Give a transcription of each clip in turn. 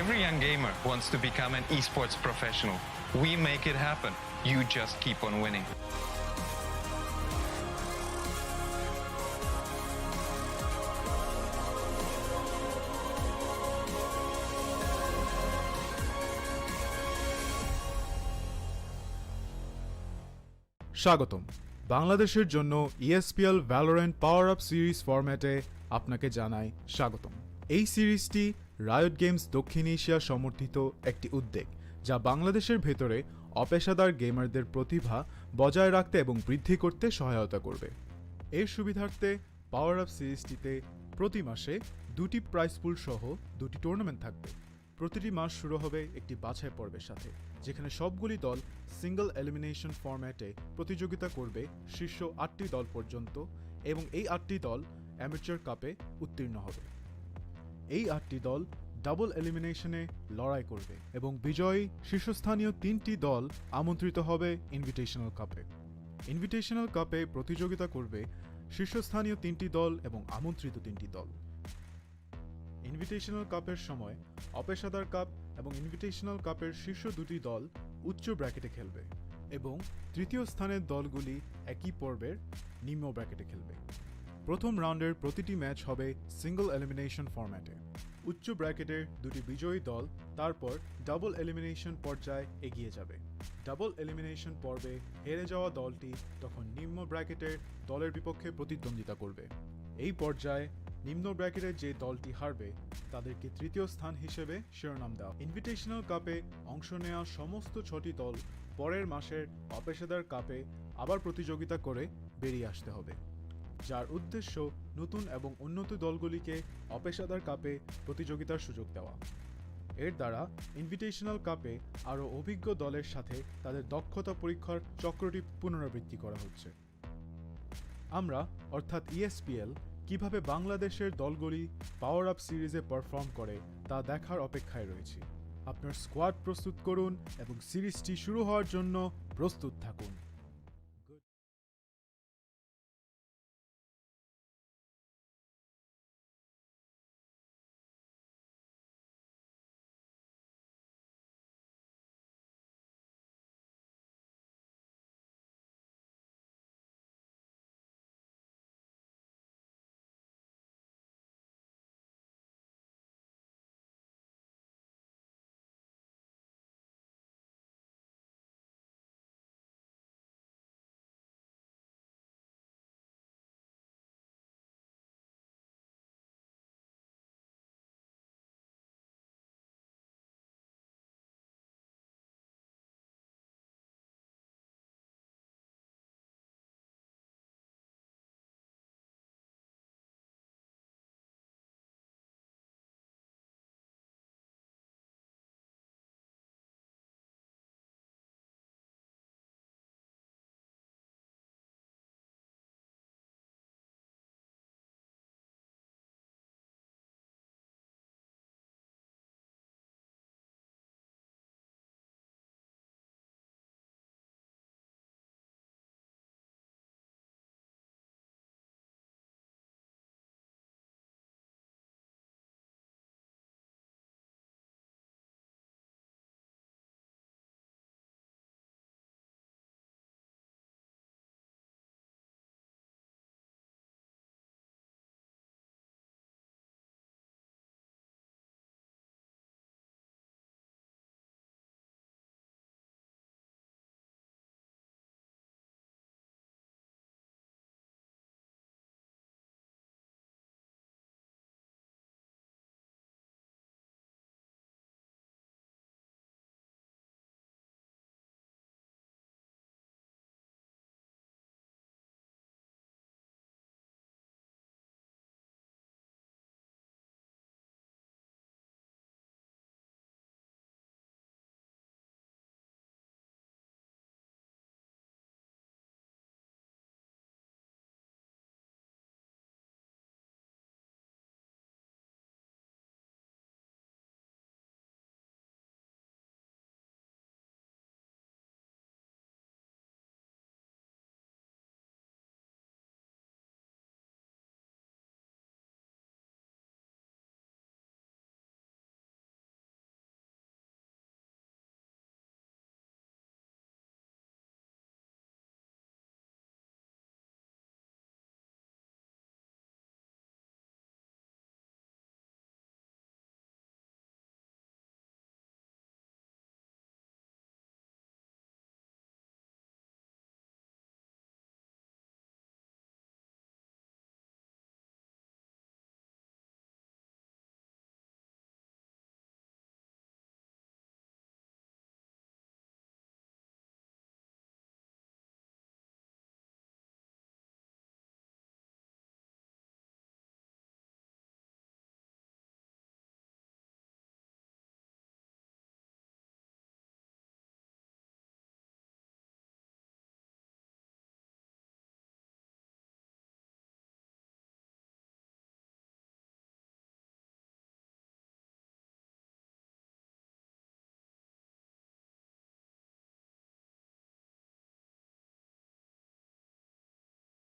Every young gamer wants to become an esports professional. We make it happen. You just keep on winning. স্বাগতম বাংলাদেশের জন্য ESPL Valorant PowerUp Series ফরম্যাটে আপনাকে জানাই স্বাগতম। এই সিরিজটি রায়ট গেমস দক্ষিণ এশিয়া সমর্থিত একটি উদ্যোগ যা বাংলাদেশের ভেতরে অপেশাদার গেমারদের প্রতিভা বজায় রাখতে এবং বৃদ্ধি করতে সহায়তা করবে। এর সুবিধার্থে PowerUp সিরিজটিতে প্রতি মাসে দুটি প্রাইজ পুল সহ দুটি টুর্নামেন্ট থাকবে। প্রতিটি মাস শুরু হবে একটি বাছাই পর্বের সাথে, যেখানে সবগুলি দল সিঙ্গল এলিমিনেশন ফরম্যাটে প্রতিযোগিতা করবে শীর্ষ 8টি দল পর্যন্ত এবং এই 8টি দল অ্যামেচার কাপে উত্তীর্ণ হবে। এই 8টি দল ডাবল এলিমিনেশনে লড়াই করবে এবং বিজয়ী শীর্ষস্থানীয় 3টি দল আমন্ত্রিত হবে ইনভিটেশনাল কাপে। ইনভিটেশনাল কাপে প্রতিযোগিতা করবে শীর্ষস্থানীয় 3টি দল এবং আমন্ত্রিত 3টি দল। ইনভিটেশনাল কাপের সময় অপেশাদার কাপ এবং ইনভিটেশনাল কাপের শীর্ষ দুটি দল উচ্চ ব্র্যাকেটে খেলবে এবং তৃতীয় স্থানের দলগুলি একই পর্বের নিম্ন ব্র্যাকেটে খেলবে। প্রথম রাউন্ডের প্রতিটি ম্যাচ হবে সিঙ্গল এলিমিনেশন ফরম্যাটে। উচ্চ ব্র্যাকেটের দুটি বিজয়ী দল তারপর ডাবল এলিমিনেশন পর্যায়ে এগিয়ে যাবে। ডাবল এলিমিনেশন পর্বে হেরে যাওয়া দলটি তখন নিম্ন ব্র্যাকেটের দলের বিপক্ষে প্রতিদ্বন্দ্বিতা করবে। এই পর্যায়ে নিম্ন ব্র্যাকেটের যে দলটি হারবে তাদেরকে তৃতীয় স্থান হিসেবে শিরোনাম দেওয়া। ইনভিটেশনাল কাপে অংশ নেওয়া সমস্ত 6টি দল পরের মাসের অপেশাদার কাপে আবার প্রতিযোগিতা করে বেরিয়ে আসতে হবে, যার উদ্দেশ্য নতুন এবং উন্নত দলগুলিকে অপেশাদার কাপে প্রতিযোগিতার সুযোগ দেওয়া। এর দ্বারা ইনভিটেশনাল কাপে আরও অভিজ্ঞ দলের সাথে তাদের দক্ষতা পরীক্ষার চক্রটি পুনরাবৃত্তি করা হচ্ছে। আমরা অর্থাৎ ESPL কিভাবে বাংলাদেশের দলগুলি পাওয়ার আপ সিরিজে পারফর্ম করে তা দেখার অপেক্ষায় রয়েছি। আপনার স্কোয়াড প্রস্তুত করুন এবং সিরিজটি শুরু হওয়ার জন্য প্রস্তুত থাকুন।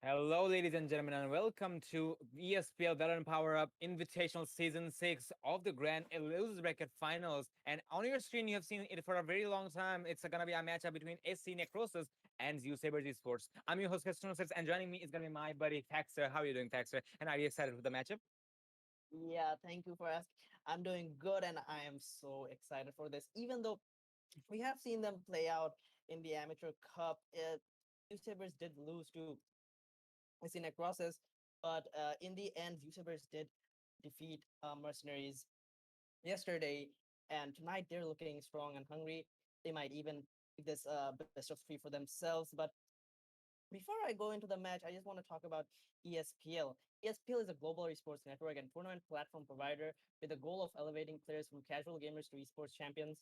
Hello, ladies and gentlemen, and welcome to ESPL Valorant PowerUp Invitational Season 6 of the Grand Losers Bracket Finals. And on your screen, you have seen it for a very long time. It's going to be a matchup between SC Necrosis and Zeusaberz Esports. I'm your host, Christian, and joining me is going to be my buddy, Faxer. How are you doing, Faxer? And are you excited for the matchup? Yeah, thank you for asking. I'm doing good and I am so excited for this. Even though we have seen them play out in the Amateur Cup, Zeusaberz did lose to SC Necrosis, but in the end, Zeusaberz did defeat Mercenaries yesterday, and tonight they're looking strong and hungry. They might even make this best of three for themselves. But before I go into the match, I just want to talk about ESPL. ESPL is a global esports network and tournament platform provider with the goal of elevating players from casual gamers to esports champions.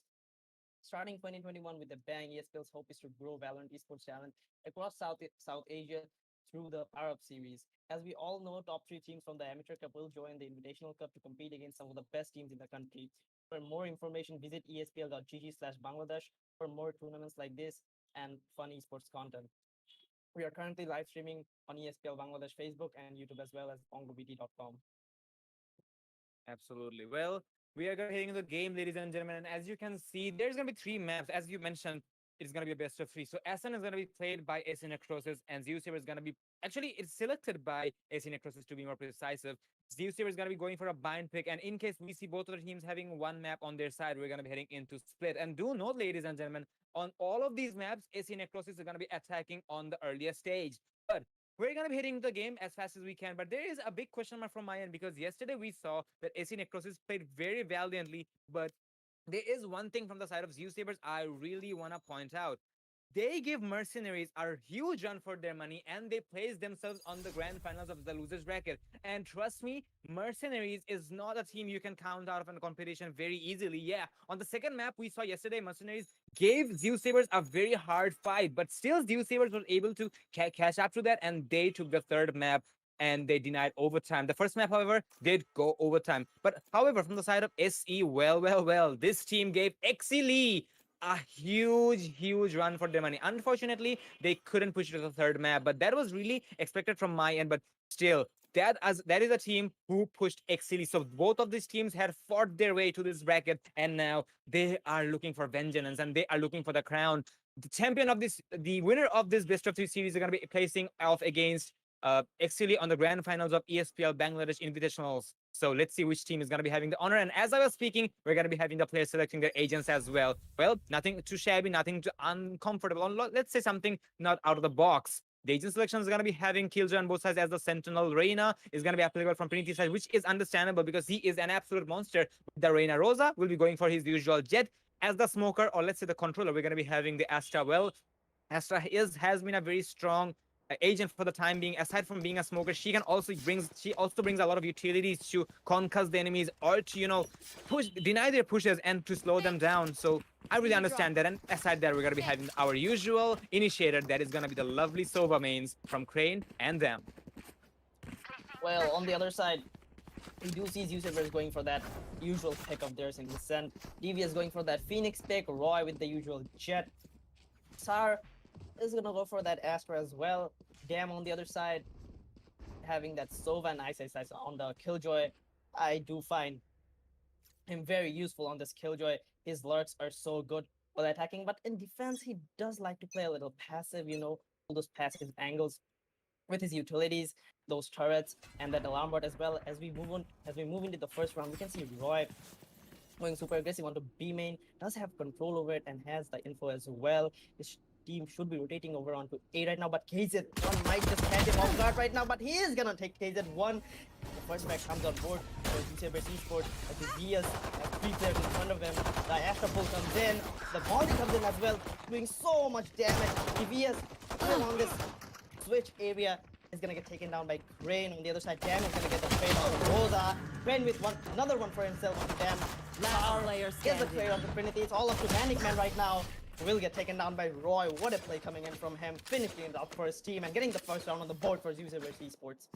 Starting 2021 with a bang, ESPL's hope is to grow Valorant esports talent across South Asia through the PowerUp series. As we all know, top three teams from the Amateur Cup will join the Invitational Cup to compete against some of the best teams in the country. For more information, visit espl.gg/Bangladesh for more tournaments like this and fun esports content. We are currently live streaming on ESPL Bangladesh Facebook and YouTube as well as BongoBD.com. Absolutely. Well, we are going to heading into the game, ladies and gentlemen. And as you can see, there's going to be three maps. As you mentioned, it's going to be a best of three. So SN is going to be played by SC Necrosis, and Zeusaber is going to be actually it's selected by SC Necrosis to be more precise. Zeusaber is going to be going for a bind pick, and in case we see both of the teams having one map on their side, we're going to be heading into split. And do note, ladies and gentlemen, on all of these maps, SC Necrosis is going to be attacking on the earlier stage. But we're going to be hitting the game as fast as we can, but there is a big question mark from my end because yesterday we saw that SC Necrosis played very valiantly, but there is one thing from the side of Zeusaberz I really want to point out. They give Mercenaries a huge run for their money and they place themselves on the grand finals of the losers bracket. And trust me, Mercenaries is not a team you can count out of a competition very easily. Yeah, on the second map we saw yesterday, Mercenaries gave Zeusaberz a very hard fight, but still Zeusaberz was able to catch up to that and they took the third map and they denied overtime. The first map, however, did go overtime. But however, from the side of SE, well, this team gave Exceeli a huge run for their money. Unfortunately, they couldn't push it to the third map, but that was really expected from my end. But still, that is a team who pushed Exceeli. So both of these teams had fought their way to this bracket, and now they are looking for vengeance and they are looking for the crown. The champion of this, the winner of this best of three series, are going to be placing off against Exceeli on the grand finals of ESPL Bangladesh Invitationals. So let's see which team is going to be having the honor. And as I was speaking, we're going to be having the players selecting their agents as well. Well, nothing too shabby, nothing too uncomfortable. Let's say something not out of the box. The agent selection is going to be having Killjoy on both sides as the Sentinel. Reina is going to be applicable from Trinity side, which is understandable because he is an absolute monster. The Reina Rosa will be going for his usual Jet. As the smoker, or let's say the controller, we're going to be having the Astra. Well, Astra has been a very strong agent for the time being. Aside from being a smoker, she also brings a lot of utilities to concuss the enemies or to deny their pushes and to slow them down. So I really understand that. And aside that, we're gonna be having our usual initiator, that is gonna be the lovely Sova mains from Crane and them. Well, on the other side, we do see Zeusaberz going for that usual pick of theirs in Descent. Devious going for that Phoenix pick, Roy with the usual Jet. Sar is gonna go for that Astra as well. Dam on the other side, having that Sova and Ice on the Killjoy. I do find him very useful on this Killjoy. His lurks are so good while attacking, but in defense, he does like to play a little passive, all those passive angles with his utilities, those turrets, and that alarm bot as well. As we move into the first round, we can see Roy going super aggressive onto B main, does have control over it and has the info as well. His team should be rotating over onto A right now, but KZ1 might just catch him off guard right now, but he is gonna take KZ1. The first back comes on board for Zeusaberz Esports as Diaz has three players in front of him. The Astra pull comes in, the Baldi comes in as well, doing so much damage. Diaz on this switch area is gonna get taken down by Crane. On the other side, Dam is gonna get the trade on Rosa. Crane with another one for himself on Dam. Last player Gets the trade of the Trinity. It's all up to Manic Man right now. Will get taken down by Roy. What a play coming in from him. Finishing it up for his team and getting the first round on the board for Zeusaberz Esports.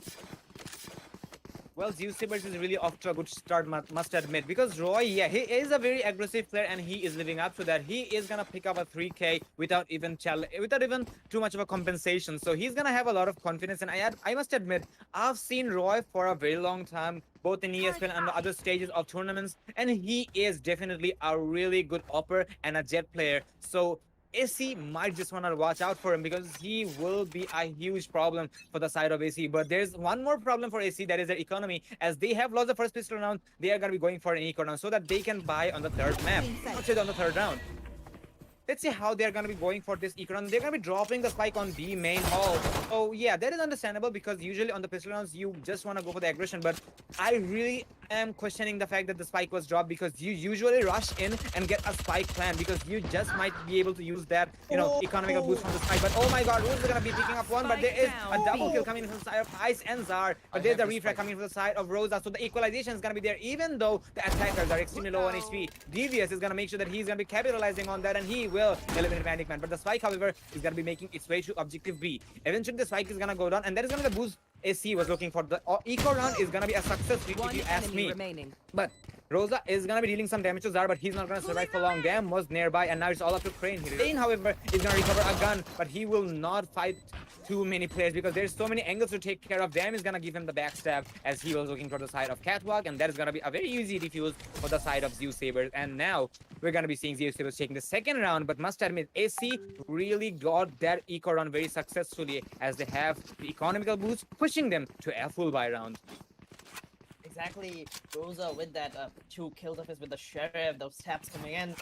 Well, Zeusaberz is really off to a good start, must admit, because Roy, yeah, he is a very aggressive player and he is living up to that. He is gonna pick up a 3K without even too much of a compensation. So he's gonna have a lot of confidence. And I must admit, I've seen Roy for a very long time, both in ESPL and the other stages of tournaments, and he is definitely a really good upper and a jet player. So AC might just want to watch out for him because he will be a huge problem for the side of AC. But there's one more problem for AC, that is their economy. As they have lost the first pistol round, they are going to be going for an eco round so that they can buy on the third map, not on the third round. Let's see how they're going to be going for this eco round. They're going to be dropping the spike on B main hall. Oh yeah, that is understandable because usually on the pistol rounds, you just want to go for the aggression. But I really am questioning the fact that the spike was dropped because you usually rush in and get a spike plan because you just might be able to use that, economical boost from the spike. But oh my god, Rose is going to be picking up one, but there is a double kill coming from the side of Ice and Zar. But there's a refrag coming from the side of Rosa. So the equalization is going to be there even though the attackers are extremely low on HP. Devious is going to make sure that he's going to be capitalizing on that and he will eliminate Panic Man. But the spike, however, is going to be making its way to objective B. Eventually, the spike is going to go down and that is going to be the boost AC was looking for. The eco round is going to be a success if you ask me. But Rosa is going to be dealing some damage to Zara, but he's not going to survive for long. Damn was nearby, and now it's all up to Crane here. Crane, however, is going to recover a gun, but he will not fight too many players because there's so many angles to take care of. Damn is going to give him the backstab as he was looking for the side of Catwalk, and that is going to be a very easy defuse for the side of Zeusaberz. And now we're going to be seeing Zeusaberz taking the second round, but must admit, AC really got that eco round very successfully as they have the economical boost pushing them to a full buy round. Exactly, Rosa with that 2 kills of his with the Sheriff, those taps coming in,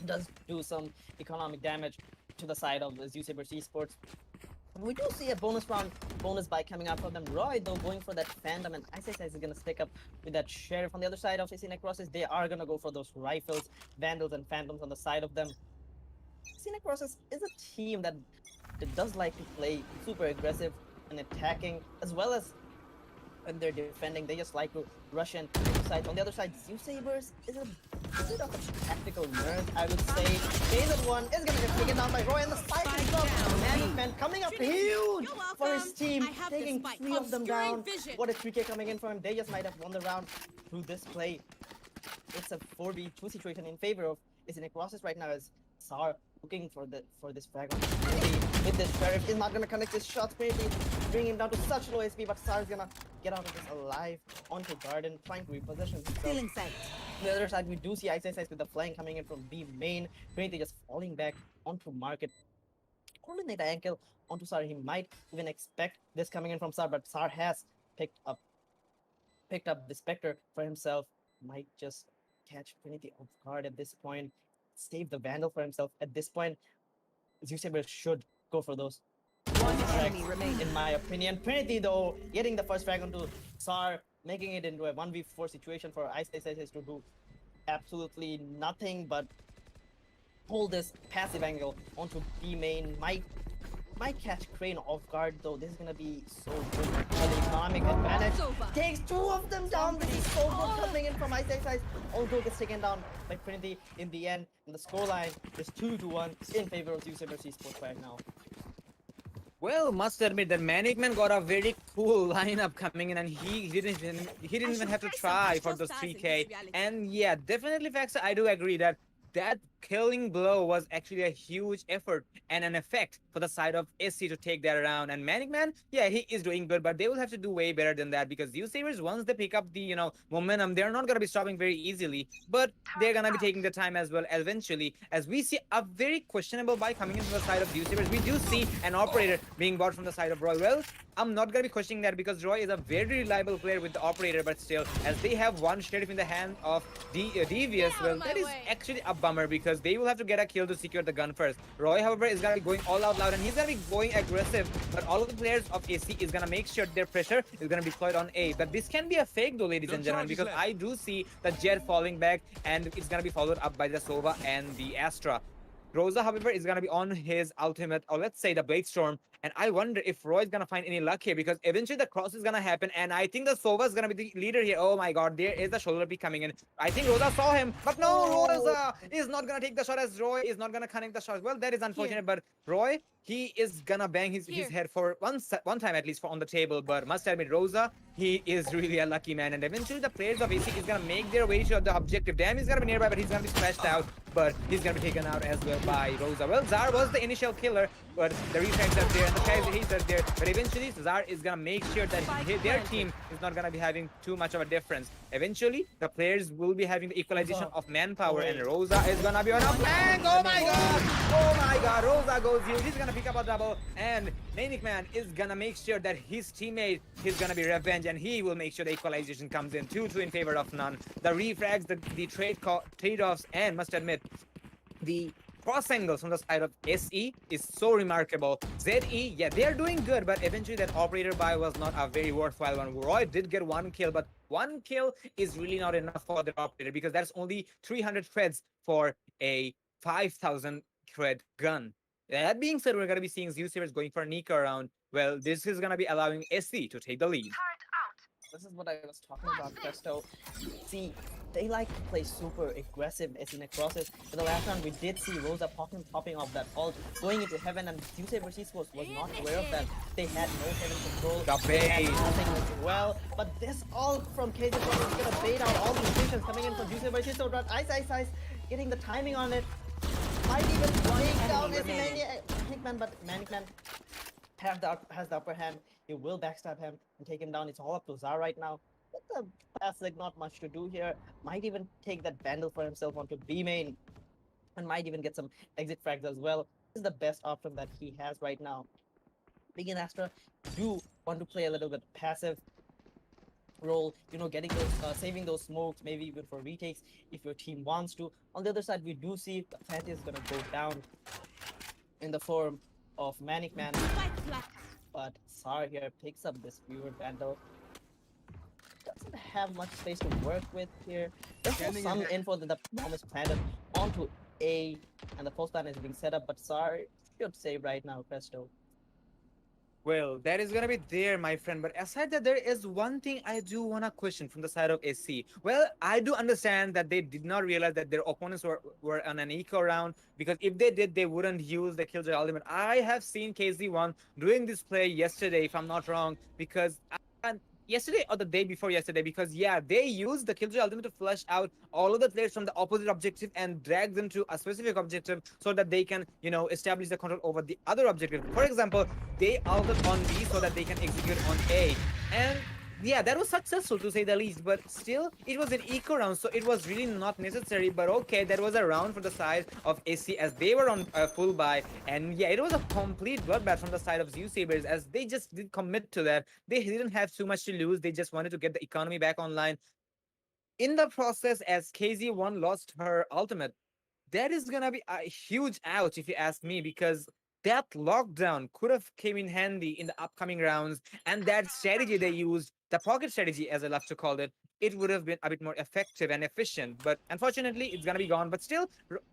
does do some economic damage to the side of the Zeusaberz Esports. We do see a bonus buy coming out from them. Roy, though, going for that Phantom, and Ice is going to stick up with that Sheriff on the other side of AC Necrosis. They are going to go for those rifles, Vandals, and Phantoms on the side of them. AC Necrosis is a team that does like to play super aggressive and attacking, as well as when they're defending, they just like to rush in sides. On the other side, Zeusaberz is a bit of a tactical nerd, I would say. Phase 1 is going to get taken down by Roy, and the spike is up. Man coming up huge for his team, taking 3 of them down. What a 3K coming in for him. They just might have won the round through this play. It's a 4v2 situation in favor of AC Necrosis right now as Sar looking for this frag with this Sheriff is not gonna connect his shots. Maybe bring him down to such low SP, but Sar is gonna get out of this alive onto Garden, trying to reposition himself. On the other side, we do see Ice with the flank coming in from B main. Trinity just falling back onto Market. Coordinate the ankle onto Sar. He might even expect this coming in from Sar, but Sar has picked up the Spectre for himself. Might just catch Trinity off guard at this point. Save the Vandal for himself at this point. Zeusaberz should go for those. One enemy remains. In my opinion, Trinity though getting the first frag onto Sar, making it into a 1v4 situation for Ice to do absolutely nothing but hold this passive angle onto B main. Might catch Crane off guard though. This is gonna be so good for the economic advantage. Takes 2 of them down. This is so good coming in from Ice. Although gets taken down by Trinity in the end. And the scoreline is 2-1 in favor of Zeusaberz Esports right now. Well, must admit that Manic Man got a very cool lineup coming in, and he didn't even have to try for those 3K. And yeah, definitely, Faxa, I do agree that killing blow was actually a huge effort and an effect for the side of SC to take that around. And Manic Man, yeah, he is doing good, but they will have to do way better than that because Zeusaberz, once they pick up the momentum, they're not gonna be stopping very easily, but they're gonna be taking the time as well eventually. As we see a very questionable buy coming in from the side of Zeusaberz, we do see an operator being bought from the side of Roy. Well, I'm not gonna be questioning that because Roy is a very reliable player with the operator, but still, as they have one Sheriff in the hand of Devious, well, that is actually a bummer because they will have to get a kill to secure the gun first. Roy, however, is gonna be going all out loud and he's gonna be going aggressive, but all of the players of AC is gonna make sure their pressure is gonna be deployed on A. But this can be a fake though, ladies and gentlemen, because I do see the Jet falling back and it's gonna be followed up by the Sova and the Astra. Rosa, however, is gonna be on his ultimate, or let's say the Blade Storm, And I wonder if Roy's gonna find any luck here, because eventually the cross is gonna happen, and I think the Sova is gonna be the leader here. Oh my god, there is the shoulder pick coming in. I think Rosa saw him, but no, Rosa is not gonna take the shot, as Roy is not gonna connect the shot. Well, that is unfortunate, but Roy, he is gonna bang his head for one time at least on the table. But must admit, Rosa, he is really a lucky man, and eventually the players of AC is gonna make their way to the objective. Damn, he's gonna be nearby, but he's gonna be splashed out, but he's gonna be taken out as well by Rosa. Well, Zar was the initial killer, but the reflex are there and the he's there, but eventually Zar is gonna make sure that their team is not gonna be having too much of a difference. Eventually, the players will be having the equalization of manpower, and Rosa is gonna be on a flank. Oh my god! Oh my god! Rosa goes huge. He's gonna pick up a double, and Manic Man is gonna make sure that his teammate is gonna be revenge, and he will make sure the equalization comes in 2-2 in favor of none. The refrags, the trade-offs, and must admit, the cross angles from the side of SE is so remarkable. ZE, yeah, they're doing good, but eventually that operator buy was not a very worthwhile one. Roy did get one kill, but one kill is really not enough for the operator, because that's only 300 creds for a 5,000 cred gun. That being said, we're going to be seeing Zeusaberz going for a Nika around. Well, this is going to be allowing SE to take the lead. This is what I was talking about, Presto. See, they like to play super aggressive as in Necrosis. In the last round, we did see Rosa popping off that ult, going into heaven, and Zeusaberz Esports was not aware of that. They had no heaven control. They had nothing as well. But this ult from KZ is gonna bait out all these missions coming in from Zeusaberz Esports. Ice, getting the timing on it. Might even take down his Manicman, but Manicman has the upper hand. He will backstab him and take him down. It's all up to Zar right now. But the Classic, not much to do here. Might even take that Vandal for himself onto B main. And might even get some exit frags as well. This is the best option that he has right now. Big and Astra do want to play a little bit passive role, you know, getting those, saving those smokes, maybe even for retakes if your team wants to. On the other side, we do see the plant is gonna go down in the form of Manic Man. But Zar here picks up this viewer Vandal. Doesn't have much space to work with here. There's no some info that the bomb is planted onto A, and the post plan is being set up, but Zar should save right now, Presto. Well, that is gonna be there, my friend. But aside that, there is one thing I do wanna question from the side of SC. Well, I do understand that they did not realize that their opponents were on an eco round, because if they did, they wouldn't use the Killjoy ultimate. I have seen KZ1 doing this play yesterday, if I'm not wrong, because yesterday or the day before yesterday, because yeah, they used the Killjoy ultimate to flush out all of the players from the opposite objective and drag them to a specific objective so that they can, you know, establish the control over the other objective. For example, they ulted on B so that they can execute on A, and yeah, that was successful to say the least, but still, it was an eco round, so it was really not necessary. But okay, that was a round for the side of SC as they were on full buy, and yeah, it was a complete bloodbath from the side of Zeusaberz as they just did commit to that. They didn't have too much to lose. They just wanted to get the economy back online. In the process, as KZ1 lost her ultimate, that is gonna be a huge ouch if you ask me, because that lockdown could have came in handy in the upcoming rounds, and that strategy they used, the pocket strategy as I love to call it, it would have been a bit more effective and efficient. But unfortunately, it's gonna be gone. But still,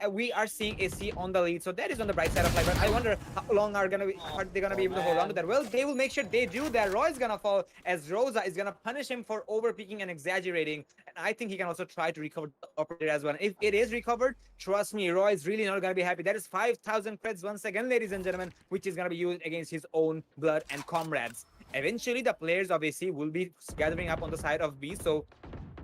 we are seeing AC on the lead, so that is on the bright side of life. But I wonder how long are they gonna be able to hold on to that? Well, they will make sure they do that. Roy is gonna fall as Rosa is gonna punish him for overpeaking and exaggerating. And I think he can also try to recover the operator as well. If it is recovered, trust me, Roy is really not gonna be happy. That is 5,000 creds once again, ladies and gentlemen, which is gonna be used against his own blood and comrades. Eventually, the players of AC will be gathering up on the side of B, so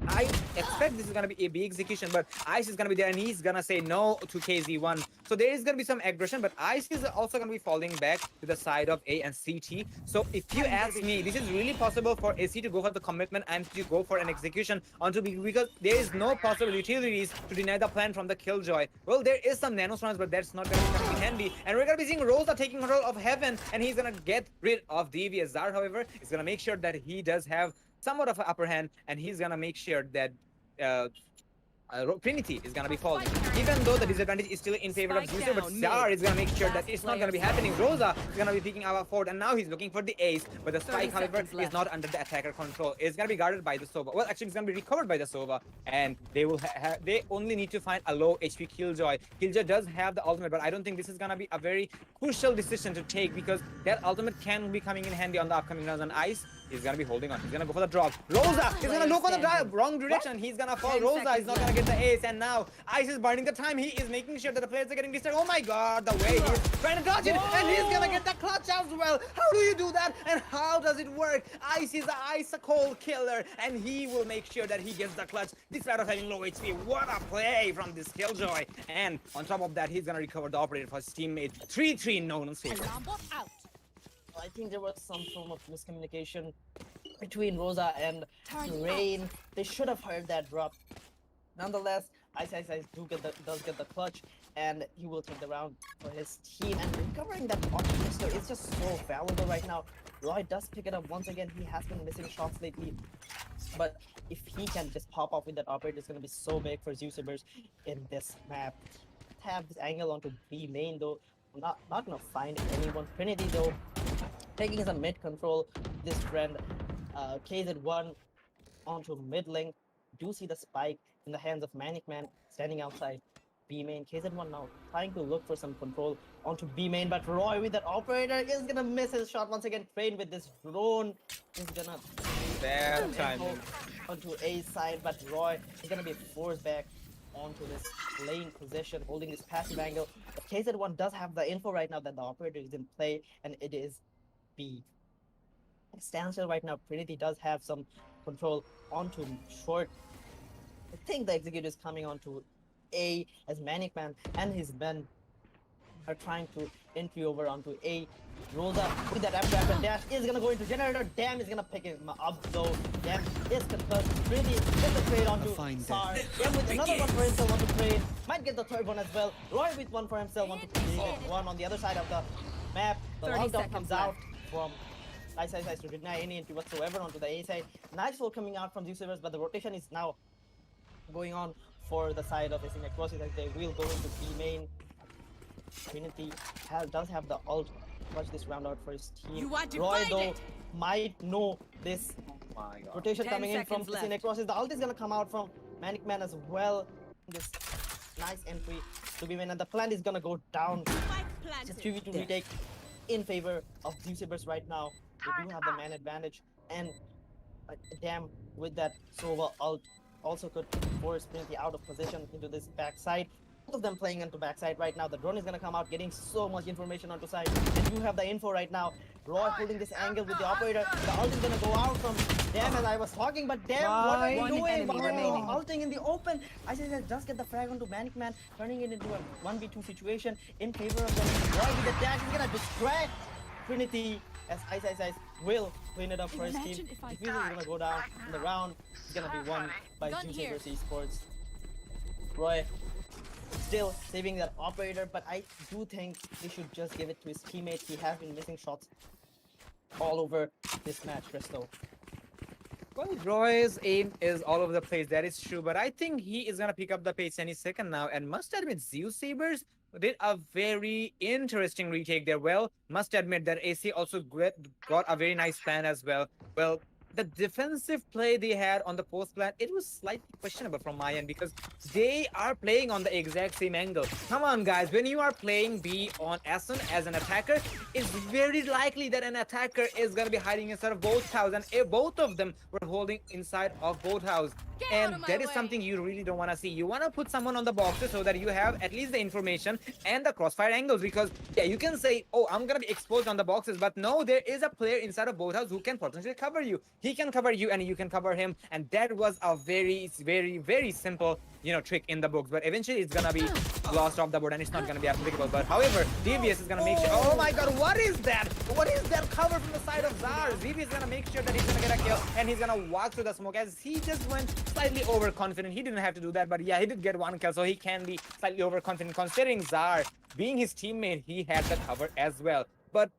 I expect this is going to be a B execution, but Ice is going to be there and he's going to say no to KZ1. So there is going to be some aggression, but Ice is also going to be falling back to the side of A and CT. So if you ask me, this is really possible for AC to go for the commitment and to go for an execution onto B, because there is no possible utilities to deny the plan from the Killjoy. Well, there is some nano rounds, but that's not going to be coming in handy. And we're going to be seeing Rosa taking control of Heaven, and he's going to get rid of Devious. Zar, however, is going to make sure that he does have somewhat of an upper hand, and he's gonna make sure that Trinity is gonna be falling. Even though the disadvantage is still in favor of Spike Zeusaberz, but down Zar mid. is gonna make sure that Last it's not player gonna be happening. Rosa is gonna be picking our fort, and now he's looking for the ace, but the 30 spike, however, seconds is left. not under the attacker control. It's gonna be guarded by the Sova. Well, actually, it's gonna be recovered by the Sova, and they will they only need to find a low HP Killjoy. Killjoy does have the ultimate, but I don't think this is gonna be a very crucial decision to take because that ultimate can be coming in handy on the upcoming rounds on ice. He's gonna be holding on. He's gonna go for the drop. Rosa is gonna look on the wrong direction. He's gonna fall. 10 Rosa is seconds not gonna get the ace, and now Ice is burning the time. He is making sure that the players are getting distracted. Oh my god, the way he's trying to dodge it, and he's gonna get the clutch as well. How do you do that? And how does it work? Ice is the ice cold killer, and he will make sure that he gets the clutch despite of having low HP. What a play from this Killjoy! And on top of that, he's gonna recover the operator for his teammate. 3-3 no favor. Alarm bot out. I think there was some form of miscommunication between Rosa and Turn Rain. They should have heard that drop. Nonetheless, Ice does get the clutch, and he will take the round for his team. And recovering that opportunity is just so valuable right now. Roy does pick it up once again. He has been missing shots lately, but if he can just pop off with that operator, it's gonna be so big for Zeusaberz in this map. Have this angle onto B main though. Not gonna find anyone. Trinity though, taking some mid control. This friend, KZ1 onto mid lane. Do see the spike in the hands of Manic Man standing outside B main. KZ1 now trying to look for some control onto B main, but Roy with that operator is gonna miss his shot once again. Train with this drone is gonna Bad timing. onto A side, but Roy is gonna be forced back onto this lane position, holding this passive angle. But KZ1 does have the info right now that the operator is in play, and it is B. It stands still right now. Trinity does have some control onto short. I think the executor is coming onto A as Manic Man and his men are trying to entry over onto A. Rosa with that after dash is gonna go into generator. Damn is gonna pick him up though. Damn is concussed. Trinity gets the trade onto Sar. Damn with another one for himself onto trade. Might get the third one as well. Roy with one for himself onto one on the other side of the map. The 30 lockdown seconds comes out from Ice to deny any entry whatsoever onto the A side. Nice flow coming out from Zeusaberz, but the rotation is now going on for the side of Necrosis as they will go into B main. Trinity does have the ult to clutch this round out for his team. You are Roy though divided. might know this My god. rotation 10 coming in from seconds left. Necrosis. The ult is gonna come out from Manic Man as well. This nice entry to B main, and the plant is gonna go down. Just 2v2 retake in favor of Zeusaberz right now. They do have the man advantage, and damn, with that Sova ult also could force Trinity out of position into this backside. Both of them playing into backside right now. The drone is gonna come out, getting so much information onto side, and you have the info right now. Roy holding this angle with the operator. The ult is gonna go out from Damn as I was talking, but damn, what are you One doing? enemy Why are you remaining. ulting in the open? I said just get the frag onto Manic Man, turning it into a 1v2 situation in favor of them. Roy with the dash is gonna distract Trinity as Ice will clean it up for his team. Imagine if I Diffuser is gonna go down in the round. It's gonna be won by Gun here. Zeusaberz Esports. Roy still saving that operator, but I do think they should just give it to his teammates. He has been missing shots all over this match, Crystal. Well, Roy's aim is all over the place. That is true, but I think he is gonna pick up the pace any second now. And must admit, Zeusaberz did a very interesting retake there. Well, must admit that AC also got a very nice plan as well. Well, the defensive play they had on the post plan, it was slightly questionable from my end because they are playing on the exact same angle. Come on, guys, when you are playing B on Ascent as an attacker, it's very likely that an attacker is going to be hiding inside of both houses, and if both of them were holding inside of both houses. Get out And of my that is way. something you really don't want to see. You want to put someone on the boxes so that you have at least the information and the crossfire angles, because yeah, you can say, oh, I'm gonna be exposed on the boxes, but no, there is a player inside of both houses who can potentially cover you. He can cover you and you can cover him, and that was a very, very, very simple, you know, trick in the books. But eventually it's gonna be lost off the board and it's not gonna be applicable. But however, Devious is gonna make sure. Oh my god, what is that? What is that cover from the side of Zar? Devious is gonna make sure that he's gonna get a kill, and he's gonna walk through the smoke as he just went slightly overconfident. He didn't have to do that, but yeah, he did get one kill, so he can be slightly overconfident. Considering Zar being his teammate, he had the cover as well. But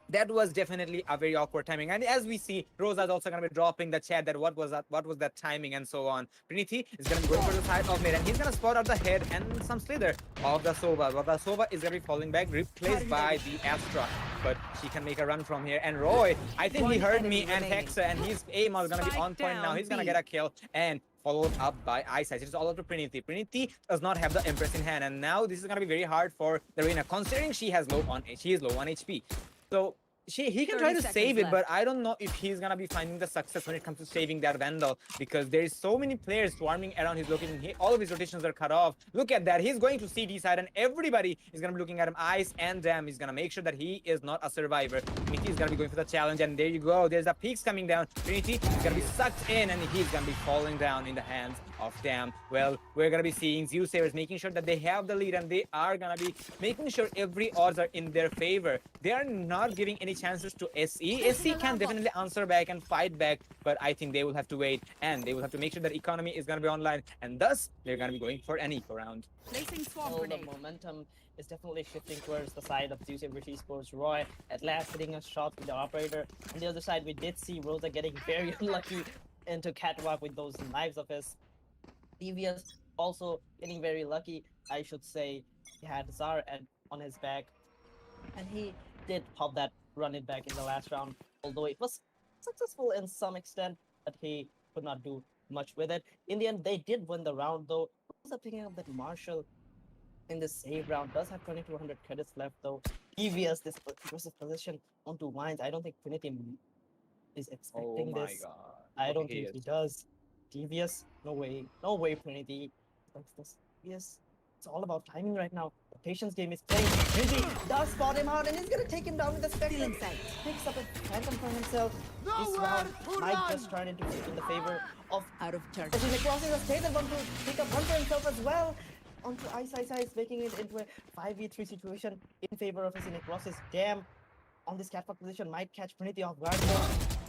that was definitely a very awkward timing. And as we see, Rosa's also going to be dropping the chat that what was that timing and so on. Prinity is going to be going for the side of mid, and he's going to spot out the head and some slither of the Sova. But the Sova is going to be falling back, replaced by the Astra. But she can make a run from here. And Roy, I think he heard me and Hexa, and his aim is going to be on point now. He's going to get a kill and followed up by Eyesight. It's all up to Prinity. Prinity does not have the Empress in hand, and now this is going to be very hard for the Reina, considering she is low on HP. So he can try to save it, but I don't know if he's gonna be finding the success when it comes to saving that Vandal, because there is so many players swarming around his location. All of his rotations are cut off. Look at that. He's going to CD side, and everybody is gonna be looking at him. Ice and Dam. He's gonna make sure that he is not a survivor. Trinity is gonna be going for the challenge, and there you go. There's the peaks coming down. Trinity is gonna be sucked in, and he's gonna be falling down in the hands of Dam. Well, we're gonna be seeing Zeusaberz making sure that they have the lead, and they are gonna be making sure every odds are in their favor. They are not giving any chances to SE. SE can definitely answer back and fight back, but I think they will have to wait, and they will have to make sure that economy is gonna be online, and thus they're gonna be going for an eco round. Placing swarm So the grenade. momentum is definitely shifting towards the side of Zeusaberz Esports. Roy at last hitting a shot with the operator. On the other side, we did see Rosa getting very unlucky into catwalk with those knives of his. Devious also getting very lucky, I should say. He had Zar on his back, and he did pop that run it back in the last round, although it was successful in some extent, but he could not do much with it. In the end, they did win the round, though. Rosa picking up that Marshall in the save round does have 2200 credits left, though. Devious, this aggressive position onto Wines. I don't think Trinity is expecting this. God. I don't Okay, think he does. Devious, no way, Trinity. Devious. It's all about timing right now. The patience game is playing. Trinity does spot him out, and he's gonna take him down with the Spectre. Picks up a phantom for himself. This round might just turn into in the favor of Out of charge. Necrosis. Has taken one to pick up one for himself as well. Onto Ice, making it into a 5v3 situation in favor of his Necrosis. Damn, on this catwalk position might catch Trinity off guard.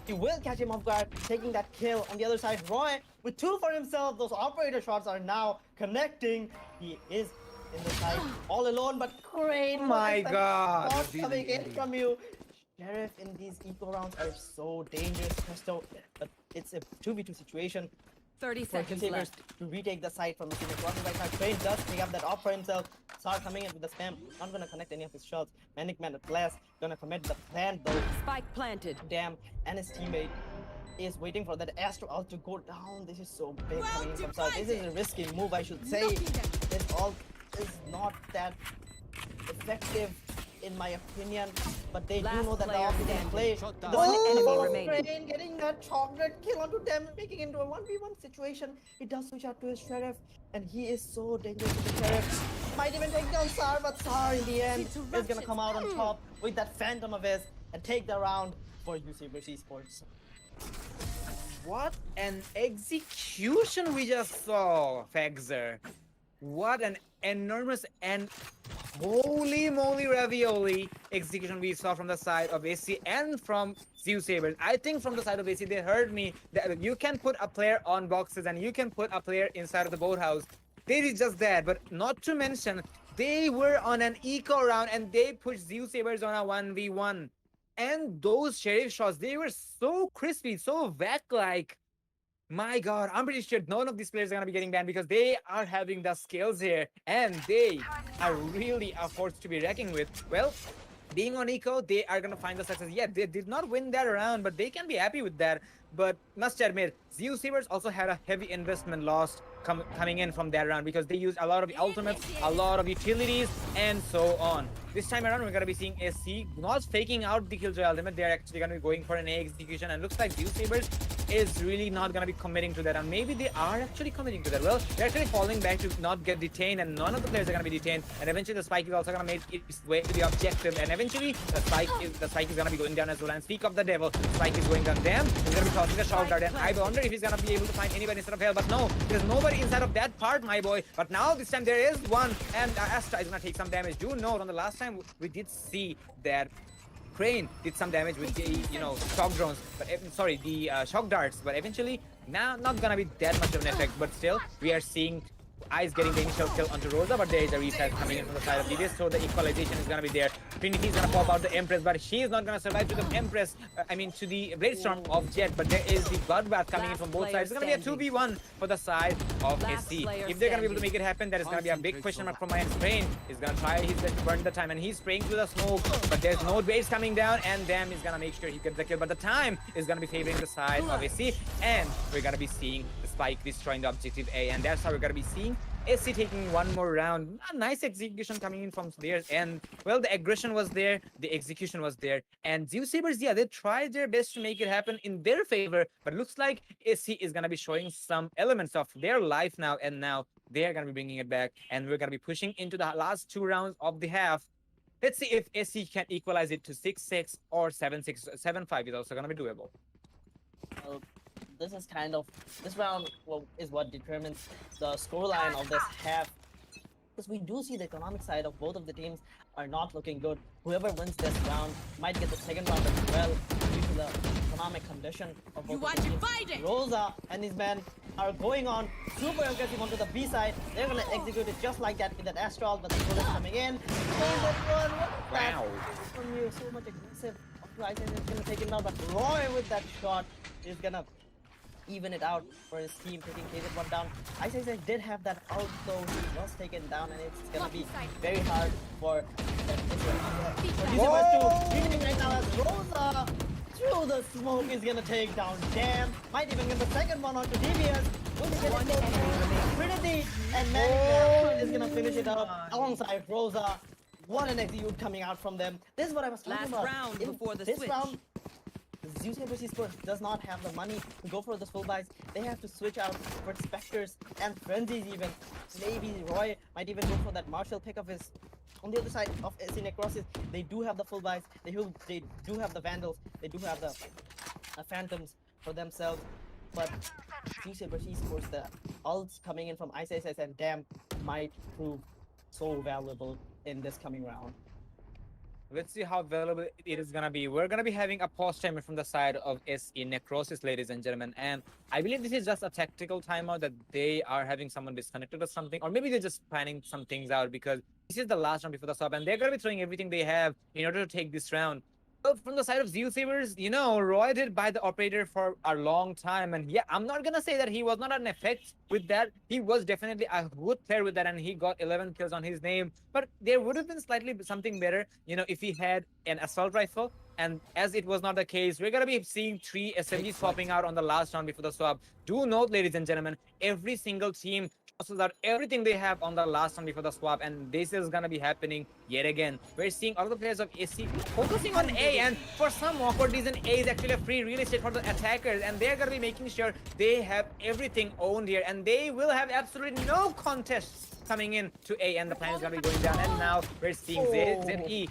He will catch him off guard, taking that kill. On the other side, Roy with 2 for himself. Those operator shots are now connecting. He is in the side all alone, but Crane, My God. shots coming in from you. Sheriff in these eco rounds are so dangerous, Presto. But it's a 2v2 situation. 30 For seconds Zeusaberz left. to retake the site from the Necrosis right now. Crane does pick up that off for himself. Sar coming in with the spam. Not gonna connect any of his shots. Manic Man at last gonna commit the plan though. Spike planted. Damn, and his teammate is waiting for that Astro ult to go down. This is so big coming from Sar. This is a risky move, I should say. This ult is not that effective in my opinion, but they do Last know that the player ult can standing. play. One enemy remaining. Crane getting that chocolate kill onto them, making it into a 1v1 situation. He does switch out to his Sheriff, and he is so dangerous with the Sheriff. Might even take down Sar, but Sar in the end is gonna come out on top with that Phantom of his and take the round for Zeusaberz Esports. What an execution we just saw, Fagzer. What an enormous and holy moly ravioli execution we saw from the side of AC and from Zeusaberz. I think from the side of AC, they heard me that you can put a player on boxes and you can put a player inside of the boathouse. They did just that, but not to mention, they were on an eco round and they pushed Zeusaberz on a 1v1. And those Sheriff shots, they were so crispy, so vac-like. My God, I'm pretty sure none of these players are going to be getting banned because they are having the skills here and they are really a force to be reckoning with. Well, being on eco, they are going to find the success. Yeah, they did not win that round, but they can be happy with that. But must admit, Zeusaberz also had a heavy investment lost coming in from that round because they used a lot of the ultimates, a lot of utilities, and so on. This time around, we're going to be seeing SC not faking out the Killjoy ultimate. They're actually going to be going for an A execution, and looks like Zeusaberz is really not going to be committing to that. And maybe they are actually committing to that. Well, they're actually falling back to not get detained, and none of the players are going to be detained. And eventually, the spike is also going to make its way to the objective. And eventually, the spike is going to be going down as well. And speak of the devil, spike is going down. Damn, he's going to be tossing the shout dart. And I wonder if he's going to be able to find anybody instead of Hell. But no, there's nobody inside of that part, my boy. But now, this time, there is one. And Astra is going to take some damage. Do note, on the last time, we did see that Crane did some damage with the, shock drones, but the shock darts, but eventually now not gonna be that much of an effect. But still, we are seeing Ice getting the initial kill onto Rosa, but there is a reset coming in from the side of DBS, so the equalization is gonna be there. Trinity is gonna pop out the Empress, but she is not gonna survive to the Empress, to the Bladestorm of Jet, but there is the Bloodbath coming in from both sides. It's gonna be a 2v1 for the side of SC. If they're gonna be able to make it happen, that is gonna be a big question mark from my end. Sprain is gonna try his best to burn the time, and he's spraying through the smoke, but there's no base coming down, and Dam is gonna make sure he gets the kill, but the time is gonna be favoring the side of SC, and we're gonna be seeing the Spike destroying the objective A, and that's how we're gonna be seeing SC taking one more round. A nice execution coming in from theirs, and well, the aggression was there, the execution was there, and Zeusaberz, yeah, they tried their best to make it happen in their favor, but looks like SC is gonna be showing some elements of their life now, and now they are gonna be bringing it back, and we're gonna be pushing into the last 2 rounds of the half. Let's see if SC can equalize it to 6-6 or 7-6. 7-5 is also gonna be doable. Well, this round is what determines the scoreline of this half. Because we do see the economic side of both of the teams are not looking good. Whoever wins this round might get the second round as well due to the economic condition of both of the teams. Rosa and his men are going on super aggressive onto the B side. They're gonna execute it just like that with that Astral, but the bullet coming in. Wow. From you, so much aggressive. Ice is gonna take him down, but Roy with that shot is gonna even it out for his team, taking KZ1 down. Ice did have that ult, though he was taken down, and it's gonna be very hard for Zeusaberz to beating right now as Rosa through the smoke is gonna take down Dam. Might even get the second one onto DBS. Will he get it? Trinity and Manic is gonna finish it up alongside Rosa. What an execute coming out from them. This is what I was talking about. Last round before the this switch. round, Zeusaberz Esports does not have the money to go for the full buys. They have to switch out for Spectres and Frenzies even. Maybe Roy might even go for that Marshall pick of his. On the other side of SC Necrosis, they do have the full buys. They do have the Vandals. They do have the Phantoms for themselves. But Zeusaberz Esports, the ults coming in from Ice and Dam might prove so valuable in this coming round. Let's see how valuable it is gonna be. We're gonna be having a pause timer from the side of SE Necrosis, ladies and gentlemen, and I believe this is just a tactical timeout that they are having someone disconnected or something, or maybe they're just planning some things out because this is the last round before the swap, and they're gonna be throwing everything they have in order to take this round. Well, from the side of Zeusaberz, Roy did buy the operator for a long time, and yeah, I'm not gonna say that he was not an effect with that. He was definitely a good player with that, and he got 11 kills on his name. But there would have been slightly something better, if he had an assault rifle. And as it was not the case, we're gonna be seeing 3 SMGs swapping out on the last round before the swap. Do note, ladies and gentlemen, every single team tosses out everything they have on the last round before the swap, and this is gonna be happening yet again. We're seeing all the players of SC focusing on A, and for some awkward reason, A is actually a free real estate for the attackers, and they're gonna be making sure they have everything owned here, and they will have absolutely no contests coming in to A, and the plan is gonna be going down. And now we're seeing ZE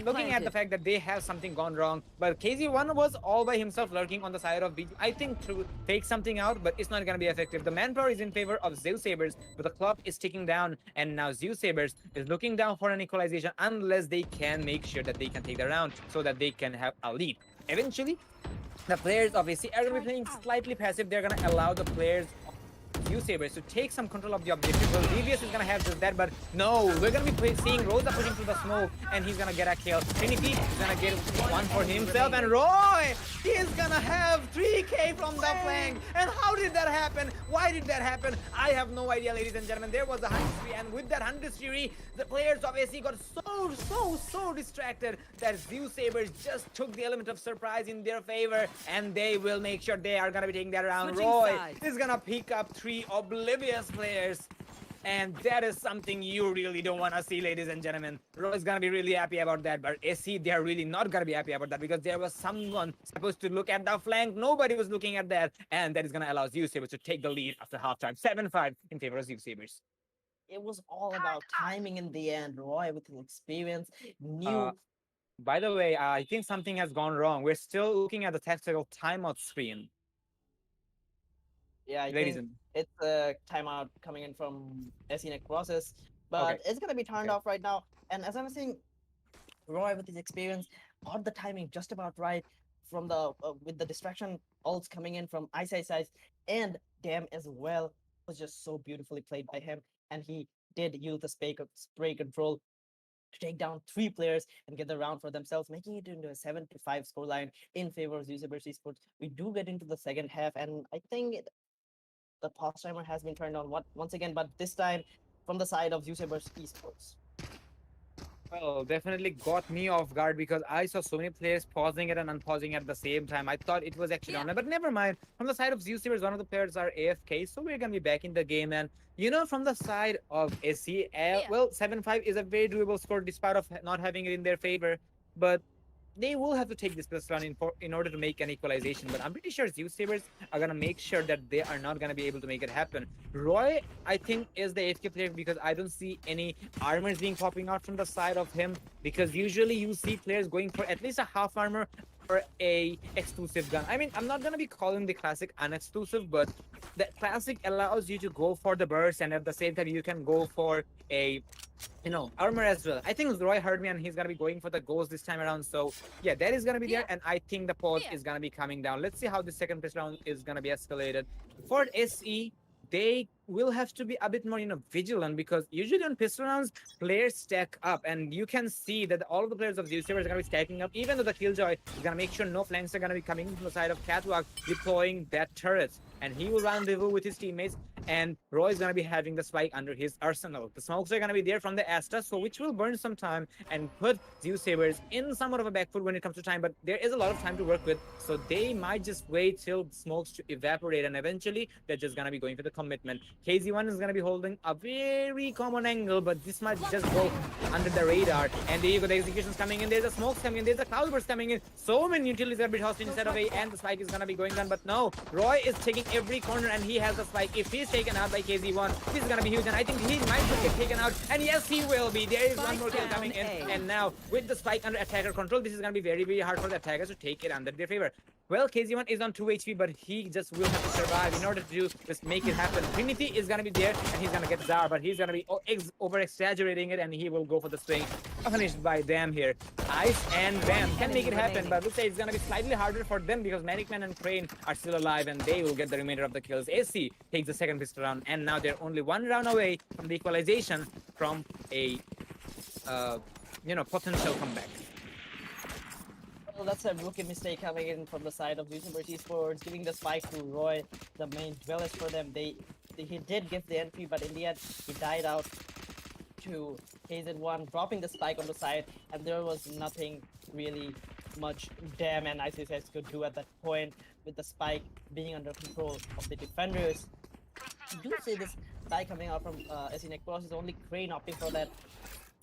looking at the fact that they have something gone wrong, but KZ1 was all by himself lurking on the side of B. I think to take something out, but it's not gonna be effective. The manpower is in favor of Zeusaberz, but the clock is ticking down, and now Zeusaberz is looking down for an equalization unless they can make sure that they can take the round so that they can have a lead. Eventually, the players of AC are gonna be playing slightly passive. They're gonna allow the players Zeusaberz to take some control of the objective. Well, Devious is gonna have just that, but no, we're gonna be seeing Rosa pushing through the smoke, and he's gonna get a kill. Trinity is gonna get one for himself, and Roy, he is gonna have 3k from the flank. And how did that happen? Why did that happen? I have no idea, ladies and gentlemen. There was a 100 and with that 100 the players of AC got so distracted that Zeusaberz just took the element of surprise in their favor, and they will make sure they are gonna be taking that round. Switching Roy sides. is gonna pick up 3 oblivious players, and that is something you really don't want to see, ladies and gentlemen. Roy is gonna be really happy about that, but SC, they are really not gonna be happy about that because there was someone supposed to look at the flank. Nobody was looking at that, and that is gonna allow Zeusaberz to take the lead after halftime. 7-5 in favor of Zeusaberz. It was all about timing in the end. Roy, with his experience, knew. By the way, I think something has gone wrong. We're still looking at the tactical timeout screen. Yeah, I Ladies think it's a timeout coming in from SC Necrosis, but Okay. it's gonna be turned off right now. And as I was saying, Roy, with his experience, got the timing just about right from the with the distraction ults coming in from Ice and Dam as well. was just so beautifully played by him, and he did use the spray control to take down 3 players and get the round for themselves, making it into a 7-5 scoreline in favor of Zeusaberz Esports. We do get into the second half, and I think the pause timer has been turned on once again, but this time from the side of Zeusaberz Esports. Well, definitely got me off guard because I saw so many players pausing it and unpausing at the same time. I thought it was actually online, but never mind. From the side of Zeusaberz, one of the players are AFK, so we're gonna be back in the game. And from the side of SE, well, 7-5 is a very doable score despite of not having it in their favor. But they will have to take this plus run in order to make an equalization. But I'm pretty sure Zeusaberz are gonna make sure that they are not gonna be able to make it happen. Roy, I think, is the AFK player because I don't see any armors being popping out from the side of him. Because usually you see players going for at least a half armor or a exclusive gun. I mean, I'm not gonna be calling the classic unexclusive, but the classic allows you to go for the burst, and at the same time you can go for a armor as well. I think Roy heard me and he's gonna be going for the ghost this time around. So yeah, that is gonna be there, and I think the pause is gonna be coming down. Let's see how the second pitch round is gonna be escalated. For SE, they will have to be a bit more vigilant, because usually on pistol rounds players stack up, and you can see that all of the players of Zeusaberz are gonna be stacking up, even though the Killjoy is gonna make sure no flanks are gonna be coming from the side of Catwalk, deploying that turret, and he will rendezvous with his teammates, and Roy is gonna be having the spike under his arsenal. The smokes are gonna be there from the Asta, so which will burn some time and put Zeusaberz in somewhat of a back foot when it comes to time, but there is a lot of time to work with, so they might just wait till smokes to evaporate, and eventually they're just gonna be going for the commitment. KZ1 is gonna be holding a very common angle, but this might just go under the radar, and there you go, the execution's coming in, there's the smokes coming in, there's the cloudburst coming in, so many utilities are a bit hostage instead of A, and the spike is gonna be going down, but no, Roy is taking every corner and he has the spike. If he's taken out by KZ1, this is gonna be huge, and I think he might get taken out, and yes, he will be. There is one more kill coming in, and now with the spike under attacker control, this is gonna be very, very hard for the attackers to take it under their favor. Well, KZ1 is on 2 HP, but he just will have to survive in order to just make it happen. Trinity is gonna be there, and he's gonna get Zar, but he's gonna be over-exaggerating it, and he will go for the swing. Finished by them here. Ice and Bam can make it happen, but we'll say it's gonna be slightly harder for them because Manicman and Crane are still alive, and they will get the remainder of the kills. AC takes the second pistol round, and now they're only 1 round away from the equalization from a potential comeback. Well, that's a rookie mistake coming in from the side of Zeusaberz Esports, giving the spike to Roy, the main dwellers for them. He did give the entry, but in the end, he died out to KZ1, dropping the spike on the side, and there was nothing really much Damn and ICS could do at that point, with the spike being under control of the defenders. You do see this spike coming out from SE Necrosis, only Crane opting for that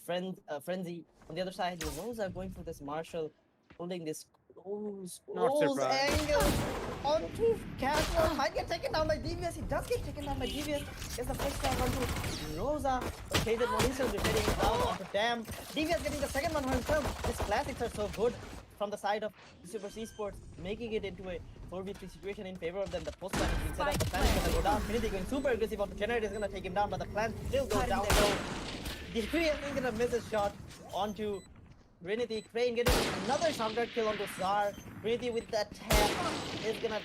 frenzy. On the other side, the Rose are going for this Marshall, holding this close angle onto Catwalk. Might get taken down by Devious. He does get taken down by Devious. Gets the first round onto Rosa. Okay, that Mauricio is defending down onto Dam. Devious getting the second one for himself. His classics are so good from the side of Zeusaberz Esports, making it into a 4v3 situation in favor of them. The post plan is being set up. The plan is gonna go down. Trinity going super aggressive on the generator is gonna take him down, but the plan still goes down. So Devious is gonna miss a shot onto Trinity. Crane getting another shotgun kill onto Zar. Trinity with that tap is gonna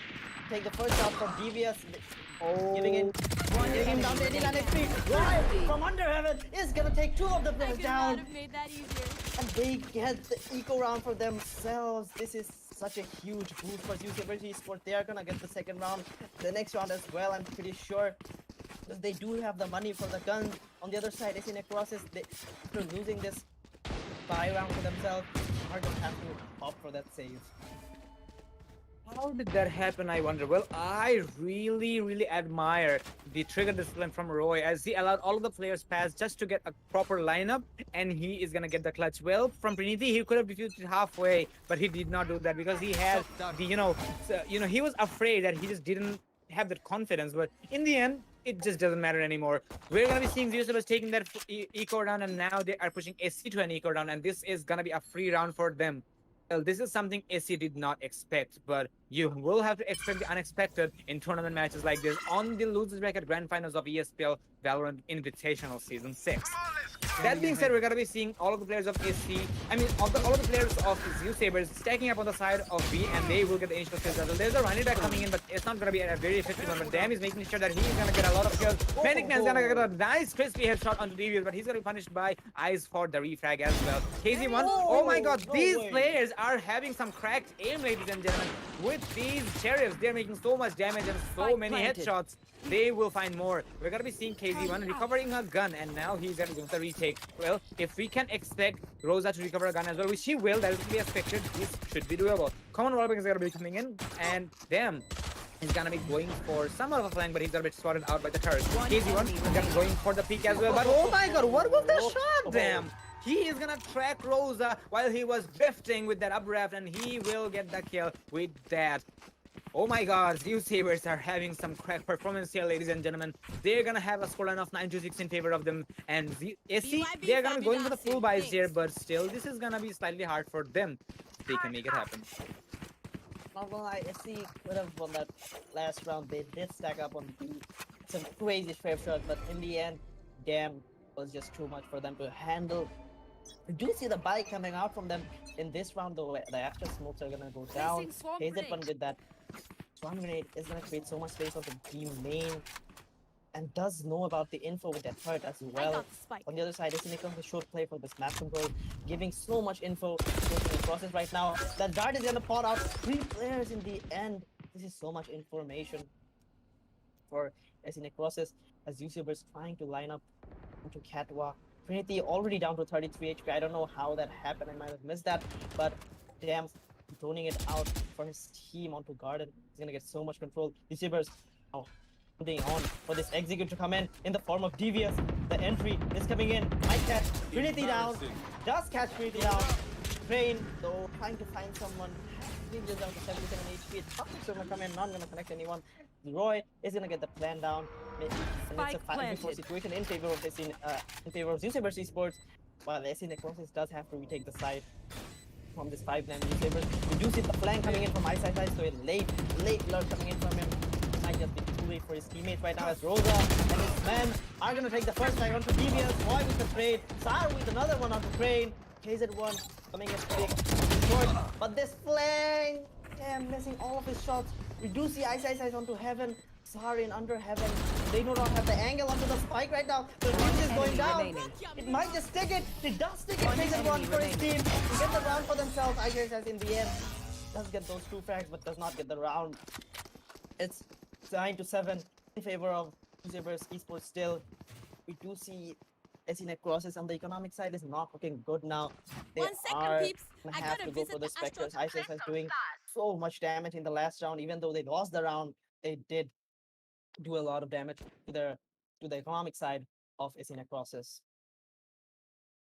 take the first shot from Devious. Giving him down to 89 HP. Roy from under heaven is gonna take 2 of the players down. Have made that easier. And they get the eco round for themselves. This is such a huge boost for Zeusaberz Esports. They are gonna get the second round, the next round as well, I'm pretty sure. Because they do have the money for the gun. On the other side, SE Necrosis, after losing this buy round for themselves, are gonna have to opt for that save. How did that happen, I wonder? Well, I really admire the trigger discipline from Roy, as he allowed all of the players pass just to get a proper lineup, and he is gonna get the clutch. Well, from Trinity, he could have defused it halfway, but he did not do that because he had the, he was afraid that he just didn't have that confidence, but in the end, it just doesn't matter anymore. We're gonna be seeing Zeusaberz taking that eco round, and now they are pushing SC to an eco round, and this is gonna be a free round for them. Well, this is something SC did not expect, but you will have to expect the unexpected in tournament matches like this on the losers bracket grand finals of ESPL Valorant Invitational Season 6. That being said, we're gonna be seeing all of the players of SC, I mean, all of the players of Zeusaberz stacking up on the side of B, and they will get the initial kills as well. There's a running back coming in, but it's not gonna be a very effective one. But Dam is making sure that he's gonna get a lot of kills. Manic Man's gonna get a nice crispy headshot onto Devious, but he's gonna be punished by Eyes for the refrag as well. KZ1, oh my god, these players are having some cracked aim, ladies and gentlemen. With these sheriffs, they're making so much damage and so many headshots. They will find more. We're gonna be seeing KZ1 recovering her gun, and now he's gonna go for the retake. Well, if we can expect Rosa to recover a gun as well, which she will, that is to be expected. This should be doable. Common wallbang is gonna be coming in, and damn, he's gonna be going for somewhat of a flank, but he's gonna be spotted out by the turret. KZ1 is gonna be going for the peak as well, but oh my god, what was that shot? Damn! He is gonna track Rosa while he was drifting with that updraft, and he will get the kill with that. Oh my god, Zeusaberz are having some crack performance here, ladies and gentlemen. They're gonna have a scoreline of 9-6 in favor of them. And SC, they're gonna be going for the full buys here, but still, this is gonna be slightly hard for them. They can make it happen. Not gonna lie, SC could have won that last round. They did stack up on some crazy strafe shots, but in the end, damn, was just too much for them to handle. We do see the buy coming out from them in this round, though. The extra smokes are gonna go down. KZ1 with that swarm grenade is gonna create so much space on the B main, and does know about the info with that turret as well. On the other side, Necrosis should play for this map control, giving so much info to the process right now. That dart is gonna pot out 3 players in the end. This is so much information for Necrosis as Zeusaberz trying to line up into Catwalk. Trinity already down to 33 HP. I don't know how that happened. I might have missed that, but damn, droning it out for his team onto Garden. He's gonna get so much control. Zeusaberz putting on for this execute to come in the form of Devious. The entry is coming in. Might catch Trinity down. Does catch Trinity down. Crane, though, trying to find someone. Devious down to 77 HP. It's tough to come in. Not gonna connect anyone. Roy is gonna get the plan down. And it's a 5v4 situation in favor of Zeusaberz Esports. While Necrosis does have to retake the side from this 5-9 Zeusaberz. We do see the flank coming in from my side, so a late alert coming in from him. Might just be too late for his teammates right now as Rosa and his men are gonna take the first tag onto Devious. Roy with the trade. Sar with another one onto Crane. KZ1 coming in big short, but this flank, damn, missing all of his shots. We do see Ice onto Heaven. Sar in under Heaven. They do not have the angle onto the spike right now. The reach is going down. It might just stick it. It does stick it. KZ1 for his team to get the round for themselves. Ice in the end does get those 2 frags, but does not get the round. It's 9-7 in favor of Zeusaberz Esports still. We do see Necrosis on the economic side is not looking good now. They are gonna have to go for the Spectres. Ice is doing so much damage in the last round. Even though they lost the round, they did do a lot of damage to the economic side of Necrosis.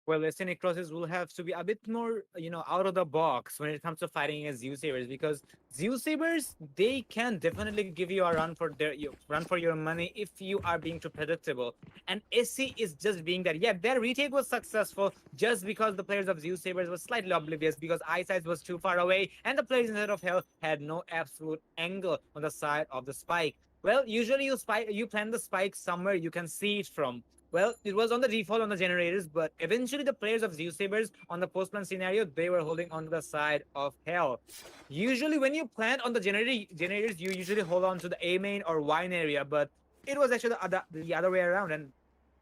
Well, Necrosis will have to be a bit more, out of the box when it comes to fighting against Zeusaberz, because Zeusaberz, they can definitely give you a run for your money if you are being too predictable. And SC is just being that. Yeah, their retake was successful just because the players of Zeusaberz were slightly oblivious because eyesight was too far away, and the players inside of Hell had no absolute angle on the side of the spike. Well, usually you plant the spike somewhere you can see it from. Well, it was on the default on the generators, but eventually the players of Zeusaberz on the post-plan scenario, they were holding on to the side of Hell. Usually when you plant on the generators, you usually hold on to the A main or wine area, but it was actually the other way around, and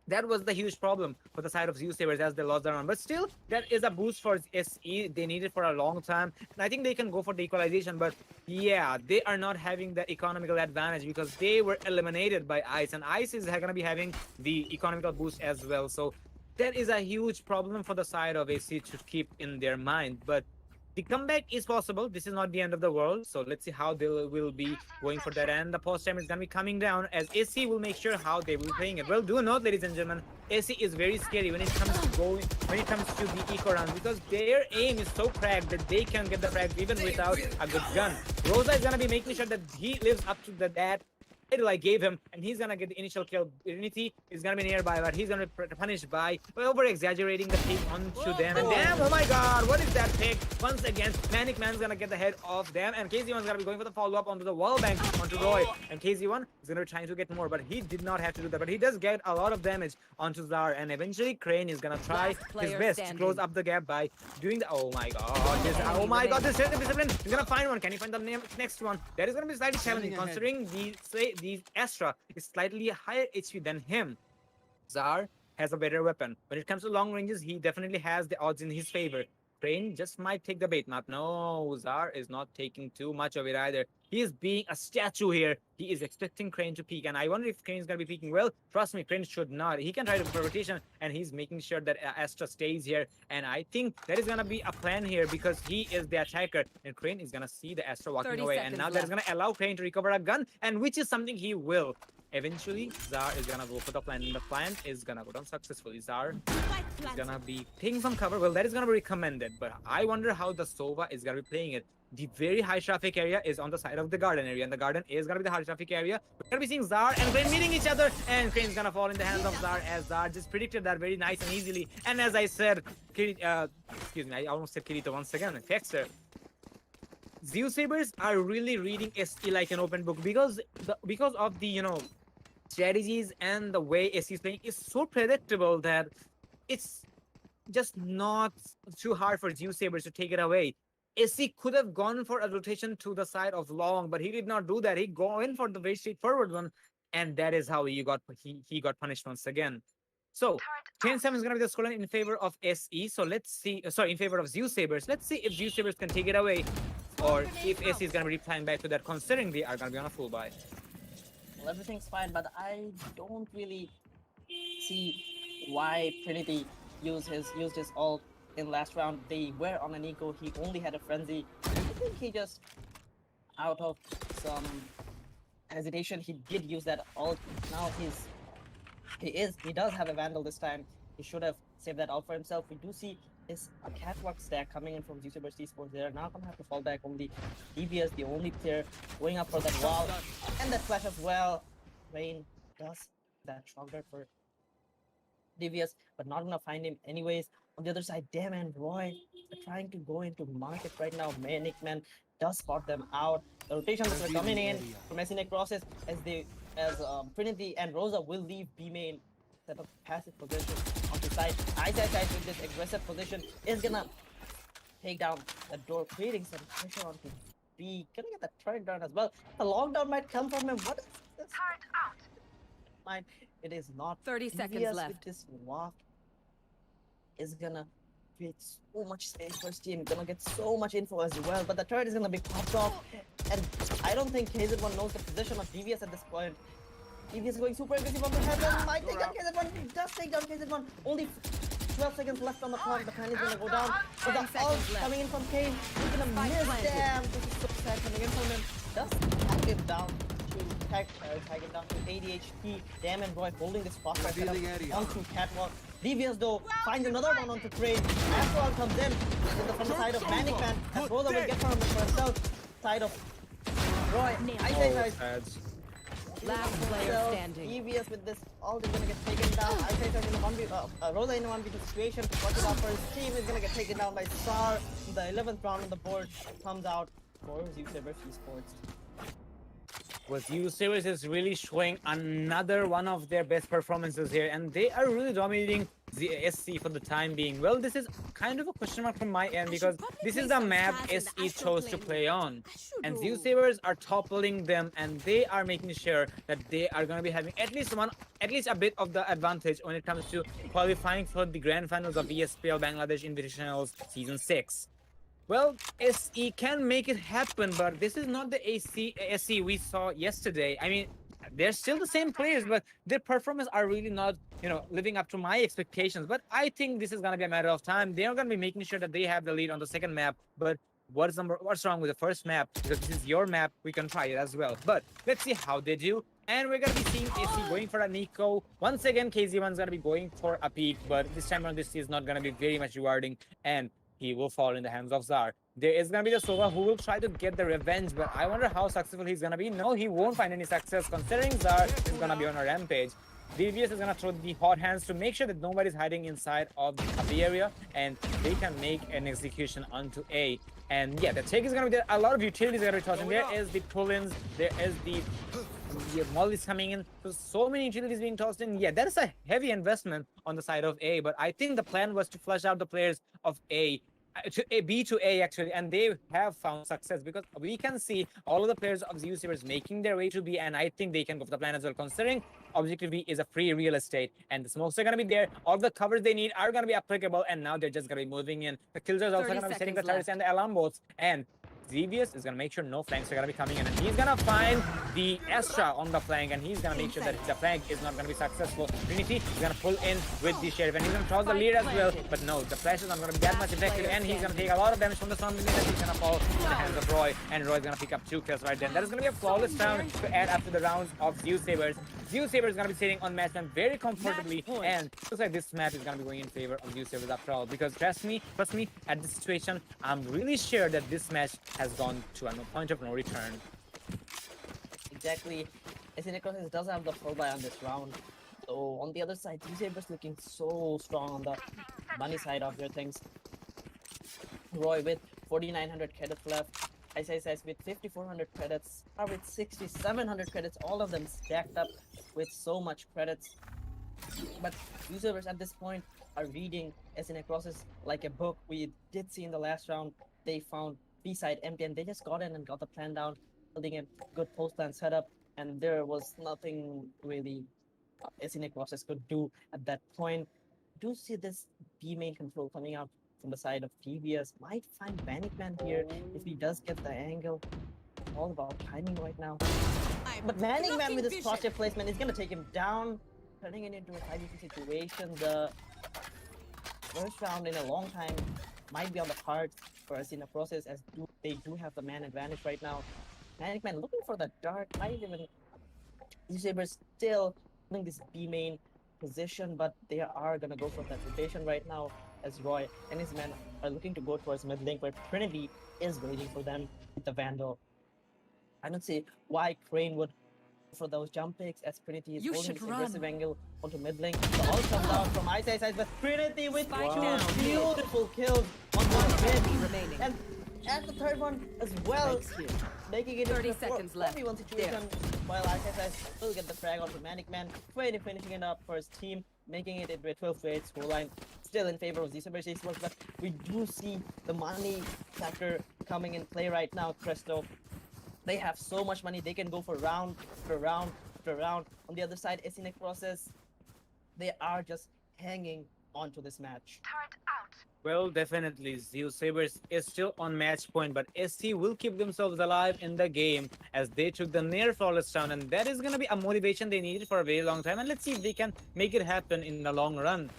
that was the huge problem for the side of Zeusaberz as they lost the round. But still, that is a boost for SE. They need it for a long time. And I think they can go for the equalization. But yeah, they are not having the economical advantage because they were eliminated by Ice. And Ice is going to be having the economical boost as well. So that is a huge problem for the side of SE to keep in their mind. But the comeback is possible. This is not the end of the world. So let's see how they will be going for that. And the post time is going to be coming down as SC will make sure how they will be playing it. Well, do note, ladies and gentlemen, SC is very scary when it comes to the eco round because their aim is so cracked that they can get the frag even without a good gun. Rosa is going to be making sure that he lives up to that title I gave him, and he's gonna get the initial kill. Unity is gonna be nearby, but he's gonna be punished by over-exaggerating the pick onto them. And damn, oh my god, what is that pick? Once again, Manic Man's gonna get the head of them, and KZ1's gonna be going for the follow-up onto the wall bank onto Roy. And KZ1 is gonna be trying to get more, but he did not have to do that. But he does get a lot of damage onto Zar, and eventually Crane is gonna try Last his player best to standing. close up the gap by doing the oh my god, this is discipline. He's gonna find one. Can he find the next one? That is gonna be slightly challenging considering the Astra is slightly higher HP than him. Zar has a better weapon. When it comes to long ranges, he definitely has the odds in his favor. Crane just might take the bait. Not no, Zar is not taking too much of it either. He is being a statue here. He is expecting Crane to peek, and I wonder if Crane is gonna be peeking. Well, trust me, Crane should not. He can try to rotation, and he's making sure that Astra stays here. And I think there is gonna be a plan here because he is the attacker, and Crane is gonna see the Astra walking 30 away, and seconds now that is left. gonna allow Crane to recover a gun, and which is something he will. Eventually, Zar is gonna go for the plan, and the plan is gonna go down successfully. Zar is gonna be taking some cover. Well, that is gonna be recommended, but I wonder how the Sova is gonna be playing it. The very high traffic area is on the side of the garden area, and the garden is gonna be the high traffic area. We're gonna be seeing Zar and Crane meeting each other, and Crane's gonna fall in the hands of Zar, as Zar just predicted that very nice and easily. And as I said, excuse me, I almost said Kirito once again, Fexter. Zeusaberz are really reading SE like an open book because of the strategies and the way SE is playing is so predictable that it's just not too hard for Zeusaberz to take it away. SE could have gone for a rotation to the side of long, but he did not do that. He go in for the very straightforward one, and that is how he got punished once again. So 10-7 is gonna be the scoreline in favor of SE. So let's see, sorry, in favor of Zeusaberz. Let's see if Zeusaberz can take it away, or if SE is gonna be replying back to that, considering they are gonna be on a full buy. Well, everything's fine, but I don't really see why Trinity used his ult in last round. They were on an eco. He only had a frenzy. I think he just, out of some hesitation, he did use that ult. Now he does have a Vandal this time. He should have saved that ult for himself. We do see is a catwalk stack coming in from Zeusaberz Esports. They're now gonna have to fall back on the DBS, the only player going up for that wall and that flash as well. Rain does that stronger for DBS, but not gonna find him anyways. On the other side, Damn and Roy are trying to go into market right now. Manic Man does spot them out. The rotations are coming in from Necrosis as Trinity and Rosa will leave B main. Set up passive position on the side. Ice with this aggressive position is gonna take down the door, creating some pressure onto B. Gonna get the turret down as well. The lockdown might come from him. What is this? It is not. 30 seconds DBS left. With this walk is gonna create so much space for his team. Gonna get so much info as well. But the turret is gonna be popped off, and I don't think KZ1 knows the position of DBS at this point. DBS going super aggressive on the heaven. Might take down KZ1. He does take down KZ1. Only 12 seconds left on the clock. The plan is gonna go down. But the ult coming in from Kane. He's gonna miss. Damn, this is so sad coming in from him. Does tag him down to tag him down to 80 HP. Damn, and Roy holding this crossfire setup onto Catwalk. DBS though finds another one onto Crane. After all comes in from the side of Manic Man. And Rosa will get for himself. Side of Roy. Ice. Last player standing. EVS with this ult is gonna get taken down. I say in a 1v, Rosa in a 1v situation. Watch it out for his team is gonna get taken down by Star. The 11th round on the board comes out for Zeusaberz Esports. Well, Zeusaberz is really showing another one of their best performances here, and they are really dominating the SC for the time being. Well, this is kind of a question mark from my end because this is the map SE chose to play on, and Zeusaberz are toppling them, and they are making sure that they are going to be having at least a bit of the advantage when it comes to qualifying for the Grandfinals of ESPL Bangladesh Invitationals Season 6. Well, SE can make it happen, but this is not the SE we saw yesterday. I mean, they're still the same players, but their performance are really not, living up to my expectations. But I think this is going to be a matter of time. They're going to be making sure that they have the lead on the second map. But what's wrong with the first map? Because this is your map, we can try it as well. But let's see how they do. And we're going to be seeing SE going for a Nico. Once again, KZ1's going to be going for a peek, but this time around, this is not going to be very much rewarding. And he will fall in the hands of Zar. There is gonna be the Sova who will try to get the revenge, but I wonder how successful he's gonna be. No, he won't find any success considering Zar is gonna be on a rampage. DVS is gonna throw the hot hands to make sure that nobody's hiding inside of the area and they can make an execution onto A. And yeah, the take is gonna be there. A lot of utilities are gonna be tossing. There is the pull-ins, there is the mollies coming in. So many utilities being tossed in. Yeah, that is a heavy investment on the side of A, but I think the plan was to flush out the players of A. B to A actually, and they have found success because we can see all of the players of Zeusaberz making their way to B, and I think they can go for the plan as well, considering Objective B is a free real estate, and the smokes are going to be there. All the covers they need are going to be applicable, and now they're just going to be moving in. The killers are also going to be setting the turrets and the alarm bots, and Zevius is going to make sure no flanks are going to be coming in, and he's going to find the Astra on the flank, and he's going to make sure that the flank is not going to be successful. Trinity is going to pull in with the Sheriff, and he's going to toss the lead as well, but no, the flash is not going to be that much effective, and he's going to take a lot of damage from the sun, and he's going to fall in the hands of Roy, and Roy's going to pick up 2 kills right then. That is going to be a flawless round to add up to the rounds of Zeusaberz. Zeusaberz is going to be sitting on match time very comfortably, and it looks like this match is going to be going in favor of Zeusaberz after all, because trust me, at this situation, I'm really sure that this match has gone to a point of no return. Exactly. Necrosis does have the full buy on this round. So on the other side, Zeusaberz looking so strong on the money side of their things. Roy with 4,900 credits left. Ice with 5,400 credits. Are with 6,700 credits. All of them stacked up with so much credits. But Zeusaberz at this point are reading Necrosis like a book. We did see in the last round they found B-side empty, and they just got in and got the plan down, building a good post plan setup, and there was nothing really Necrosis could do at that point. Do see this B main control coming out from the side of TVS. Might find Panic Man here if he does get the angle. All about timing right now. But Panic Man with his crosshair placement is gonna take him down, turning it into a 5v2 situation. The first round in a long time might be on the cards for us in the process, as they do have the man advantage right now. Panic Man looking for the dart, might even Zeusaberz still in this B main position, but they are gonna go for that rotation right now, as Roy and his men are looking to go towards mid lane, where Trinity is waiting for them with the Vandal. I don't see why Crane would go for those jump picks, as Trinity is holding his aggressive angle onto mid lane. The ult comes out from Ice, but Trinity with 2 beautiful kills on one hit. And the third one as well, making it 30 seconds left. 4v1 situation, while Ice will get the frag onto Manic Man, finishing it up for his team, making it into a 12-8 scoreline, still in favor of Zeusaberz Esports. But we do see the money factor coming in play right now. Cresto, they have so much money, they can go for round after round after round. On the other side, Necrosis, they are just hanging on to this match. Well, definitely, Zeusaberz is still on match point, but SC will keep themselves alive in the game as they took the near flawless round, and that is going to be a motivation they needed for a very long time, and let's see if they can make it happen in the long run.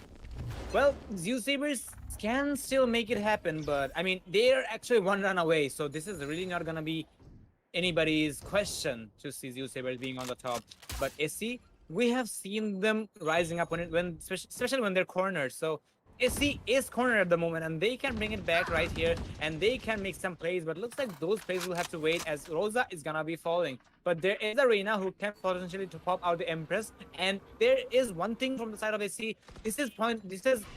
Well, Zeusaberz can still make it happen, but I mean, they're actually 1 run away, so this is really not going to be anybody's question to see Zeusaberz being on the top. But SC, we have seen them rising up especially when they're cornered, so SC is cornered at the moment, and they can bring it back right here, and they can make some plays, but looks like those plays will have to wait, as Rosa is gonna be falling. But there is a Reina who can potentially to pop out the Empress, and there is one thing from the side of SC. This is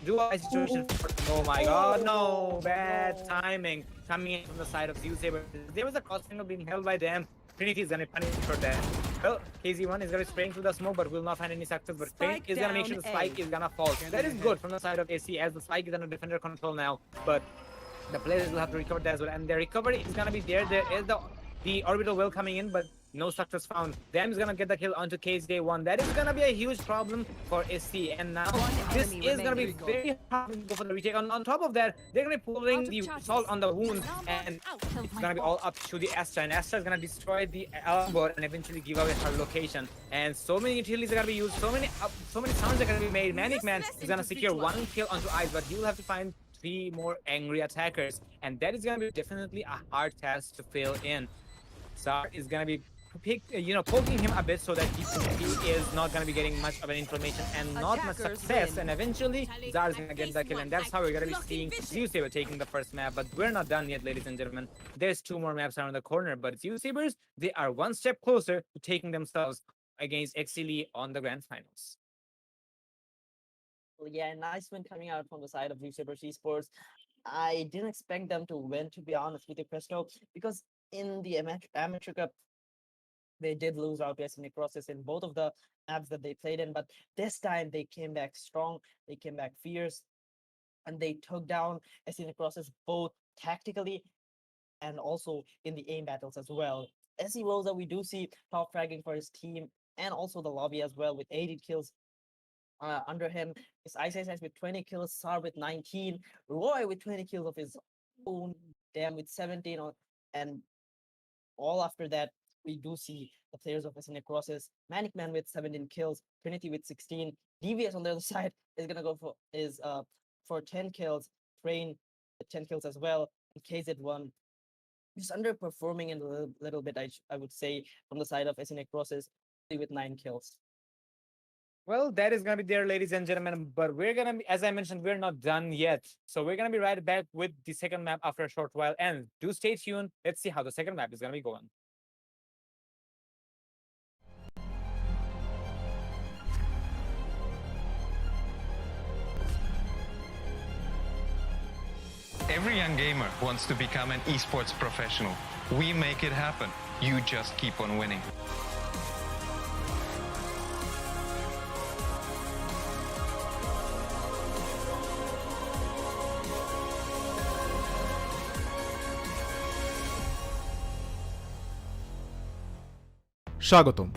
dual situation. Oh my god, no, bad timing coming in from the side of Zeusaberz. There was a cross angle being held by them. Trinity is gonna be punished for that. Well, KZ1 is gonna be spraying through the smoke, but will not find any success. But Crane is gonna make sure the spike is gonna fall. That is good from the side of AC, as the spike is under defender control now. But the players will have to recover that as well, and the recovery is gonna be there. There is the orbital well coming in, but no success found. Them is gonna get the kill onto KZ1. That is gonna be a huge problem for SC, and now this is gonna be very hard to go for the retake. On top of that, they're gonna be pulling the salt on the wound, and it's gonna be all up to the Astra, and Astra is gonna destroy the alarm board and eventually give away her location. And so many utilities are gonna be used, so many sounds are gonna be made. Manic Man is gonna secure 1 kill onto Ice, but he will have to find 3 more angry attackers, and that is gonna be definitely a hard task to fill in. Zar is gonna be poking him a bit so that he is not going to be getting much of an information and not much Attackers success. win. And eventually, Zar is going to get the kill, and that's how we're going to be seeing Zeusaberz taking the first map. But we're not done yet, ladies and gentlemen. There's 2 more maps around the corner, but Zeusaberz, they are 1 step closer to taking themselves against Exceeli on the grand finals. Well, yeah, nice win coming out from the side of Zeusaberz Esports. I didn't expect them to win, to be honest with you, Presto, because in the Amateur Cup, they did lose out to Necrosis in both of the maps that they played in, but this time they came back strong, they came back fierce, and they took down Necrosis both tactically and also in the aim battles as well. Rosa, we do see top fragging for his team and also the lobby as well with 80 kills under him. It's Ice with 20 kills, Sar with 19, Roy with 20 kills of his own, Dam with 17, and all after that, we do see the players of Necrosis, Manic Man with 17 kills, Trinity with 16, Devious on the other side is gonna go for 10 kills, Train with 10 kills as well, and KZ1 just underperforming in a little bit, I would say, from the side of Necrosis with 9 kills. Well, that is going to be there, ladies and gentlemen. But we're going to be, as I mentioned, we're not done yet. So we're going to be right back with the second map after a short while. And do stay tuned. Let's see how the second map is going to be going. Every young gamer wants to become an esports professional. We make it happen. You just keep on winning. স্বাগতম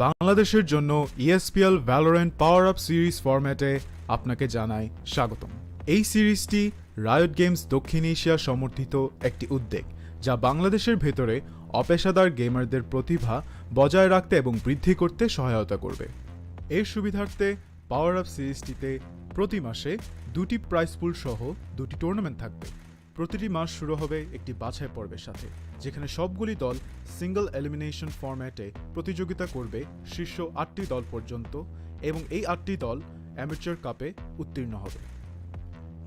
বাংলাদেশের জন্য ESPL Valorant PowerUp series ফরম্যাটে আপনাকে জানাই স্বাগতম। এই সিরিজটি riot games দক্ষিণ এশিয়া সমর্থিত একটি উদ্যোগ যা বাংলাদেশের ভেতরে অপেশাদার গেমারদের প্রতিভা বজায় রাখতে এবং বৃদ্ধি করতে সহায়তা করবে। এর সুবিধার্থে পাওয়ার আপ সিরিজটিতে প্রতি মাসে 2টি প্রাইজ পুল সহ 2টি টুর্নামেন্ট থাকবে। প্রতিটি মাস শুরু হবে একটি বাছাই পর্বের সাথে, যেখানে সবগুলি দল সিঙ্গল এলিমিনেশন ফরম্যাটে প্রতিযোগিতা করবে শীর্ষ 8টি দল পর্যন্ত এবং এই 8টি দল অ্যামেচার কাপে উত্তীর্ণ হবে।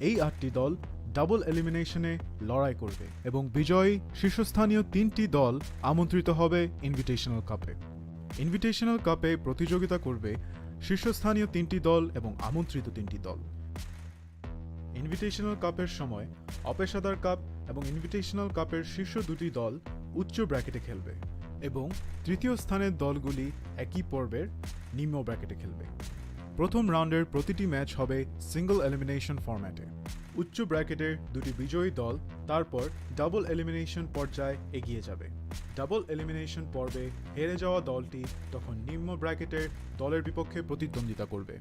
এই 8টি দল ডাবল এলিমিনেশনে লড়াই করবে এবং বিজয়ী শীর্ষস্থানীয় 3টি দল আমন্ত্রিত হবে ইনভিটেশনাল কাপে। ইনভিটেশনাল কাপে প্রতিযোগিতা করবে শীর্ষস্থানীয় 3টি দল এবং আমন্ত্রিত 3টি দল। ইনভিটেশনাল কাপের সময় অপেশাদার কাপ এবং ইনভিটেশনাল কাপের শীর্ষ 2টি দল উচ্চ ব্র্যাকেটে খেলবে এবং তৃতীয় স্থানের দলগুলি একই পর্বের নিম্ন ব্র্যাকেটে খেলবে। প্রথম রাউন্ডের প্রতিটি ম্যাচ হবে সিঙ্গল এলিমিনেশন ফরম্যাটে। উচ্চ ব্র্যাকেটের 2টি বিজয়ী দল তারপর ডাবল এলিমিনেশন পর্যায়ে এগিয়ে যাবে। ডাবল এলিমিনেশন পর্বে হেরে যাওয়া দলটি তখন নিম্ন ব্র্যাকেটের দলের বিপক্ষে প্রতিদ্বন্দ্বিতা করবে।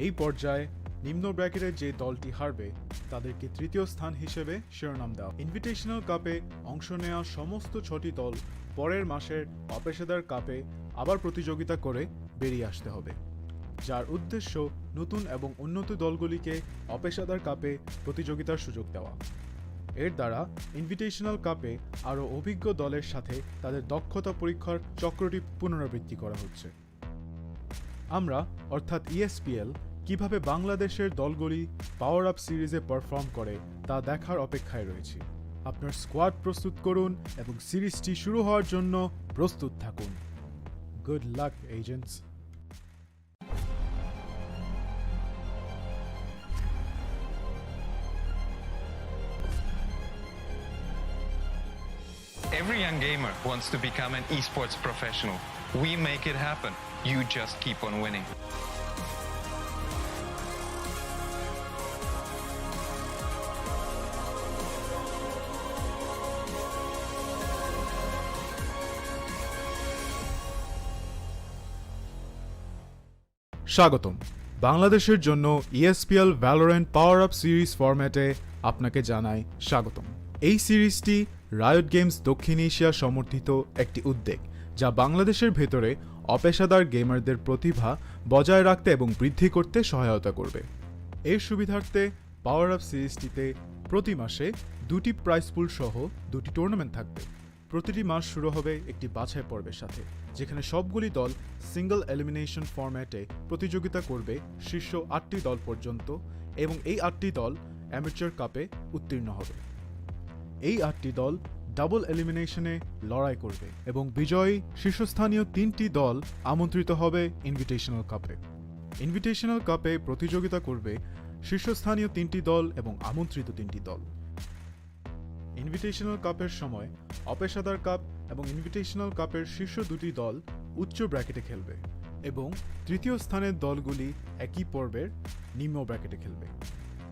এই পর্যায়ে নিম্ন ব্র্যাকেটের যে দলটি হারবে তাদেরকে তৃতীয় স্থান হিসেবে শিরোনাম দেওয়া। ইনভিটেশনাল কাপে অংশ নেওয়া সমস্ত 6টি দল পরের মাসের অপেশাদার কাপে আবার প্রতিযোগিতা করে বেরিয়ে আসতে হবে, যার উদ্দেশ্য নতুন এবং উন্নত দলগুলিকে অপেশাদার কাপে প্রতিযোগিতার সুযোগ দেওয়া। এর দ্বারা ইনভিটেশনাল কাপে আরও অভিজ্ঞ দলের সাথে তাদের দক্ষতা পরীক্ষার চক্রটি পুনরাবৃত্তি করা হচ্ছে। আমরা অর্থাৎ ESPL কিভাবে বাংলাদেশের দলগুলি পাওয়ার আপ সিরিজে পারফর্ম করে তা দেখার অপেক্ষায় রয়েছি। আপনার স্কোয়াড প্রস্তুত করুন এবং সিরিজটি শুরু হওয়ার জন্য প্রস্তুত থাকুন। Good luck agents. Every young gamer wants to become an esports professional. We make it happen. You just keep on winning. স্বাগতম বাংলাদেশের জন্য ESPL Valorant PowerUp সিরিজ ফরম্যাটে আপনাকে জানাই স্বাগতম। এই সিরিজটি রায়ট গেমস দক্ষিণ এশিয়া সমর্থিত একটি উদ্যোগ যা বাংলাদেশের ভেতরে অপেশাদার গেমারদের প্রতিভা বজায় রাখতে এবং বৃদ্ধি করতে সহায়তা করবে। এর সুবিধার্থে পাওয়ার আপ সিরিজটিতে প্রতি মাসে 2টি প্রাইজ পুল সহ 2টি টুর্নামেন্ট থাকবে। প্রতিটি মাস শুরু হবে একটি বাছাই পর্বের সাথে, যেখানে সবগুলি দল সিঙ্গল এলিমিনেশন ফরম্যাটে প্রতিযোগিতা করবে শীর্ষ 8টি দল পর্যন্ত, এবং এই 8টি দল অ্যামেচার কাপে উত্তীর্ণ হবে। এই 8টি দল ডাবল এলিমিনেশনে লড়াই করবে এবং বিজয়ী শীর্ষস্থানীয় 3টি দল আমন্ত্রিত হবে ইনভিটেশনাল কাপে। ইনভিটেশনাল কাপে প্রতিযোগিতা করবে শীর্ষস্থানীয় 3টি দল এবং আমন্ত্রিত 3টি দল। ইনভিটেশনাল কাপের সময় অপেশাদার কাপ এবং ইনভিটেশনাল কাপের শীর্ষ 2টি দল উচ্চ ব্র্যাকেটে খেলবে এবং তৃতীয় স্থানের দলগুলি একই পর্বের নিম্ন ব্র্যাকেটে খেলবে।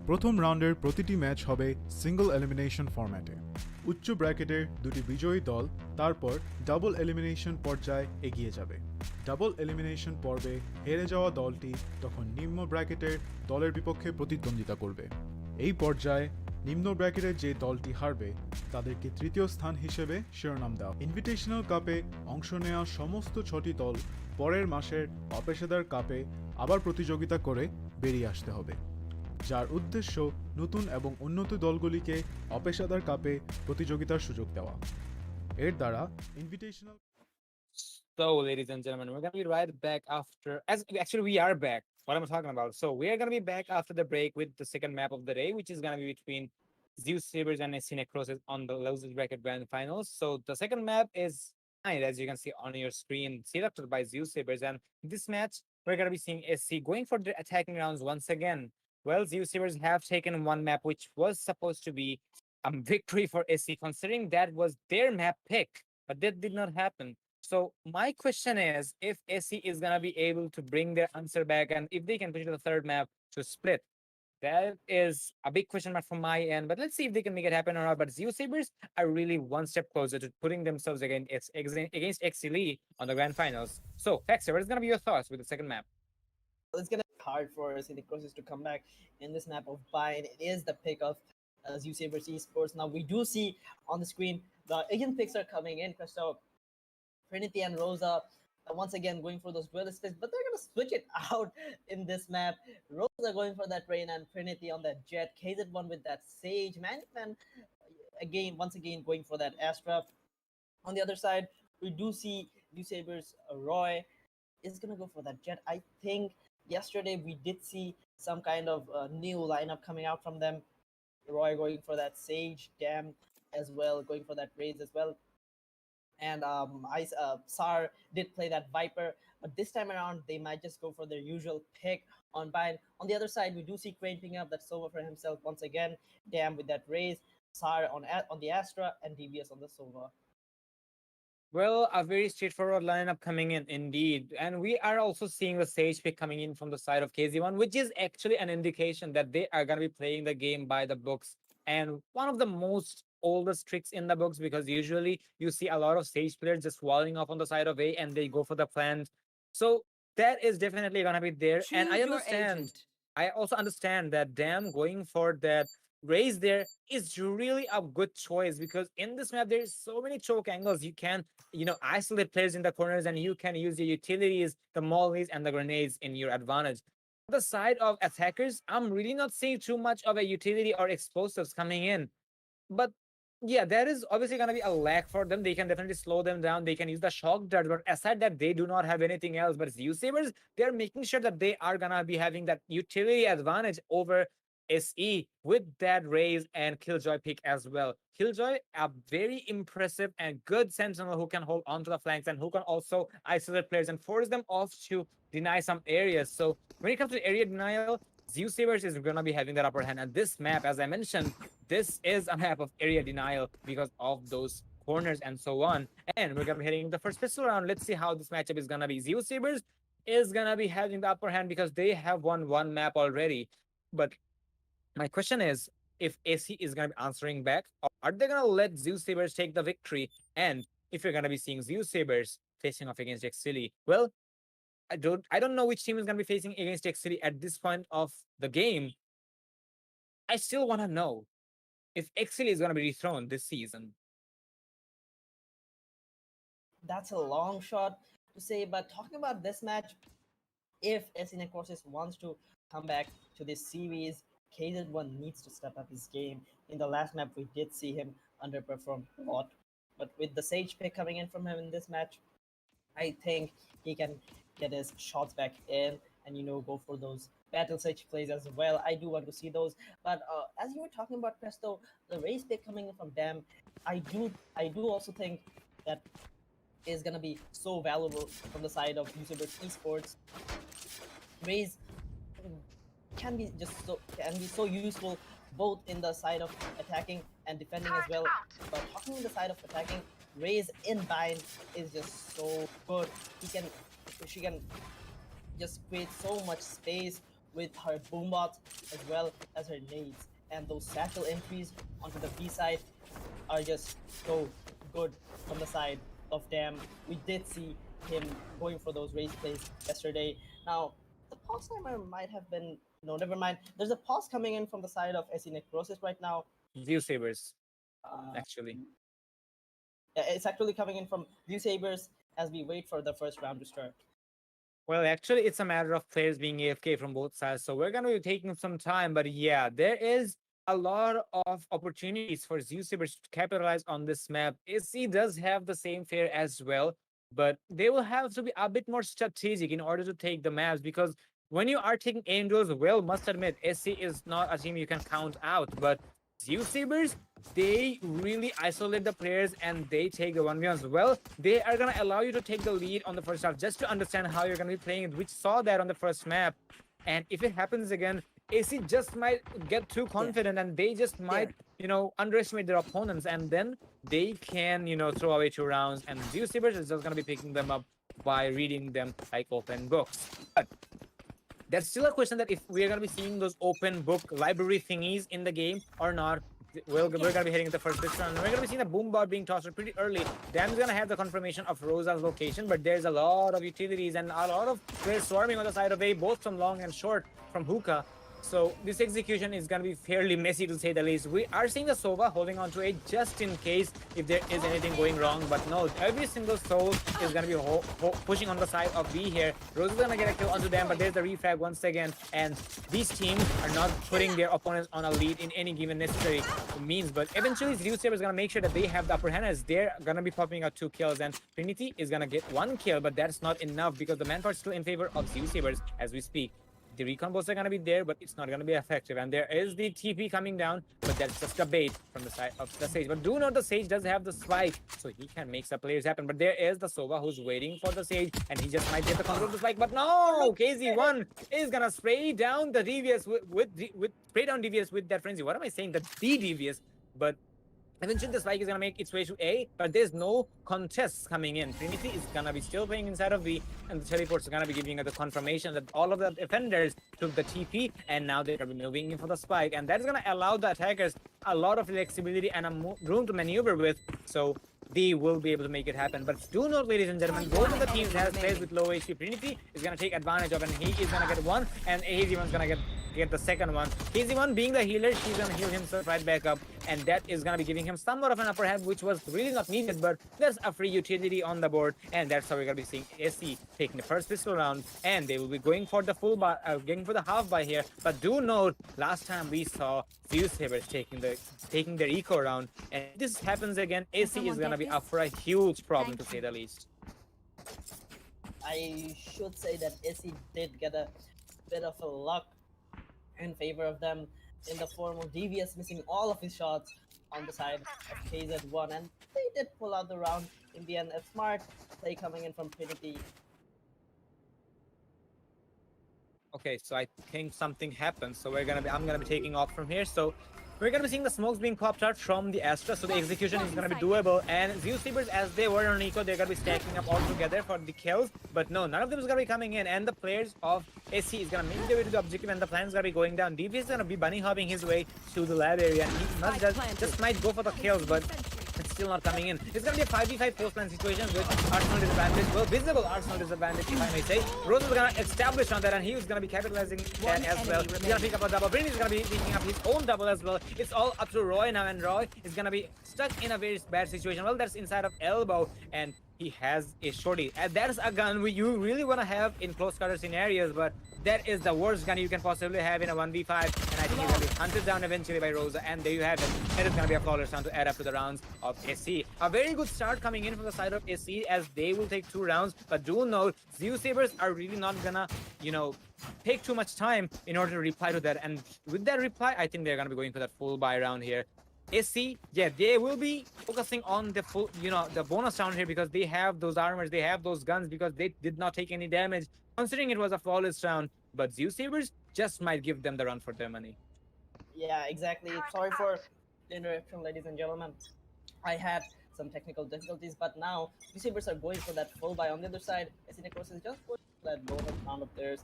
প্রথম রাউন্ডের প্রতিটি ম্যাচ হবে সিঙ্গল এলিমিনেশন ফরম্যাটে। উচ্চ ব্র্যাকেটের 2টি বিজয়ী দল তারপর ডাবল এলিমিনেশন পর্যায়ে এগিয়ে যাবে। ডাবল এলিমিনেশন পর্বে হেরে যাওয়া দলটি তখন নিম্ন ব্র্যাকেটের দলের বিপক্ষে প্রতিদ্বন্দ্বিতা করবে। এই পর্যায়ে নিম্ন ব্র্যাকেটের যে দলটি হারবে তাদেরকে তৃতীয় স্থান হিসেবে শিরোনাম দেওয়া। ইনভিটেশনাল কাপে অংশ নেওয়া সমস্ত 6টি দল পরের মাসের অপেশাদার কাপে আবার প্রতিযোগিতা করে বেরিয়ে আসতে হবে, যার উদ্দেশ্য নতুন এবং উন্নত দলগুলিকে অপেশাদার কাপে প্রতিযোগিতার সুযোগ দেওয়া। এর দ্বারা invitational So, ladies and gentlemen, we're gonna be right back after. Actually, we are back. What am I talking about? So, we are gonna be back after the break with the second map of the day, which is gonna be between Zeusaberz and Necrosis on the losers bracket grand finals. So, the second map is, as you can see on your screen, selected by Zeusaberz. And this match, we're gonna be seeing SC going for the attacking rounds once again. Well, Zeusaberz have taken one map, which was supposed to be a victory for SC, considering that was their map pick, but that did not happen. So my question is, if SC is gonna be able to bring their answer back, and if they can push to the third map to split, that is a big question mark from my end. But let's see if they can make it happen or not. But Zeusaberz are really one step closer to putting themselves against Exceeli on the grand finals. So, Faxer, what is gonna be your thoughts with the second map? It's gonna be hard for Necrosis to come back in this map of Bayern. It is the pick of Zeusaberz Esports. Now we do see on the screen the Asian picks are coming in. So Trinity and Rosa once again going for those duelist picks, but they're gonna switch it out in this map. Rosa going for that Rain and Trinity on that Jet. KZ1 with that Sage. Man once again going for that Astra. On the other side, we do see Zeusaberz Roy is gonna go for that Jet. I think yesterday we did see some kind of new lineup coming out from them. Roy going for that Sage, Dam as well, going for that Raze as well. And Sar did play that Viper, but this time around they might just go for their usual pick on Bayern. On the other side, we do see Crane picking up that Sova for himself once again. Dam with that Raze, Sar on the Astra, and DBS on the Sova. Well, a very straightforward lineup coming in indeed. And we are also seeing the Sage pick coming in from the side of KZ1, which is actually an indication that they are going to be playing the game by the books. And one of the most oldest tricks in the books, because usually you see a lot of Sage players just walling off on the side of A and they go for the plant. So that is definitely going to be there. And I Choose your understand. agent. I also understand that Dam going for that raise there is really a good choice, because in this map there's so many choke angles. You can isolate players in the corners, and you can use your utilities, the mollies and the grenades in your advantage. On the side of attackers, I'm really not seeing too much of a utility or explosives coming in, but yeah, there is obviously going to be a lag for them. They can definitely slow them down. They can use the shock dart, but aside that, they do not have anything else. But Zeusaberz, they're making sure that they are going to be having that utility advantage over SE with that raise and Killjoy pick as well. Killjoy, a very impressive and good sentinel who can hold onto the flanks and who can also isolate players and force them off to deny some areas. So when it comes to area denial, Zeusaberz is going to be having that upper hand. And this map, as I mentioned, this is a map of area denial because of those corners and so on. And we're going to be hitting the first pistol round. Let's see how this matchup is going to be. Zeusaberz is going to be having the upper hand because they have won one map already. But my question is, if AC is going to be answering back, or are they going to let Zeusaberz take the victory? And if you're going to be seeing Zeusaberz facing off against Exceeli, well, I don't know which team is going to be facing against Exceeli at this point of the game. I still want to know if Exceeli is going to be dethroned this season. That's a long shot to say, but talking about this match, if SC Necrosis wants to come back to this series, KZ1 needs to step up his game. In the last map, we did see him underperform a lot, But with the Sage pick coming in from him in this match, I think he can get his shots back in and go for those battle Sage plays as well. I do want to see those. But as you were talking about Presto, the race pick coming in from them, I do also think that is gonna be so valuable from the side of Zeusaberz Esports. Raze can be so useful both in the side of attacking and defending as well. But talking in the side of attacking, Raze in bind is just so good. She can just create so much space with her boombot as well as her nades, and those satchel entries onto the B side are just so good from the side of them. We did see him going for those race plays yesterday. Now, the pause timer might have been... No, never mind. There's a pause coming in from the side of SE Necrosis right now. Zeusaberz, actually. It's actually coming in from Zeusaberz as we wait for the first round to start. Well, actually, it's a matter of players being AFK from both sides, so we're going to be taking some time. But yeah, there is a lot of opportunities for Zeusaberz to capitalize on this map. SC does have the same fare as well, but they will have to be a bit more strategic in order to take the maps, because when you are taking aim duels, well, must admit, SC is not a team you can count out, but Zeusaberz, they really isolate the players and they take the 1v1s. Well, they are going to allow you to take the lead on the first half just to understand how you're going to be playing it. We saw that on the first map. And if it happens again, AC just might get too confident and they just might, underestimate their opponents, and then they can, throw away 2 rounds, and Zeusaberz is just going to be picking them up by reading them like open books. But that's still a question, that if we're going to be seeing those open book library thingies in the game or not. We're going to be hitting the first pitch round. We're going to be seeing the boombot being tossed pretty early. Dam's going to have the confirmation of Rosa's location, but there's a lot of utilities and a lot of players swarming on the side of A, both from long and short, from hookah. So this execution is going to be fairly messy, to say the least. We are seeing the Sova holding on to A just in case if there is anything going wrong. But no, every single soul is going to be pushing on the side of B here. Rose is going to get a kill onto them, but there's the refrag once again. And these teams are not putting their opponents on a lead in any given necessary means. But eventually, Zeusaberz is going to make sure that they have the upper hand, as they're going to be popping out 2 kills. And Trinity is going to get 1 kill, but that's not enough because the manpower is still in favor of Zeusaberz as we speak. The recon bullets are going to be there, but it's not going to be effective. And there is the TP coming down, but that's just a bait from the side of the Sage. But do note the Sage does have the spike, so he can make some players happen. But there is the Sova who's waiting for the Sage, and he just might get the control of the spike. But no! KZ1 is going to spray down the Devious spray down Devious with that frenzy. What am I saying? The Devious, but eventually the spike is going to make its way to A, but there's no contests coming in. Trinity is going to be still playing inside of B, and the teleports are going to be giving us the confirmation that all of the defenders took the TP, and now they're going to be moving in for the spike, and that's going to allow the attackers a lot of flexibility and a room to maneuver with, so they will be able to make it happen. But do note, ladies and gentlemen, both of the teams has players with low HP. Trinity is going to take advantage of, and he is going to get 1, and AZ1's going to get the second one. KZ1 being the healer, she's going to heal himself right back up, and that is going to be giving him somewhat of an upper hand, which was really not needed, but there's a free utility on the board, and that's how we're going to be seeing SC taking the first pistol round, and they will be going for the full bar, going for the half buy here. But do note, last time we saw Zeusaberz taking their eco round, and if this happens again, SC is going to be up for a huge problem, to say the least. I should say that SC did get a bit of a luck in favor of them in the form of Devious missing all of his shots on the side of KZ1, and they did pull out the round in the end. A smart play coming in from Trinity. Okay, so I think something happened, so I'm gonna be taking off from here. So we're going to be seeing the smokes being popped out from the Astra, so the execution is going to be doable. And Zeusaberz, as they were on Eco, they're going to be stacking up all together for the kills. But no, none of them is going to be coming in. And the players of SC is going to make their way to the objective, and the plan is going to be going down. DP is going to be bunny hopping his way to the lab area, and he just might go for the kills, but it's still not coming in. It's going to be a 5v5 post-plan situation with Arsenal disadvantage. Well, visible Arsenal disadvantage, if I may say. Rose is going to establish on that, and he is going to be capitalizing that as well. He's going to pick up a double. Bryn is going to be picking up his own double as well. It's all up to Roy now, and Roy is going to be stuck in a very bad situation. Well, that's inside of elbow, and he has a shorty. And that is a gun you really want to have in close quarter scenarios, but that is the worst gun you can possibly have in a 1v5. And I think he's going to be hunted down eventually by Rosa, and there you have it. It is going to be a flawless round to add up to the rounds of SC. A very good start coming in from the side of SC, as they will take 2 rounds, but do note, Zeusaberz are really not gonna, you know, take too much time in order to reply to that, and with that reply, I think they're going to be going for that full buy round here. SC, yeah, they will be focusing on the full, you know, the bonus round here, because they have those armors, they have those guns, because they did not take any damage, considering it was a flawless round. But Zeusaberz just might give them the run for their money. Yeah, exactly. Sorry for the interruption, ladies and gentlemen. I had some technical difficulties, but now Zeusaberz are going for that full buy. On the other side, Necrosis is just going for that bonus round of theirs.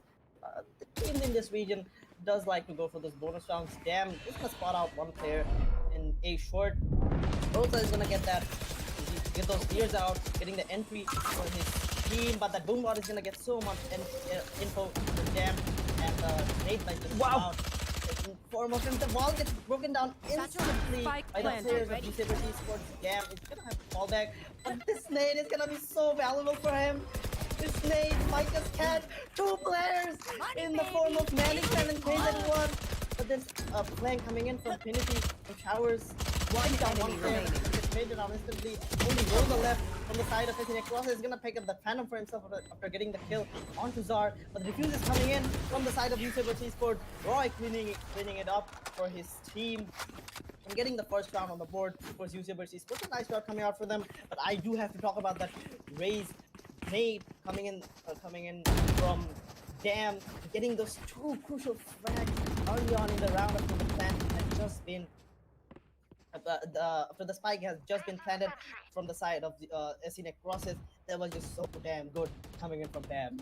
The team in this region does like to go for those bonus rounds. Damn, just gonna spot out one player in A short. Rosa is gonna get those gears out, getting the entry for his team, but that Boombot is gonna get so much info for them, and Nate might just come out. In form of him, the wall gets broken down instantly by the players of Zeusaberz Esports. Damn, it's gonna have to fall back, but this nade is gonna be so valuable for him. This nade might just catch 2 players in the form of Management and KZ1. But there's a flank coming in from Finity, from Showers. One player gets traded out instantly. Only Rosa left from the side of his Necrosis is gonna pick up the Phantom for himself after getting the kill onto Zar. But the defuse is coming in from the side of Zeusaberz Esports. Roy cleaning it up for his team. I'm getting the first round on the board for Zeusaberz Esports. A nice start coming out for them. But I do have to talk about that raise nade coming in from Damn, getting those 2 crucial frags early on in the round after the plant had just been after the spike has just been planted from the side of the SC Necrosis. That was just so damn good coming in from Damn.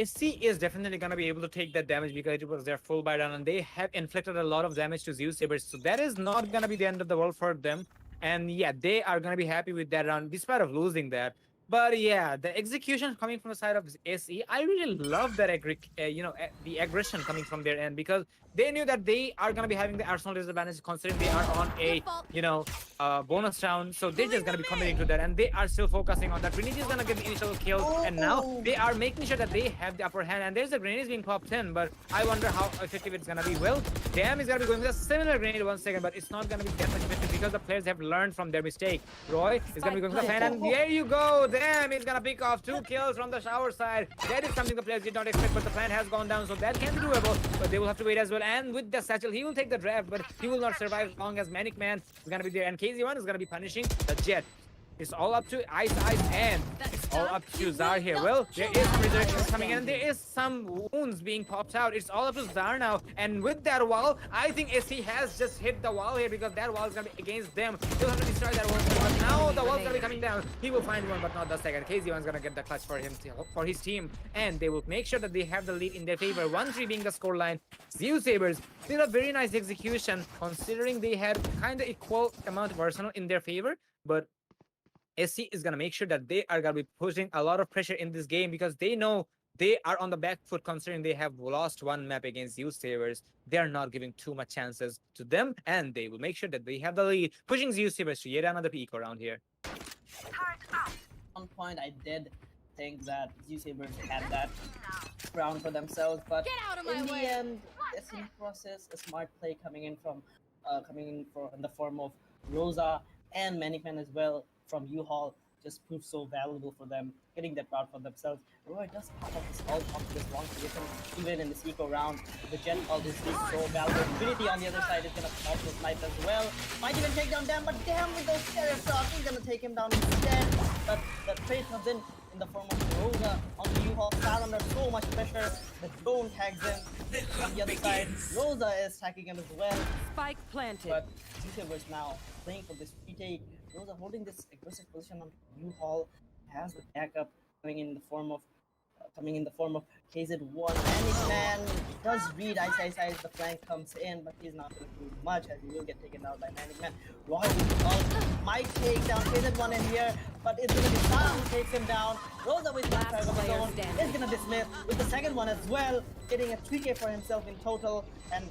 SC is definitely going to be able to take that damage because it was their full buy down, and they have inflicted a lot of damage to Zeusaberz, so that is not going to be the end of the world for them. And yeah, they are going to be happy with that round despite of losing that. But yeah, the execution coming from the side of SE, I really love that the aggression coming from their end, because they knew that they are gonna be having the arsenal disadvantage considering they are on a bonus round, so they're just gonna be committing to that, and they are still focusing on that. Trinity is gonna get the initial kill, and now they are making sure that they have the upper hand, and there's a grenade being popped in, but I wonder how effective it's gonna be. Well, Damn is gonna be going with a similar grenade 1 second, but it's not gonna be that much effective because the players have learned from their mistake. Roy is gonna be going with the fan, and there you go. Damn, he's gonna pick off 2 kills from the shower side. That is something the players did not expect, but the plan has gone down, so that can be doable, but they will have to wait as well. And with the satchel, he will take the draft, but he will not survive as long as Manic Man is gonna be there, and KZ1 is gonna be punishing the Jet. It's all up to Ice, and it's all up to Zar here. Well, there is some resurrections coming in, and there is some wounds being popped out. It's all up to Zar now, and with that wall, I think SC has just hit the wall here, because that wall is going to be against them. He'll have to destroy that wall, but now the wall's going to be coming down. He will find one, but not the second. KZ1's going to get the clutch for him, for his team, and they will make sure that they have the lead in their favor. 1-3 being the scoreline. Zeusaberz did a very nice execution, considering they had kind of equal amount of arsenal in their favor, but SC is going to make sure that they are going to be pushing a lot of pressure in this game, because they know they are on the back foot considering they have lost 1 map against Zeusaberz. They are not giving too much chances to them, and they will make sure that they have the lead, pushing Zeusaberz to yet another eco round here. At one point, I did think that Zeusaberz had that round for themselves, but in the end, SC Necrosis, a smart play coming in in the form of Rosa and Management as well from U-Haul just proved so valuable for them, getting that route for themselves. Roy does pop up his ult onto this long position, even in this eco round. The Jet ult is so valuable. Infinity on the other side is gonna pop the snipe as well. Might even take down Damn, but Damn with those terror shots, he's gonna take him down instead. But the trade comes in the form of Rosa on the U-Haul. Star under so much pressure. The drone tags in on the other side. Rosa is attacking him as well. Spike planted. But Zeusaberz now playing for this retake. Rosa holding this aggressive position on U-Haul, has the backup coming in the form of KZ1. Managman does read Ice as the flank comes in, but he's not going to do much as he will get taken out by Managman. Roy with ult might take down KZ1 in here, but it's going to be Star who takes him down. Rosa with one frag of his own is going to dismiss with the second one as well, getting a 3k for himself in total, and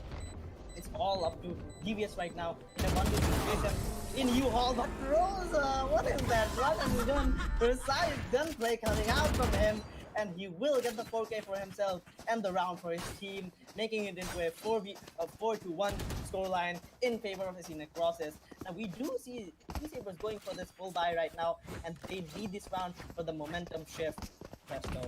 it's all up to Devious right now in a 1v2 situation in U-Haul. But Rosa, what is that? Right on his gun, precise gunplay coming out from him, and he will get the 4K for himself and the round for his team, making it into a 4-1 scoreline in favor of SC Necrosis. Now we do see Zeusaberz going for this full buy right now, and they need this round for the momentum shift. Presto.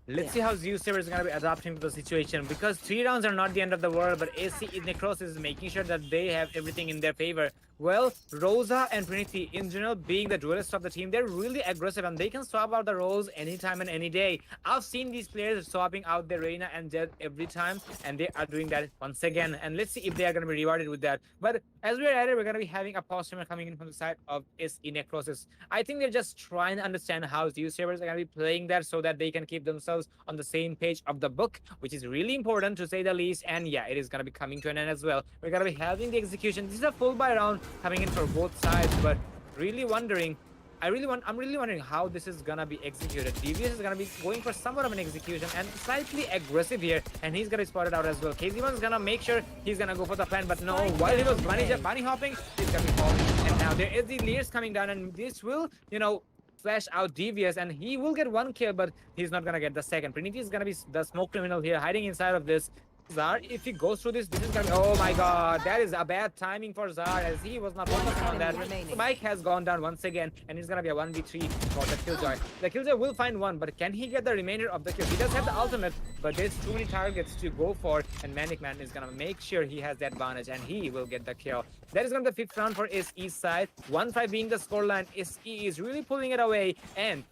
Let's see how Zeusaberz is going to be adapting to the situation, because 3 rounds are not the end of the world, but SC Necrosis is making sure that they have everything in their favor. Well, Rosa and Trinity, in general, being the duelists of the team, they're really aggressive and they can swap out the roles anytime and any day. I've seen these players swapping out their Reina and Jet every time, and they are doing that once again. And let's see if they are going to be rewarded with that. But as we're at it, we're going to be having a pause streamer coming in from the side of SE Necrosis. I think they're just trying to understand how Zeusaberz are going to be playing that so that they can keep themselves on the same page of the book, which is really important to say the least. And yeah, it is going to be coming to an end as well. We're going to be having the execution. This is a full buy round coming in for both sides, but really wondering, I'm really wondering how this is gonna be executed. Devious is gonna be going for somewhat of an execution and slightly aggressive here, and he's gonna be spotted out as well. KZ1's gonna make sure he's gonna go for the plan, but no, while he was bunny hopping, he's gonna be falling. And now there is the layers coming down, and this will, you know, flash out Devious, and he will get 1 kill, but he's not gonna get the second. Trinity is gonna be the smoke criminal here, hiding inside of this. Zar, if he goes through this is gonna be, oh my god, that is a bad timing for Zar, as he was not focusing on that. Mike has gone down once again, and it's gonna be a 1v3 for the Killjoy. The Killjoy will find one, but can he get the remainder of the kill? He does have the ultimate, but there's too many targets to go for, and Manic Man is gonna make sure he has the advantage, and he will get the kill. That is gonna be the 5th round for SE's side. 1-5 being the scoreline. SE is really pulling it away, and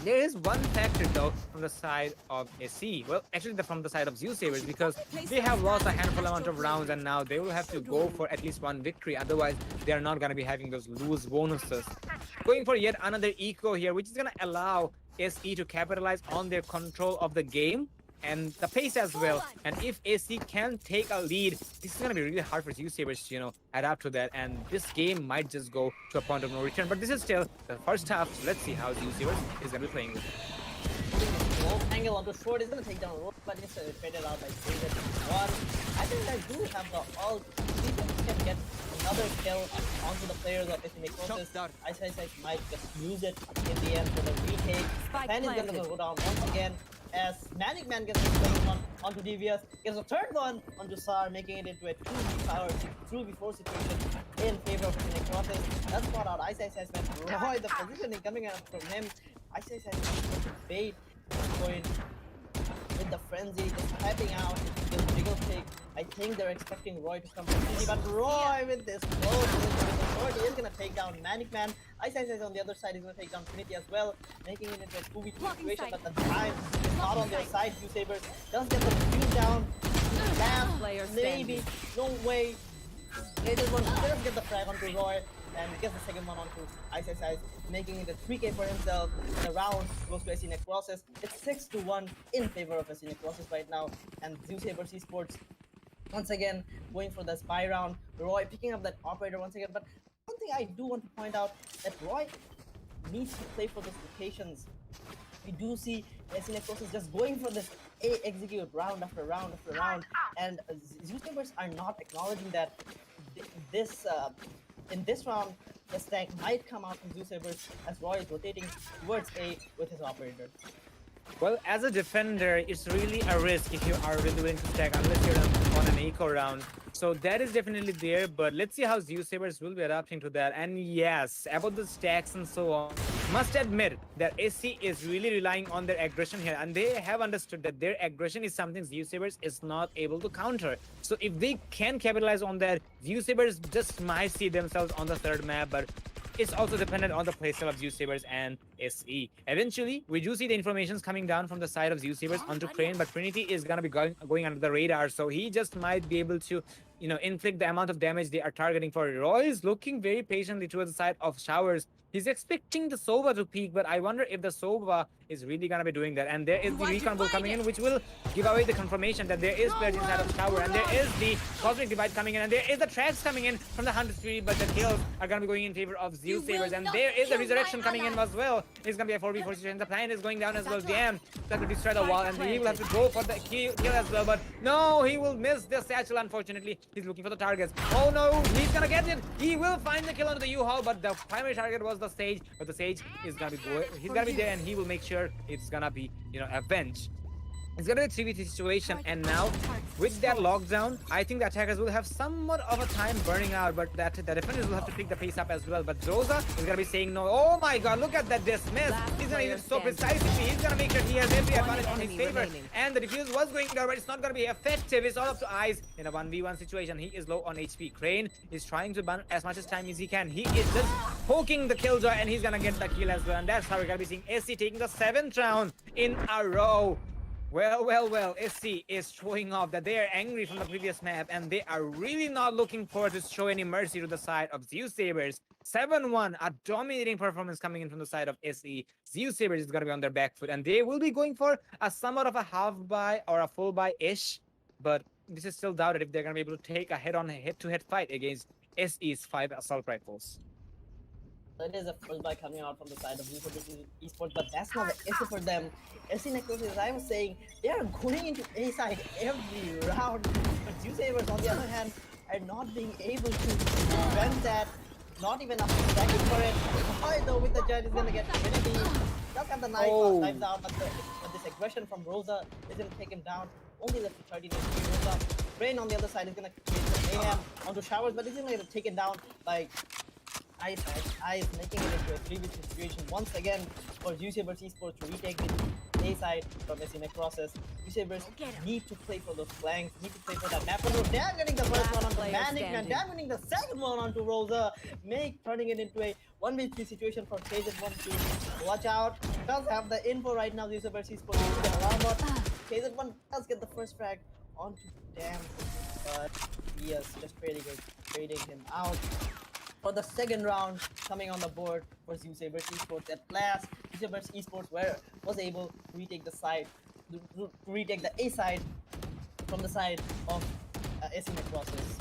there is one factor though from the side of SE. Well, actually from the side of Zeusaberz, because they have lost a handful amount of rounds, and now they will have to go for at least 1 victory. Otherwise, they are not going to be having those lose bonuses. Going for yet another eco here, which is going to allow SE to capitalize on their control of the game and the pace as well. And if SE can take a lead, this is going to be really hard for Zeusaberz to, you know, adapt to that. And this game might just go to a point of no return. But this is still the first half. So let's see how Zeusaberz is going to be playing with it. Angle onto short is going to take down Road, but it's faded out by One. I think I do have the ult. He can get another kill onto the players of SC Necrosis. Ice might just use it in the end for the retake. Fan is going to go down once again, as Manic Man gets the second one onto Devious, gets a third one onto Sar, making it into a 2v4 situation in favor of Necrosis. That's brought out Ice man. Roy, the positioning coming out from him. Ice bait going with the frenzy, just typing out this jiggle pick. I think they're expecting Roy to come from CT, but Roy with this close, he is gonna take down Manic Man. Ice on the other side is gonna take down Trinity as well, making it into a 2v2 situation, but the time is not on their side. Zeusaberz does get the defuse down. Last, maybe, no way. They just want to get the frag onto Roy, and gets the second one onto Ice, making it a 3k for himself. The round goes to SC Necrosis. It's 6-1 in favor of SC Necrosis right now, and Zeusaberz Esports once again going for the spy round. Roy picking up that operator once again, but one thing I do want to point out, that Roy needs to play for those rotations. We do see SC Necrosis just going for this execute round after round after round, and Zeusaberz are not acknowledging that in this round, the stack might come out from Zeusaberz as Roy is rotating towards A with his operator. Well, as a defender, it's really a risk if you are really willing to stack unless you're on an eco round. So that is definitely there, but let's see how Zeusaberz will be adapting to that. And yes, about the stacks and so on, must admit that SC is really relying on their aggression here, and they have understood that their aggression is something Zeusaberz is not able to counter. So if they can capitalize on that, Zeusaberz just might see themselves on the 3rd map, but it's also dependent on the playstyle of Zeusaberz and SE. Eventually, we do see the informations coming down from the side of Zeusaberz onto Crane, but Trinity is going to be going under the radar, so he just might be able to, you know, inflict the amount of damage they are targeting for. Roy is looking very patiently towards the side of Showers. He's expecting the Sova to peak, but I wonder if the Sova is really going to be doing that. And there is the recon bull coming in, which will give away the confirmation that there is players inside of Shower. And there is the Cosmic Divide coming in, and there is the Tracks coming in from the 103, but the kills are going to be going in favor of Zeusaberz. And there is the Resurrection coming in as well. It's going to be a 4v4 situation. The plan is going down as well. Damn, that will destroy the wall, and he will have to go for the kill as well. But no, he will miss the satchel, unfortunately. He's looking for the targets. Oh no, he's going to get it. He will find the kill onto the U-Haul, but the primary target was the the Sage, but the Sage is gonna be he's gonna be there, and he will make sure it's gonna be, you know, avenged. It's gonna be a 3v3 situation, and now with that lockdown, I think the attackers will have somewhat of a time burning out, but the defenders will have to pick the pace up as well. But Zosa is gonna be saying no. Oh my god, look at that dismiss. He's gonna use it so precisely. He's gonna make sure he has every advantage on his favor. And the defuse was going down, but it's not gonna be effective. It's all up to Eyes in a 1v1 situation. He is low on HP. Crane is trying to burn as much as time as he can. He is just poking the killjoy, and he's gonna get the kill as well. And that's how we're gonna be seeing SC taking the 7th round in a row. Well, SC is showing off that they are angry from the previous map, and they are really not looking forward to show any mercy to the side of Zeusaberz. 7-1, a dominating performance coming in from the side of SE. Zeusaberz is going to be on their back foot, and they will be going for a somewhat of a half buy or a full buy-ish, but this is still doubted if they're going to be able to take a head-to-head fight against SE's 5 assault rifles. It is a full buy coming out from the side of Zeusaberz Esports, but that's not the issue for them. SC Necrosis, as I was saying, they are going into A side every round, but Zeusaberz, on the other hand, are not being able to prevent that. Not even a second for it. Why though with the judge is gonna get Trinity. Does have the knives out, but this aggression from Rosa isn't taken down. Only left with 13 HP. Rosa. Brain on the other side is gonna create the mayhem onto Showers, but isn't gonna get taken down by Ice, making it into a 3v3 situation once again for Zeusaberz Esports to retake the A side from SC Necrosis. Zeusaberz need to play for those flanks, need to play for that map control. Damn, getting the first one onto Manic, and damn, getting the second one onto Rosa. Turning it into a 1v3 situation for KZ1 to watch out. Does have the info right now, Zeusaberz Esports needs to get around, but KZ1 does get the first frag onto Damn, but yes, just trading him out. For the second round coming on the board for Zeusaberz Esports. At last, Zeusaberz Esports was able to retake the A side from the side of SC Necrosis.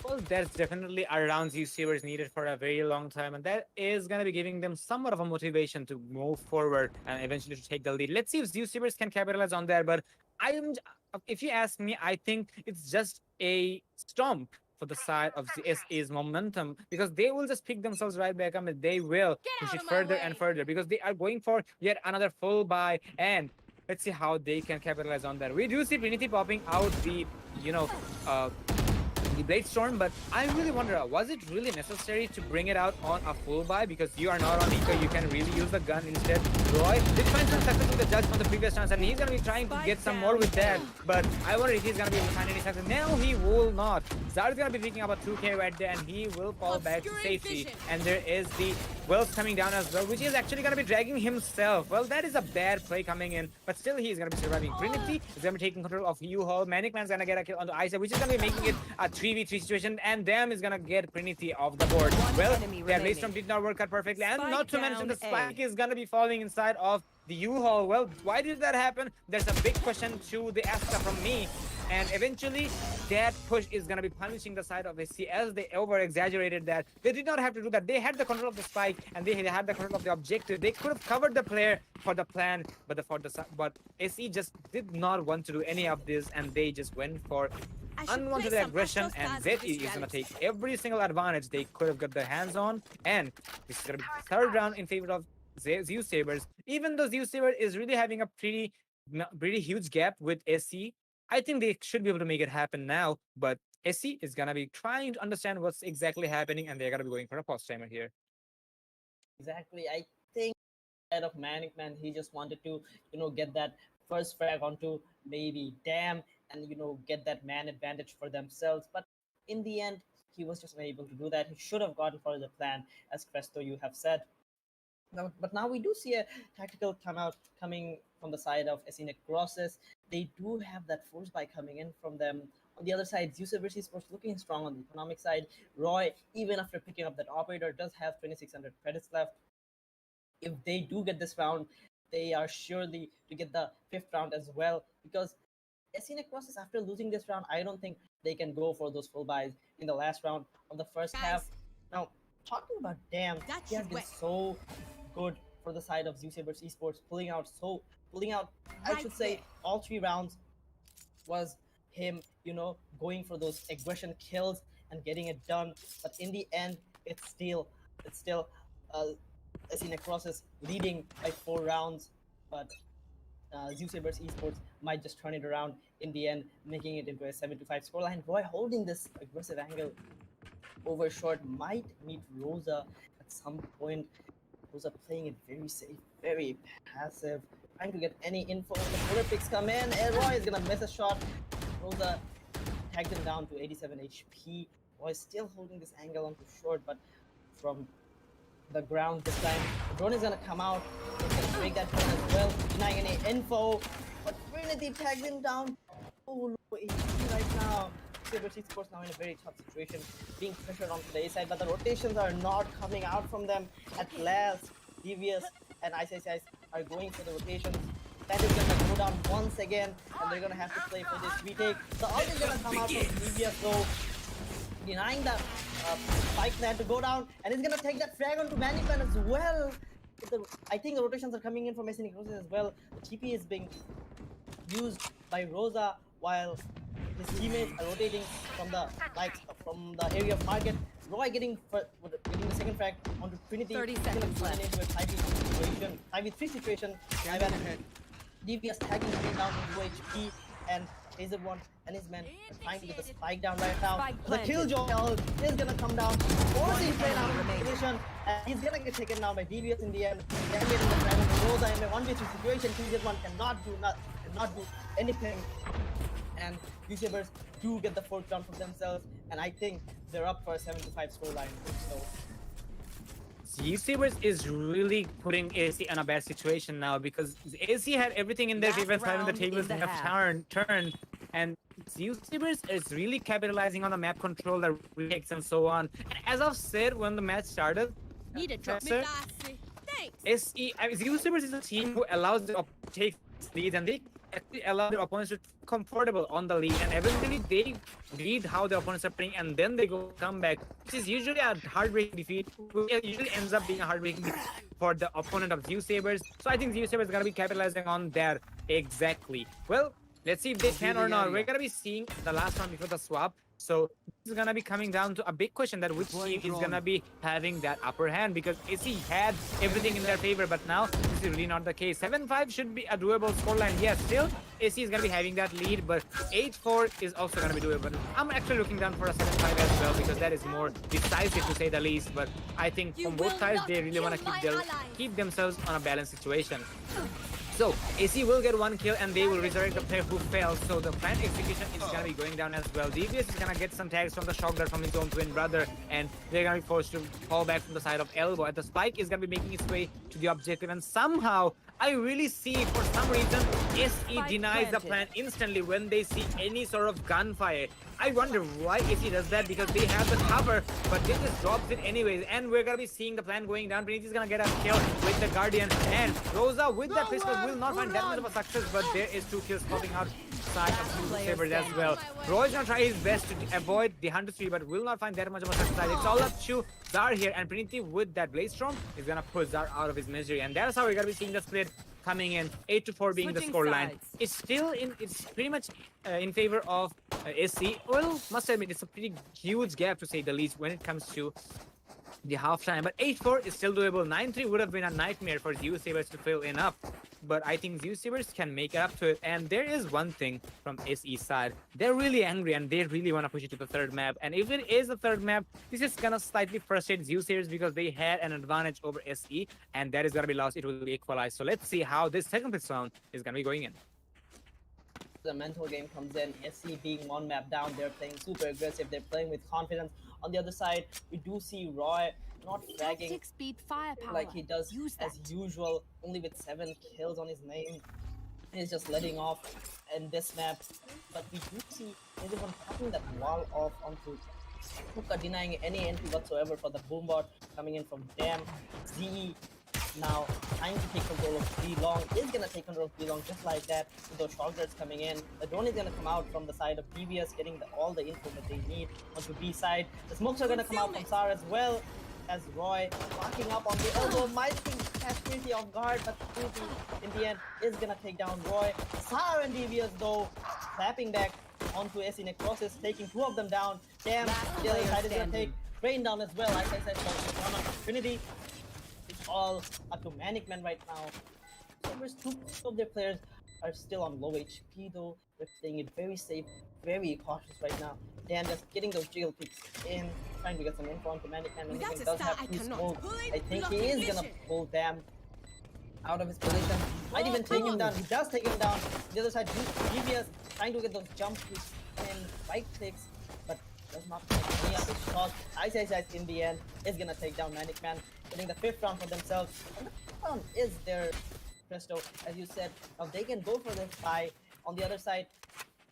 Well, there's definitely a round Zeusaberz needed for a very long time, and that is going to be giving them somewhat of a motivation to move forward and eventually to take the lead. Let's see if Zeusaberz can capitalize on that, but if you ask me, I think it's just a stomp for the side of the SE's momentum, because they will just pick themselves right back up, and they will push it further and further, because they are going for yet another full buy, and let's see how they can capitalize on that. We do see Trinity popping out the, the Blade Storm, but I really wonder, was it really necessary to bring it out on a full buy? Because you are not on Eco, you can really use the gun instead. Roy did find some success with the judge on the previous chance, and he's going to be trying to get some more with that, but I wonder if he's going to be able to find any success. No, he will not. Zard is going to be picking up a 2k right there, and he will fall back to safety. And there is the Wells coming down as well, which is actually going to be dragging himself. Well, that is a bad play coming in, but still he's going to be surviving. Trinity is going to be taking control of U-Haul. Manic Man's going to get a kill onto Isa, which is going to be making it a 3v3 situation, and Damn is going to get Trinity off the board. Well, their Blade Storm did not work out perfectly, and not to mention the Spike is going to be falling inside of the U-Haul. Well, why did that happen? There's a big question to the Asta from me. And eventually, that push is going to be punishing the side of SC, as they over-exaggerated that. They did not have to do that. They had the control of the spike, and they had the control of the objective. They could have covered the player for the plan, but SC just did not want to do any of this, and they just went for unwanted aggression, and ZE is going to take every single advantage they could have got their hands on. And this is going to be the third round in favor of Zeusaberz. Even though Zeusaberz is really having a pretty huge gap with SC, I think they should be able to make it happen now, but SC is going to be trying to understand what's exactly happening, and they're going to be going for a pause timer here. Exactly. I think instead of Manic Man, he just wanted to, get that first frag onto maybe Damn and, get that man advantage for themselves. But in the end, he was just unable to do that. He should have gotten for the plan, as Cresto, you have said. But now we do see a tactical timeout coming from the side of SC Necrosis. They do have that force buy coming in from them. On the other side, Zeusaberz Esports looking strong on the economic side. Roy, even after picking up that operator, does have 2,600 credits left. If they do get this round, they are surely to get the 5th round as well, because SC Necrosis, after losing this round, I don't think they can go for those full buys in the last round of the first half. Now, talking about Damn, he has been so good for the side of Zeusaberz Esports, pulling out, I should say, all 3 rounds was him, going for those aggression kills and getting it done. But in the end, it's still SC Necrosis leading by 4 rounds, but Zeusaberz Esports might just turn it around in the end, making it into a 7-5 scoreline. Roy holding this aggressive angle over short, might meet Rosa at some point. Rosa playing it very safe, very passive, trying to get any info. The bullet picks come in, and Roy is gonna miss a shot. Rosa tagged him down to 87 HP. Roy still holding this angle onto short, but from the ground this time. The drone is gonna come out. He's gonna break that drone as well, denying any info. But Trinity tagged him down. Oh, low HP right now. Zeusaberz Esports now in a very tough situation, being pressured onto the A side, but the rotations are not coming out from them. At last, Devious and ICICI are going for the rotations. That is gonna go down once again, and they're gonna have to play for this retake. The ult is gonna come out from Devious though, denying the spike there to go down, and he's gonna take that frag onto Manifan as well. I think the rotations are coming in from SC Necrosis as well. The TP is being used by Rosa while his teammates are rotating from the area of market. Roy getting the second frag onto Trinity. 30 He's gonna seconds turn left. it into a 5v3 situation. DVS tagging him down to 2 HP, and Taser1 and his men are trying to get the spike down right now. Spike The Killjoy ult is gonna come down, forcing play out of the remaining. position, and he's gonna get taken down by DVS in the end. Then getting the frag on Rosa in a 1v3 situation. Taser1 cannot do anything, and Zeusaberz do get the fourth round for themselves, and I think they're up for a 7-5 scoreline. So Zeusaberz is really putting AC in a bad situation now because AC had everything in their Last favor, having the round tables in the have half. turned, and Zeusaberz is really capitalizing on the map control, the retakes, and so on. And as I've said when the match started, Need a drop. Sir, Thanks. Zeusaberz is a team who allows them to take leads, and they actually allow their opponents to feel comfortable on the lead, and eventually they read how the opponents are playing, and then they come back, which is usually a heartbreaking defeat, which usually ends up being a heartbreaking defeat for the opponent of Zeusaberz. So I think Zeusaberz is gonna be capitalizing on that exactly. Well, let's see if they can or not. We're gonna be seeing the last one before the swap. So this is gonna be coming down to a big question that which team is gonna be having that upper hand, because AC had everything in their favor, but now this is really not the case. 7-5 should be a doable scoreline. Yes, still AC is gonna be having that lead, but 8-4 is also gonna be doable. I'm actually looking down for a 7-5 as well, because that is more decisive to say the least. But I think from both sides they really wanna keep themselves on a balanced situation. So AC will get 1 kill and they will resurrect the player who fell. So the planned execution is gonna be going down as well. Devious is gonna get some tags from the shock dart from his own twin brother, and they're gonna be forced to fall back from the side of elbow. And the spike is gonna be making its way to the objective, and somehow I really see for some reason SE Spike denies the planted. plan instantly when they see any sort of gunfire. I wonder why AC does that, because they have the cover, but they just drops it anyways. And we're gonna be seeing the plan going down. Trinity is gonna get a kill with the Guardian, and Rosa with that pistol will not find that much of a success, but there is 2 kills popping outside of Zeusaberz as well. Roy's gonna try his best to avoid the 103, but will not find that much of a success. It's all up to Zar here, and Trinity with that Blaze Storm is gonna put Zar out of his misery, and that's how we're gonna be seeing the split coming in. 8-4 being the Switching scoreline. sides. It's pretty much in favor of SC. Well, must admit it's a pretty huge gap to say the least when it comes to the halftime, but 8-4 is still doable. 9-3 would have been a nightmare for Zeusaberz to fill in up, but I think Zeusaberz can make it up to it. And there is one thing from SE side, they're really angry and they really want to push it to the third map, and if it is the third map, this is gonna slightly frustrate Zeusaberz because they had an advantage over SE, and that is gonna be lost. It will be equalized. So let's see how this second pit round is gonna be going in. the mental game comes in. SC being 1 map down, they're playing super aggressive, they're playing with confidence. On the other side, we do see Roy not fragging Tactic speed firepower. like he does Use as that. usual, only with 7 kills on his name. He's just letting off in this map, but we do see everyone cutting that wall off onto Hookah, denying any entry whatsoever for the boombot coming in from Dam. ZE now trying to take control of B-Long, is gonna take control of B-Long just like that with those shock darts coming in. The drone is gonna come out from the side of DVS, getting all the info that they need onto B side. The smokes are gonna come out from SAR as well, as Roy locking up on the elbow, might catch Trinity off guard, but Trinity in the end is gonna take down Roy. SAR and DVS though clapping back onto SC Necrosis, taking 2 of them down. Damn, Last the other player side is gonna standing. take Rain down as well. Like I said, one on Trinity. all up to Manic Man right now. Zeusaberz, two of their players are still on low HP though. They're playing it very safe, very cautious right now. Dan just getting those jiggle picks in, trying to get some info onto Manic Man. Without Manic a Man does star, have I two cannot. smoke. Pulling, I think he blocking is gonna vision. pull Dam out of his position. Might even take him down. He does take him down. The other side, Devious trying to get those jump and right clicks, but does not make any of his shots. Ice in the end is gonna take down Manic Man, getting the 5th round for themselves. And the 5th round is their Presto, as you said. Now they can go for this buy. On the other side,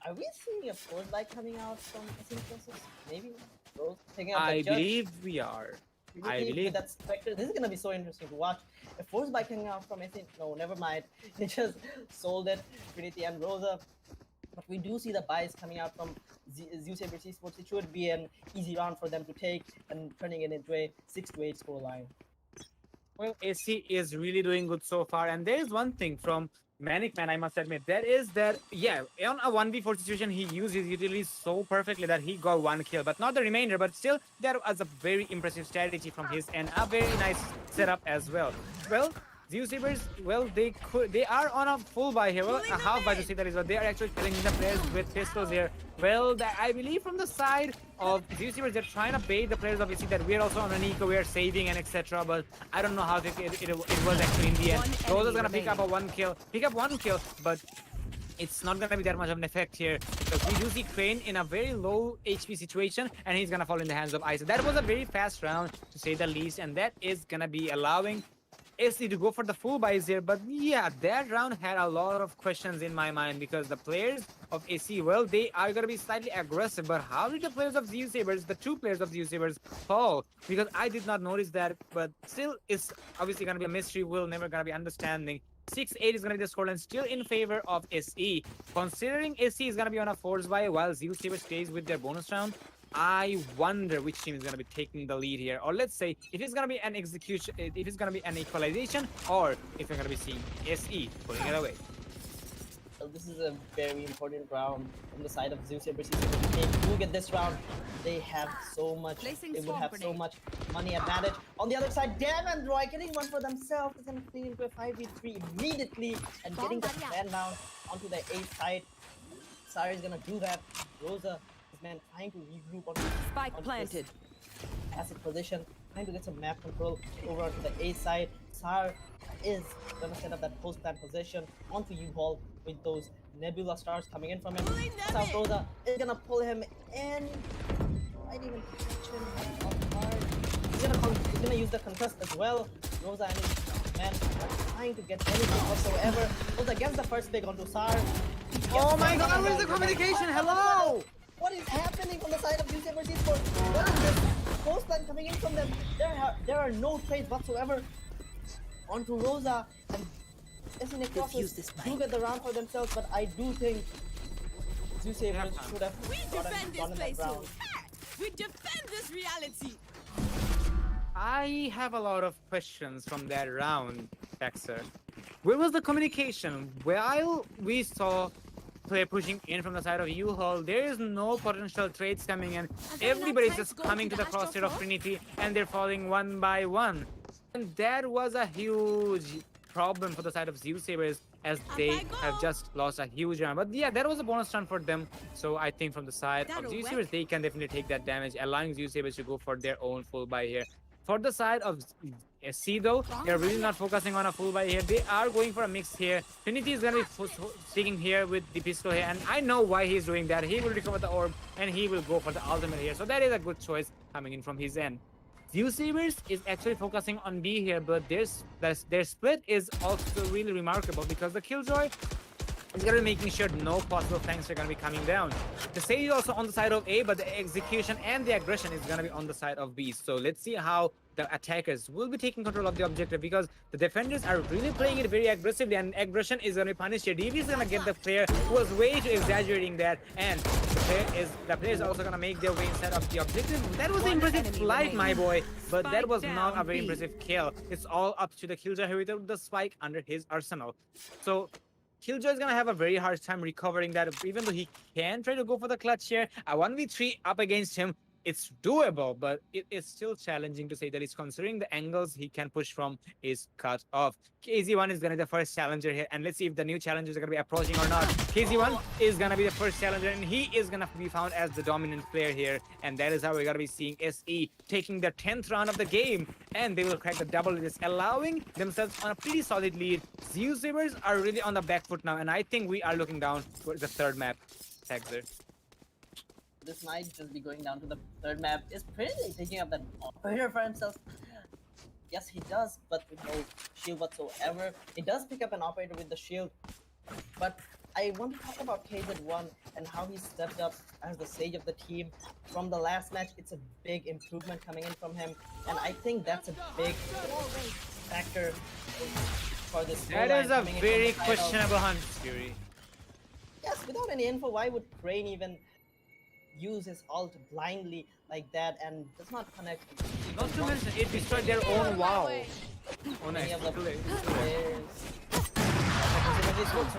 are we seeing a force light coming out from Necrosis? Maybe. Rose taking out the I judge. believe we are. I believe. With that Spectre, this is gonna be so interesting to watch. A force bike coming out from no, never mind. They just sold it, Trinity and Rosa. But we do see the buys coming out from Zeusaberz Esports. It should be an easy round for them to take and turning it into a 6-8 score line. Well, AC is really doing good so far, and there is one thing from Manic Man, I must admit, that is that, yeah, on a 1v4 situation, he used his utilities so perfectly that he got 1 kill, but not the remainder, but still, that was a very impressive strategy from his and a very nice setup as well. Well, Zeusaberz, well, they are on a full buy here. Well, a half buy to say that is, but they are actually killing the players with pistols here. Well, I believe from the side of Zeusaberz, they're trying to bait the players of AC that we're also on an eco, we're saving and etc. But I don't know how it was actually in the end. Rosa's gonna pick up one kill, but it's not gonna be that much of an effect here because we do see Crane in a very low HP situation and he's gonna fall in the hands of Ice. That was a very fast round to say the least, and that is gonna be allowing AC to go for the full buys here. But yeah, that round had a lot of questions in my mind because the players of AC, well, they are going to be slightly aggressive, but how did the players of Zeusaberz, the 2 players of Zeusaberz, fall? Because I did not notice that, but still it's obviously going to be a mystery we'll never going to be understanding. 6-8 is going to be the scoreline, still in favor of SE. Considering SE is going to be on a force buy while Zeusaberz stays with their bonus round, I wonder which team is going to be taking the lead here. Or let's say, if it's going to be an execution, if it's going to be an equalization, or if we're going to be seeing SE putting it away. So this is a very important round from the side of Zeusaberz. If they do get this round, they have so much, they would have so much money advantage. On the other side, Dam and Roy getting one for themselves. Is going to play into a 5v3 immediately and getting the fan down onto the A side. Sari is going to do that. Rosa, man, trying to regroup on Spike planted. Passive position, trying to get some map control over onto the A side. Sar is gonna set up that post plant position onto U-Hall with those Nebula stars coming in from him. South Rosa is gonna pull him in. Might even catch him off guard. He's gonna use the concuss as well. Rosa and his men are trying to get anything whatsoever. Rosa gets the first pick onto Sar. Oh my god, where's the communication? Hello! What is happening on the side of Zeusaberz Esports? What is this postline coming in from them? There are no trades whatsoever onto Rosa and Necrosis do get the round for themselves, but I do think Zeusaberz should have We defend this place. that round. We defend this reality. I have a lot of questions from that round, Dexter. Where was the communication? While we saw player pushing in from the side of U-Hall, there is no potential trades coming in. Everybody's just coming to the crosshair of Trinity and they're falling one by one. And that was a huge problem for the side of Zeusaberz as they have just lost a huge round. But yeah, that was a bonus round for them. So I think from the side of Zeusaberz, they can definitely take that damage, allowing Zeusaberz to go for their own full buy here. For the side of SC though, they're really not focusing on a full buy here. They are going for a mix here. Trinity is going to be sticking here with the pistol here. And I know why he's doing that. He will recover the orb and he will go for the ultimate here. So that is a good choice coming in from his end. Zeusaberz is actually focusing on B here, but their split is also really remarkable because the Killjoy is going to be making sure no possible flanks are going to be coming down. The Sage is also on the side of A, but the execution and the aggression is going to be on the side of B. So let's see how the attackers will be taking control of the objective because the defenders are really playing it very aggressively and aggression is going to be punished here. DV is going to get the player who was way too exaggerating that, and the player is also going to make their way inside of the objective. That was an impressive flight, my boy, but that was not a very impressive kill. It's all up to the Killjoy with the spike under his arsenal. So Killjoy is going to have a very hard time recovering that, even though he can try to go for the clutch here. A 1v3 up against him it's doable, but it is still challenging to say that it's considering the angles he can push from is cut off. KZ1 is going to be the first challenger here, and let's see if the new challengers are going to be approaching or not. KZ1 is going to be the first challenger, and he is going to be found as the dominant player here, and that is how we're going to be seeing SE taking their 10th round of the game, and they will crack the double digits, allowing themselves on a pretty solid lead. Zeusaberz are really on the back foot now, and I think we are looking down for the third map. Taxer. This might just be going down to the third map. Is pretty taking up that operator for himself. Yes, he does, but with no shield whatsoever. He does pick up an operator with the shield, but I want to talk about KZ1 and how he stepped up as the sage of the team. From the last match, it's a big improvement coming in from him, and I think that's a big factor for this. That is a very questionable hunt, Fury. Yes, without any info, why would Crane even use his ult blindly like that and does not connect? Not to mention, it destroyed their own WoW. Oh, nice. Many of the players.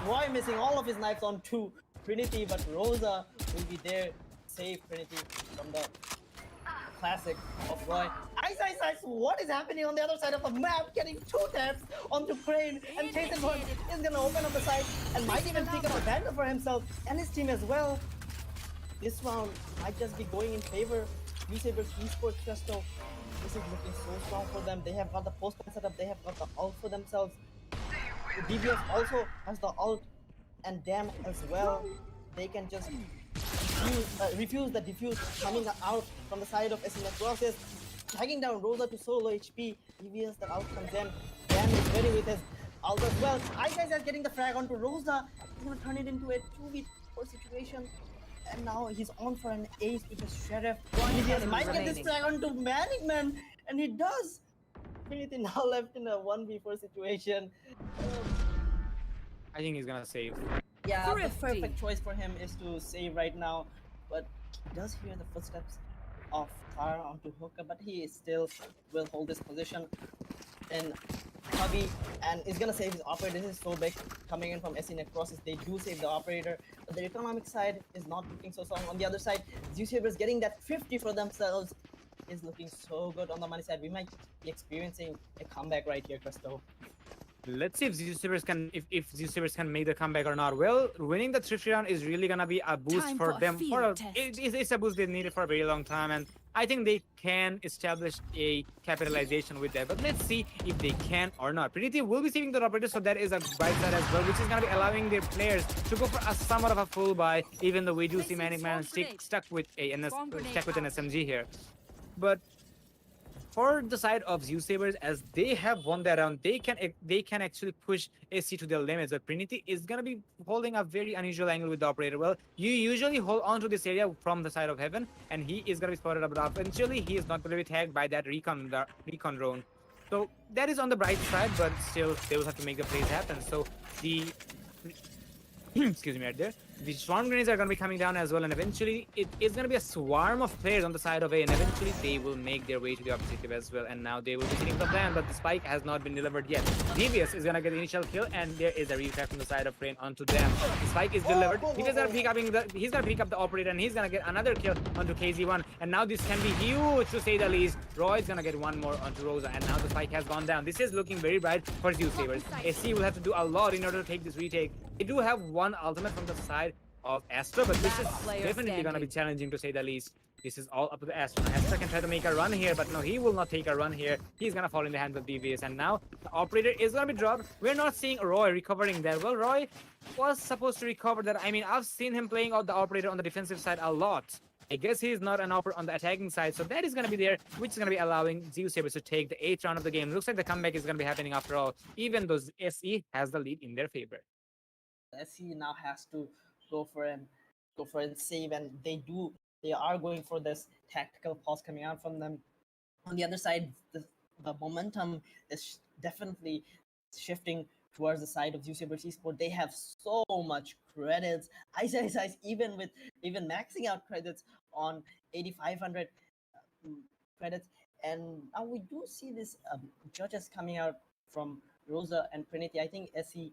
Roy missing all of his knives on two Trinity, but Rosa will be there, save Trinity from the classic of Roy. Ice, what is happening on the other side of the map? Getting two taps onto Crane, and KZ1 is gonna open up the side and might even pick up a Vandal for himself and his team as well. This round might just be going in favor. Zeusaberz Esports Crystal. This is looking so strong for them. They have got the post setup, they have got the ult for themselves. The DBS also has the ult and Dam as well. They can just refuse the diffuse coming out from the side of SE Necrosis. Tagging down Rosa to solo HP. DBS the out comes in. Dam is ready with his ult as well. Ice is getting the frag onto Rosa. He's gonna turn it into a 2v4 situation. And now he's on for an ace with the Sheriff. DBS might get this frag onto Manic Man, and he does. Trinity now left in a 1v4 situation. I think he's gonna save. Yeah, the perfect choice for him is to save right now, but he does hear the footsteps of Tara onto Hookah, but he still will hold his position in Hubby and is gonna save his operator. This is so big coming in from SE Necrosis. They do save the operator, but the economic side is not looking so strong. On the other side, Zeusaberz getting that 50 for themselves is looking so good on the money side. We might be experiencing a comeback right here, Christo. Let's see if Zeusaberz can Zeusaberz can make the comeback or not. Well, winning the 3 round is really gonna be a boost for them. It's a boost they needed for a very long time, and I think they can establish a capitalization with that. But let's see if they can or not. Trinity will be saving the operator, so that is a bright side as well, which is gonna be allowing their players to go for a somewhat of a full buy, even though we do see Manic Man stuck with an SMG here. But for the side of Zeusaberz, as they have won that round, they can actually push SC to their limits. But Trinity is gonna be holding a very unusual angle with the operator. Well, you usually hold on to this area from the side of heaven, and he is gonna be spotted up. But eventually, he is not gonna be tagged by that recon drone. So that is on the bright side, but still they will have to make the plays happen. So the excuse me right there. The swarm grenades are going to be coming down as well, and eventually it is going to be a swarm of players on the side of A, and eventually they will make their way to the objective as well, and now they will be hitting the plan, but the spike has not been delivered yet. DBS is going to get the initial kill, and there is a retry from the side of Rain onto them. The spike is delivered. He's going to pick up the operator, and he's going to get another kill onto KZ1, and now this can be huge to say the least. Roy is going to get one more onto Rosa, and now the spike has gone down. This is looking very bright for Zeusaberz. SC will have to do a lot in order to take this retake. They do have one ultimate from the side of Astra, but this is definitely going to be challenging to say the least. This is all up to the Astra. Astra can try to make a run here, but no, he will not take a run here. He's going to fall in the hands of DBS, and now the operator is going to be dropped. We're not seeing Roy recovering that. Well, Roy was supposed to recover that. I mean, I've seen him playing out the operator on the defensive side a lot. I guess he's not an operator on the attacking side, so that is going to be there, which is going to be allowing Zeusaberz to take the 8th round of the game. Looks like the comeback is going to be happening after all, even though SE has the lead in their favor. SE now has to go for a save, and they are going for this tactical pause coming out from them. On the other side, the momentum is definitely shifting towards the side of Zeusaberz Esports. They have so much credits. Ice, even maxing out credits on 8,500 credits. And now we do see this judges coming out from Rosa and Trinity. I think SE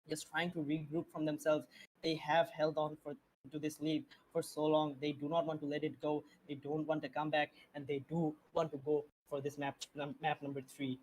just trying to regroup from themselves. They have held on for into this lead for so long. They do not want to let it go. They don't want to come back, and they do want to go for this map number 3.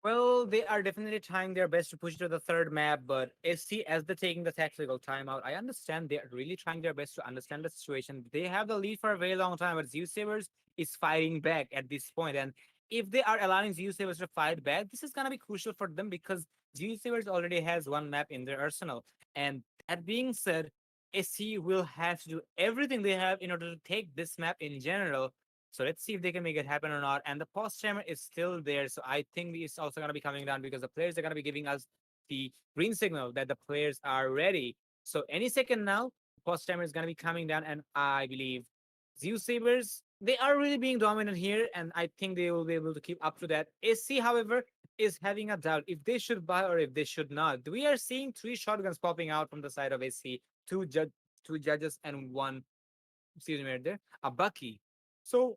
Well, they are definitely trying their best to push to the third map, but SC, as they're taking the tactical timeout, I understand they're really trying their best to understand the situation. They have the lead for a very long time, but Zeusaberz is fighting back at this point. And if they are allowing Zeusaberz to fight back, this is going to be crucial for them because Zeusaberz already has one map in their arsenal. And that being said, SC will have to do everything they have in order to take this map in general. So let's see if they can make it happen or not. And the post timer is still there. So I think it's also going to be coming down because the players are going to be giving us the green signal that the players are ready. So any second now, post timer is going to be coming down. And I believe Zeusaberz, they are really being dominant here. And I think they will be able to keep up to that. SC, however, is having a doubt if they should buy or if they should not. We are seeing 3 shotguns popping out from the side of SC, two judges and one, excuse me right there, a Bucky. So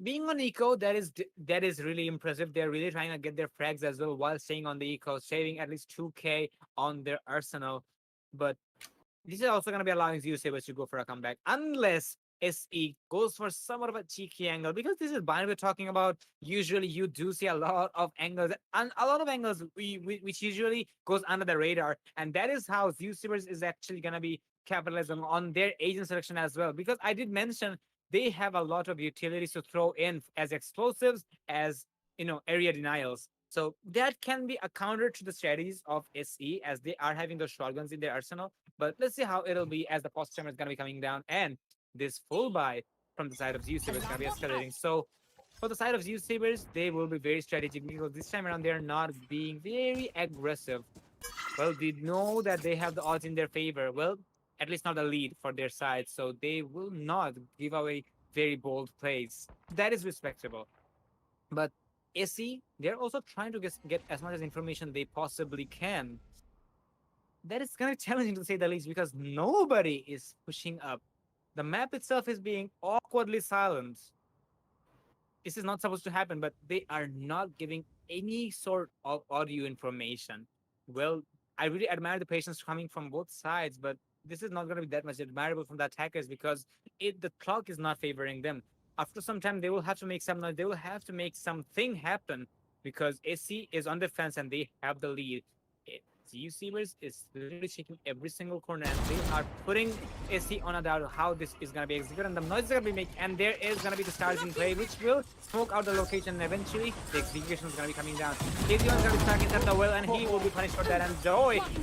being on eco, that is really impressive. They're really trying to get their frags as well while staying on the eco, saving at least 2k on their arsenal. But this is also going to be allowing Zeusaberz to go for a comeback, unless SE goes for somewhat of a cheeky angle. Because this is binary we're talking about, usually you do see a lot of angles, and a lot of angles which usually goes under the radar. And that is how Zeusaberz is actually going to be capitalizing on their agent selection as well. Because I did mention they have a lot of utilities to throw in as explosives, as area denials. So that can be a counter to the strategies of SE, as they are having those shotguns in their arsenal. But let's see how it'll be as the post timer is going to be coming down, and this full buy from the side of Zeusaberz is going to be escalating. So for the side of Zeusaberz, they will be very strategic because this time around they're not being very aggressive. Well, they know that they have the odds in their favor. Well, at least not a lead for their side, so they will not give away very bold plays. That is respectable. But SE, they're also trying to get as much as information they possibly can. That is kind of challenging to say the least because nobody is pushing up. The map itself is being awkwardly silent. This is not supposed to happen, but they are not giving any sort of audio information. Well, I really admire the patience coming from both sides, but this is not going to be that much admirable from the attackers because the clock is not favoring them. After some time, they will have to make some noise. They will have to make something happen because AC is on defense and they have the lead. Zeusaberz is literally checking every single corner and they are putting SC on a doubt of how this is going to be executed, and the noise is going to be made, and there is going to be the stars in play which will smoke out the location, and eventually the execution is going to be coming down. KZ1 is going to be stuck inside the well and he will be punished for that, and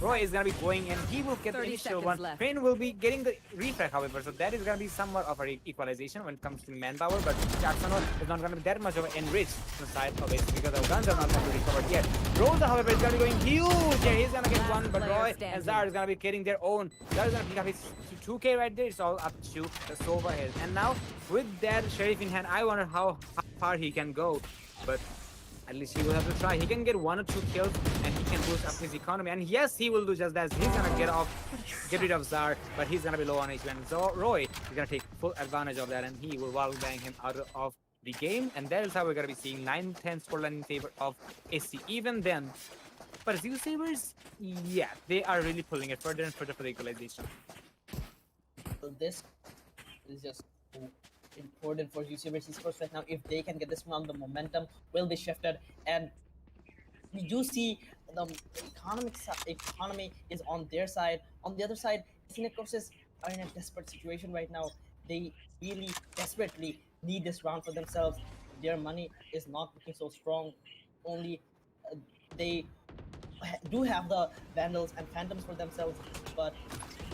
Roy is going to be going and he will get the initial one. Crane will be getting the refract, however, so that is going to be somewhat of a equalization when it comes to manpower, but Jackson is not going to be that much of an enrich on the side of it because the guns are not going to be recovered yet. Rosa, however, is going to be going huge here. He's going to get one, but Roy and Zar is going to be getting their own. Zar is going to pick up his 2k right there. It's all up to the Sova here. And now, with that Sheriff in hand, I wonder how far he can go. But at least he will have to try. He can get 1 or 2 kills and he can boost up his economy. And yes, he will do just that. He's going to get rid of Zar, but he's going to be low on HP. And so Roy is going to take full advantage of that and he will wall bang him out of the game. And that is how we're going to be seeing 9-10 scoreline in favor of SC. Even then, but Zeusaberz, yeah, they are really pulling it further and further for the equalization. So this is just so important for Zeusaberz Esports right now. If they can get this one, the momentum will be shifted, and we do see the economy is on their side. On the other side, Necrosis are in a desperate situation right now. They really desperately need this round for themselves. Their money is not looking so strong. Only they do have the Vandals and Phantoms for themselves, but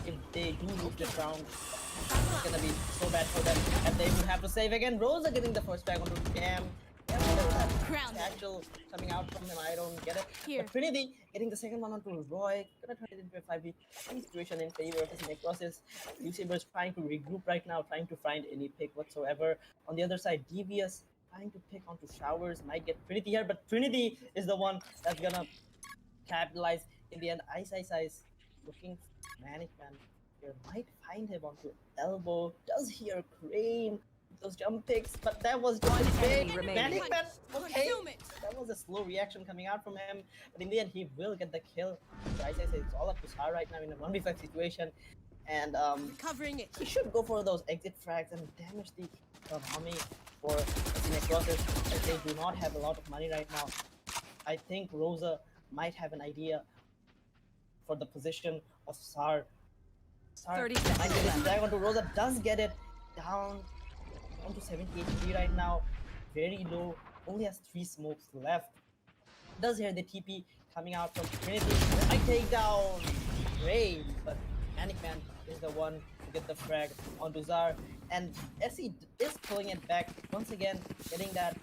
if they do lose this round, it's gonna be so bad for them, and they will have to save again. Rosa getting the first tag onto Cam. Actual coming out from him, I don't get it. Here. But Trinity getting the second one onto Roy, gonna turn it into a 5v situation in favor of his Necrosis. Zeusaberz trying to regroup right now, trying to find any pick whatsoever. On the other side, Devious trying to pick onto Showers, might get Trinity here, but Trinity is the one that's gonna capitalize in the end. Ice looking for Manic Man. You might find him onto Elbow. Does hear Crane. those jump picks, but that was just enemy big. remaining. Manic Man, okay. Consume it. That was a slow reaction coming out from him, but in the end, he will get the kill. So I say it's all up to Sar right now in a 1v5 situation, and Recovering it. he should go for those exit frags and damage the economy for the Necrosis, as they do not have a lot of money right now. I think Rosa might have an idea for the position of Sar. Sar 30 might seconds get his left. flag onto Rosa, does get it down to 70 HP right now. Very low, only has 3 smokes left. Does hear the TP coming out from Trinity. Might take down Ray, but Manic Man is the one to get the frag onto Zar. And SE is pulling it back once again, getting that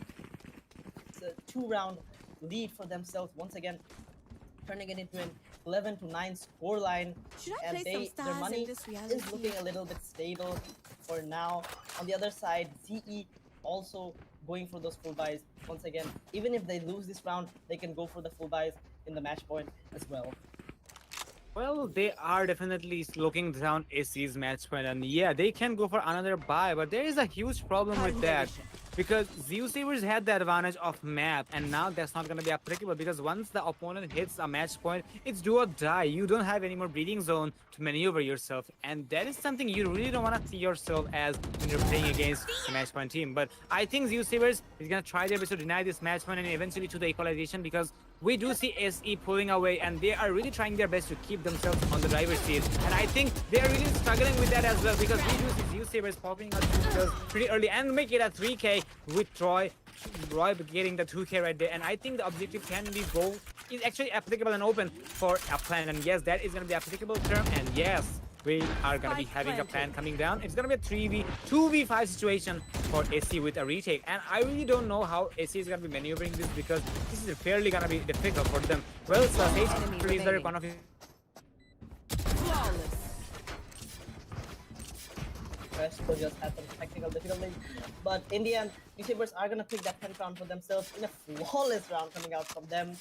2-round lead for themselves once again, turning it into an 11-9 scoreline. Should I And play some their stars money in this reality? is looking a little bit stable for now. On the other side, ZE also going for those full buys once again. Even if they lose this round, they can go for the full buys in the match point as well. Well, they are definitely looking down AC's match point, and yeah, they can go for another buy, but there is a huge problem with that. Because Zeusaberz had the advantage of map, and now that's not going to be applicable because once the opponent hits a match point, it's do or die. You don't have any more breathing zone to maneuver yourself, and that is something you really don't want to see yourself as when you're playing against a match point team. But I think Zeusaberz is going to try their best to deny this match point and eventually to the equalization, because we do see SE pulling away, and they are really trying their best to keep themselves on the driver's seat. And I think they are really struggling with that as well, because we do see Zeusaberz popping out pretty early and make it a 3K with Roy getting the 2K right there. And I think the objective can be go is actually applicable and open for a plan. And yes, that is going to be applicable term. And yes, we are going to be having a plan coming down. It's going to be a 2v5 situation for SC with a retake. And I really don't know how SC is going to be maneuvering this, because this is fairly going to be difficult for them. Well, Sage is the one of Flawless. Rest will just have some technical difficulties, but in the end, Zeusaberz are gonna pick that 10th round for themselves in a flawless round coming out from them.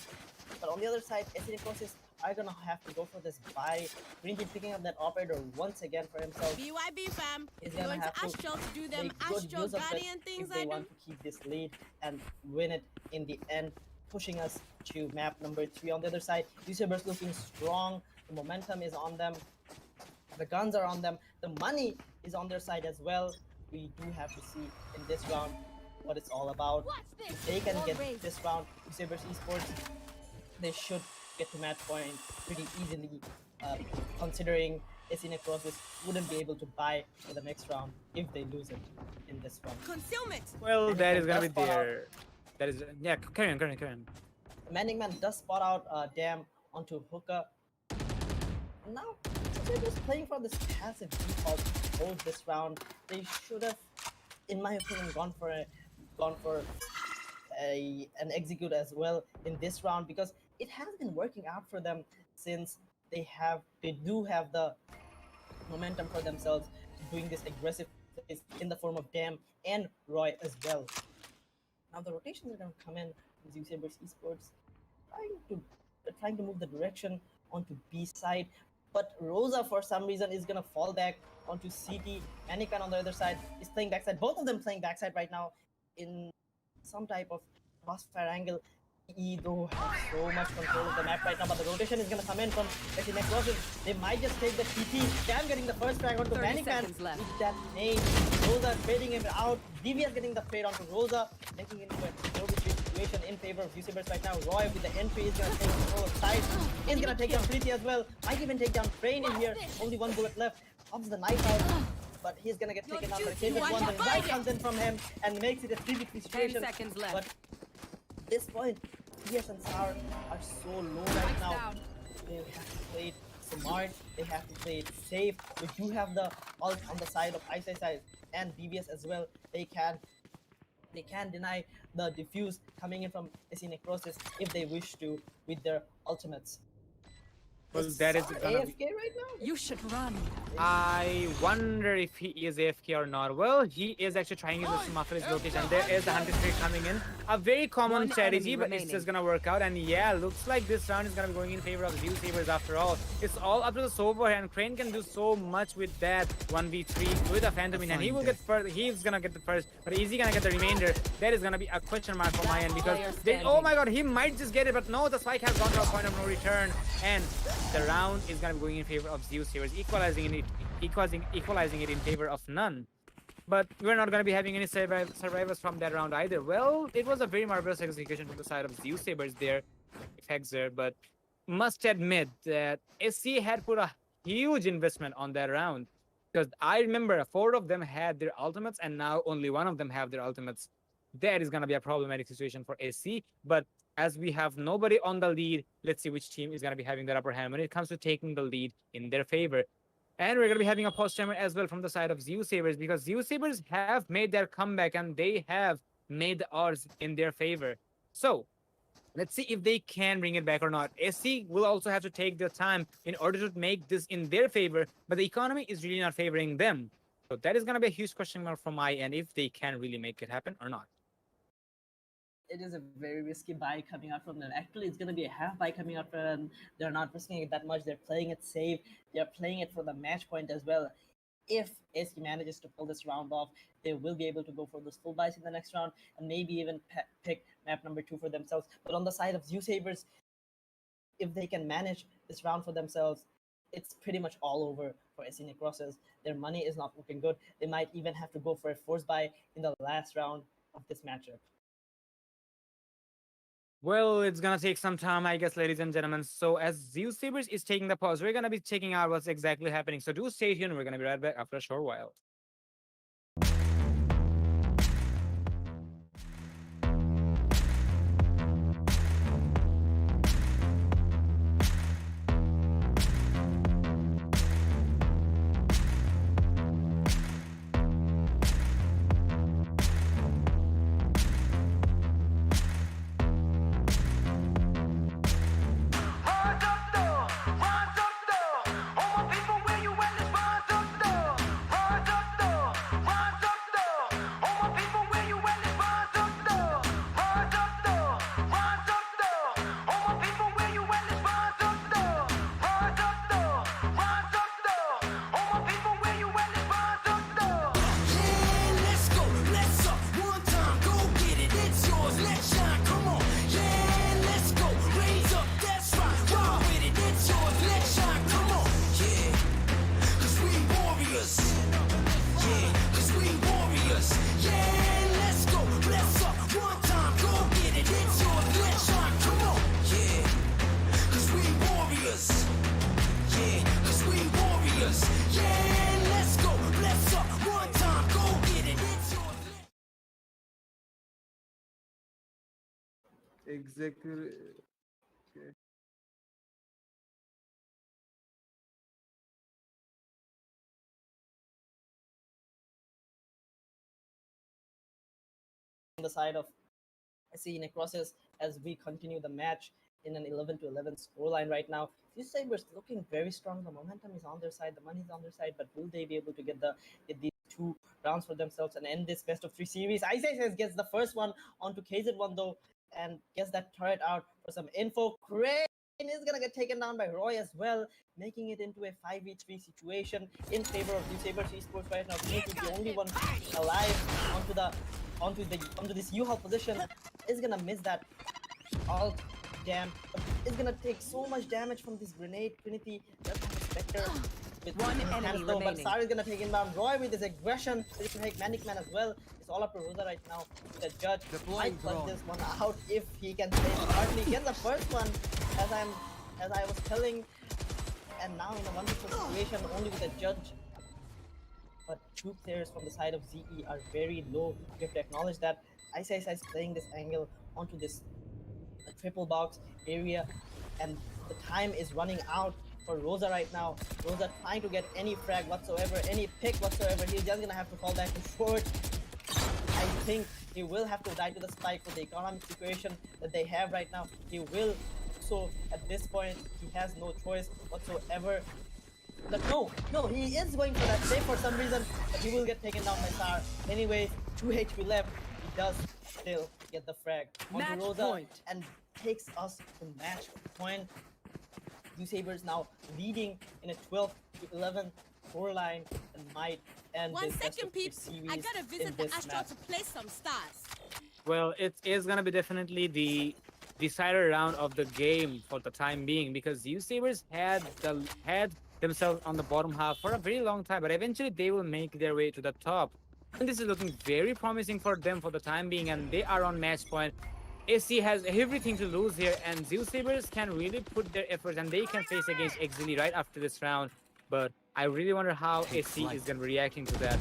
But on the other side, Necrosis are gonna have to go for this buy. Green team picking up that operator once again for himself. BYB fam. He's Going gonna to have to Astral to do them make good Astral use of it Guardian things if they I do. want to keep this lead and win it in the end, pushing us to map number 3. On the other side, Zeusaberz looking strong. The momentum is on them. The guns are on them. The money is on their side as well. We do have to see in this round what it's all about. If they can get this round, Zeusaberz Esports, they should get to match point pretty easily, considering SC Necrosis wouldn't be able to buy for the next round if they lose it in this round. Consume it. well, And that it is going to does be spot out- there. That is, yeah, carry on. Manning Man does spot out Dam onto Hookah. Now, they're just playing for this passive default to hold this round. They should have, in my opinion, gone for an execute as well in this round, because it has been working out for them since they do have the momentum for themselves, doing this aggressive plays in the form of Dam and Roy as well. Now the rotations are going to come in from Zeusaberz Esports, trying to move the direction onto B side, but Rosa for some reason is going to fall back onto CT. Manikan on the other side is playing backside. Both of them playing backside right now in some type of crossfire angle. Though have so much control of the map right now, but the rotation is going to come in from SC Necrosis. They might just take the TP. Cam getting the first frag onto 30 Manikan seconds left. with that nade. Rosa trading him out. Devious getting the trade onto Rosa, making it into a no-victory situation in favor of Zeusaberz right now. Roy with the entry is going to take control of side. Is going to take down Pretty as well. Might even take down Train in here. Only one bullet left. Pops the knife out. But he's gonna get taken out by the one. The revive comes in from him and makes it a 3v3 10 situation. seconds left. But at this point, TS and Sour are so low right now. They have to play it smart. They have to play it safe. We do have the ult on the side of Ice and BBS as well. They can deny the diffuse coming in from SC Necrosis if they wish to with their ultimates. Well, that is Sar gonna be. AFK right now? You should run. I wonder if he is AFK or not. Well, he is actually trying his best to muffle his location. There is the hunting tree coming in. A very common One strategy, enemy but it's remaining. just gonna work out. And yeah, looks like this round is gonna be going in favor of Zeusaberz after all. It's all up to the Sober, and Crane can do so much with that 1v3 with a Phantom in hand. He will get first. He's gonna get the first, but is he gonna get the remainder? That is gonna be a question mark for my end because oh my god, he might just get it, but no, the spike has gone to a point of no return, and the round is gonna be going in favor of Zeusaberz, equalizing it in favor of none. But we're not going to be having any survivors from that round either. Well, it was a very marvelous execution from the side of Zeusaberz there, Hexer, but must admit that SC had put a huge investment on that round. Because I remember 4 of them had their ultimates, and now only 1 of them have their ultimates. That is going to be a problematic situation for SC. But as we have nobody on the lead, let's see which team is going to be having that upper hand when it comes to taking the lead in their favor. And we're going to be having a post-timer as well from the side of Zeusaberz because Zeusaberz have made their comeback and they have made the odds in their favor. So let's see if they can bring it back or not. SC will also have to take their time in order to make this in their favor, but the economy is really not favoring them. So that is going to be a huge question mark from my end if they can really make it happen or not. It is a very risky buy coming out from them. Actually, it's going to be a half buy coming out from them. They're not risking it that much. They're playing it safe. They're playing it for the match point as well. If SC manages to pull this round off, they will be able to go for those full buys in the next round and maybe even pick map number 2 for themselves. But on the side of Zeusaberz, if they can manage this round for themselves, it's pretty much all over for SC Necrosis. Their money is not looking good. They might even have to go for a force buy in the last round of this matchup. Well, it's gonna take some time, I guess, ladies and gentlemen. So as Zeusaberz is taking the pause, we're gonna be checking out what's exactly happening. So do stay tuned. We're gonna be right back after a short while. Exactly. On the side of SC Necrosis, as we continue the match in an 11-11 scoreline right now, Zeusaberz looking very strong. The momentum is on their side, the money is on their side, but will they be able to get these 2 rounds for themselves and end this best of 3 series? Ice gets the first one onto KZ1 though, and gets that turret out for some info. Crane is gonna get taken down by Roy as well, making it into a 5v3 situation in favor of Zeusaberz Esports right now. He is the only one alive onto this U-Haul position. Is gonna miss that alt jam. Is gonna take so much damage from this grenade. Trinity doesn't have a Spectre with One in enemy hands though, but remaining. Sar is gonna take him down. Roy with his aggression, he can take Manic Man as well. It's all up to Rosa right now. The judge might clutch this one out if he can play smartly. He gets the first one, as I was telling, and now in a wonderful situation only with a judge. But 2 players from the side of ZE are very low. You have to acknowledge that. Ice is playing this angle onto this triple box area, and the time is running out for Rosa right now. Rosa trying to get any frag whatsoever, any pick whatsoever. He's just gonna have to fall back to short. I think he will have to die to the spike with the economic situation that they have right now. He will So at this point, he has no choice whatsoever. But no, he is going for that save for some reason, but he will get taken down by Sar. Anyways, 2 HP left. He does still get the frag onto Match Rosa point. and takes us to match point. Zeusaberz now leading in a 12-11 scoreline and might end One this best second, of three peeps. series I gotta in visit the this Astro map. to play some stars. Well, it is gonna be definitely the decider round of the game for the time being, because Zeusaberz had themselves on the bottom half for a very long time, but eventually they will make their way to the top. And this is looking very promising for them for the time being, and they are on match point. AC has everything to lose here, and Zeusaberz can really put their efforts, and they can face against Exceeli right after this round. But I really wonder how AC is going to be reacting to that.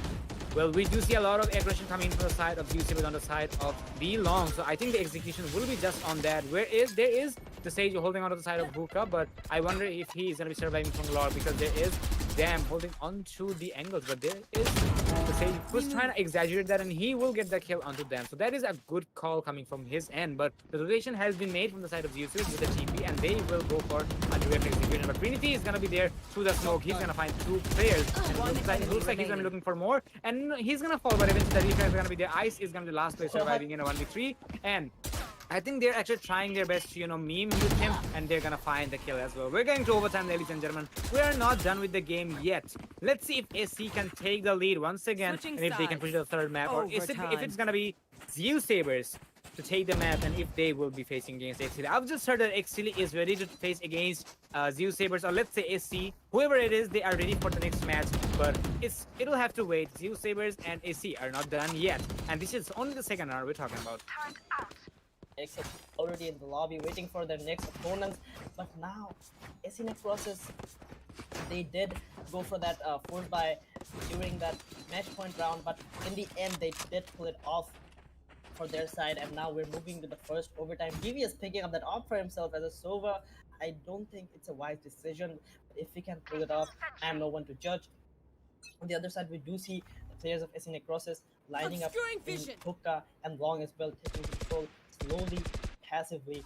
Well, we do see a lot of aggression coming from the side of Zeusaberz on the side of B long, so I think the execution will be just on that. There is the Sage holding onto the side of Hookah, but I wonder if he is going to be surviving from Lore, because there is Dam holding onto the angles, but there is the Sage who's trying to exaggerate that, and he will get the kill onto them. So that is a good call coming from his end, but the rotation has been made from the side of Zeusaberz with the TP, and they will go for a direct execution. But Trinity is going to be there through the smoke. He's going to find 2 players, and it looks like he's going to be looking for more, and he's going to fall, but eventually the reflex is going to be there. Ice is going to be the last player surviving in a 1v3, and I think they're actually trying their best to, meme with him, and they're gonna find the kill as well. We're going to overtime, ladies and gentlemen. We are not done with the game yet. Let's see if AC can take the lead once again, Switching and if they can push to the third map, or if Overtime. it's gonna be Zeusaberz to take the map, and if they will be facing against Exceeli. I've just heard that Exceeli is ready to face against Zeusaberz, or let's say AC. Whoever it is, they are ready for the next match, but it'll have to wait. Zeusaberz and AC are not done yet, and this is only the second round we're talking about. Except already in the lobby waiting for their next opponents, but now AC Necrosis, they did go for that force buy during that match point round, but in the end they did pull it off for their side, and now we're moving to the first overtime. DV is picking up that op for himself as a Sova. I don't think it's a wise decision, but if he can pull it off, I am no one to judge. On the other side, we do see the players of AC Necrosis lining up Obscuring in vision. Hookah and Long as well, taking control slowly, passively.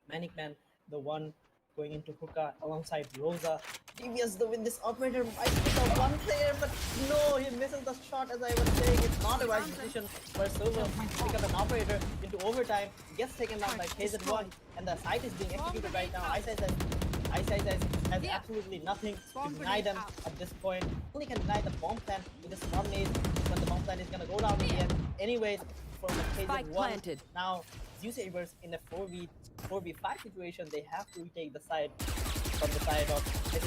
Manic Man, the one going into Hookah alongside Rosa. Devious though in this operator might pick up one player, but no, he misses the shot. As I was saying, it's not a wise decision for Silver to pick up an operator into overtime. Gets taken down by KZ1, and the site is being executed right now. Ice has absolutely nothing to deny them at this point. Only can deny the bomb plan with this one nade, but the bomb plan is gonna go down in the end. Anyways, for the Spike KZ1, planted. now Zeusaberz in a 4v5 situation, they have to retake the side from the side of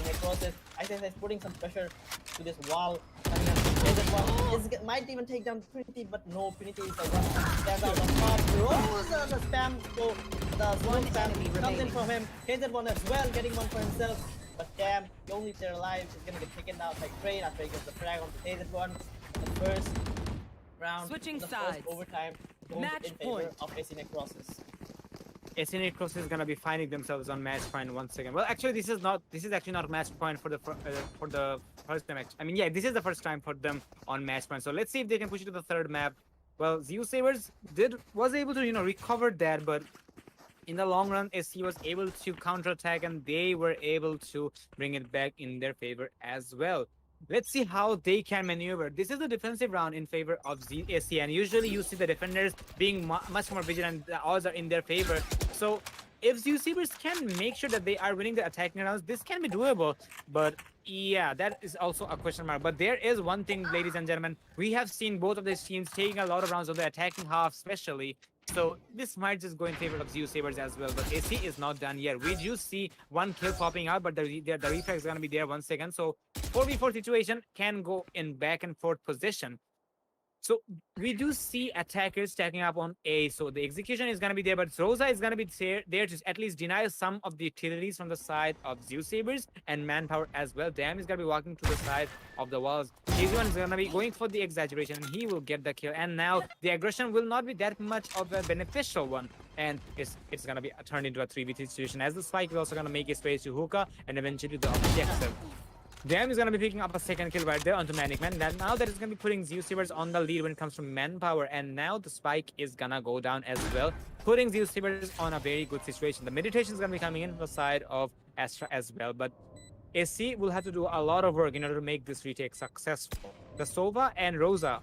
Necrosis. Ice is putting some pressure to this wall. KZ1 might even take down Trinity, but no, Trinity is the one that stands out on top. Rosa, the spam, so the one spam enemy comes in remaining. from him. KZ1 as well, getting one for himself. But damn, the only player alive is gonna get taken down by Crane after he gets the frag on the KZ1. The first round, Switching the sides. first overtime goes Match in favor point. of AC Necrosis. AC Necrosis is gonna be finding themselves on match point once again. Well, actually, this is actually not match point for the first time. I mean, yeah, this is the first time for them on match point. So let's see if they can push it to the third map. Well, Zeusaberz was able to recover that, but in the long run, AC was able to counterattack, and they were able to bring it back in their favor as well. Let's see how they can maneuver. This is a defensive round in favor of AC, and usually you see the defenders being much more vigilant. The odds are in their favor. So if Zeusaberz can make sure that they are winning the attacking rounds, this can be doable. But yeah, that is also a question mark. But there is one thing, ladies and gentlemen, we have seen both of these teams taking a lot of rounds on the attacking half, especially. So this might just go in favor of Zeusaberz as well, but AC is not done yet. We do see one kill popping out, but the reflex is going to be there once again. So 4v4 situation can go in back and forth position. So we do see attackers stacking up on A. So the execution is going to be there, but Rosa is going to be there to at least deny some of the utilities from the side of Zeusaberz and manpower as well. Dam is going to be walking to the side of the walls. KZ1 is going to be going for the exaggeration, and he will get the kill. And now the aggression will not be that much of a beneficial one. And it's going to be turned into a 3v3 situation, as the spike is also going to make its way to Hookah and eventually the objective. Jam is going to be picking up a second kill right there onto Manic Man. Now that is going to be putting Zeusaberz on the lead when it comes to manpower. And now the spike is going to go down as well, putting Zeusaberz on a very good situation. The meditation is going to be coming in from the side of Astra as well. But SC will have to do a lot of work in order to make this retake successful. The Sova and Rosa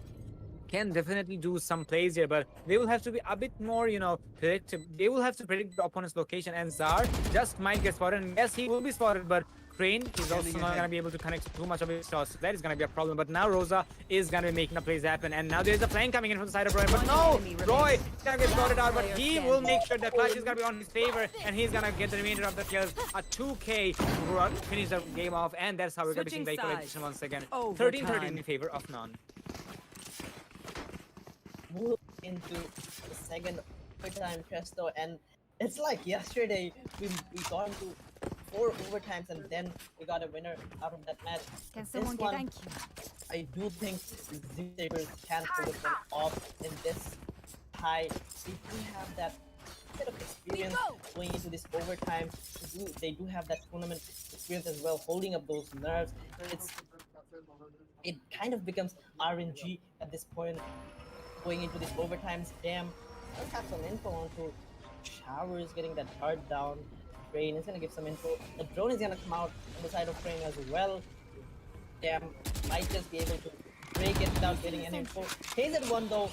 can definitely do some plays here, but they will have to be a bit more, predictive. They will have to predict the opponent's location, and Zar just might get spotted. And yes, he will be spotted, but Crane is also not going to be able to connect too much of his shots. That is going to be a problem. But now Rosa is going to be making the plays happen, and now there's a flank coming in from the side of Roy. But no, Roy is going to get spotted out, but he will make sure the clutch is going to be on his favor, and he's going to get the remainder of the kills. A 2K to finish the game off, and that's how we're going to be seeing the equalization once again. 13-13 in favor of None. Move into the second overtime, Presto, and it's like yesterday we got into 4 overtimes and then we got a winner out of that match. Can This someone one, get thank you? I do think Zeusaberz can pull this one off in this tie. They do have that bit of experience going into this overtime. They do have that tournament experience as well, holding up those nerves. It kind of becomes RNG at this point. Going into this overtimes, Damn, let's have some info onto Showers getting that hard down. Crane is gonna give some info. The drone is gonna come out on the side of Crane as well. Damn, might just be able to break it without getting any info. KZ1 though,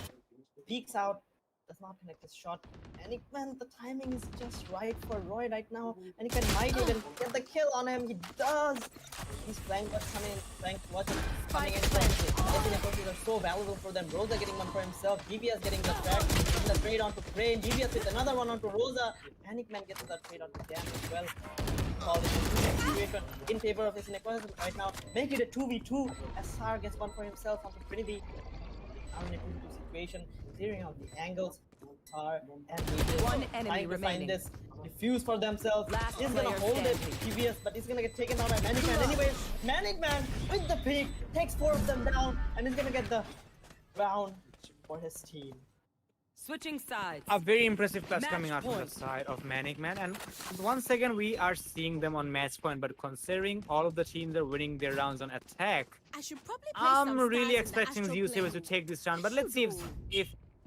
peeks out, does not connect his shot. And man, the timing is just right for Roy right now. And he might even get the kill on him. He does. These flank watch coming in, flank watch coming in from Necrosis are so valuable for them. Rosa getting one for himself. DBS getting the track, getting the trade onto Crane. DBS with another one onto Rosa. Panic Man gets the trade onto Damn as well. Call this situation in favor of his Necrosis right now. Make it a 2v2. SR gets one for himself onto Trinity. Now in a 2v2 situation, clearing out the angles. And One enemy trying to remaining. find this diffuse for themselves. Last He's gonna player hold it, standing. TBS, but he's gonna get taken down by Manic Man anyways. Manic Man with the peak takes 4 of them down, and he's gonna get the round for his team. Switching sides. A very impressive clutch Match coming out from point. the side of Manic Man, and once again we are seeing them on match point. But considering all of the teams are winning their rounds on attack, I should probably play I'm some really stars in the expecting astral Zeusaberz plane. to take this round. But let's see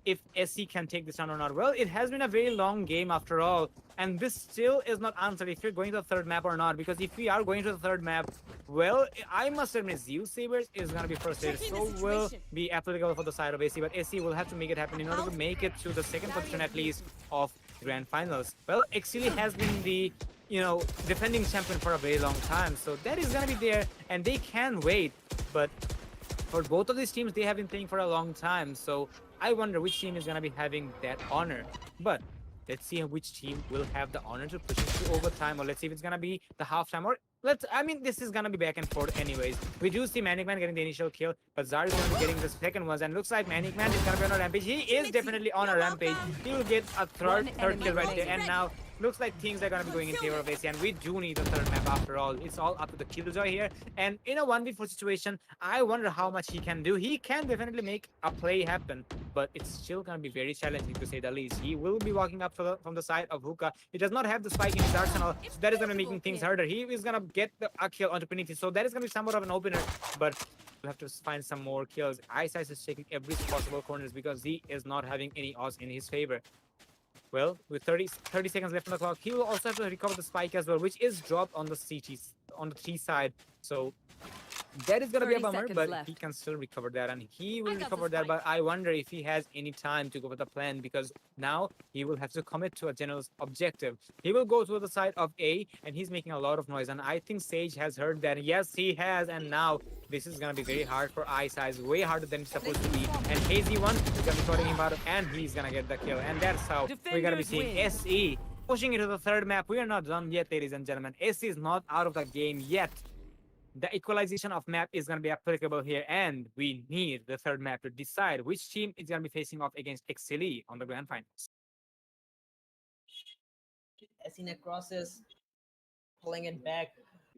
if SC can take this round or not. Well, it has been a very long game after all, and this still is not answered if you're going to the third map or not. Because if we are going to the third map, well, I must admit Zeusaberz is going to be frustrated. Checking So the will situation. be applicable for the side of AC, but AC will have to make it happen in order to make it to the second position at least of grand finals. Well, Exceeli has been the defending champion for a very long time, so that is going to be there, and they can wait. But for both of these teams, they have been playing for a long time, so I wonder which team is going to be having that honor. But let's see which team will have the honor to push it to overtime, or let's see if it's going to be the halftime, or this is going to be back and forth anyways. We do see Manic Man getting the initial kill, but Zar is going to be getting the second one, and looks like Manic Man is going to be on a rampage. He is definitely on a rampage. He will get a third kill right there, and now looks like things are going to be going in favor of AC, and we do need a third map after all. It's all up to the Killjoy here, and in a 1v4 situation, I wonder how much he can do. He can definitely make a play happen, but it's still going to be very challenging to say the least. He will be walking up from the side of Hookah. He does not have the spike in his arsenal, so that is going to be making things harder. He is going to get a kill onto Penity, so that is going to be somewhat of an opener, but we'll have to find some more kills. Ice is taking every possible corners because he is not having any odds in his favor. Well, with 30 seconds left on the clock, he will also have to recover the spike as well, which is dropped on the on the T side. So that is going to be a 30 bummer, seconds but left. he can still recover that, and he will I got the recover that. spike. But I wonder if he has any time to go with the plan, because now he will have to commit to a general's objective. He will go to the side of A, and he's making a lot of noise, and I think Sage has heard that. Yes, he has, and now this is going to be very hard for Ice, way harder than it's supposed to be. And KZ1 is going to be cutting him out, and he's going to get the kill. And that's how we're going to be seeing SE pushing into the third map. We are not done yet, ladies and gentlemen. SE is not out of the game yet. The equalization of map is going to be applicable here, and we need the third map to decide which team is going to be facing off against Exceeli on the grand finals. SC Necrosis pulling it back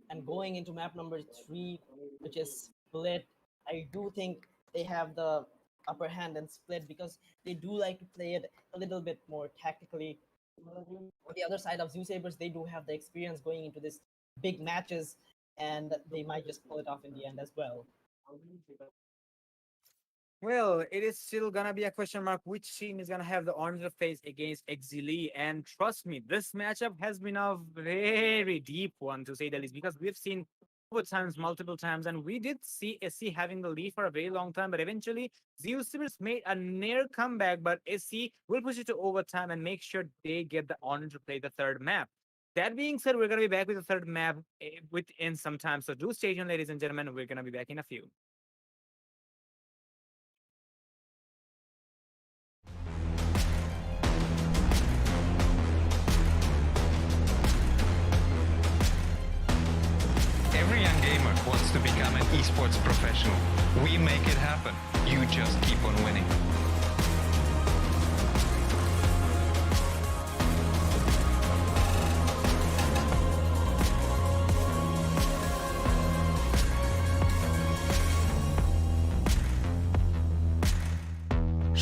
and going into map number 3, which is split. I do think they have the upper hand and split because they do like to play it a little bit more tactically. On the other side of Zeusaberz, they do have the experience going into this big matches. and they might just pull it off in the end as well. Well, it is still gonna be a question mark which team is gonna have the honor to face against Exceeli. And trust me, this matchup has been a very deep one to say the least, because we've seen overtimes multiple times, and we did see SC having the lead for a very long time, but eventually Zeusaberz made a near comeback, but SC will push it to overtime and make sure they get the honor to play the third map. That being said, we're gonna be back with the third map within some time. So do stay tuned, ladies and gentlemen. We're gonna be back in a few. Every young gamer wants to become an esports professional. We make it happen. You just keep on winning.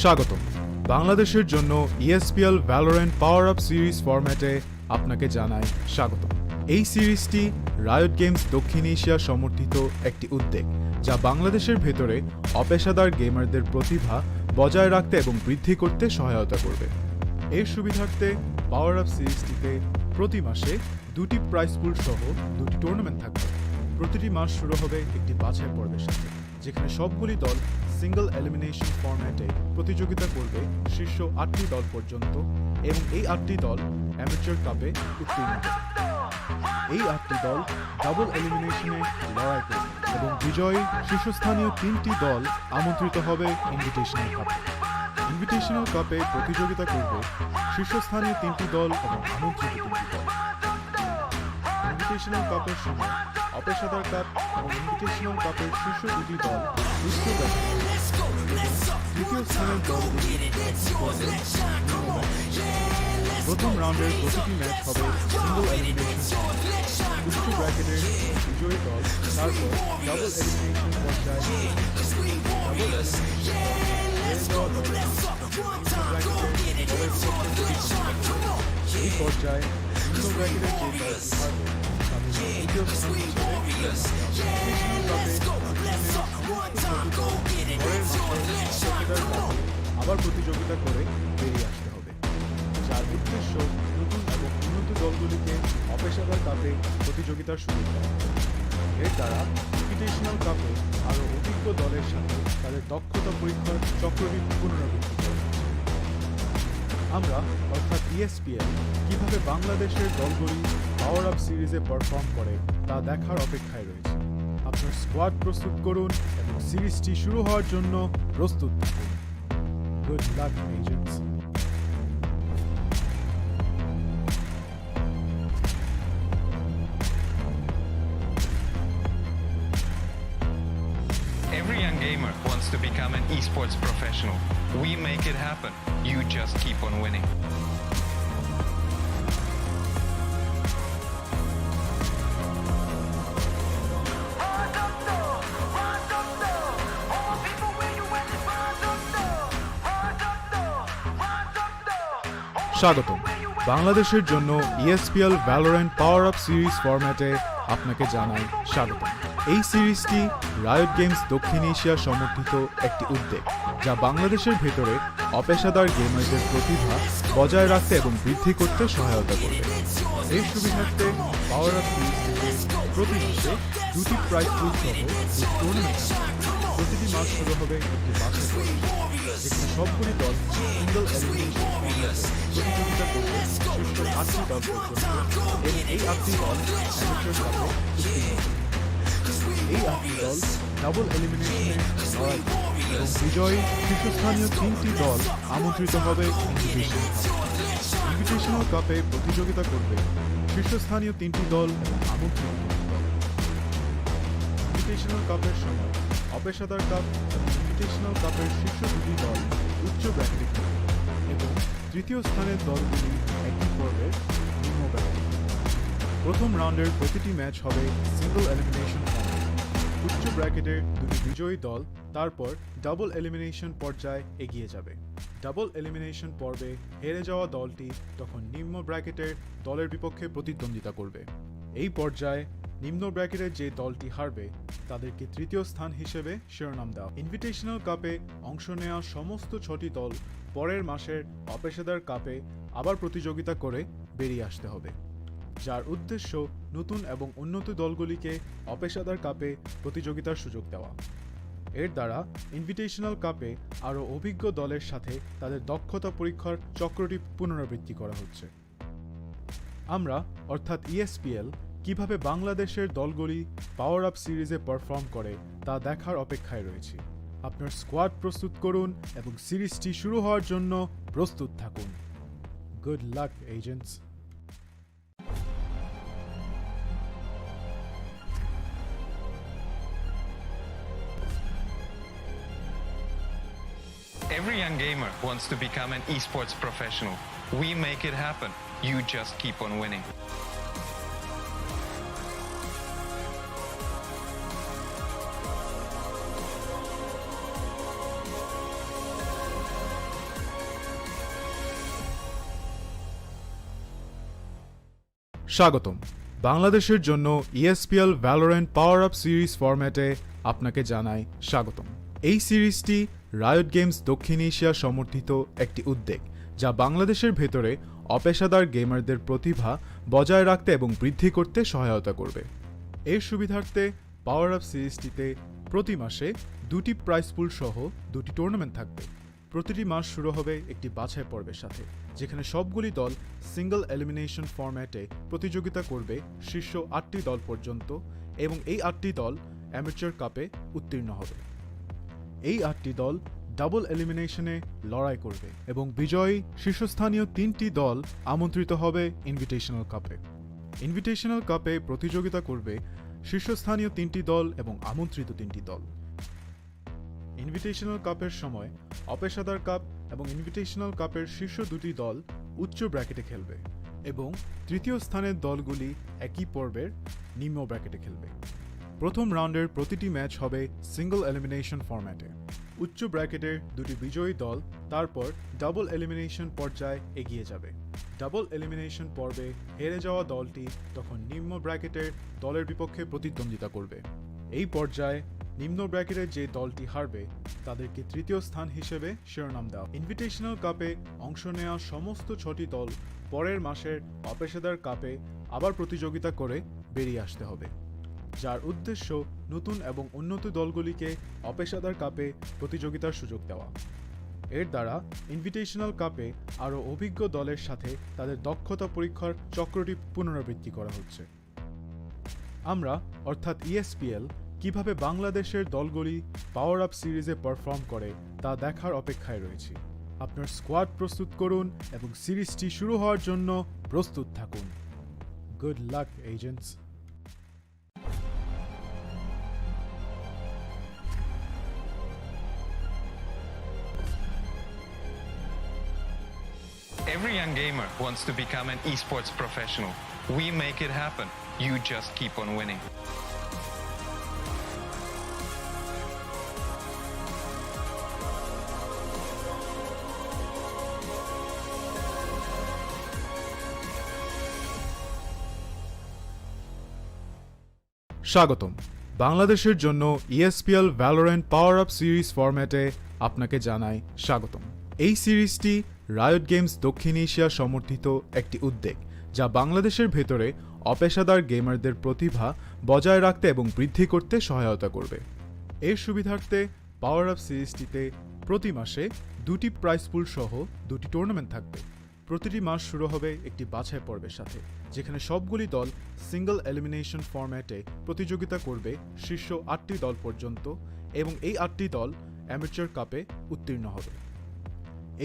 স্বাগতম বাংলাদেশের জন্য ESPL Valorant PowerUp series ফরম্যাটে আপনাকে জানাই স্বাগতম। এই সিরিজটি riot games দক্ষিণ এশিয়া সমর্থিত একটি উদ্যোগ, যা বাংলাদেশের ভেতরে অপেশাদার গেমারদের প্রতিভা বজায় রাখতে এবং বৃদ্ধি করতে সহায়তা করবে। এর সুবিধার্থে পাওয়ার আপ সিরিজটিতে প্রতি মাসে 2টি প্রাইজ পুল সহ 2টি টুর্নামেন্ট থাকবে। প্রতিটি মাস শুরু হবে একটি বাছাই পর্বের সাথে, যেখানে সবগুলি দল সিঙ্গল এলিমিনেশন ফরম্যাটে প্রতিযোগিতা করবে শীর্ষ 8টি দল পর্যন্ত, এবং এই 8টি দল অ্যামেচার কাপে উত্তীর্ণ হবে। এই 8টি দল ডাবল এলিমিনেশনে লড়াই করবে এবং বিজয়ী শীর্ষস্থানীয় 3টি দল আমন্ত্রিত হবে ইনভিটেশনাল কাপে। ইনভিটেশনাল কাপে প্রতিযোগিতা করবে শীর্ষস্থানীয় 3টি দল এবং আমন্ত্রিত 3টি দল। ইনভিটেশনাল কাপের সময় অপেশাদার কাপ এবং ইনভিটেশনাল কাপের শীর্ষ 2টি দল উচ্চ তৃতীয় স্থানের দলগুলি প্রথম রাউন্ডের প্রতিটি ম্যাচ হবে সিঙ্গল এলিমিনেশন। উচ্চ ব্র্যাকেটের বিজয়ী দল তারপর ডাবল এলিমিনেশন পর্যায়ে এই পর্যায়ে নিম্ন ব্র্যাকেটের যে দল তৃতীয় স্থান আবার প্রতিযোগিতা করে বেরিয়ে আসতে হবে, যার উদ্দেশ্য নতুন এবং উন্নত দলগুলিকে অপেশাদার কাপে প্রতিযোগিতার সুযোগ দেওয়া। এর দ্বারা ইনভিটেশনাল কাপে আরও অভিজ্ঞ দলের সাথে তাদের দক্ষতা পরীক্ষার চক্রটি পুনরাবৃত্তি করে। আমরা অর্থাৎ ESPL কিভাবে বাংলাদেশের দলগুলি পাওয়ার আপ সিরিজে পারফর্ম করে তা দেখার অপেক্ষায় রয়েছে। আপনার স্কোয়াড প্রস্তুত করুন এবং সিরিজটি শুরু হওয়ার জন্য প্রস্তুত থাকুন। Good luck agents. Every young gamer wants to become an esports professional. We make it happen. You just keep on winning. স্বাগতম বাংলাদেশের জন্য ESPL Valorant PowerUp সিরিজ ফরম্যাটে আপনাকে জানাই স্বাগতম। এই সিরিজটি রায়ট গেমস দক্ষিণ এশিয়া সমর্থিত একটি উদ্যোগ, যা বাংলাদেশের ভেতরে অপেশাদার গেমারদের প্রতিভা বজায় রাখতে এবং বৃদ্ধি করতে সহায়তা করবে। এর সুবিধার্থে পাওয়ার আপ সিরিজটিতে প্রতি মাসে 2টি প্রাইজ পুল সহ 2 টুর্নামেন্ট থাকবে। প্রতিটি মাস শুরু হবে একটি বাছাই পর্ব, যেখানে সবগুলি দল সিঙ্গল এলিমিনেশন প্রতিযোগিতা করবে শীর্ষ 8টি দল পর্যন্ত, এবং এই 8টি দল অ্যামেচার কাপে উত্তীর্ণ হবে। এই 8টি দল ডাবল এলিমিনেশনে লড়াই করবে এবং বিজয়ী শীর্ষস্থানীয় 3টি দল আমন্ত্রিত হবে ইনভিটেশনাল কাপে। ইনভিটেশনাল কাপে প্রতিযোগিতা করবে শীর্ষস্থানীয় 3টি দল এবং আমন্ত্রিত 3টি দল। ইনভিটেশনাল কাপের সময় অপেশাদার কাপ এবং ইনভিটেশনাল কাপের শীর্ষ 2টি দল উচ্চ ব্র্যাকেটে খেলবে এবং তৃতীয় স্থানের দলগুলি একই পর্বের নিম্ন ব্র্যাকেটে খেলবে। প্রথম রাউন্ডের প্রতিটি ম্যাচ হবে সিঙ্গল এলিমিনেশন ফরম্যাট। উচ্চ ব্র্যাকেটের 2টি বিজয়ী দল তারপর ডাবল এলিমিনেশন পর্যায়ে এগিয়ে যাবে। ডাবল এলিমিনেশন পর্বে হেরে যাওয়া দলটি তখন নিম্ন ব্র্যাকেটের দলের বিপক্ষে প্রতিদ্বন্দ্বিতা করবে। এই পর্যায়ে নিম্ন ব্র্যাকেটের যে দলটি হারবে তাদেরকে তৃতীয় স্থান হিসেবে শিরোনাম দেওয়া। ইনভিটেশনাল কাপে অংশ নেওয়া সমস্ত 6টি দল পরের মাসের অপেশাদার কাপে আবার প্রতিযোগিতা করে বেরিয়ে আসতে হবে, যার উদ্দেশ্য নতুন এবং উন্নত দলগুলিকে অপেশাদার কাপে প্রতিযোগিতার সুযোগ দেওয়া। এর দ্বারা ইনভিটেশনাল কাপে আরও অভিজ্ঞ দলের সাথে তাদের দক্ষতা পরীক্ষার চক্রটি পুনরাবৃত্তি করা হচ্ছে। আমরা অর্থাৎ ESPL কিভাবে বাংলাদেশের দলগুলি পাওয়ার আপ সিরিজে পারফর্ম করে তা দেখার অপেক্ষায় রয়েছি। আপনার স্কোয়াড প্রস্তুত করুন এবং সিরিজটি শুরু হওয়ার জন্য প্রস্তুত থাকুন। Good luck agents. Every young gamer wants to become an esports professional. We make it happen. You just keep on winning. স্বাগতম। বাংলাদেশের জন্য ESPL Valorant PowerUp সিরিজ ফরম্যাটে আপনাকে জানাই স্বাগতম। এই সিরিজটি রায়ট গেমস দক্ষিণ এশিয়া সমর্থিত একটি উদ্যোগ, যা বাংলাদেশের ভেতরে অপেশাদার গেমারদের প্রতিভা বজায় রাখতে এবং বৃদ্ধি করতে সহায়তা করবে। এর সুবিধার্থে পাওয়ার আপ সিরিজটিতে প্রতি মাসে 2টি প্রাইজ পুল সহ 2টি টুর্নামেন্ট থাকবে। প্রতিটি মাস শুরু হবে একটি বাছাই পর্বের সাথে, যেখানে সবগুলি দল সিঙ্গল এলিমিনেশন ফরম্যাটে প্রতিযোগিতা করবে শীর্ষ 8টি দল পর্যন্ত, এবং এই 8টি দল অ্যামেচার কাপে উত্তীর্ণ হবে। এই 8টি দল ডাবল এলিমিনেশনে লড়াই করবে এবং বিজয়ী শীর্ষস্থানীয় 3টি দল আমন্ত্রিত হবে ইনভিটেশনাল কাপে। ইনভিটেশনাল কাপে প্রতিযোগিতা করবে শীর্ষস্থানীয় 3টি দল এবং আমন্ত্রিত 3টি দল। ইনভিটেশনাল কাপের সময় অপেশাদার কাপ এবং ইনভিটেশনাল কাপের শীর্ষ 2টি দল উচ্চ ব্র্যাকেটে খেলবে এবং তৃতীয় স্থানের দলগুলি একই পর্বের নিম্ন ব্র্যাকেটে খেলবে। প্রথম রাউন্ডের প্রতিটি ম্যাচ হবে সিঙ্গল এলিমিনেশন ফরম্যাটে। উচ্চ ব্র্যাকেটের 2টি বিজয়ী দল তারপর ডাবল এলিমিনেশন পর্যায়ে এগিয়ে যাবে। ডাবল এলিমিনেশন পর্বে হেরে যাওয়া দলটি তখন নিম্ন ব্র্যাকেটের দলের বিপক্ষে প্রতিদ্বন্দ্বিতা করবে। এই পর্যায়ে নিম্ন ব্র্যাকেটের যে দলটি হারবে তাদেরকে তৃতীয় স্থান হিসেবে শিরোনাম দেওয়া। ইনভিটেশনাল কাপে অংশ নেওয়া সমস্ত 6টি দল পরের মাসের অপেশাদার কাপে আবার প্রতিযোগিতা করে বেরিয়ে আসতে হবে, যার উদ্দেশ্য নতুন এবং উন্নত দলগুলিকে অপেশাদার কাপে প্রতিযোগিতার সুযোগ দেওয়া। এর দ্বারা ইনভিটেশনাল কাপে আরও অভিজ্ঞ দলের সাথে তাদের দক্ষতা পরীক্ষার চক্রটি পুনরাবৃত্তি করা হচ্ছে। আমরা অর্থাৎ ESPL কিভাবে বাংলাদেশের দলগুলি পাওয়ার আপ সিরিজে পারফর্ম করে তা দেখার অপেক্ষায় রয়েছি। আপনার স্কোয়াড প্রস্তুত করুন এবং সিরিজটি শুরু হওয়ার জন্য প্রস্তুত থাকুন। Good luck agents. Every young gamer wants to become an esports professional. We make it happen. You just keep on winning. স্বাগতম। বাংলাদেশের জন্য ESPL Valorant PowerUp সিরিজ ফরম্যাটে আপনাকে জানাই স্বাগতম। এই সিরিজটি রায়ট গেমস দক্ষিণ এশিয়া সমর্থিত একটি উদ্যোগ, যা বাংলাদেশের ভেতরে অপেশাদার গেমারদের প্রতিভা বজায় রাখতে এবং বৃদ্ধি করতে সহায়তা করবে। এর সুবিধার্থে পাওয়ার আপ সিরিজটিতে প্রতি মাসে 2টি প্রাইজ পুল সহ 2টি টুর্নামেন্ট থাকবে। প্রতিটি মাস শুরু হবে একটি বাছাই পর্বের সাথে, যেখানে সবগুলি দল সিঙ্গল এলিমিনেশন ফরম্যাটে প্রতিযোগিতা করবে শীর্ষ 8টি দল পর্যন্ত, এবং এই 8টি দল অ্যামেচার কাপে উত্তীর্ণ হবে।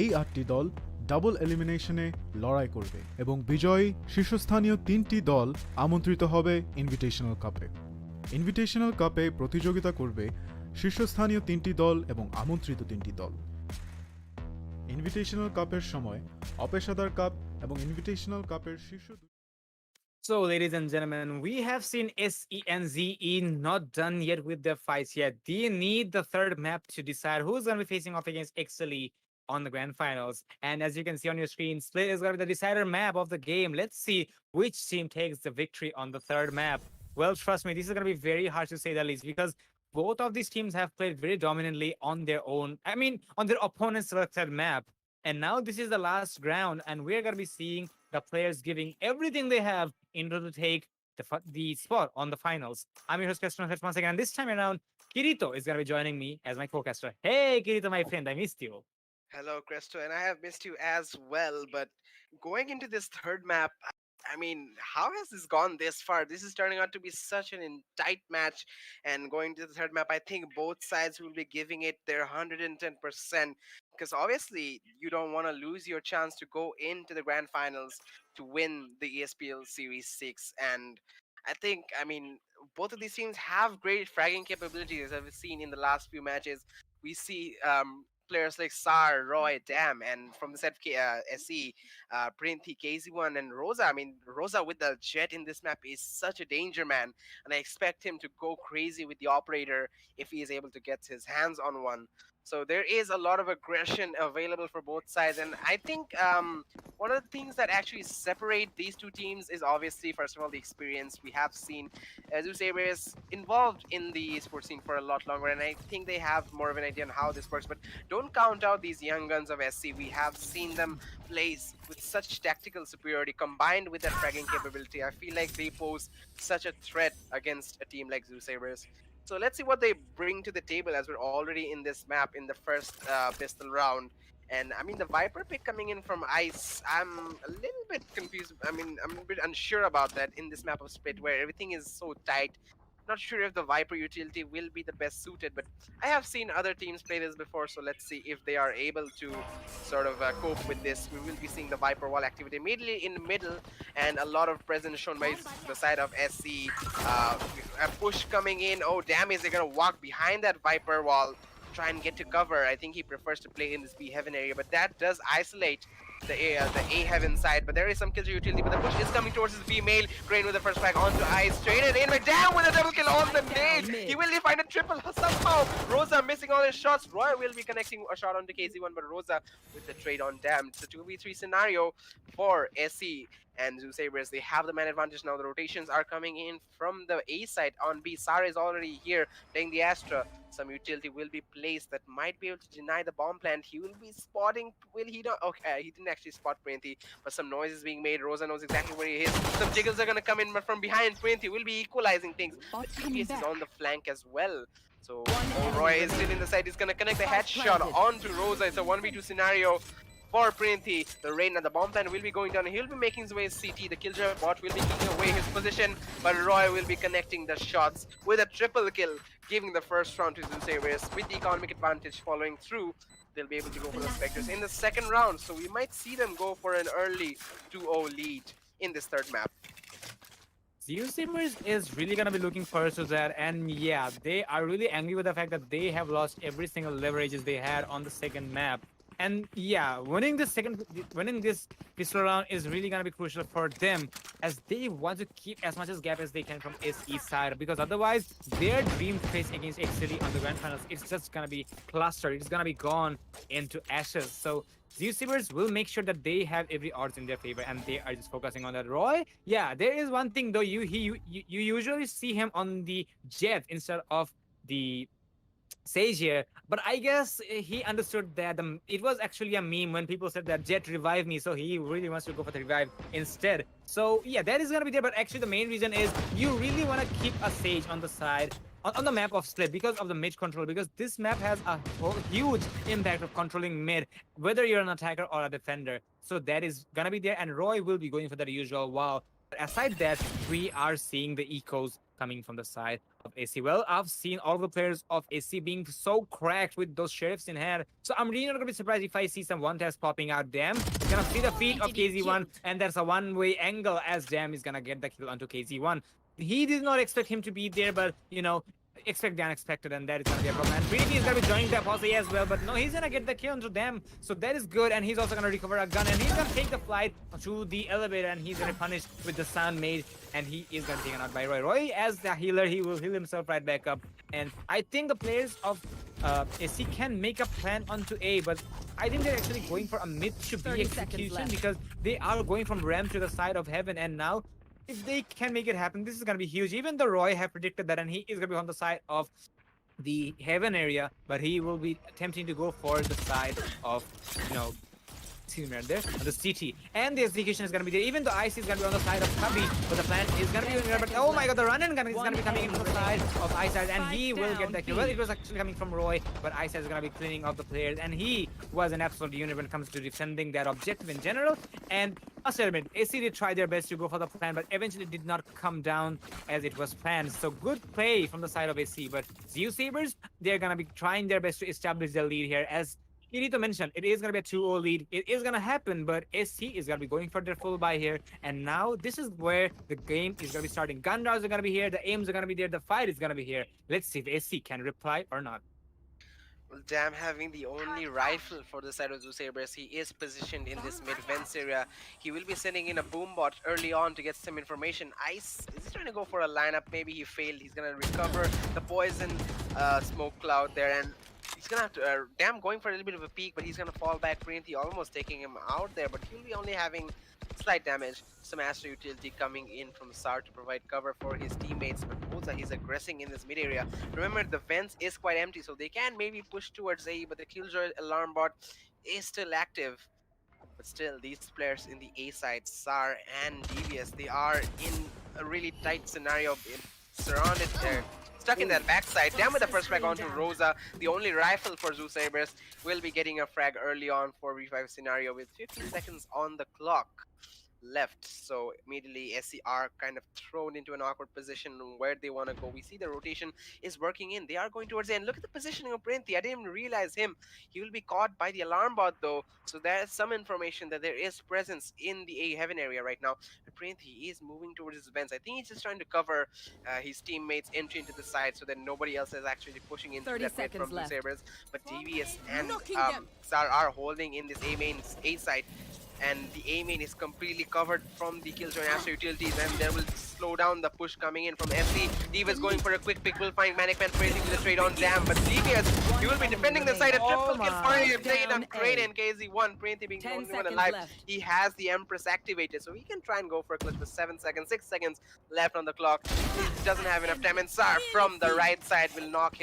এই 8টি দল ডাবল এলিমিনেশনে লড়াই করবে এবং বিজয়ী শীর্ষস্থানীয় 3টি দল আমন্ত্রিত হবে ইনভিটেশনাল কাপে। ইনভিটেশনাল কাপে প্রতিযোগিতা করবে শীর্ষস্থানীয় 3টি দল এবং আমন্ত্রিত 3টি দল। ইনভিটেশনাল কাপের সময় অপেশাদার কাপ এবং ইনভিটেশনাল কাপের শীর্ষ So, ladies and gentlemen, we have seen SE and ZE not done yet with their fights yet. They need the third map to decide who's going to be facing off against Exceeli on the grand finals. And as you can see on your screen, Split is going to be the decider map of the game. Let's see which team takes the victory on the third map. Well, trust me, this is going to be very hard to say the least because both of these teams have played very dominantly on their own. I mean, on their opponent's selected map. And now this is the last round, and we're going to be seeing the players giving everything they have in order to take the spot on the finals. I'm your host, Keston, once again. And this time around, Kirito is going to be joining me as my co-caster. Hey, Kirito, my friend, I missed you. Hello, Cresto, and I have missed you as well. But going into this third map, I mean, how has this gone this far? This is turning out to be such an tight match. And going to the third map, I think both sides will be giving it their 110%. Because obviously, you don't want to lose your chance to go into the grand finals to win the ESPL Series 6. And I think, I mean, both of these teams have great fragging capabilities, as we've seen in the last few matches. We see players like Sar, Roy, Dam, and from the set SE, Printhi, KZ1, and Rosa. I mean, Rosa with the jet in this map is such a danger man, and I expect him to go crazy with the operator if he is able to get his hands on one. So there is a lot of aggression available for both sides, and I think one of the things that actually separate these two teams is obviously, first of all, the experience. We have seen Zeusaberz involved in the esports scene for a lot longer, and I think they have more of an idea on how this works. But don't count out these young guns of SC. We have seen them play with such tactical superiority combined with that fragging capability. I feel like they pose such a threat against a team like Zeusaberz. So let's see what they bring to the table as we're already in this map in the first pistol round. And I mean, the Viper pick coming in from Ice, I'm a little bit confused. I mean, I'm a bit unsure about that in this map of Split where everything is so tight. Not sure if the Viper utility will be the best suited, but I have seen other teams play this before, so let's see if they are able to sort of cope with this. We will be seeing the Viper wall activity immediately in the middle, and a lot of presence shown by the side of SC. A push coming in. Oh, damn, is they gonna walk behind that Viper wall, try and get to cover? I think he prefers to play in this B heaven area, but that does isolate the A heaven side. But there is some kill utility, but the push is coming towards his B mail. Crane with the first flag onto Ice, traded in, but down with a double kill on the nade. He will find a triple somehow. Rosa missing all his shots. Roy will be connecting a shot onto KZ1, but Rosa with the trade on Dam. It's a 2v3 scenario for SE and Zeusaberz. They have the man advantage now. The rotations are coming in from the A side on B. Sara is already here playing the Astra. Some utility will be placed that might be able to deny the bomb plant. He will be spotting. Will he not? Okay, he didn't actually spot Printhi, but some noise is being made. Rosa knows exactly where he is. Some jiggles are going to come in, but from behind, Printhi will be equalizing things. But TBS is on the flank as well. So Roy is still in the side. He's going to connect the headshot onto Rosa. It's a 1v2 scenario for Printhi. The rain and the bomb plant will be going down. He'll be making his way to CT. The killjoy bot will be taking away his position, but Roy will be connecting the shots with a triple kill, giving the first round to Zeusaberz with the economic advantage following through. They'll be able to go for the Spectres in the second round, so we might see them go for an early 2-0 lead in this third map. Zeusaberz is really gonna be looking forward to that, and yeah, they are really angry with the fact that they have lost every single leverages they had on the second map. And yeah, winning this pistol round is really gonna be crucial for them, as they want to keep as much as gap as they can from SE side, because otherwise their dream face against Exceeli on the grand finals, it's just gonna be clustered. It's gonna be gone into ashes. So Zeusaberz will make sure that they have every odds in their favor, and they are just focusing on that. Roy, yeah, there is one thing though. You usually see him on the jet instead of the Sage here, but I guess he understood that it was actually a meme when people said that Jet revived me, so he really wants to go for the revive instead. So yeah, that is gonna be there, but actually the main reason is you really want to keep a Sage on the side on the map of Split because of the mid control, because this map has a huge impact of controlling mid, whether you're an attacker or a defender. So that is gonna be there, and Roy will be going for the usual wow. But aside that, we are seeing the ecos coming from the side of AC. Well, I've seen all the players of AC being so cracked with those sheriffs in hand, so I'm really not gonna be surprised if I see some one-taps popping out. Damn, gonna see the feet of KZ1, and there's a one-way angle as Damn is gonna get the kill onto KZ1. He did not expect him to be there, but you know, expect the unexpected, and that is gonna be a problem. And Trinity is gonna be joining the posse as well, but no, he's gonna get the kill onto them, so that is good. And he's also gonna recover a gun, and he's gonna take the flight to the elevator, and he's gonna be punished with the sound made, and he is gonna be taken out by Roy. Roy, as the healer, he will heal himself right back up. And I think the players of SC can make a plan onto A, but I think they're actually going for a mid to B execution, because they are going from ramp to the side of heaven, and now if they can make it happen, this is gonna be huge. Even though Roy have predicted that, and he is gonna be on the side of the heaven area, but he will be attempting to go for the side of, you know, excuse me, right there, the CT. And the execution is gonna be there. Even the IC is gonna be on the side of Cubby, but the plan is gonna be in there. But oh my god, the run and gun is gonna be coming into the side of Eyesight, and he will get that kill. Well, it was actually coming from Roy, but Eyesight is gonna be cleaning up the players, and he was an absolute unit when it comes to defending that objective in general. And must admit, AC did try their best to go for the plan, but eventually did not come down as it was planned. So good play from the side of AC, but Zeusaberz, they're gonna be trying their best to establish their lead here. As you need to mention, it is going to be a 2-0 lead. It is going to happen, but SC is going to be going for their full buy here. And now this is where the game is going to be starting. Gun rounds are going to be here. The aims are going to be there. The fight is going to be here. Let's see if SC can reply or not. Well, Dam having the only rifle for the side of Zeusaberz, he is positioned in this mid-vents area. He will be sending in a boom bot early on to get some information. Ice is trying to go for a lineup. Maybe he failed. He's going to recover the poison smoke cloud there, and he's gonna have to Dam going for a little bit of a peek, but he's gonna fall back. Printy almost taking him out there, but he'll be only having slight damage. Some Astro utility coming in from SAR to provide cover for his teammates, but Boza, he's aggressing in this mid area. Remember, the vents is quite empty, so they can maybe push towards A, but the Killjoy alarm bot is still active. But still, these players in the A side, SAR and Devious, they are in a really tight scenario, surrounded there. Stuck in that backside. Down with the first frag onto Rosa. The only rifle for Zeusaberz will be getting a frag early on for revive scenario with 15 seconds on the clock left. So immediately SCR kind of thrown into an awkward position where they want to go. We see the rotation is working in. They are going towards the end. Look at the positioning of Printy. I didn't even realize him. He will be caught by the alarm bot though. So there's some information that there is presence in the A heaven area right now. But Printy is moving towards his vents. I think he's just trying to cover his teammates' entry into the side so that nobody else is actually pushing into that mid from Zeusaberz. But Devious and Xar are holding in this A side. And the A main is completely covered from the Killjoy and Astro utilities, and there will slow down the push coming in from SC. Devious going for a quick pick, will find Manic Man Crazy with a trade on Jam, but Devious, he will be defending the side. A triple kill finally taken on Crane and KZ1. Printy being the only one alive. He has the Empress activated, so he can try and go for a clutch with 6 seconds left on the clock. He doesn't have enough time, and Sar from the right side will knock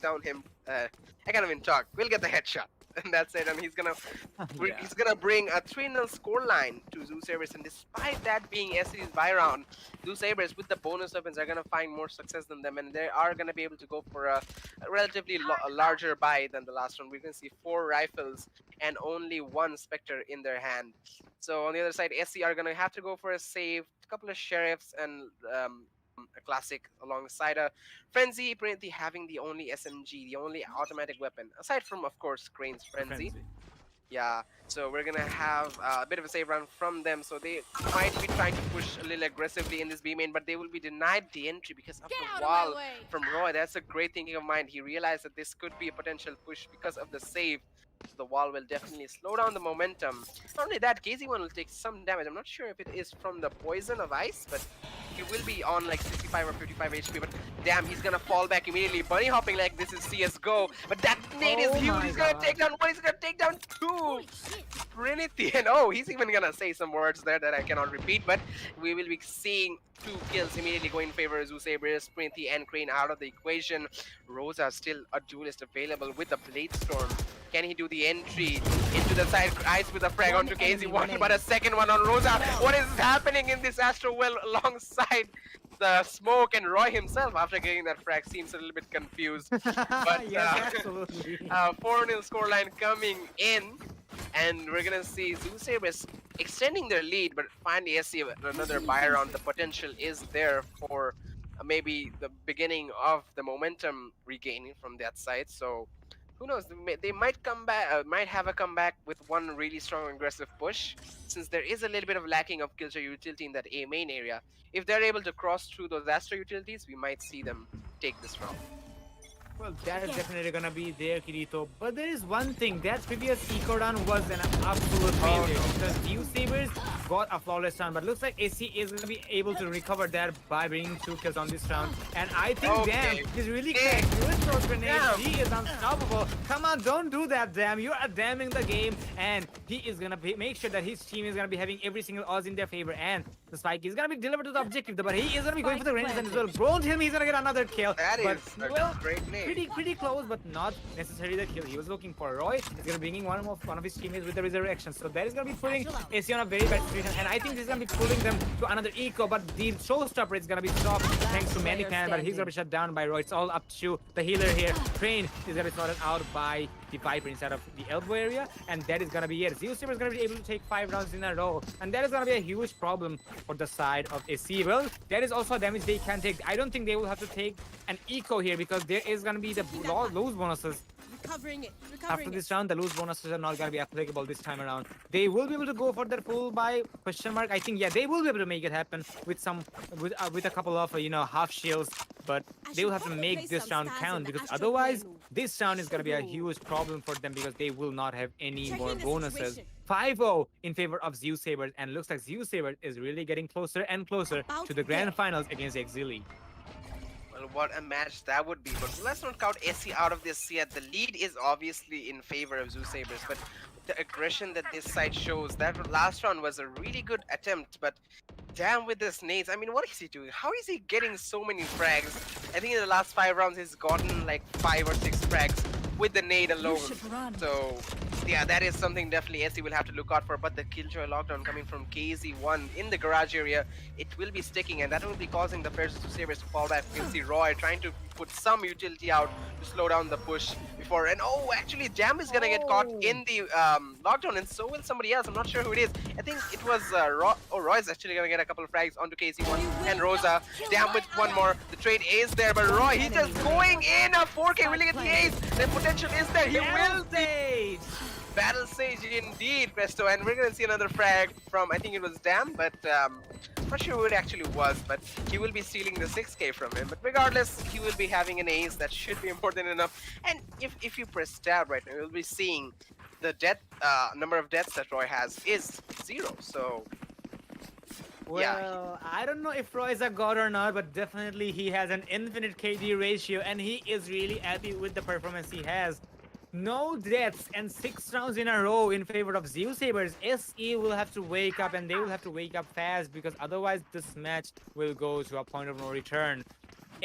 down him. I can't even talk. We'll get the headshot. And that's it, and he's gonna bring a 3-0 scoreline to Zeusaberz, and despite that being SC's buy round, Zeusaberz with the bonus weapons are gonna find more success than them, and they are gonna be able to go for a relatively larger buy than the last one. We're gonna see 4 rifles and only 1 Spectre in their hand. So on the other side, SC are gonna have to go for a save, a couple of sheriffs, and a classic alongside a Frenzy. Printy having the only SMG, the only automatic weapon, aside from of course Crane's Frenzy. Yeah, so we're gonna have a bit of a save run from them, so they might be trying to push a little aggressively in this B main, but they will be denied the entry because of the wall from Roy. That's a great thinking of mine. He realized that this could be a potential push because of the save. So the wall will definitely slow down the momentum. Not only that, KZ1 will take some damage. I'm not sure if it is from the poison of ice, but he will be on like 65 or 55 HP. But damn, he's gonna fall back immediately. Bunny hopping like this is CSGO. But that nade is huge. He's gonna take down 1, he's gonna take down 2. Trinity, and oh, he's even gonna say some words there that I cannot repeat. But we will be seeing 2 kills immediately going in favor of Zeusaberz, Printy, and Crane out of the equation. Rosa still a duelist available with the Blade Storm. Can he do the entry into the side? Ice with a frag onto KZ1, but a second one on Rosa. What is happening in this Astro well alongside the smoke, and Roy himself after getting that frag seems a little bit confused. But yes, absolutely. 4-0 scoreline coming in, and we're gonna see Zeusaberz extending their lead, but finally SC another buy round. The potential is there for maybe the beginning of the momentum regaining from that side. So who knows? They might come back, might have a comeback with one really strong aggressive push, since there is a little bit of lacking of Killjoy utility in that A main area. If they're able to cross through those Astro utilities, we might see them take this round. Well, that is definitely gonna be there, Kirito. But there is one thing, that previous eco run was an absolute failure because Zeusaberz got a flawless round. But looks like AC is gonna be able to recover that by bringing 2 kills on this round. And I think Damn is really cracked. With those grenades, he is unstoppable. Come on, don't do that, Damn. You are damming the game, and he is gonna make sure that his team is gonna be having every single odds in their favor. And the spike is gonna be delivered to the objective, but he is gonna be going for the grenades as well. Grown him, he's gonna get another kill. That but, is a well, great name. pretty close, but not necessarily the kill he was looking for. Roy is gonna be bringing one of his teammates with the resurrection, so that is gonna be putting AC on a very bad situation, and I think this is gonna be pulling them to another eco. But the showstopper is gonna be stopped thanks to Manic Man, but he's gonna be shut down by Roy. It's all up to the healer here. Crane is gonna be sorted out by the Viper inside of the elbow area, and that is gonna be it. Zeusaberz is gonna be able to take 5 rounds in a row, and that is gonna be a huge problem for the side of AC. Well, that is also a damage they can take. I don't think they will have to take an eco here because there is gonna be the lose bonuses. Recovering it. After this round, the lose bonuses are not going to be applicable this time around. They will be able to go for their full buy question mark. I think, yeah, they will be able to make it happen with with a couple of half shields, but they will have to make this round count because otherwise this round is going to be a huge problem for them because they will not have any more bonuses. 5-0 in favor of Zeusaberz, and looks like Zeusaberz is really getting closer and closer to the grand finals against Exceeli. Well, what a match that would be. But let's not count SC out of this yet. The lead is obviously in favor of Zeusaberz, but the aggression that this side shows, that last round was a really good attempt, but damn with this nades. I mean, what is he doing? How is he getting so many frags? I think in the last 5 rounds he's gotten like 5 or 6 frags with the nade alone. So yeah, that is something definitely SC will have to look out for. But the Killjoy lockdown coming from KZ1 in the garage area, it will be sticking, and that will be causing the players of Zeusaberz to fall back. You can see Roy trying to put some utility out to slow down the push before, and oh, actually Jam is gonna get caught in the lockdown, and so will somebody else. I'm not sure who it is. I think it was Roy's actually gonna get a couple of frags onto KZ1 and Rosa. Jam with one more. The trade is there, but Roy, he's just going in a 4K. Will he get the ace? The potential is there. He will stage. Battle Sage indeed, Presto, and we're gonna see another frag from, I think it was Dam, but not sure who it actually was, but he will be stealing the 6K from him. But regardless, he will be having an ace that should be important enough. And if you press tab right now, you'll be seeing the death number of deaths that Roy has is 0. So well, yeah. I don't know if Roy is a god or not, but definitely he has an infinite KD ratio, and he is really happy with the performance he has. No deaths and 6 rounds in a row in favor of Zeusaberz. SE will have to wake up, and they will have to wake up fast because otherwise this match will go to a point of no return.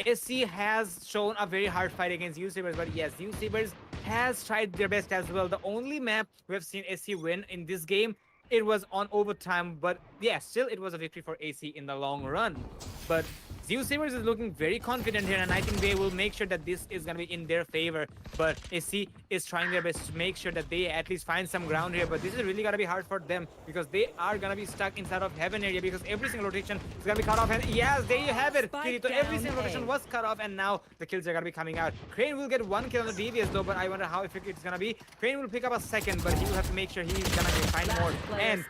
SE has shown a very hard fight against Zeusaberz, but yes, Zeusaberz has tried their best as well. The only map we have seen SE win in this game, it was on overtime, but yeah, still it was a victory for AC in the long run. But Zeusaberz is looking very confident here, and I think they will make sure that this is going to be in their favor. But AC is trying their best to make sure that they at least find some ground here. But this is really going to be hard for them because they are going to be stuck inside of heaven area because every single rotation is going to be cut off. And yes, there you have it. Kirito, every single rotation was cut off, and now the kills are going to be coming out. Crane will get 1 kill on the DBS though, but I wonder how effective it's going to be. Crane will pick up a second, but he will have to make sure he's going to find more. And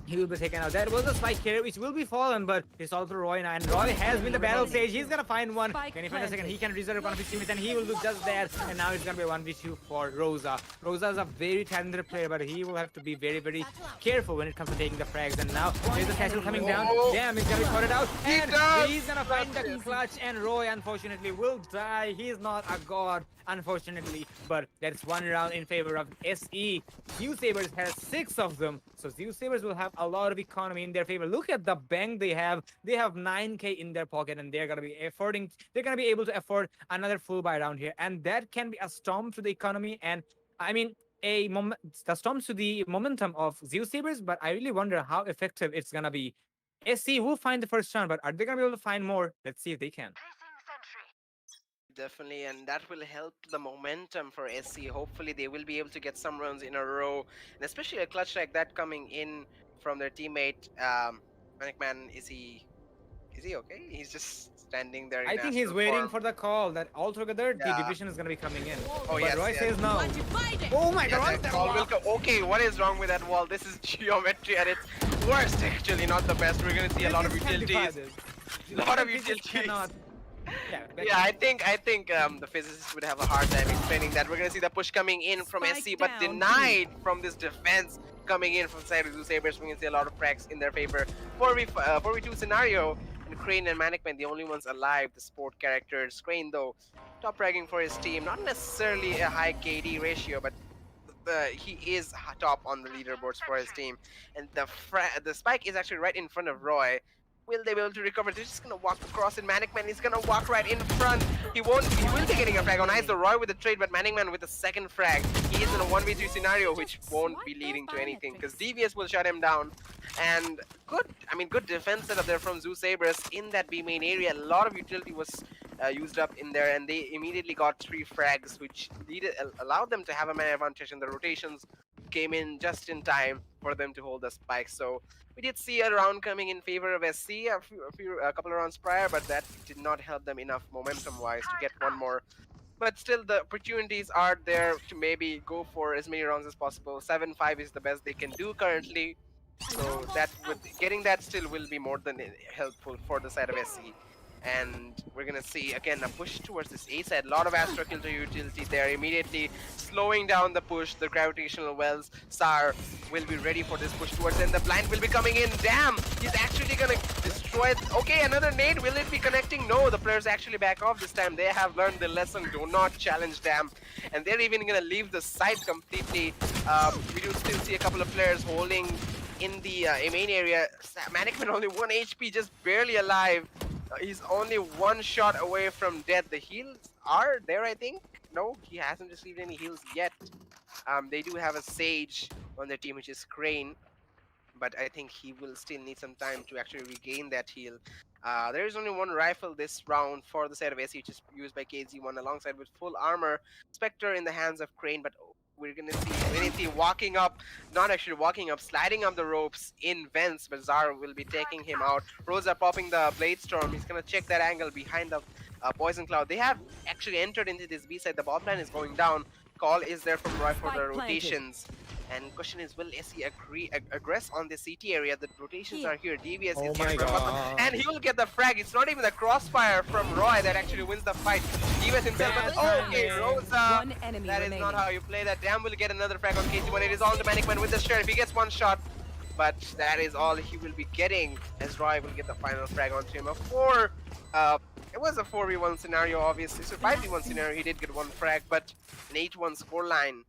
he will be taken out. That was a spike here, which will be fallen, but it's all through Roy now. And Roy has been the battle stage. He's gonna find one. Can he find a second? He can reserve one of his teammates, and he will do just that. And now it's gonna be a 1v2 for Rosa. Rosa is a very talented player, but he will have to be very, very careful when it comes to taking the frags. And now there's the castle coming down. Damn, he's gonna be sorted out. And he's gonna find the clutch, and Roy unfortunately will die. He's not a god, unfortunately, but that's 1 round in favor of SE. Zeusaberz has 6 of them, so Zeusaberz will have a lot of economy in their favor. Look at the bank they have. They have 9K in their pocket, and they're gonna be able to afford another full buy round here, and that can be a storm to the economy, and I mean the storm to the momentum of Zeusaberz, but I really wonder how effective it's gonna be. SC will find the first round, but are they gonna be able to find more? Let's see if they can. Definitely, and that will help the momentum for SC. Hopefully they will be able to get some runs in a row, and especially a clutch like that coming in from their teammate. Manic Man, is he okay? He's just standing there. I think he's waiting for the call that altogether the division is gonna be coming in. Oh but yes, Roy yes. says no. Oh my god, that wall will okay, what is wrong with that wall? This is geometry at its worst, actually, not the best. We're gonna see a lot of utilities. Cannot. back Yeah, to I think the physicists would have a hard time explaining that. We're gonna see the push coming in from Spike SC, but down, denied from this defense coming in from the side of Zeusaberz. We're gonna see a lot of frags in their favor. 4v2 scenario, and Crane and Manicman the only ones alive. The sport characters. Crane though, top ranking for his team. Not necessarily a high KD ratio, but he is top on the leaderboards for his team. And the spike is actually right in front of Roy. Will they be able to recover? They're just gonna walk across, and Manicman is gonna walk right in front. He will be getting a frag on Ice. The Roy with the trade, but Manicman with the second frag. He is in a 1v3 scenario, which won't be leading to anything because Devious will shut him down. And good defense setup there from Zeusaberz in that B main area. A lot of utility was used up in there, and they immediately got 3 frags, which allowed them to have a man advantage, and the rotations came in just in time for them to hold the spike. So we did see a round coming in favor of SC a couple of rounds prior, but that did not help them enough momentum-wise to get one more. But still, the opportunities are there to maybe go for as many rounds as possible. 7-5 is the best they can do currently. So getting that still will be more than helpful for the side of SC. And we're gonna see again a push towards this A side. A lot of Astro kill to utility there, immediately slowing down the push. The gravitational wells. Sar will be ready for this push towards, and the blind will be coming in. Damn, he's actually gonna destroy it. Okay, another nade. Will it be connecting? No, the players actually back off this time. They have learned the lesson. Do not challenge them, and they're even gonna leave the site completely. We do still see a couple of players holding in the main area. Manicman only 1 HP, just barely alive. He's only 1 shot away from death. The heals are there, I think. No, he hasn't received any heals yet. They do have a Sage on their team, which is Crane, but I think he will still need some time to actually regain that heal. There is only 1 rifle this round for the side of SC, which is used by KZ1 alongside with full armor. Spectre in the hands of Crane, but we're gonna see Infinity walking up, not actually walking up, sliding up the ropes in vents, but Zara will be taking him out. Rosa popping the Blade Storm. He's gonna check that angle behind the Poison Cloud. They have actually entered into this B side. The ball plan is going down. Call is there from Roy for the rotations. And question is, will SC aggress on the CT area? The rotations are here. Devious is here from Muscle, and he will get the frag. It's not even the crossfire from Roy that actually wins the fight. Devious himself, but okay, Rosa. One enemy That is remaining. not how you play that. Damn will get another frag on KZ1. It is all the Manicman with the Sheriff. He gets 1 shot, but that is all he will be getting, as Roy will get the final frag onto him. It was a 4v1 scenario, obviously. So 5v1 scenario, he did get 1 frag, but an 8-1 scoreline.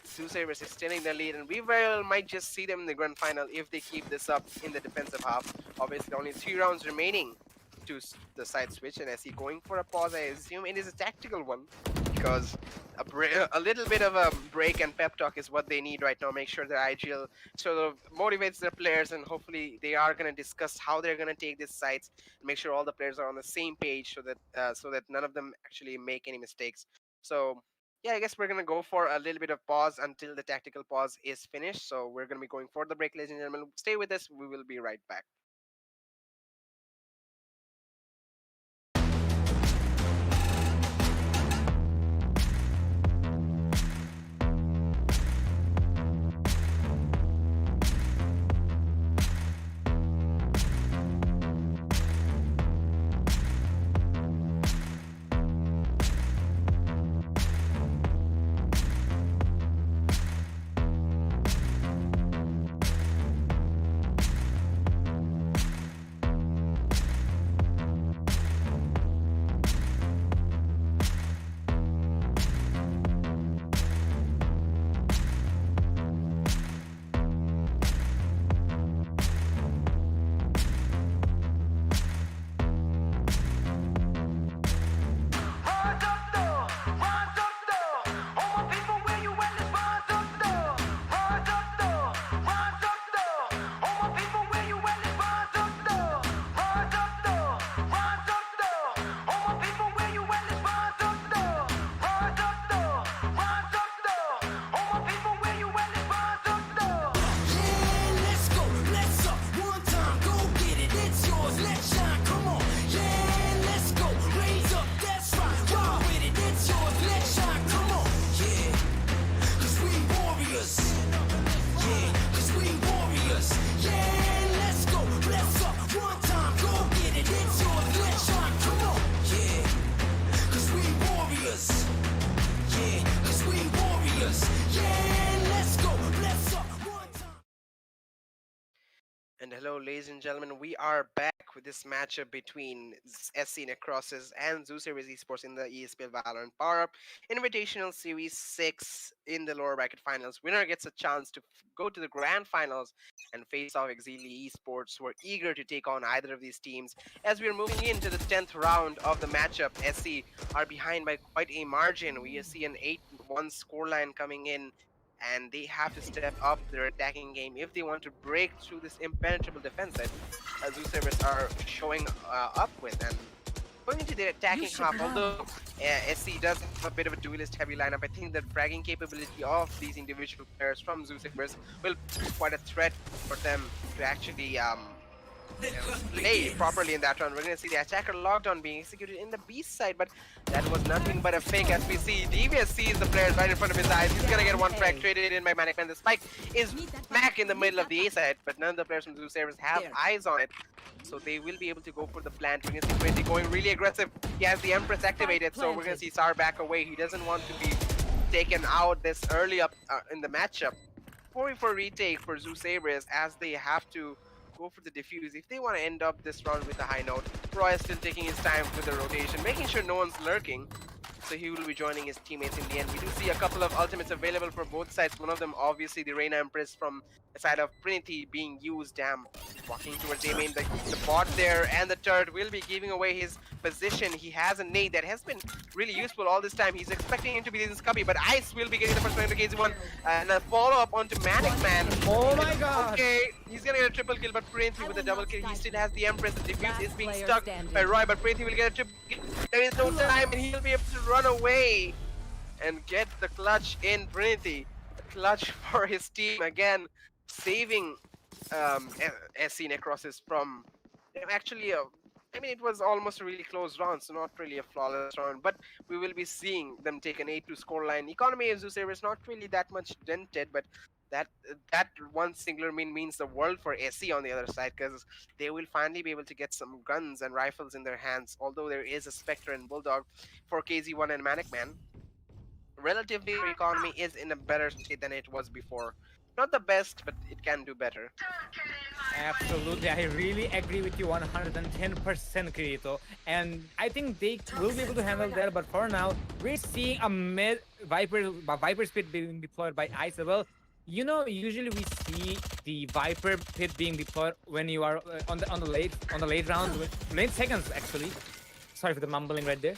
Zeusaberz extending the lead, and we very well might just see them in the grand final if they keep this up in the defensive half. Obviously, only 3 rounds remaining to the side switch, and as he going for a pause, I assume it is a tactical one, because a little bit of a break and pep talk is what they need right now. Make sure that IGL sort of motivates their players, and hopefully they are going to discuss how they're going to take these sites, and make sure all the players are on the same page so that none of them actually make any mistakes. So yeah, I guess we're going to go for a little bit of pause until the tactical pause is finished. So we're going to be going for the break, ladies and gentlemen. Stay with us. We will be right back. And hello, ladies and gentlemen. We are back with this matchup between SC Necrosis and Zeusaberz Esports in the ESPL Valorant PowerUp Invitational Series 6 in the lower bracket finals. Winner gets a chance to go to the grand finals and face off Exceeli Esports, who are eager to take on either of these teams. As we are moving into the 10th round of the matchup, SC are behind by quite a margin. We see an 8-1 scoreline coming in, and they have to step up their attacking game if they want to break through this impenetrable defense that Zeusaberz are showing up with. And going into their attacking half, although SC does have a bit of a duelist heavy lineup, I think the fragging capability of these individual players from Zeusaberz will be quite a threat for them to actually play properly in that round. We're going to see the attacker lockdown being executed in the B side, but that was nothing but a fake. As we see, Devious sees the players right in front of his eyes. He's going to get one frag traded in by Manicman. The spike is smack in the middle of the A side, but none of the players from Zeusaberz have eyes on it, so they will be able to go for the plant. We're going to see Quincy going really aggressive. He has the Empress activated, so we're going to see Sar back away. He doesn't want to be taken out this early up in the matchup. 4v4 retake for Zeusaberz, as they have to go for the defuse if they want to end up this round with a high note. Roy is still taking his time with the rotation, making sure no one's lurking, so he will be joining his teammates in the end. We do see a couple of ultimates available for both sides. One of them, obviously, the Reina Empress from the side of Trinity being used. Damn, walking towards A main. The bot there and the turret will be giving away his position. He has a nade that has been really useful all this time. He's expecting him to be this cubby, but Ice will be getting the first one into KZ1. And a follow-up onto Manic Man. Oh my god! Okay, he's gonna get a triple kill, but Printhi with a double kill. He still has the Empress. The defuse is being stuck by Roy, but Printhi will get a triple kill. There is no time, and he'll be able to run away and get the clutch in Printhi. The clutch for his team again, saving SC Necrosis from actually I mean, it was almost a really close round, so not really a flawless round, but we will be seeing them take an 8-2 scoreline. Economy of Zeusaberz is not really that much dented, but that one singular means the world for SC on the other side, because they will finally be able to get some guns and rifles in their hands, although there is a Spectre and Bulldog for KZ1 and Manic Man. Relatively, their economy is in a better state than it was before. Not the best, but it can do better. Absolutely, I really agree with you 110%, Kirito. And I think they will be able to handle that, but for now, we're seeing a mid Viper Pit being deployed by Ice as well. You know, usually we see the Viper Pit being deployed when you are on the late round, late seconds actually. Sorry for the mumbling right there.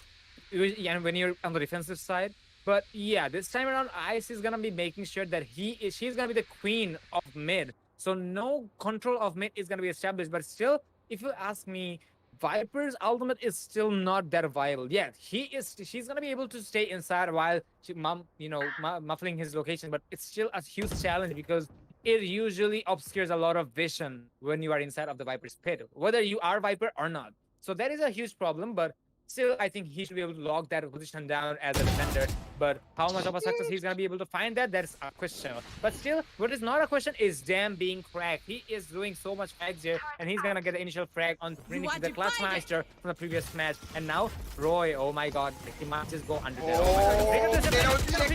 And when you're on the defensive side. But yeah, this time around, Ice is gonna be making sure that she's gonna be the queen of mid. So no control of mid is gonna be established. But still, if you ask me, Viper's ultimate is still not that viable. Yeah, she's gonna be able to stay inside while muffling his location. But it's still a huge challenge because it usually obscures a lot of vision when you are inside of the Viper's pit, whether you are Viper or not. So that is a huge problem. But still, I think he should be able to lock that position down as a defender. But how much of a success he's going to be able to find that's a question. But still, what is not a question is Dam being cracked. He is doing so much frags here, and he's going to get the initial frag on Trinity, the Clutchmeister from the previous match. And now, Roy, oh my god, he might just go under there. Oh my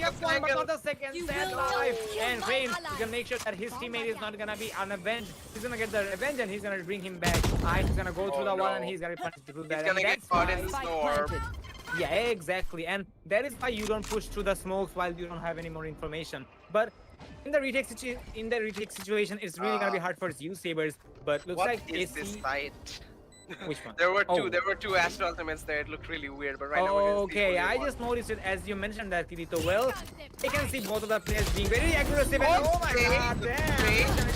god, one, but not the second set live. And Crane is going to make sure that his teammate is not going to be unavenged. He's going to get the revenge, and he's going to bring him back. He's going to go through the wall, and he's going to be punished to do that. He's going to get caught in the storm. Yeah, exactly, and that is why you don't push through the smokes while you don't have any more information. But in the retake situation, it's really gonna be hard for Zeusaberz. But looks like is this fight? Which one? There were two Astro ultimates there. It looked really weird, but right now okay, I just noticed it as you mentioned that, Kirito. Well, I can see both of the players being very aggressive. And oh my god, damn!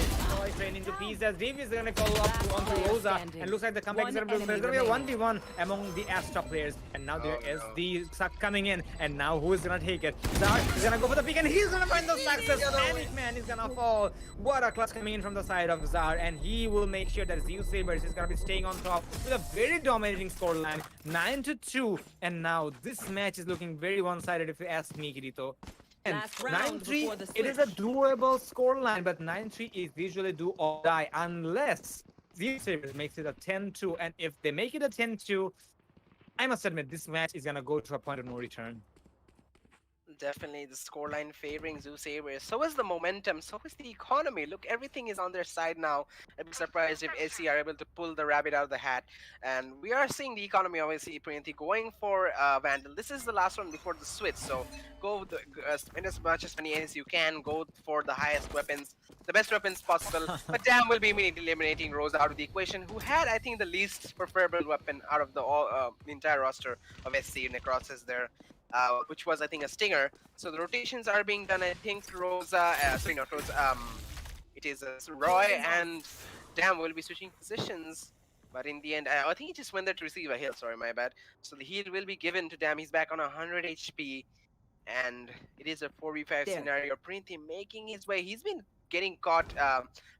Train into pieces. Davey is gonna follow up onto Rosa, and looks like the comeback is gonna be a 1v1 among the Astra players. And now there is the suck coming in, and now who is gonna take it? Zar is gonna go for the pick, and he's gonna find the success. Manic Man is gonna fall. What a clutch coming in from the side of Zar, and he will make sure that Zeusaberz is gonna be staying on top with a very dominating scoreline, 9-2. And now this match is looking very one-sided, if you ask me, Kirito. And 9-3, it is a doable scoreline, but 9-3 is usually do or die unless Zeusaberz makes it a 10-2. And if they make it a 10-2, I must admit this match is gonna go to a point of no return. Definitely the scoreline favoring Zeusaberz. So is the momentum, so is the economy. Look, everything is on their side now. I'd be surprised if SC are able to pull the rabbit out of the hat. And we are seeing the economy, obviously, Printi, going for Vandal. This is the last one before the switch, so spend as much as money as you can. Go for the highest weapons, the best weapons possible. But Dam will be immediately eliminating Rose out of the equation, who had, I think, the least preferable weapon out of the entire roster of SC. Necrosis there, which was, I think, a stinger. So the rotations are being done. I think Rosa, sorry, not Rosa. It is Roy and Dam will be switching positions. But in the end, I think he just went there to receive a heal. Sorry, my bad. So the heal will be given to Dam. He's back on 100 HP, and it is a 4v5 There. scenario. Printi making his way. He's been getting caught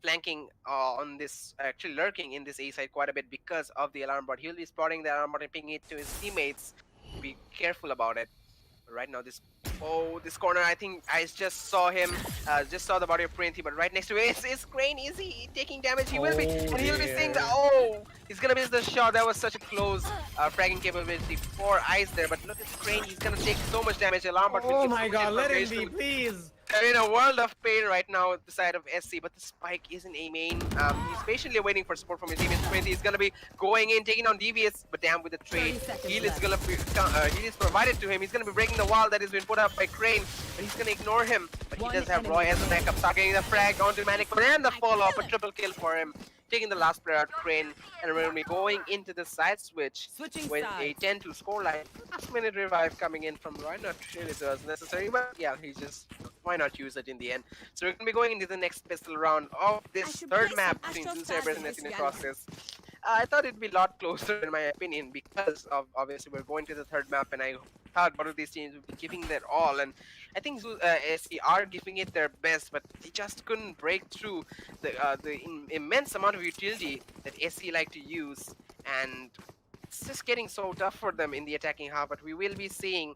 flanking on this, actually lurking in this A side quite a bit because of the alarm bot. He'll be spotting the alarm bot and pinging it to his teammates. Be careful about it. Right now, this corner, I think I just saw him, just saw the body of Printi, but right next to it is Crane. Is he taking damage? He will be, and he'll be seeing the, he's gonna miss the shot. That was such a close fragging capability for Ice there, but look at Crane, he's gonna take so much damage. Alarm bot will Oh get my so god, much let him information. be, please. They're in a world of pain right now at the side of SC, but the spike isn't a main. He's patiently waiting for support from his teammates. Printi is gonna be going in, taking on Devious, but damn with the trade. 30 seconds Heal is left. gonna be heal is provided to him. He's gonna be breaking the wall that has been put up by Crane, but he's gonna ignore him. But he One does have enemy Roy as a remaining. backup, targeting the frag onto Manic, and the follow up, a triple kill for him, taking the last player out, Crane, and we're gonna be going into the side switch Switching with a sides. 10-2 scoreline. Last minute revive coming in from Roy. Not sure if it was necessary, but yeah, he just, why not use it in the end? So we're gonna be going into the next pistol round of I this should third play map some between Astros Zeusaberz Pass and in SC this Necrosis. I thought it'd be a lot closer in my opinion because of obviously we're going to the third map, and I thought both of these teams would be giving their all, and I think SC are giving it their best, but they just couldn't break through the immense amount of utility that SC like to use, and it's just getting so tough for them in the attacking half. But we will be seeing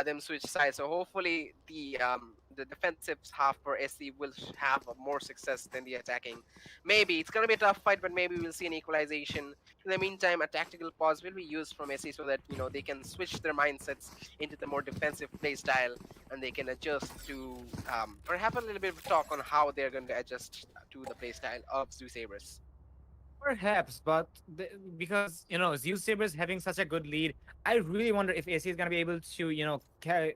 them switch sides, so hopefully the defensive half for SC will have more success than the attacking. Maybe it's gonna be a tough fight, but maybe we'll see an equalization. In the meantime, a tactical pause will be used from SC so that they can switch their mindsets into the more defensive play style, and they can adjust to or have a little bit of talk on how they're going to adjust to the play style of Zeusaberz. Perhaps, but because Zeusaberz having such a good lead, I really wonder if AC is gonna be able to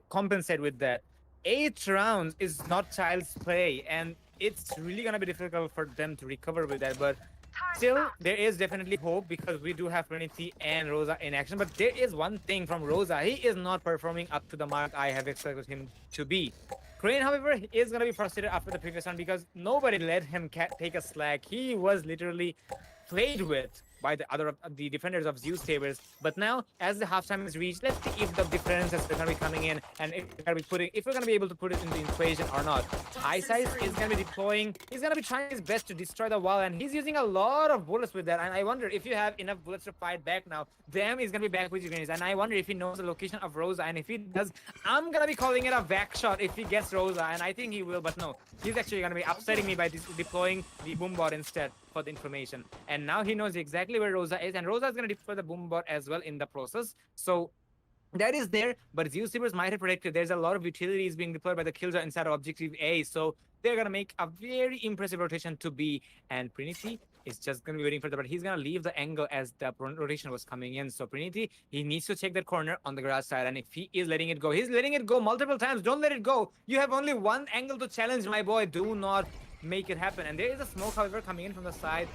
compensate with that. 8 rounds is not child's play, and it's really gonna be difficult for them to recover with that. But still, there is definitely hope because we do have Trinity and Rosa in action. But there is one thing from Rosa: he is not performing up to the mark I have expected him to be. Crane, however, is going to be frustrated after the previous round because nobody let him take a slack. He was literally played with by the defenders of Zeusaberz. But now, as the halftime is reached, let's see if the differences are going to be coming in and if we're going to be able to put it in the equation or not. Eyesight is going to be deploying. He's going to be trying his best to destroy the wall, and he's using a lot of bullets with that. And I wonder if you have enough bullets to fight back now. Damn, he's going to be back with you guys. And I wonder if he knows the location of Rosa. And if he does, I'm going to be calling it a back shot if he gets Rosa. And I think he will, but no. He's actually going to be upsetting me by deploying the boom bot instead for the information. And now he knows exactly where Rosa is, and Rosa is going to deploy the boom bot as well in the process. So that is there, but Zeusaberz might have predicted there's a lot of utilities being deployed by the Killjoy inside of Objective A, so they're going to make a very impressive rotation to B, and Prinity is just going to be waiting for that, but he's going to leave the angle as the rotation was coming in. So Prinity, he needs to check that corner on the grass side, and if he is letting it go, he's letting it go multiple times. Don't let it go. You have only one angle to challenge, my boy. Do not make it happen. And there is a smoke, however, coming in from the side,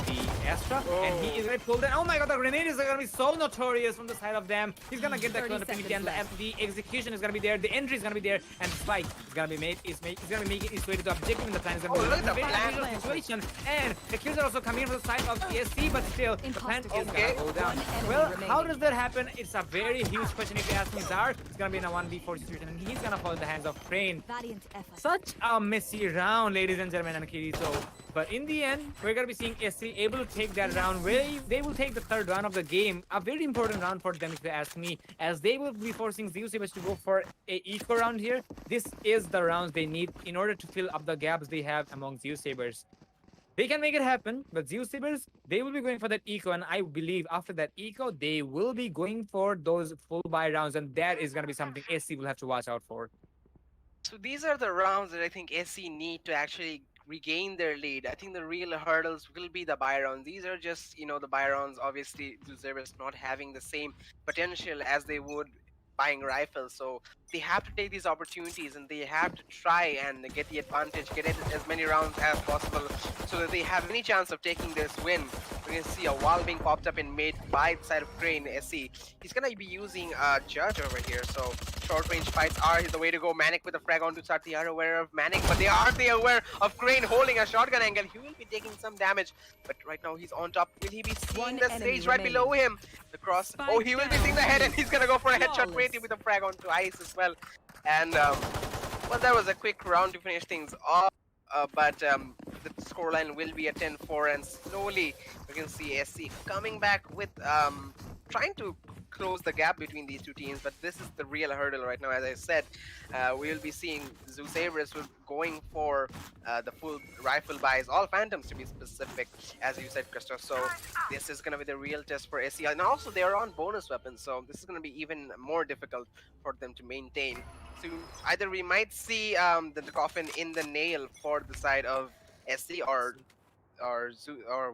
the Astra, and he is going to pull that. Oh my god, the grenade is going to be so notorious from the side of them. He's going to get that 30 clone, and seconds the execution is going to be there. The entry is going to be there, and Spike is going to be made. He's going to be making his way to the objective in the plan. It's going to be look at a the very plan. unusual situation, and the kills are also coming in from the side of CSC, but still, the plan is going to Okay. go down. One enemy Well, how remaining. does that happen? It's a very huge question if you ask me. Zar is going to be in a 1v4 situation, and he's going to fall in the hands of Crane. Valiant effort. Such a messy round, ladies and gentlemen, and Kirito. But in the end, we're going to be seeing SC able to take that round. They will take the third round of the game. A very important round for them, if you ask me, as they will be forcing Zeusaberz to go for a eco round here. This is the rounds they need in order to fill up the gaps they have among Zeusaberz. They can make it happen, but Zeusaberz, they will be going for that eco, and I believe after that eco, they will be going for those full buy rounds, and that is going to be something SC will have to watch out for. So these are the rounds that I think SC need to actually regain their lead. I think the real hurdles will be the buy rounds. These are just, the buy rounds. Obviously, Zeusaberz not having the same potential as they would buying rifles. So they have to take these opportunities and they have to try and get the advantage, get it as many rounds as possible so that they have any chance of taking this win. We're going to see a wall being popped up in mid by the side of Crane, SC. He's going to be using a Judge over here. So short range fights are the way to go. Manic with a frag onto start. They are aware of Manic, but they aren't aware of Crane holding a shotgun angle. He will be taking some damage, but right now he's on top. Will he be seeing One the enemy stage right remaining. below him? The cross. Spike Oh, he will be seeing the head, and he's gonna go for a headshot, Flawless. waiting with a frag onto ice as well. And well, that was a quick round to finish things off. But the scoreline will be a 10-4, and slowly we can see SC coming back with trying to close the gap between these two teams. But this is the real hurdle right now. As I said, we will be seeing Zeusaberz going for the full rifle buys, all phantoms to be specific, as you said, Christoph. So this is going to be the real test for SC, and also they are on bonus weapons, so this is going to be even more difficult for them to maintain. So either we might see the coffin in the nail for the side of SC, or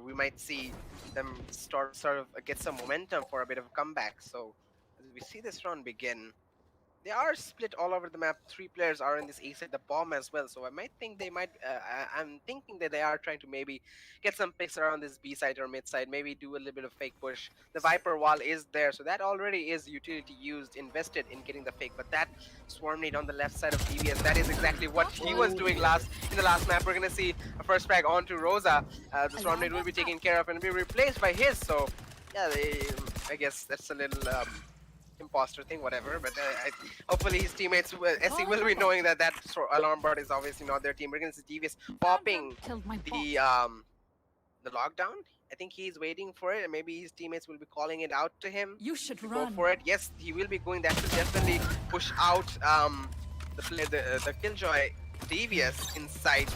we might see them sort of get some momentum for a bit of a comeback. So as we see this round begin, they are split all over the map. 3 players are in this A side, the bomb as well. So I might think they might. I'm thinking that they are trying to maybe get some picks around this B side or mid side. Maybe do a little bit of fake push. The Viper wall is there, so that already is utility used, invested in getting the fake. But that swarm nade on the left side of DVS, that is exactly what he was doing in the last map. We're gonna see a first frag onto Rosa. The swarm nade will be taken care of and be replaced by his. So yeah, I guess that's a little. Imposter thing, whatever, but hopefully his teammates SC will be knowing that alarm bot is obviously not their team. We're gonna see Devious popping the lockdown. I think he's waiting for it, and maybe his teammates will be calling it out to him. You should to run. go for it. Yes, he will be going. That should definitely push out the Killjoy Devious inside.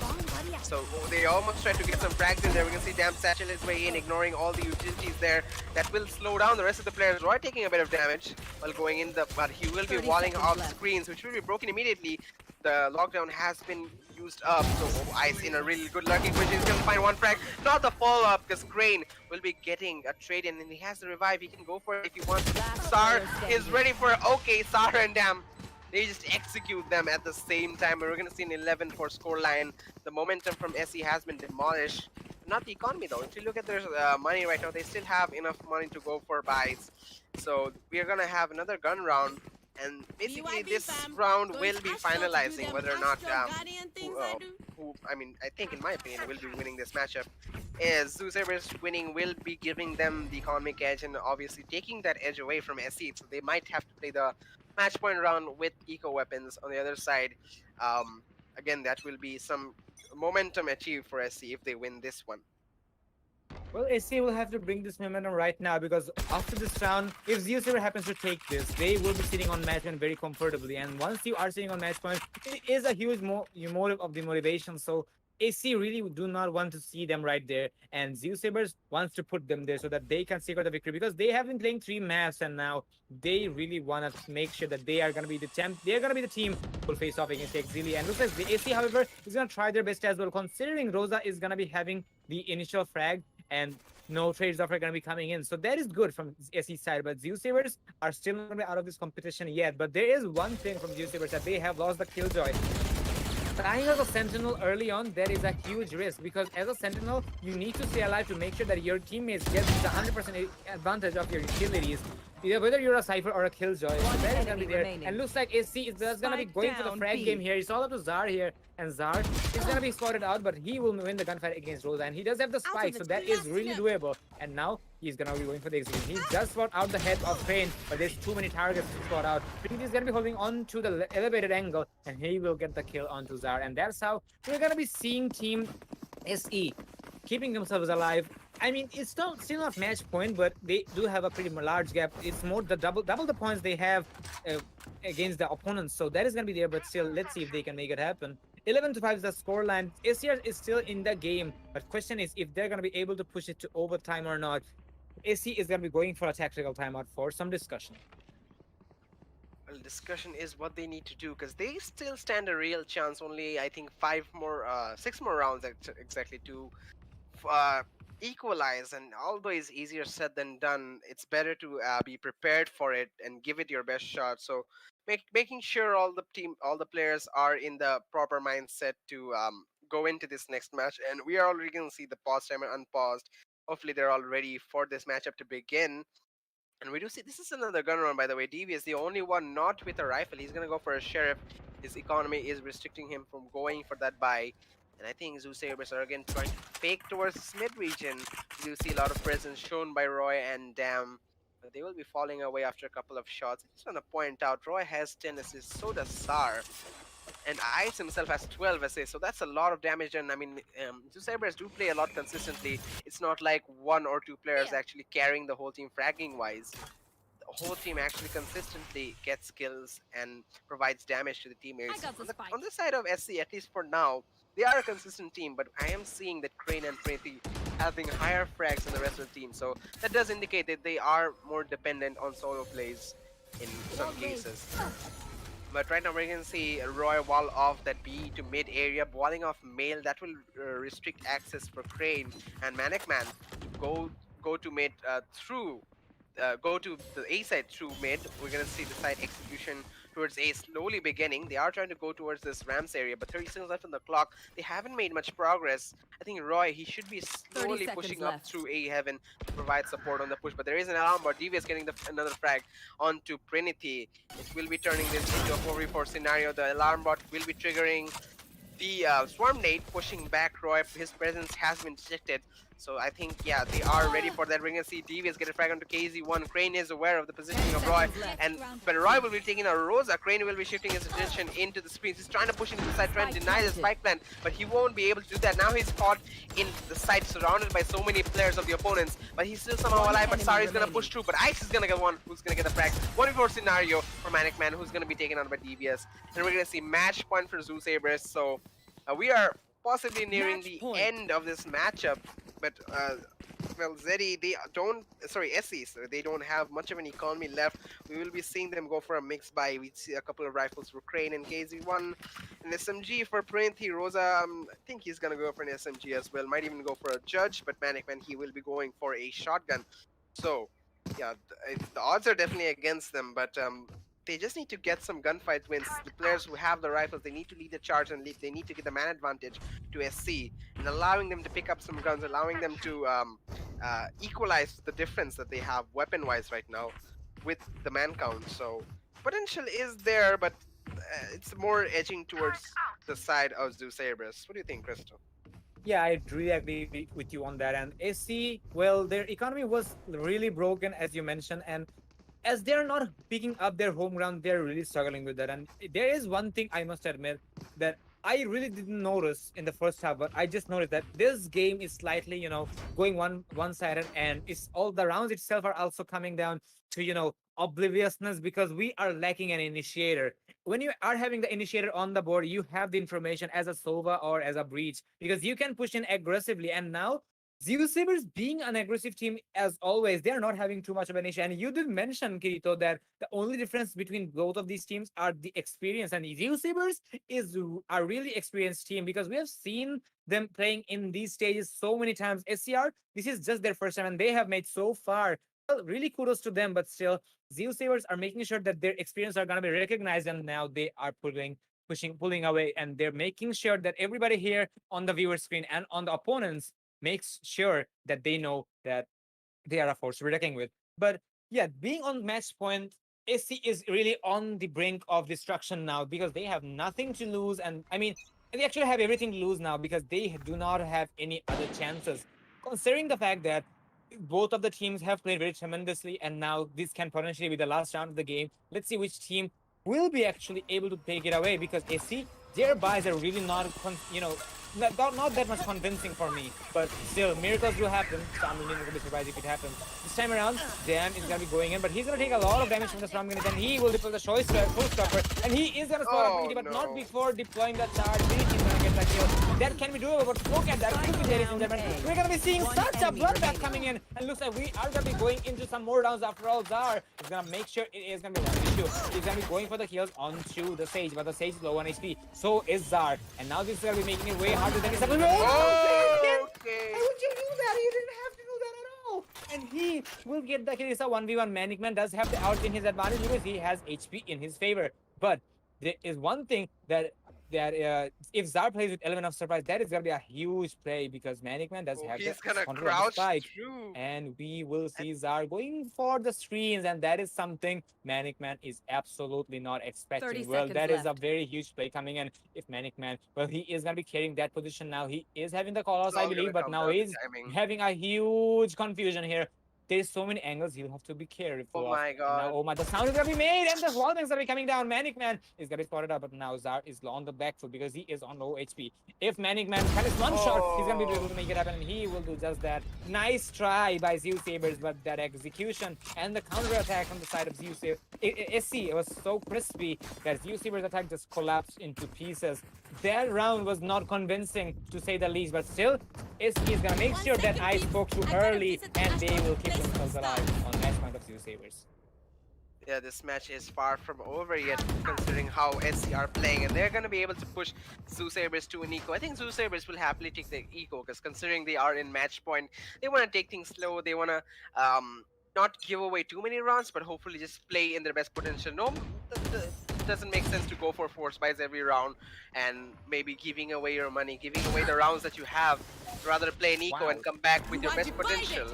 So they almost tried to get some frags in there. We can see Damn Satchel his way in, ignoring all the utilities there. That will slow down the rest of the players. Roy taking a bit of damage while going in but he will be 30 walling seconds off left. screens, which will be broken immediately. The lockdown has been used up, so Ice in a really good lucky position. He's gonna find one frag, not the follow-up, because Crane will be getting a trade in, and he has the revive. He can go for it if he wants. Last Sar player is ready for it. Okay, Sar and Damn. They just execute them at the same time. We're going to see an 11-4 scoreline. The momentum from SE has been demolished. Not the economy though. If you look at their money right now, they still have enough money to go for buys. So we are going to have another gun round. And basically BYB this fam. round Those will be Astros do finalizing them whether or not Astro Guardian things I do. I think in my opinion will be winning this matchup. Is Zeusaberz winning will be giving them the economic edge and obviously taking that edge away from SE. So they might have to play the match point round with eco weapons on the other side. Again, that will be some momentum achieved for SC if they win this one. Well, SC will have to bring this momentum right now, because after this round, if Zeusaberz happens to take this, they will be sitting on match point very comfortably. And once you are sitting on match point, it is a huge motive of the motivation. So AC really do not want to see them right there, and Zeusaberz wants to put them there so that they can secure the victory, because they have been playing 3 maps and now they really want to make sure that they are going to be the champ. They are going to be the team who will face off against Exceeli. And looks like the AC, however, is going to try their best as well, considering Rosa is going to be having the initial frag and no trades offer going to be coming in. So that is good from SE side, but Zeusaberz are still not going to be out of this competition yet. But there is one thing from Zeusaberz, that they have lost the Killjoy. Dying as a sentinel early on, there is a huge risk, because as a sentinel, you need to stay alive to make sure that your teammates get the 100% advantage of your utilities, either whether you're a Cypher or a Killjoy. So that is going to be there. remaining. And looks like AC is going to be Spike going for the down, frag B. game here. It's all up to Zar here, and Zar is going to be spotted out, but he will win the gunfight against Rosa, and he does have the spike, so that is really doable. And now he's going to be going for the execution. He just spot out the head of Crane, but there's too many targets to spot out. He's going to be holding on to the elevated angle, and he will get the kill onto Zar. And that's how we're going to be seeing Team SE keeping themselves alive. I mean, it's still not match point, but they do have a pretty large gap. It's more the double the points they have against the opponents. So that is going to be there, but still, let's see if they can make it happen. 11-5 is the scoreline. ACR is still in the game, but question is if they're gonna be able to push it to overtime or not. AC is gonna be going for a tactical timeout for some discussion. Well, discussion is what they need to do because they still stand a real chance. Only I think six more rounds exactly to equalize. And although it's easier said than done, it's better to be prepared for it and give it your best shot. So making sure all the players are in the proper mindset to go into this next match. And we are already going to see the pause timer unpaused. Hopefully, they're all ready for this matchup to begin. And we do see this is another gun run, by the way. DV is the only one not with a rifle. He's gonna go for a sheriff. His economy is restricting him from going for that buy. And I think Zeusaberz are again trying to fake towards this mid region. We do see a lot of presence shown by Roy and Dam. But they will be falling away after a couple of shots. I just want to point out Roy has 10 assists, so does Sar. And Ice himself has 12 assists, so that's a lot of damage. And I mean, Zeusaberz do play a lot consistently. It's not like one or two players actually carrying the whole team fragging wise. The whole team actually consistently gets kills and provides damage to the teammates. On the side of SC, at least for now, they are a consistent team, but I am seeing that Crane and Printhi having higher frags than the rest of the team, so that does indicate that they are more dependent on solo plays in some cases. But right now we're going to see Roy wall off that B to mid area, walling off Mail. That will restrict access for Crane and Manic Man to go to mid go to the A side through mid. We're going to see the side execution towards A slowly beginning. They are trying to go towards this Rams area, but 30 seconds left on the clock. They haven't made much progress. I think Roy, he should be slowly pushing up through A heaven to provide support on the push, but there is an alarm bot. Devious getting another frag onto Prinity. It will be turning this into a 4v4 scenario. The alarm bot will be triggering the Swarm Nade, pushing back Roy. His presence has been detected. So I think, yeah, they are ready for that. We're going to see Devious get a frag onto KZ1. Crane is aware of the positioning of Roy. But Roy will be taking a Rosa. Crane will be shifting his attention into the screens. He's trying to push into the side, trying to deny the spike plant. But he won't be able to do that. Now he's caught in the side, surrounded by so many players of the opponents. But he's still somehow alive. But Sari is going to push through. But Ice is going to get one who's going to get the frag. 1v4 scenario for Manic Man, who's going to be taken out by Devious. And we're going to see match point for Zeusaberz. So we are possibly nearing the end of this matchup. But well, Zeddy, SC, so they don't have much of an economy left. We will be seeing them go for a mix buy. We see a couple of rifles for Crane and KZ1, an SMG for Printhi. Rosa, I think he's gonna go for an SMG as well. Might even go for a Judge, but Manic Man, he will be going for a shotgun. So yeah, the odds are definitely against them, but they just need to get some gunfight wins. The players who have the rifles, they need to lead the charge and they need to get the man advantage to SC, and allowing them to pick up some guns, allowing them to equalize the difference that they have weapon-wise right now with the man count. So potential is there, but it's more edging towards the side of Zeusaberz. What do you think, Crystal? Yeah, I really agree with you on that. And SC, well, their economy was really broken, as you mentioned, and as they're not picking up their home ground, they're really struggling with that. And there is one thing I must admit that I really didn't notice in the first half, but I just noticed that this game is slightly, going one-sided, and it's all the rounds itself are also coming down to, obliviousness, because we are lacking an initiator. When you are having the initiator on the board, you have the information as a Sova or as a Breach, because you can push in aggressively. And now Zeusaberz being an aggressive team, as always, they are not having too much of an issue. And you did mention, Kirito, that the only difference between both of these teams are the experience. And Zeusaberz is a really experienced team, because we have seen them playing in these stages so many times. SCR, this is just their first time, and they have made so far. Well, really kudos to them, but still, Zeusaberz are making sure that their experience are going to be recognized, and now they are pulling away, and they're making sure that everybody here on the viewer screen and on the opponents makes sure that they know that they are a force to be reckoned with. But yeah, being on match point, SC is really on the brink of destruction now, because they have nothing to lose. And I mean, they actually have everything to lose now, because they do not have any other chances. Considering the fact that both of the teams have played very tremendously, and now this can potentially be the last round of the game. Let's see which team will be actually able to take it away, because SC, their buys are really not, not that much convincing for me. But still, miracles will happen. So I'm really not gonna be surprised if it happens. This time around, Damn is gonna be going in, but he's gonna take a lot of damage from the storm grenade, and he will deploy the showstopper, and he is gonna spot Oh, Trinity, but not no. before deploying the charge. Trinity is gonna get the kill. That can be doable, but look at that. Look at ladies and gentlemen. We're gonna be seeing One such a enemy bloodbath remaining. coming in, and looks like we are gonna be going into some more rounds after all. Zar is gonna make sure it is gonna be one issue. He's gonna be going for the kills onto the Sage, but the Sage is low on HP. So is Zar, and now this is gonna be making it way harder than it's supposed to. Oh, Why okay. would you do that? You didn't have to do that at all. And he will get the kill. It's a 1v1. Manic Man does have the out in his advantage because he has HP in his favor. But there is one thing that if Zar plays with Element of Surprise, that is gonna be a huge play because Manic Man does Oh, have he's the gonna control of the crouch spike. through. And we will see Zar going for the screens, and that is something Manic Man is absolutely not 30 expecting. Well, seconds that is a left. very huge play coming in. If Manic Man, well, he is gonna be carrying that position now. He is having the call outs, I All gonna believe, but come now down to he's timing. having a huge confusion here. There's so many angles he'll have to be careful Oh of. my And now, god. oh my, the sound is gonna be made, and the wall things are be coming down. Manic Man is gonna be spotted up, but now Zar is on the back foot because he is on low HP. If Manic Man can his one shot, he's gonna be able to make it happen, and he will do just that. Nice try by Zeusaberz, but that execution and the counter attack on the side of Zeusaberz, it was so crispy that Zeusaberz attack just collapsed into pieces. That round was not convincing, to say the least, but still, SC is gonna make sure that I spoke too early, and they will keep themselves alive on match point of Zeusaberz. Yeah, this match is far from over yet, considering how SC are playing, and they're gonna be able to push Zeusaberz to an eco. I think Zeusaberz will happily take the eco, because considering they are in match point, they want to take things slow. They want to not give away too many rounds, but hopefully just play in their best potential. No, it doesn't make sense to go for force buys every round and maybe giving away your money, giving away the rounds that you have. Rather play an eco and come back with your best potential.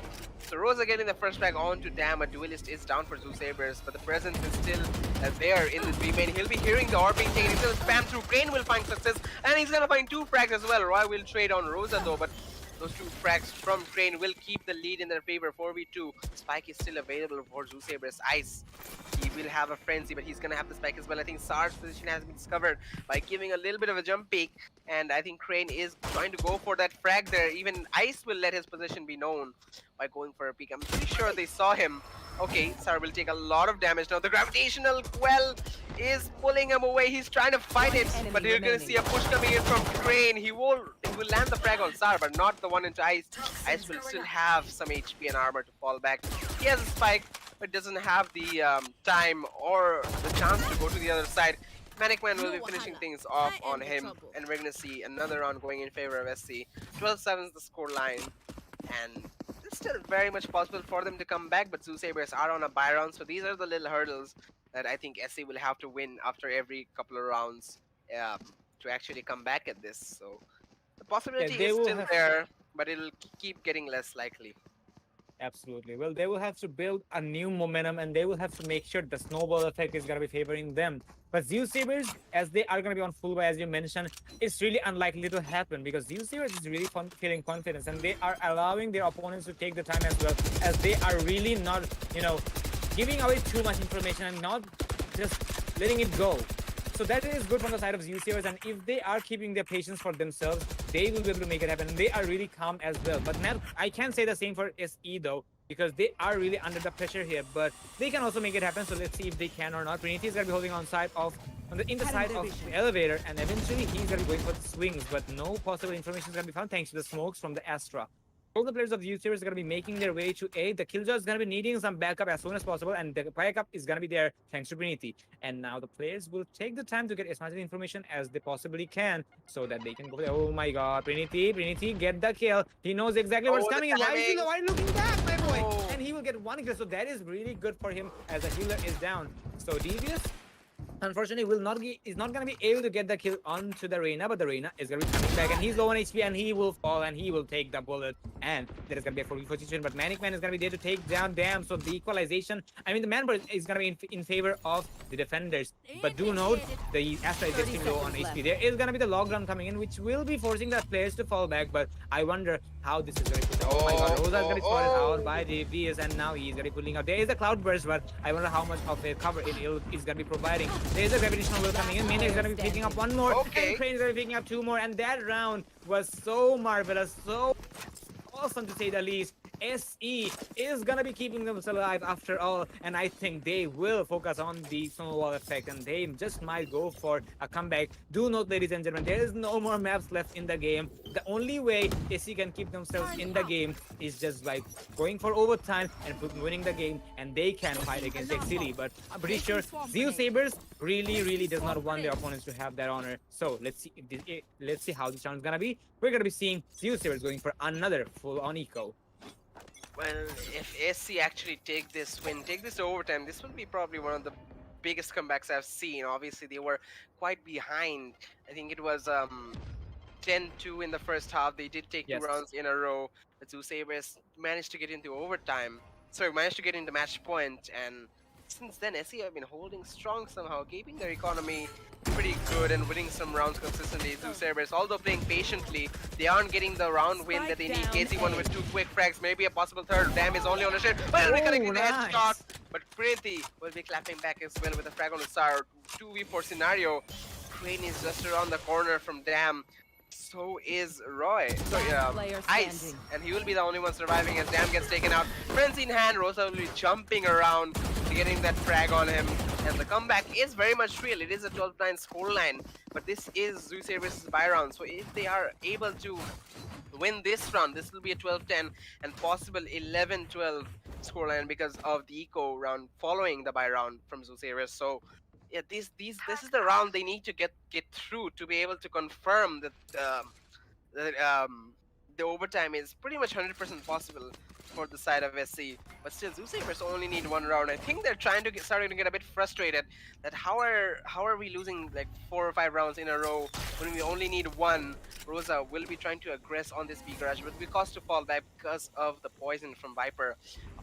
So Rosa getting the first frag on to Damn. A duelist is down for Zeusaberz, but the presence is still there in the B main. He'll be hearing the orb being taken. He's gonna spam through. Crane will find success, and he's gonna find 2 frags as well. Roy will trade on Rosa though, but those 2 frags from Crane will keep the lead in their favor. 4v2. Spike is still available for Zeusaberz. Ice. He will have a frenzy, but he's gonna have the spike as well. I think Sar's position has been discovered by giving a little bit of a jump peek, and I think Crane is trying to go for that frag there. Even Ice will let his position be known by going for a peek. I'm pretty sure they saw him. Okay, Sar will take a lot of damage now. The gravitational well is pulling him away. He's trying to fight it, but you're gonna see a push coming in from Crane. He will land the frag on Sar, but not the one into Ice. Ice will still have some HP and armor to fall back. He has a spike, but doesn't have the time or the chance to go to the other side. Manic Man will be finishing things off on him, and we're gonna see another round going in favor of SC. 12-7 is the score line, and it's still very much possible for them to come back, but Zeusaberz are on a bye round, so these are the little hurdles that I think SC will have to win after every couple of rounds to actually come back at this. So the possibility they is will still have- there, but it'll keep getting less likely. Absolutely. Well, they will have to build a new momentum, and they will have to make sure the snowball effect is going to be favoring them. But Zeusaberz, as they are going to be on full buy, as you mentioned, it's really unlikely to happen because Zeusaberz is really feeling confidence, and they are allowing their opponents to take the time as well, as they are really not, giving away too much information and not just letting it go. So that is good from the side of Zeusaberz, and if they are keeping their patience for themselves, they will be able to make it happen. They are really calm as well. But now I can't say the same for SE though, because they are really under the pressure here. But they can also make it happen. So let's see if they can or not. Trinity is gonna be holding on in the side of the elevator, and eventually he's gonna be going for the swings. But no possible information is gonna be found thanks to the smokes from the Astra. All the players of Zeusaberz are going to be making their way to A. The Killjoy is going to be needing some backup as soon as possible, and the backup is going to be there thanks to Trinity. And now the players will take the time to get as much information as they possibly can so that they can go there. Oh my god, Trinity, get the kill. He knows exactly what's coming, and why is he looking back, my boy? Oh. And he will get 1 kill, so that is really good for him as the healer is down. So Devious, unfortunately, is not going to be able to get the kill onto the Reyna, but the Reyna is going to be coming back, and he's low on HP, and he will fall, and he will take the bullet, and there is going to be a 4v4 situation, but Manic Man is going to be there to take down Damn, so the equalization, the Manbird is going to be in favor of the defenders, but do note, the Astra is getting low on HP. There is going to be the lockdown coming in, which will be forcing the players to fall back, but I wonder how this is going to be. Oh my god, Rosa is going to be spotted out by Devious, and now he's going to be pulling out. There is a cloud burst, but I wonder how much of a cover it is going to be providing There's a gravitational wheel coming in. Mania is gonna be picking up one more, Okay. and Crane is gonna be picking up two more. And that round was so marvelous, so awesome to say the least. SE is gonna be keeping themselves alive after all, and I think they will focus on the snowball effect, and they just might go for a comeback. Do note, ladies and gentlemen, there is no more maps left in the game. The only way SE can keep themselves in the game is just by going for overtime and winning the game, and they can fight against Exceeli. But I'm pretty sure Zeusaberz really does not want their opponents to have that honor. So let's see let's see how this round is gonna be. We're gonna be seeing Zeusaberz going for another full-on eco. Well, if SC actually take this win, take this to overtime, this will be probably one of the biggest comebacks I've seen. Obviously, they were quite behind. I think it was 10-2 in the first half. They did take two Yes. rounds in a row. But Zeusaberz managed to get into overtime. Sorry, managed to get into match point, and since then, SC have been holding strong somehow, keeping their economy pretty good and winning some rounds consistently. Zeusaberz, although playing patiently, they aren't getting the round win that they need. KZ1 with two quick frags, maybe a possible third. Dam is only on the shit. Well, reconnecting the nice. headshot, but Kriti will be clapping back as well with a frag on the star. 2v4 scenario. Crane is just around the corner from Dam. So is Roy. So Ice, and he will be the only one surviving as Dam gets taken out. Frenzy in hand, Rosa will be jumping around, getting that frag on him. And the comeback is very much real. It is a 12-9 scoreline, but this is Zeusaberz' buy round. So if they are able to win this round, this will be a 12-10 and possible 11-12 scoreline because of the eco round following the buy round from Zeusaberz. So yeah, this is the round they need to get through to be able to confirm that the overtime is pretty much 100% possible for the side of SC. But still, Zeusaberz only need one round. I think they're starting to get a bit frustrated that how are we losing like 4 or 5 rounds in a row when we only need one. Rosa will be trying to aggress on this B garage, but we caused to fall back because of the poison from Viper,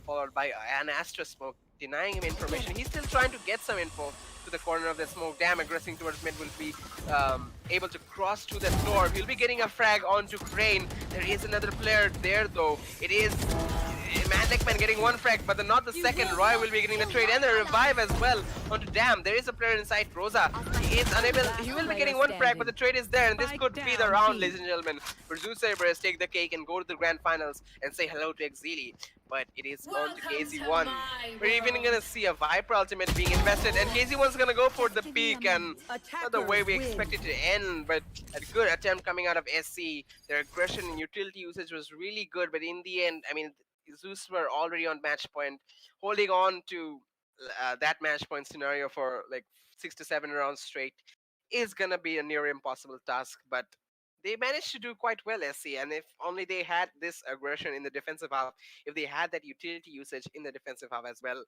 followed by an Astra smoke, denying him information. He's still trying to get some info to the corner of the smoke. Dam aggressing towards mid will be able to cross to the door. He'll be getting a frag onto Crane. There is another player there though. It is Mandekman getting one frag, but not the second. Roy will be getting the trade and the revive as well onto Dam. There is a player inside Rosa. He is unable. He will be getting one frag, but the trade is there, and this could be the round, ladies and gentlemen, where Zeusaberz take the cake and go to the grand finals and say hello to Exceeli. But it is on to KZ1. We're even gonna see a Viper ultimate being invested, and KZ1's gonna go for the peak, and not the way we expect it to end, but a good attempt coming out of SC. Their aggression and utility usage was really good, but in the end, I mean, Zeus were already on match point, holding on to that match point scenario for like 6 to 7 rounds straight is gonna be a near impossible task, but they managed to do quite well, SC, and if only they had this aggression in the defensive half, if they had that utility usage in the defensive half as well,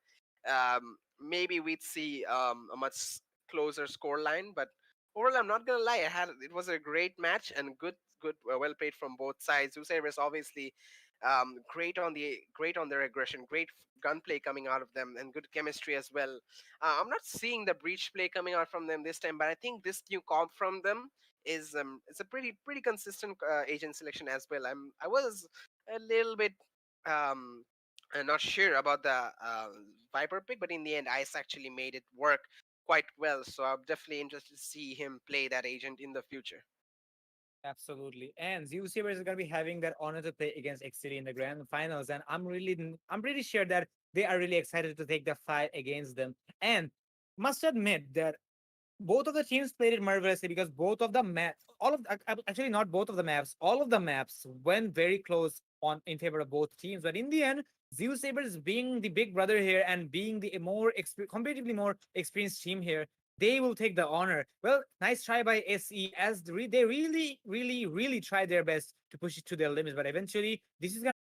maybe we'd see a much closer score line. But overall, I'm not gonna lie, it was a great match and good, well played from both sides. Zeusaberz obviously great on their aggression, great gunplay coming out of them, and good chemistry as well. I'm not seeing the breach play coming out from them this time, but I think this new comp from them is it's a pretty consistent agent selection as well. I was a little bit um not sure about the Viper pick, but in the end, Ice actually made it work quite well. So I'm definitely interested to see him play that agent in the future. Absolutely. And Zeusaberz is gonna be having that honor to play against Exceeli in the grand finals. And I'm pretty sure that they are really excited to take the fight against them. And must admit that both of the teams played it marvelously because both of the actually not both of the maps, all of the maps went very close on in favor of both teams. But in the end, Zeusaberz being the big brother here and being the comparatively more experienced team here, they will take the honor. Well, nice try by SE as they really tried their best to push it to their limits. But eventually, this is gonna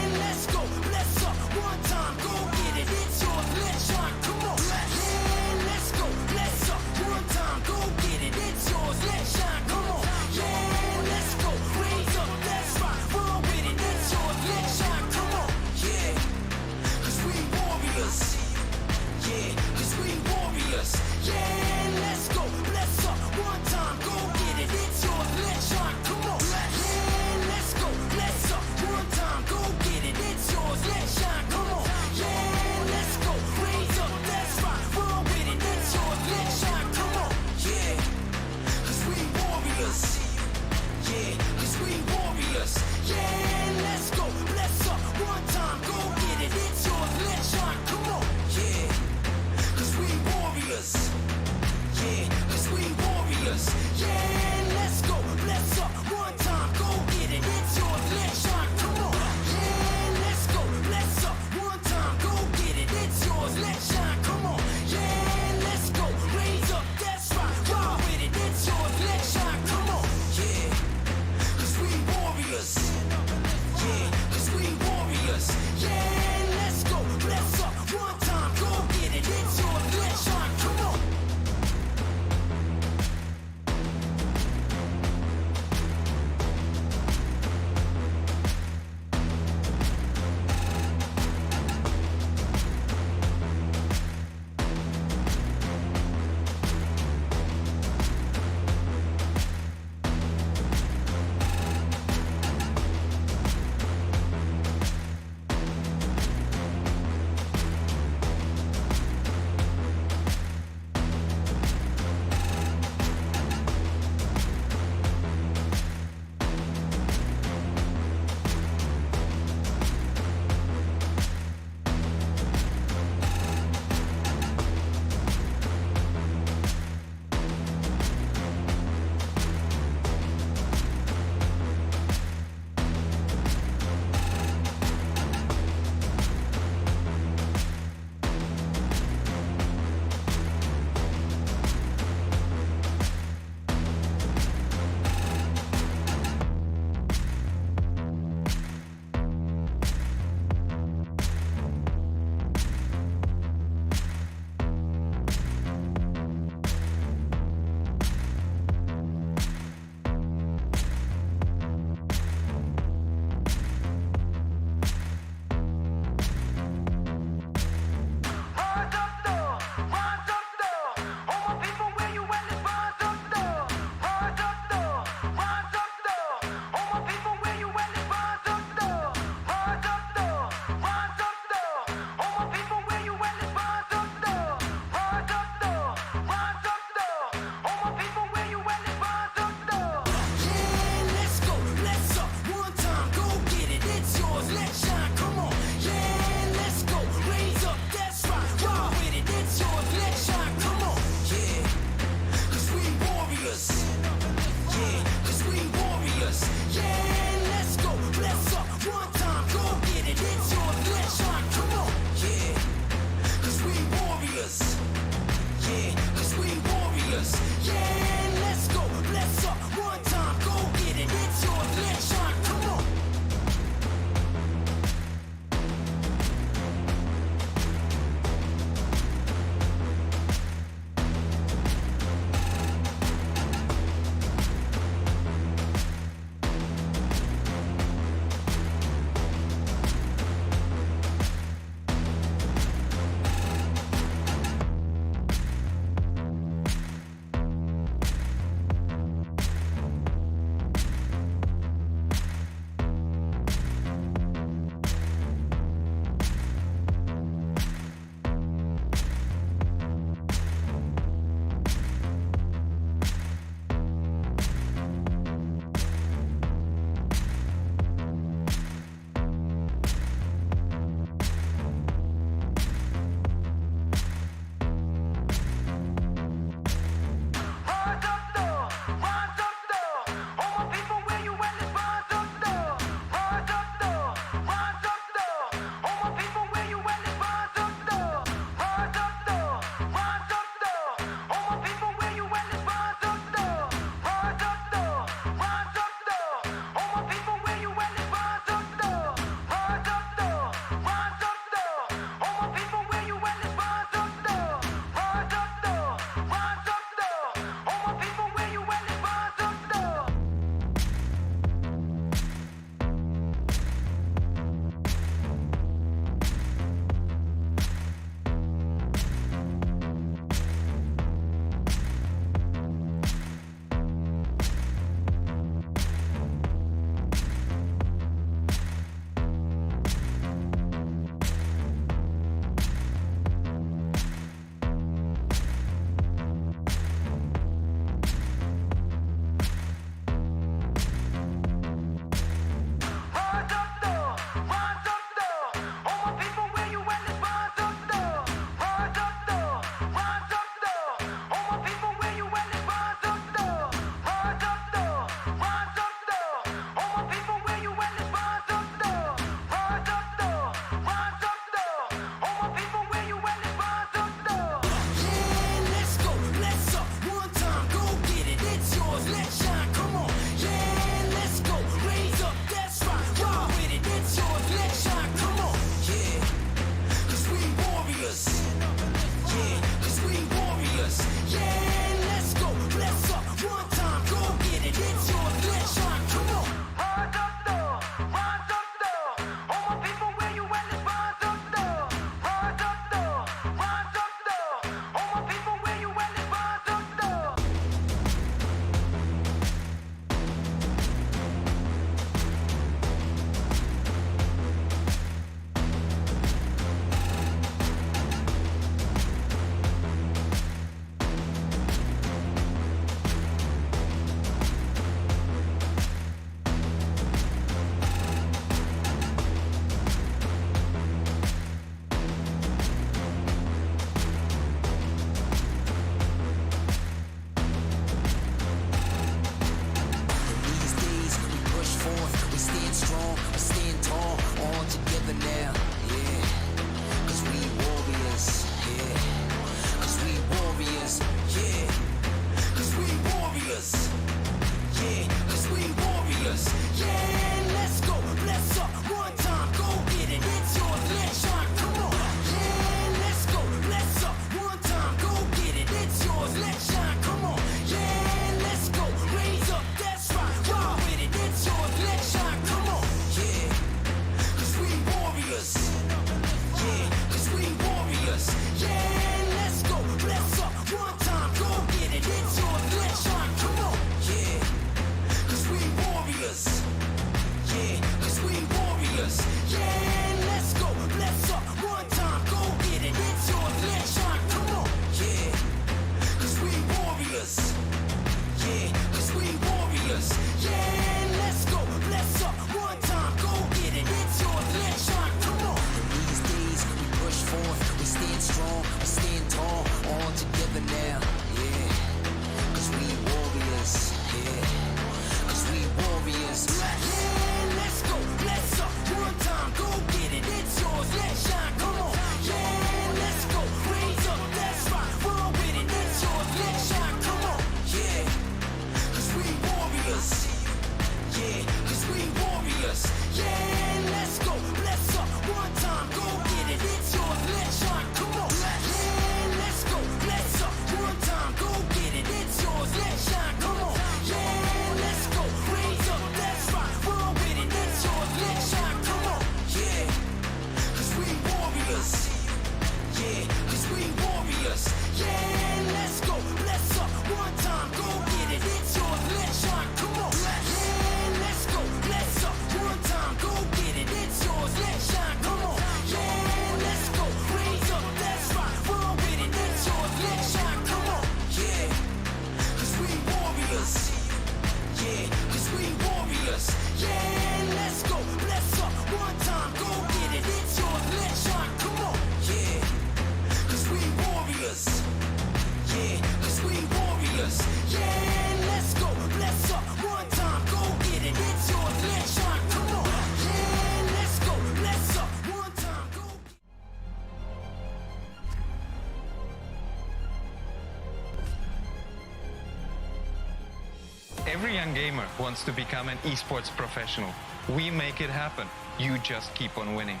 Every young gamer wants to become an esports professional. We make it happen. You just keep on winning.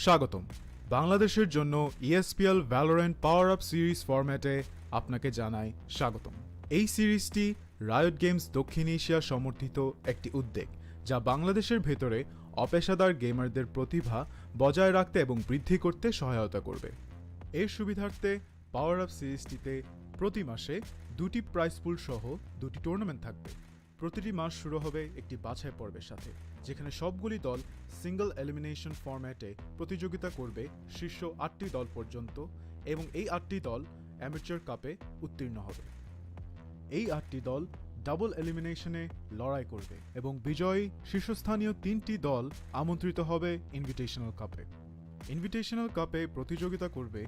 স্বাগতম বাংলাদেশের জন্য ESPL Valorant PowerUp series ফরম্যাটে আপনাকে জানাই স্বাগতম। এই সিরিজটি riot games দক্ষিণ এশিয়া সমর্থিত একটি উদ্যোগ যা বাংলাদেশের ভেতরে অপেশাদার গেমারদের প্রতিভা বজায় রাখতে এবং বৃদ্ধি করতে সহায়তা করবে। এর সুবিধার্থে PowerUp সিরিজটিতে প্রতি মাসে দুটি প্রাইজ পুল সহ দুটি টুর্নামেন্ট থাকবে। প্রতিটি মাস শুরু হবে একটি বাছাই পর্বের সাথে, যেখানে সবগুলি দল সিঙ্গল এলিমিনেশন ফরম্যাটে প্রতিযোগিতা করবে শীর্ষ 8টি দল পর্যন্ত এবং এই 8টি দল অ্যামেচার কাপে উত্তীর্ণ হবে। এই 8টি দল ডাবল এলিমিনেশনে লড়াই করবে এবং বিজয়ী শীর্ষস্থানীয় 3টি দল আমন্ত্রিত হবে ইনভিটেশনাল কাপে। ইনভিটেশনাল কাপে প্রতিযোগিতা করবে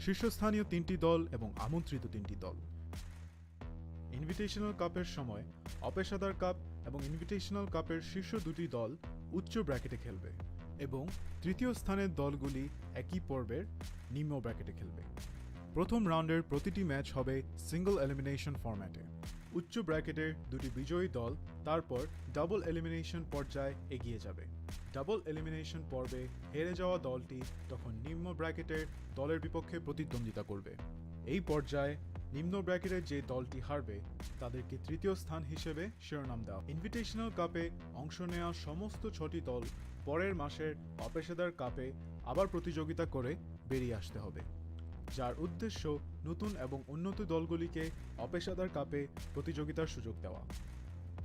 শীর্ষস্থানীয় 3টি দল এবং আমন্ত্রিত 3টি দল। ইনভিটেশনাল কাপের সময় অপেশাদার কাপ এবং ইনভিটেশনাল কাপের শীর্ষ দুটি দল উচ্চ ব্র্যাকেটে খেলবে এবং তৃতীয় স্থানের দলগুলি একই পর্বের নিম্ন ব্র্যাকেটে খেলবে। প্রথম রাউন্ডের প্রতিটি ম্যাচ হবে সিঙ্গল এলিমিনেশন ফরম্যাটে। উচ্চ ব্র্যাকেটের দুটি বিজয়ী দল তারপর ডাবল এলিমিনেশন পর্যায়ে এগিয়ে যাবে। ডাবল এলিমিনেশন পর্বে হেরে যাওয়া দলটি তখন নিম্ন ব্র্যাকেটের দলের বিপক্ষে প্রতিদ্বন্দ্বিতা করবে। এই পর্যায়ে নিম্ন ব্র্যাকেটের যে দলটি হারবে তাদেরকে তৃতীয় স্থান হিসেবে শিরোনাম দেওয়া। ইনভিটেশনাল কাপে অংশ নেওয়া সমস্ত 6টি দল পরের মাসের অপেশাদার কাপে আবার প্রতিযোগিতা করে বেরিয়ে আসতে হবে, যার উদ্দেশ্য নতুন এবং উন্নত দলগুলিকে অপেশাদার কাপে প্রতিযোগিতার সুযোগ দেওয়া।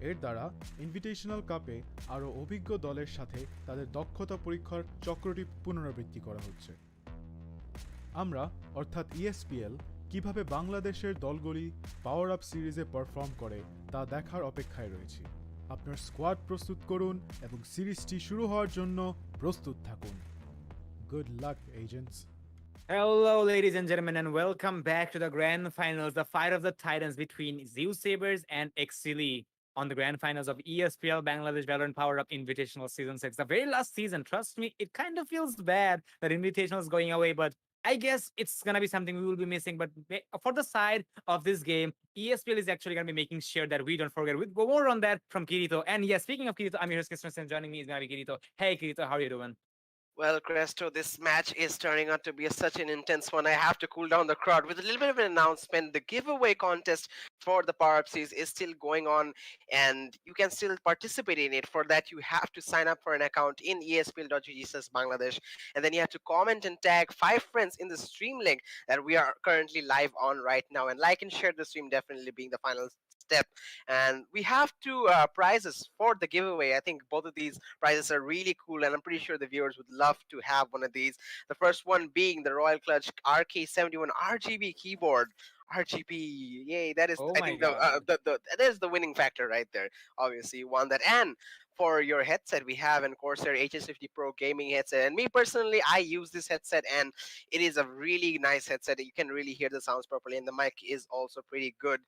এর দ্বারা ইনভিটেশনাল কাপে আরও অভিজ্ঞ দলের সাথে তাদের দক্ষতা পরীক্ষার চক্রটি পুনরাবৃত্তি করা হচ্ছে। আমরা অর্থাৎ ESPL কিভাবে বাংলাদেশের দলগুলি পাওয়ার আপ সিরিজে পারফর্ম করে তা দেখার অপেক্ষায় রয়েছি। আপনার স্কোয়াড প্রস্তুত করুন এবং সিরিজটি শুরু হওয়ার জন্য প্রস্তুত থাকুন। Good luck agents. Hello, ladies and gentlemen, and welcome back to the grand finals, the fight of the titans between Zeusaberz and Exceeli on the grand finals of ESPL Bangladesh Valorant PowerUp Invitational Season 6. The very last season, trust me, it kind of feels bad that Invitational is going away, but I guess it's going to be something we will be missing. But for the side of this game, ESPL is actually going to be making sure that we don't forget. We'll go more on that from Kirito. And yeah, speaking of Kirito, I'm your host, Christian. Joining me is going to be Kirito. Hey, Kirito, how are you doing? Well, Cresto, this match is turning out to be such an intense one. I have to cool down the crowd with a little bit of an announcement. The giveaway contest for the PowerUp series is still going on, and you can still participate in it. For that, you have to sign up for an account in espl.gg/Bangladesh, and then you have to comment and tag 5 friends in the stream link that we are currently live on right now, and like and share the stream, definitely being the final step. And we have 2 prizes for the giveaway. I think both of these prizes are really cool, and I'm pretty sure the viewers would love to have one of these. The first one being the Royal Clutch RK71 RGB keyboard. RGB, yay! That is, Oh I my think, God. that is the winning factor right there. Obviously, won that. And for your headset, we have an Corsair HS50 Pro gaming headset. And me personally, I use this headset, and it is a really nice headset. You can really hear the sounds properly, and the mic is also pretty good.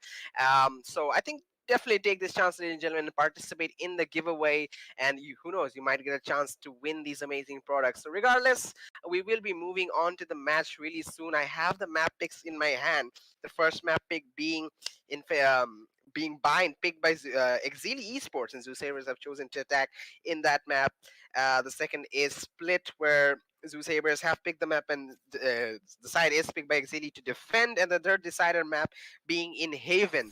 So I think definitely take this chance, ladies and gentlemen, and participate in the giveaway. And who knows, you might get a chance to win these amazing products. So regardless, we will be moving on to the match really soon. I have the map picks in my hand. The first map pick being being bind picked by Exceeli Esports, and Zeusaberz have chosen to attack in that map. The second is split, where Zeusaberz have picked the map, and the side is picked by Exceeli to defend, and the third decider map being in Haven.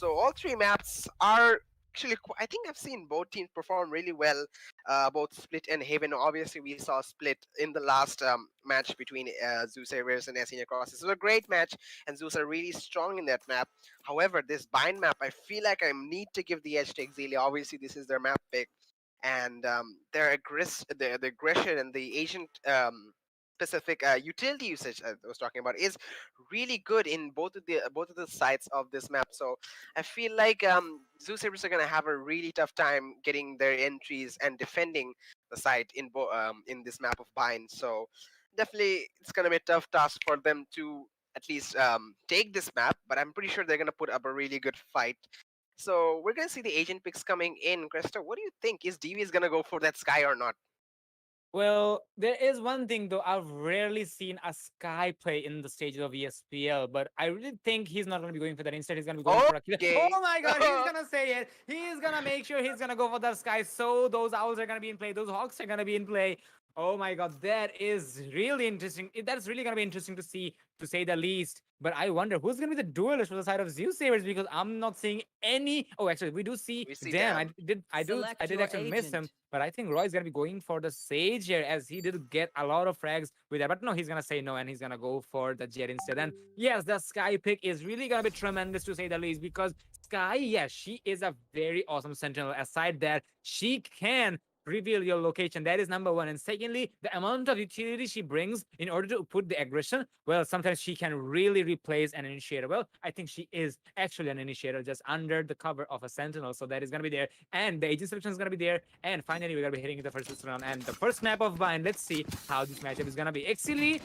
So all 3 maps are actually, I think I've seen both teams perform really well, both Split and Haven. Obviously, we saw Split in the last match between Zeusaberz and SE Necrosis. It was a great match, and Zeus are really strong in that map. However, this bind map, I feel like I need to give the edge to Exceeli. Obviously, this is their map pick, and the aggression and the agent specific utility usage I was talking about is really good in both of the sides of this map. So I feel like Zeusaberz are gonna have a really tough time getting their entries and defending the site in this map of bind. So definitely it's gonna be a tough task for them to at least take this map, but I'm pretty sure they're gonna put up a really good fight. So we're gonna see the agent picks coming in. Cresta, what do you think? Is Devious gonna go for that Sky or not? Well, there is one thing though. I've rarely seen a Sky play in the stages of ESPL, but I really think he's not going to be going for that. Instead, he's going to be going for a killer. Okay. Oh my God, he's going to say it. He's going to make sure he's going to go for that Sky. So those Owls are going to be in play. Those Hawks are going to be in play. Oh my God, that is really interesting. That's really going to be interesting to see, to say the least. But I wonder who's going to be the duelist for the side of Zeusaberz, because I'm not seeing any. Oh, actually, we do see. We see Damn, Dan. I did Select your actually miss him. agent. But I think Roy's gonna be going for the Sage here, as he did get a lot of frags with that. But no, he's gonna say no, and he's gonna go for the Jet instead. And yes, the Sky pick is really gonna be tremendous, to say the least, because Sky, yes, she is a very awesome Sentinel. Aside that, she can reveal your location. That is number one. And secondly, the amount of utility she brings in order to put the aggression, well, sometimes she can really replace an initiator. Well, I think she is actually an initiator just under the cover of a Sentinel. So that is going to be there. And the agent selection is going to be there. And finally, we're going to be hitting the first round. And the first map of Bind, let's see how this matchup is going to be. Exceeli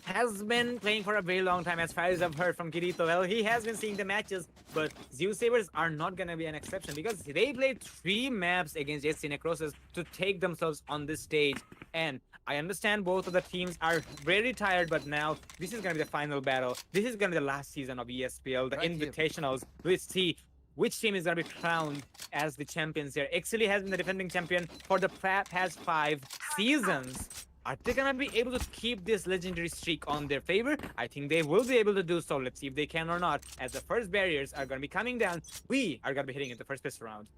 has been playing for a very long time, as far as I've heard from Kirito. Well, he has been seeing the matches, but Zeusaberz are not going to be an exception, because they played 3 maps against SC Necrosis to take themselves on this stage. And I understand both of the teams are very tired, but now this is going to be the final battle. This is going to be the last season of ESPL, the Invitationals. We'll see which team is going to be crowned as the champions here. Exceeli has been the defending champion for the past 5 seasons. Are they going to be able to keep this legendary streak on their favor? I think they will be able to do so. Let's see if they can or not. As the first barriers are going to be coming down, we are going to be hitting in the first pistol round.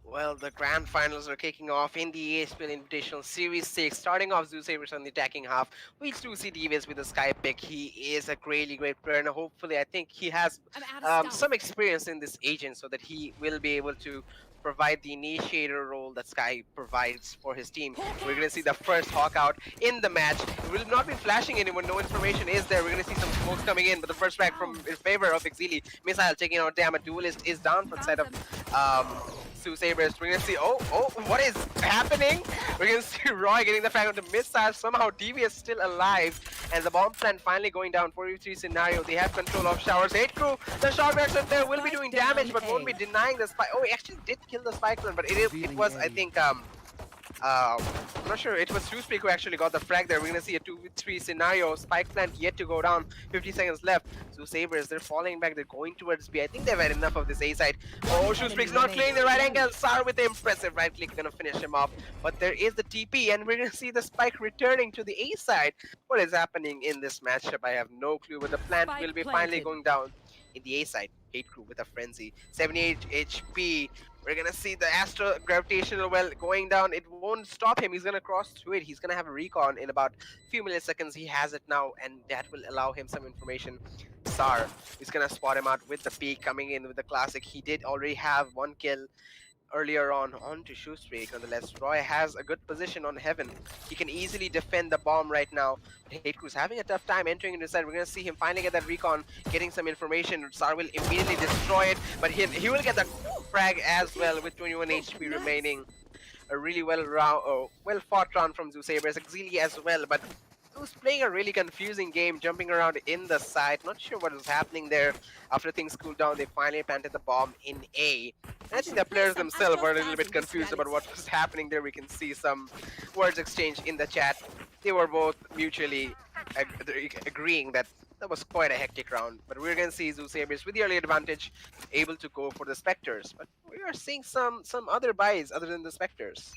Well, the grand finals are kicking off in the ESPL Invitational Series 6. Starting off, Zeusaberz on the attacking half. We do see Devious with the Sky pick. He is a really great player, and hopefully, I think he has some experience in this agent, so that he will be able to provide the initiator role that Sky provides for his team. We're going to see the first Hawk out in the match. It will not be flashing anyone. No information is there. We're going to see some smokes coming in, but the first frag from in favor of Exceeli. Missile taking out damn. A duelist is down for the side of Zeusaberz. We're gonna see. Oh, what is happening? We're gonna see Roy getting the frag on the missile. Somehow Devious still alive, and the bomb plant finally going down. 4v3 scenario. They have control of showers. Hate crew. The shot reaction there will be doing damage, but won't be denying the spike. Oh, he actually did kill the spike clone, but it was, I think, I'm not sure. It was Zeusaberz who actually got the frag there. We're gonna see a 2v3 scenario. Spike plant yet to go down. 50 seconds left. Zeusaberz, they're falling back. They're going towards B. I think they've had enough of this A side. Oh, Zeusaberz not clearing the right angle. Sar with the impressive right click, gonna finish him off. But there is the TP, and we're gonna see the spike returning to the A side. What is happening in this matchup? I have no clue. But the plant will be finally going down in the A side. Hate crew with a frenzy. 78 HP. We're gonna see the Astro Gravitational Well going down. It won't stop him. He's gonna cross through it. He's gonna have a recon in about a few milliseconds. He has it now, and that will allow him some information. Sar is gonna spot him out with the peak coming in with the classic. He did already have 1 kill earlier on to Shoestreak. Nonetheless, Roy has a good position on Heaven. He can easily defend the bomb right now. Hate Crew's having a tough time entering into the side. We're going to see him finally get that recon, getting some information. Sar will immediately destroy it, but he will get that frag as well with 21 HP remaining. A really well fought round from Zeusaberz. Exceeli as well, but he was playing a really confusing game, jumping around in the side. Not sure what was happening there. After things cooled down, they finally planted the bomb in A. I think the players themselves were a little bit confused about what was happening there. We can see some words exchanged in the chat. They were both mutually agreeing that was quite a hectic round. But we're going to see Zeusaberz with the early advantage, able to go for the Spectres. But we are seeing some other buys other than the Spectres.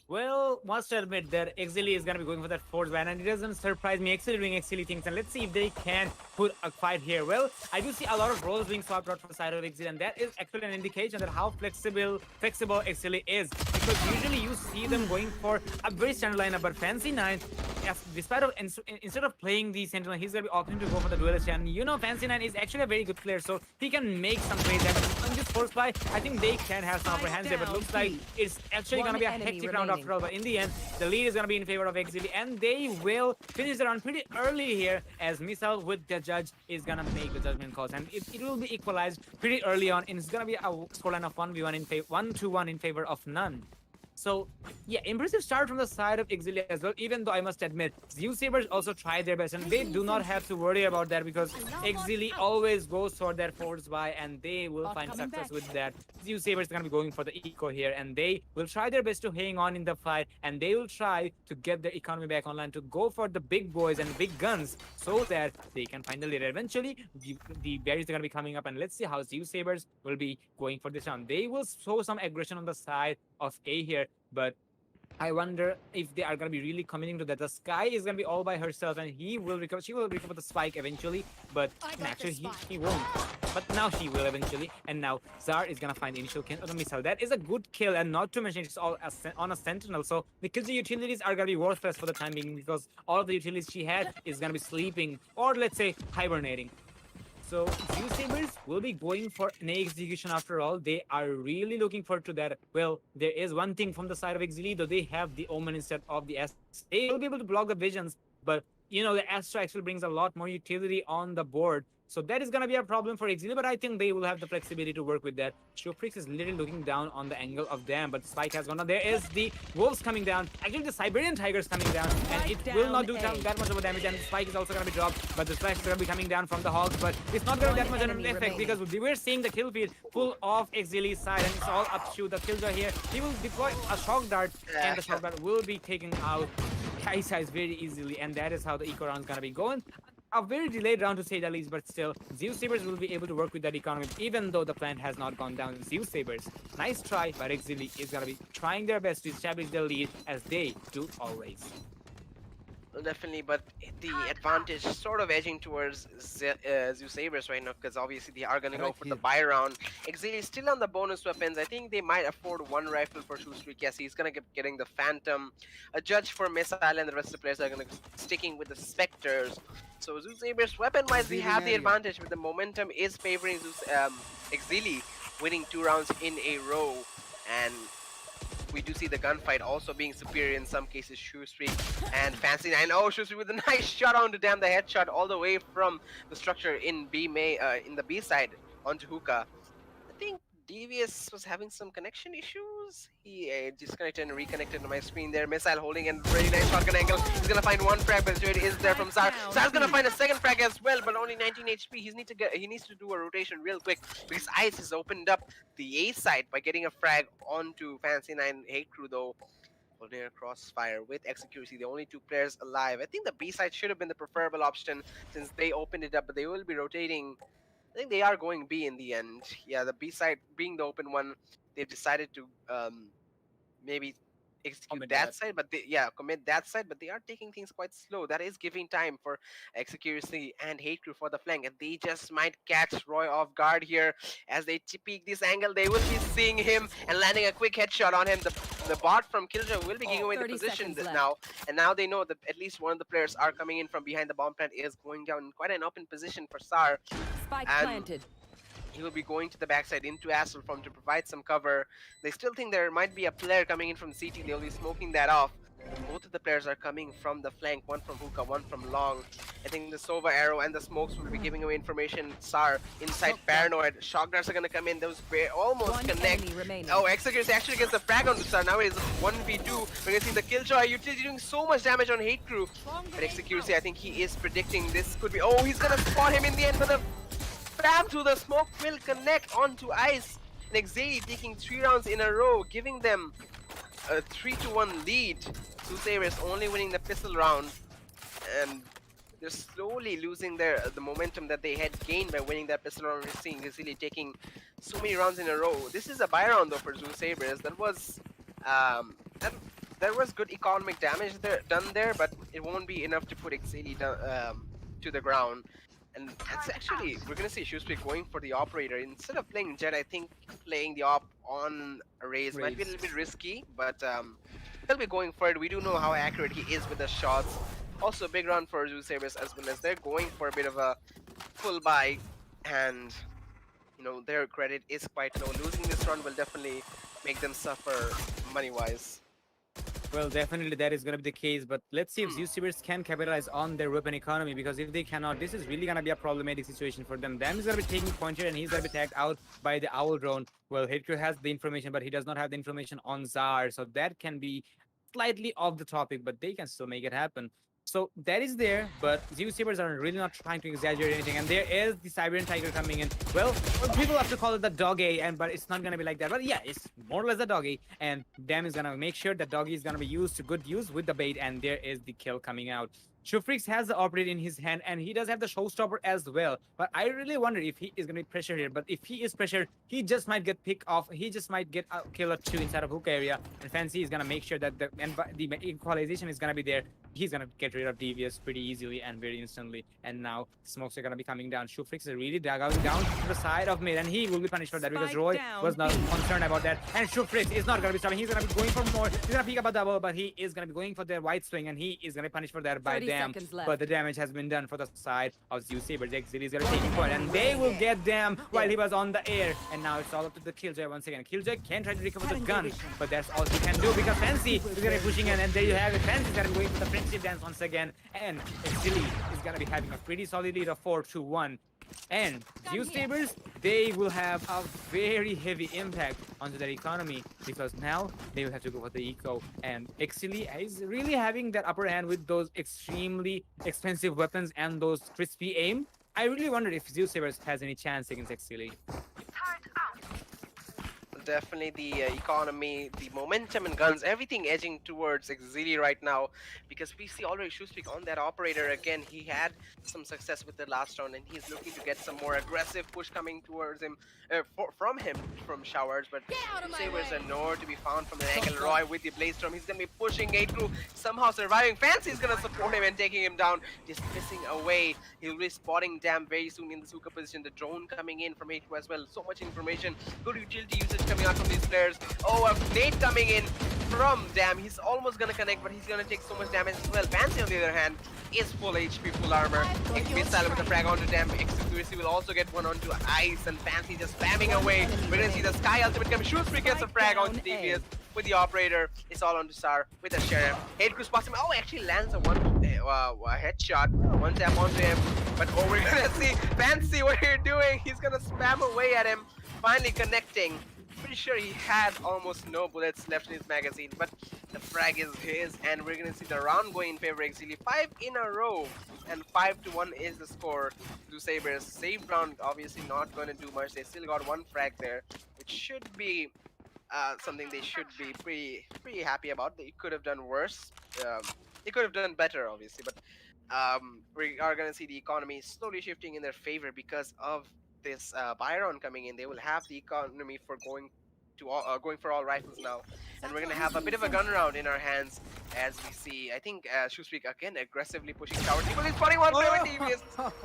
Well, must admit that Exceeli is going to be going for that 4th ban, and it doesn't surprise me. Exceeli doing Exceeli things, and let's see if they can put a fight here. Well, I do see a lot of roles being swapped out from the side of Exceeli, and that is actually an indication that how flexible Exceeli is. Because usually you see them going for a very standard lineup, but Fancy 9, despite of instead of playing the Sentinel, he's going to be opting to go for the duelist. And you know, Fancy 9 is actually a very good player, so he can make some plays. And on this force fly, I think they can have some upper hands there, but looks like it's actually going to be a hectic round after all. But in the end, the lead is going to be in favor of Exceeli, and they will finish the round pretty early here, as Missile with the judge is going to make the judgment calls, and it will be equalized pretty early on, and it's going to be a scoreline of 1v1 in favor, 1-1 in favor of none. So yeah, impressive start from the side of Exceeli as well. Even though I must admit, Zeusaberz also tried their best, and they do not have to worry about that because Exceeli always goes for their force buy, and they will find success with that. Zeusaberz is gonna be going for the eco here, and they will try their best to hang on in the fight, and they will try to get their economy back online to go for the big boys and big guns so that they can find the leader. Eventually, the berries are gonna be coming up, and let's see how Zeusaberz will be going for this round. They will show some aggression on the side of A here, but I wonder if they are gonna be really committing to that. The Sky is gonna be all by herself, and he will recover. She will recover the spike eventually, but actually he won't. But now she will eventually, and now Zar is gonna find the initial kill on the missile. That is a good kill, and not to mention it's all on a sentinel. So the kills utilities are gonna be worthless for the time being because all of the utilities she had is gonna be sleeping or let's say hibernating. So Zeusaberz will be going for an execution after all. They are really looking forward to that. Well, there is one thing from the side of Exceeli, though they have the Omen instead of the S. They will be able to block the visions, but you know, the Astra actually brings a lot more utility on the board. So that is going to be a problem for Exceeli, but I think they will have the flexibility to work with that. Showfreaks is literally looking down on the angle of them, but Spike has gone down. There is the Wolves coming down. Actually, the Siberian Tigers coming down, and it will not do that much of a damage, and Spike is also going to be dropped, but the Spike is going to be coming down from the Hogs, but it's not going to be that much of an effect because we're seeing the kill feed full of Exceeli's side, and it's all up to the Killjoy here. He will deploy a Shock Dart, and the Shock Dart will be taken out Kaisa very easily, and that is how the eco round is going to be going. A very delayed round to say the least, but still, Zeusaberz will be able to work with that economy, even though the plant has not gone down. Zeusaberz, nice try, but Exceeli is going to be trying their best to establish their lead, as they do always. Definitely, but the advantage sort of edging towards Zeusaberz right now, because obviously they are going to go for the buy round. Exceeli is still on the bonus weapons. I think they might afford one rifle for Shoestreak. Yes, he's going to get getting the Phantom, a Judge for Missile, and the rest of the players are going to be sticking with the Spectres. So Zeusaberz, weapon-wise, we have the advantage, but the momentum is favoring Exceeli, winning 2 rounds in a row, and we do see the gunfight also being superior in some cases. Shoestreak and Fancy 9. Oh, Shoestreak with a nice shot onto Damn, the headshot all the way from the structure in in the B side onto Hookah. I think Devious was having some connection issues. He disconnected and reconnected to my screen there. Missile holding and very nice shotgun angle. He's gonna find one frag, but it is there from Zar. Zar's gonna find a second frag as well, but only 19 HP. He needs to do a rotation real quick because Ice has opened up the A side by getting a frag onto Fancy 9 Hate Crew though. Holding a crossfire with Execucy, the only 2 players alive. I think the B side should have been the preferable option since they opened it up, but they will be rotating. I think they are going B in the end. Yeah, the B side being the open one, they've decided to maybe execute that side, but commit that side, but they are taking things quite slow. That is giving time for Execucy and Hate Crew for the flank, and they just might catch Roy off guard here as they peek this angle. They will be seeing him and landing a quick headshot on him. The bot from Killjoy will be giving away the position now, and now they know that at least one of the players are coming in from behind the bomb plant is going down in quite an open position for Sar. Spike planted. He will be going to the backside into Asselform to provide some cover. They still think there might be a player coming in from CT. They'll be smoking that off. Both of the players are coming from the flank, one from Hookah, one from Long. I think the Sova arrow and the smokes will be giving away information. Sar inside Paranoid. Shock darts are gonna come in. Those almost connect. Oh, Executor actually gets the frag on Sar. Now it is 1v2. We're gonna see the Killjoy utility doing so much damage on Hate Crew. But Executor, I think he is predicting this could be. Oh, he's gonna spot him in the end, but the spam through the smoke will connect onto Ice. And Exceeli taking 3 rounds in a row, giving them a 3-1 lead. Zeusaberz only winning the pistol round, and they're slowly losing the momentum that they had gained by winning that pistol round. We're seeing Exceeli taking so many rounds in a row. This is a buy round though for Zeusaberz. That was there was good economic damage done there, but it won't be enough to put Exceeli to the ground. And that's actually, we're gonna see Shoestreak going for the operator instead of playing Jet. I think playing the op on Raze might be a little bit risky, but he'll be going for it. We do know how accurate he is with the shots. Also, a big round for Zeusaberz as well, as they're going for a bit of a full buy, and you know their credit is quite low. Losing this round will definitely make them suffer money-wise. Well, definitely that is going to be the case, but let's see if Zeusaberz can capitalize on their weapon economy, because if they cannot, this is really going to be a problematic situation for them. Dam is going to be taking point here, and he's going to be tagged out by the Owl drone. Well, Hitker has the information, but he does not have the information on Zar, so that can be slightly off the topic, but they can still make it happen. So that is there, but Zeusaberz are really not trying to exaggerate anything. And there is the Siberian Tiger coming in. Well, people have to call it the doggy, but it's not gonna be like that. But yeah, it's more or less a doggy. And Dam is gonna make sure that doggy is gonna be used to good use with the bait. And there is the kill coming out. Shufrix has the operator in his hand, and he does have the showstopper as well. But I really wonder if he is going to be pressured here. But if he is pressured, he just might get picked off. He just might get a kill or two inside of hook area. And Fancy is going to make sure that the equalization is going to be there. He's going to get rid of Devious pretty easily and very instantly. And now smokes are going to be coming down. Shufrix is really going down to the side of mid, and he will be punished for that because Roy was not concerned about that. And Shufrix is not going to be stopping. He's going to be going for more. He's going to pick up a double, but he is going to be going for the white swing, and he is going to be punished for that by Dam. But the damage has been done for the side of Zeusaberz. Exceeli is going to take point, and they will get Dam while he was on the air. And now it's all up to the Killjoy once again. Killjoy can try to recover the gun, but that's all he can do because Fancy is going to be pushing in, and there you have it. Fancy is going to be going for the friendship dance once again, and Exceeli is going to be having a pretty solid lead of 4-1. And Zeusaberz, they will have a very heavy impact onto their economy because now they will have to go for the eco. And Exceeli is really having that upper hand with those extremely expensive weapons and those crispy aim. I really wonder if Zeusaberz has any chance against Exceeli. Definitely the economy, the momentum and guns, everything edging towards Exceeli right now, because we see already Shoespeak on that operator again. He had some success with the last round, and he's looking to get some more aggressive push coming towards him, from Showers, but Zeusaberz are nowhere to be found from the angle. Roy with the Blaze Storm, he's gonna be pushing 8 through, somehow surviving. Fancy is gonna support him and taking him down, just missing away. He'll be spotting Dam very soon in the Suka position. The drone coming in from 8 as well. So much information, good utility usage coming out from these players. Oh, a nade coming in from Dam. He's almost gonna connect, but he's gonna take so much damage as well. Fancy, on the other hand, is full HP, full armor. Missile with the frag onto Dam. Exceeli will also get one onto Ice, and Fancy just spamming away. We're gonna see the Sky ultimate coming. Shoespeak gets a frag onto Devious with the operator. It's all onto Sar with the Sheriff. Hate Cruise past him. Oh, actually lands a headshot. One tap onto him. But oh, we're gonna see Fancy what you're doing. He's gonna spam away at him. Finally connecting. Pretty sure he had almost no bullets left in his magazine, but the frag is his, and we're gonna see the round going in favor of Exceeli. 5 in a row, and 5-1 is the score. Zeusaberz saved round, obviously not going to do much. They still got one frag there, which should be something they should be pretty happy about. They could have done worse. They could have done better, obviously, but we are gonna see the economy slowly shifting in their favor because of this Byron coming in. They will have the economy for going for all rifles now, and we're gonna have a bit of a gun round in our hands as we see. I think Shoespeak again aggressively pushing tower. People is 41 Devious.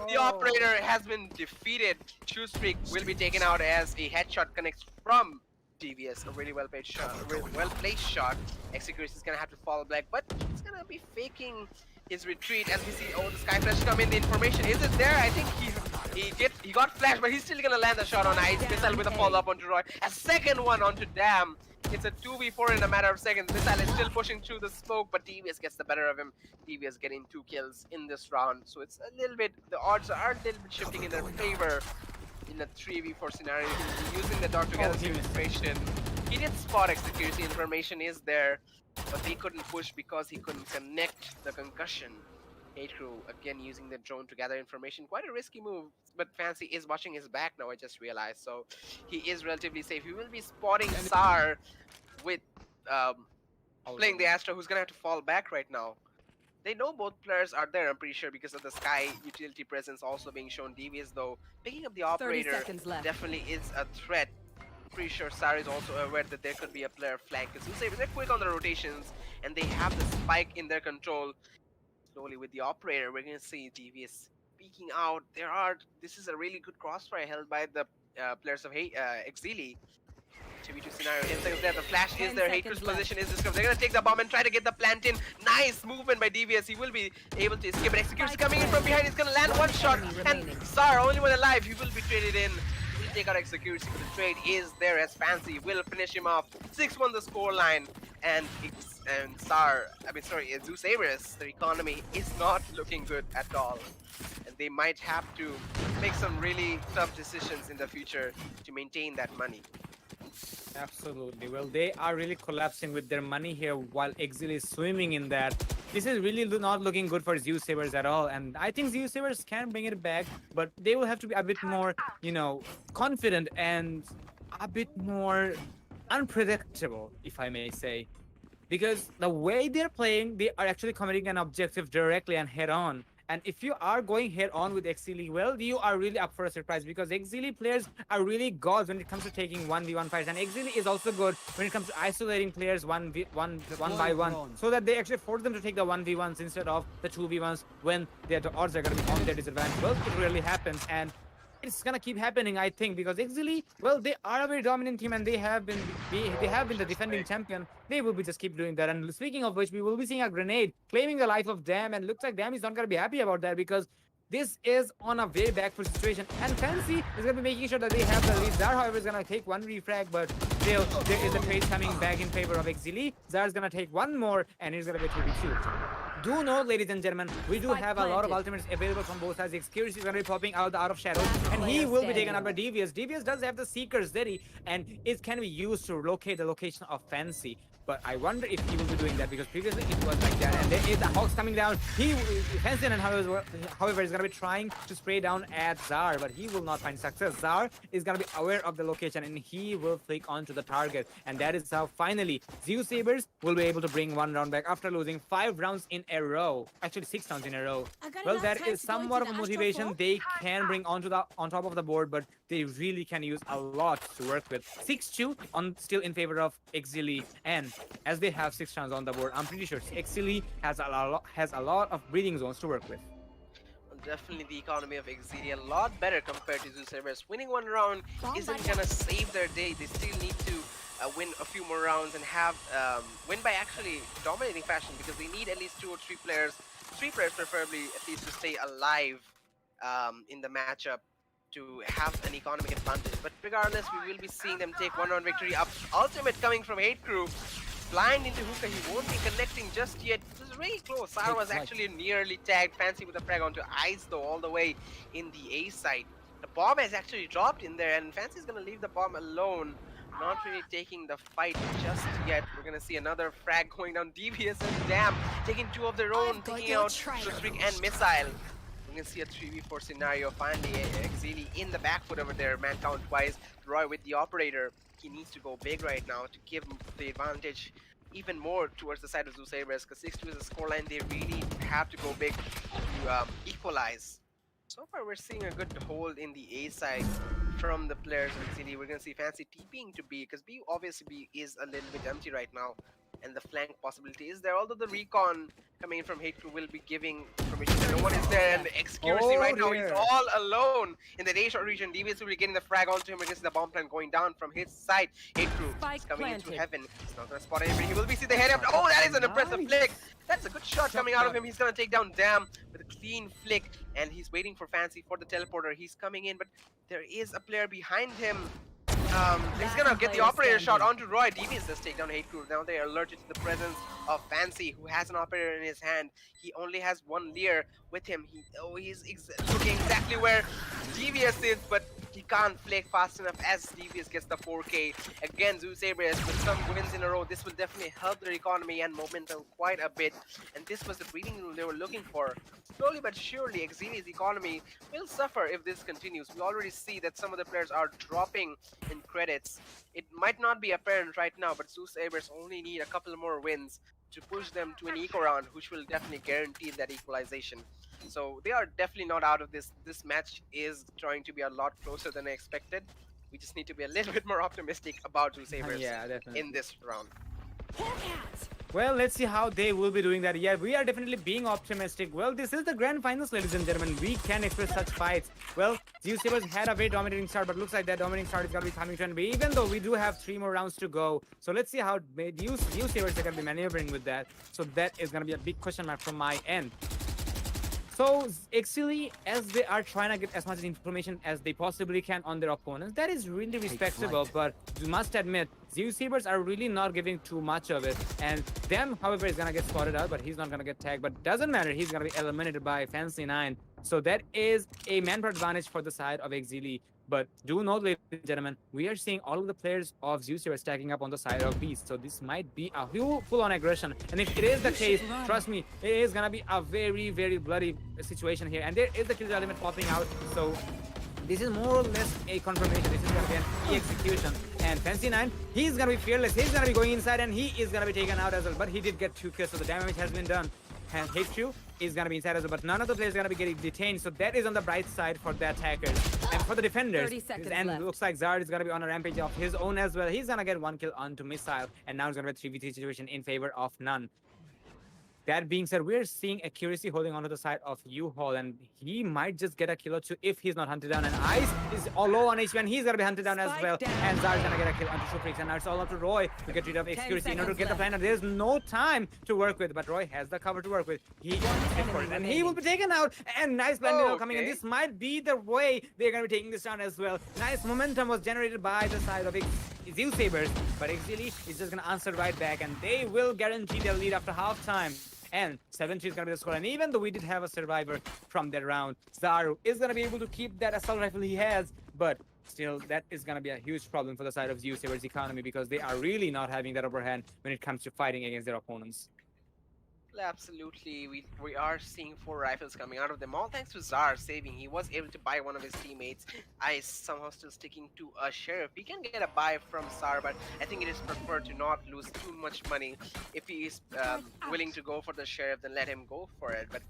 The operator has been defeated. Shoespeak will be taken out as a headshot connects from Devious. A really well placed shot. Executor is gonna have to fall back, but he's gonna be faking his retreat as we see. Oh, the Sky Flash come in. The information is it there? I think he got flashed, but he's still gonna land a shot on Ice. Missile with a follow up onto Roy. A second one onto Dam. It's a 2v4 in a matter of seconds. Missile is still pushing through the smoke, but Devious gets the better of him. Devious getting 2 kills in this round, so it's a little bit, the odds are a little bit shifting in their favor in a 3v4 scenario. He's using the dart to get the information. He did spot Execution. Information is there, but he couldn't push because he couldn't connect the concussion. Hate Crew again using the drone to gather information. Quite a risky move, but Fancy is watching his back now, I just realized. So he is relatively safe. He will be spotting Sar with playing the Astra, who's gonna have to fall back right now. They know both players are there, I'm pretty sure, because of the Sky utility presence also being shown. Devious though, picking up the operator definitely is a threat. Pretty sure Sar is also aware that there could be a player flank. Because they're quick on the rotations, and they have the spike in their control. Slowly with the operator, we're gonna see Devious peeking out. This is a really good crossfire held by the players of Exceeli. 2v2 scenario. 10 seconds there. The flash is there. Hater's position is discovered. They're gonna take the bomb and try to get the plant in. Nice movement by Devious. He will be able to escape. But Execution's coming in from behind. He's gonna land one shot. And Sar, only one alive. He will be traded in. to take out Execution, but the trade is there as Fancy will finish him off. 6-1 the scoreline, and Zeusaberz, their economy is not looking good at all. And they might have to make some really tough decisions in the future to maintain that money. Absolutely. Well, they are really collapsing with their money here while Exceeli is swimming in that. This is really not looking good for Zeusaberz at all. And I think Zeusaberz can bring it back, but they will have to be a bit more, confident and a bit more unpredictable, if I may say. Because the way they're playing, they are actually committing an objective directly and head on. And if you are going head on with Exceeli, well, you are really up for a surprise because Exceeli players are really gods when it comes to taking 1v1 fights. And Exceeli is also good when it comes to isolating players one by one, so that they actually force them to take the 1v1s instead of the 2v1s when the odds are going to be on their disadvantage. Well, it really happens. And it's gonna keep happening, I think, because Exceeli, well, they are a very dominant team and they have been the defending champion. They will be just keep doing that. And speaking of which, we will be seeing a grenade claiming the life of Dam, and looks like Dam is not gonna be happy about that because this is on a very backfoot situation. And Fancy is gonna be making sure that they have the lead. Zar, however, is gonna take one refrag, but still there is a trade coming back in favor of Exceeli. Zar is gonna take one more, and it's gonna be a 2v2. Do note, ladies and gentlemen, we do have a lot of ultimates available from both sides. Exceeli is going to be popping out of shadows, and he will be taken out by Devious. Devious does have the Seeker's Zeri, and it can be used to locate the location of Fancy. But I wonder if he will be doing that because previously it was like that. And there is the Hawks coming down. Fancy, however, is going to be trying to spray down at Zar, but he will not find success. Zar is going to be aware of the location and he will flick onto the target. And that is how finally Zeusaberz will be able to bring one round back after losing 5 rounds in a row. Actually, 6 rounds in a row. Well, that is somewhat of a motivation they can bring on top of the board, but they really can use a lot to work with. 6-2 still in favor of Exceeli, and as they have 6 rounds on the board, I'm pretty sure Exceeli has a lot of breathing zones to work with. Well, definitely the economy of Exceeli a lot better compared to Zeusaberz. Winning one round isn't gonna save their day. They still need to win a few more rounds and have win by actually dominating fashion, because they need at least 2 or 3 players preferably at least, to stay alive in the matchup to have an economic advantage. But regardless, we will be seeing them take 1 round victory up. Ultimate coming from Hate Crew. Blind into hookah, he won't be connecting just yet. This is really close. Sarah was actually nearly tagged. Fancy with a frag onto Ice though, all the way in the A side. The bomb has actually dropped in there, and Fancy's gonna leave the bomb alone. Not really taking the fight just yet. We're gonna see another frag going down. Devious and Dam taking 2 of their own, taking out Streak and Missile. We're gonna see a 3v4 scenario. Finally, Exceeli in the back foot over there, man count wise. Roy with the operator. He needs to go big right now to give the advantage even more towards the side of Zeusaberz, because 6-2 is a scoreline. They really have to go big to equalize. So far, we're seeing a good hold in the A side from the players of Exceeli. We're gonna see Fancy TPing to B, because B obviously B is a little bit empty right now, and the flank possibility is there. Although the recon coming in from Hate Crew will be giving permission that no one is there, and the Exceeli right now is all alone in the A short region. Devious will be getting the frag onto him. We're gonna see the bomb plan going down from his side. Hate Crew is coming into heaven. He's not gonna spot anybody. He will be see the head up. Oh, that is an impressive flick. That's a good shot coming out of him. He's gonna take down Dam with a clean flick, and he's waiting for Fancy for the teleporter. He's coming in, but there is a player behind him. He's gonna get the operator shot onto Roy. Devious does take down Hate Crew. Now they are alerted to the presence of Fancy, who has an operator in his hand. He only has 1 Lear with him. He's looking exactly where Devious is, but he can't flick fast enough as Devious gets the 4K. Again, Zeusaberz with some wins in a row. This will definitely help their economy and momentum quite a bit. And this was the breathing room they were looking for. Slowly but surely, Exceeli's economy will suffer if this continues. We already see that some of the players are dropping in credits. It might not be apparent right now, but Zeusaberz only need a couple more wins to push them to an eco round, which will definitely guarantee that equalization. So they are definitely not out of this. This match is trying to be a lot closer than I expected. We just need to be a little bit more optimistic about Zeusaberz in this round. Well, let's see how they will be doing that. Yeah, we are definitely being optimistic. Well, this is the grand finals, ladies and gentlemen. We can expect such fights. Well, Zeusaberz had a very dominating start, but looks like that dominating start is going to be coming to an end, even though we do have 3 more rounds to go. So let's see how Zeusaberz are going to be maneuvering with that. So that is going to be a big question mark from my end. So Exceeli, as they are trying to get as much information as they possibly can on their opponents, that is really respectable. But you must admit, Zeusaberz are really not giving too much of it. And them, however, is gonna get spotted out, but he's not gonna get tagged. But doesn't matter, he's gonna be eliminated by Fancy9. So that is a manpower advantage for the side of Exceeli. But do note, ladies and gentlemen, we are seeing all of the players of Zeusaberz stacking up on the side of Beast. So this might be a full-on aggression. And if it is the case, trust me, it is gonna be a very, very bloody situation here. And there is the kill element popping out. So this is more or less a confirmation. This is gonna be an E-execution. And Fancy9, he's gonna be fearless. He's gonna be going inside and he is gonna be taken out as well. But he did get 2 kills, so the damage has been done. And HQ is gonna be inside as well, but none of the players are gonna be getting detained. So that is on the bright side for the attackers. And for the defenders, 30 seconds and left. looks like Zard is gonna be on a rampage of his own as well. He's gonna get 1 kill onto Missile, and now it's gonna be a 3v3 situation in favor of None. That being said, we're seeing Accuracy holding onto the side of U-Haul, and he might just get a kill or 2 if he's not hunted down. And Ice is all low on HP, and he's gonna be hunted down as Spike well. down. And Zard's gonna get a kill onto Shufrix, and now it's all up to Roy to get rid of Accuracy in order to get the seconds plan. There's no time to work with, but Roy has the cover to work with. He can hit for it, and he will be taken out. And nice plan coming in. This might be the way they're gonna be taking this down as well. Nice momentum was generated by the side of Zeusaberz, but Exceeli is just gonna answer right back, and they will guarantee their lead after halftime. And 7-3 is going to be the score. And even though we did have a survivor from that round, Zaru is going to be able to keep that assault rifle he has. But still, that is going to be a huge problem for the side of Zeusaberz economy, because they are really not having that upper hand when it comes to fighting against their opponents. Absolutely, we are seeing 4 rifles coming out of them, all thanks to Zar saving. He was able to buy one of his teammates. Ice somehow still sticking to a sheriff. He can get a buy from Zar, but I think it is preferred to not lose too much money. If he is willing to go for the sheriff, then let him go for it. But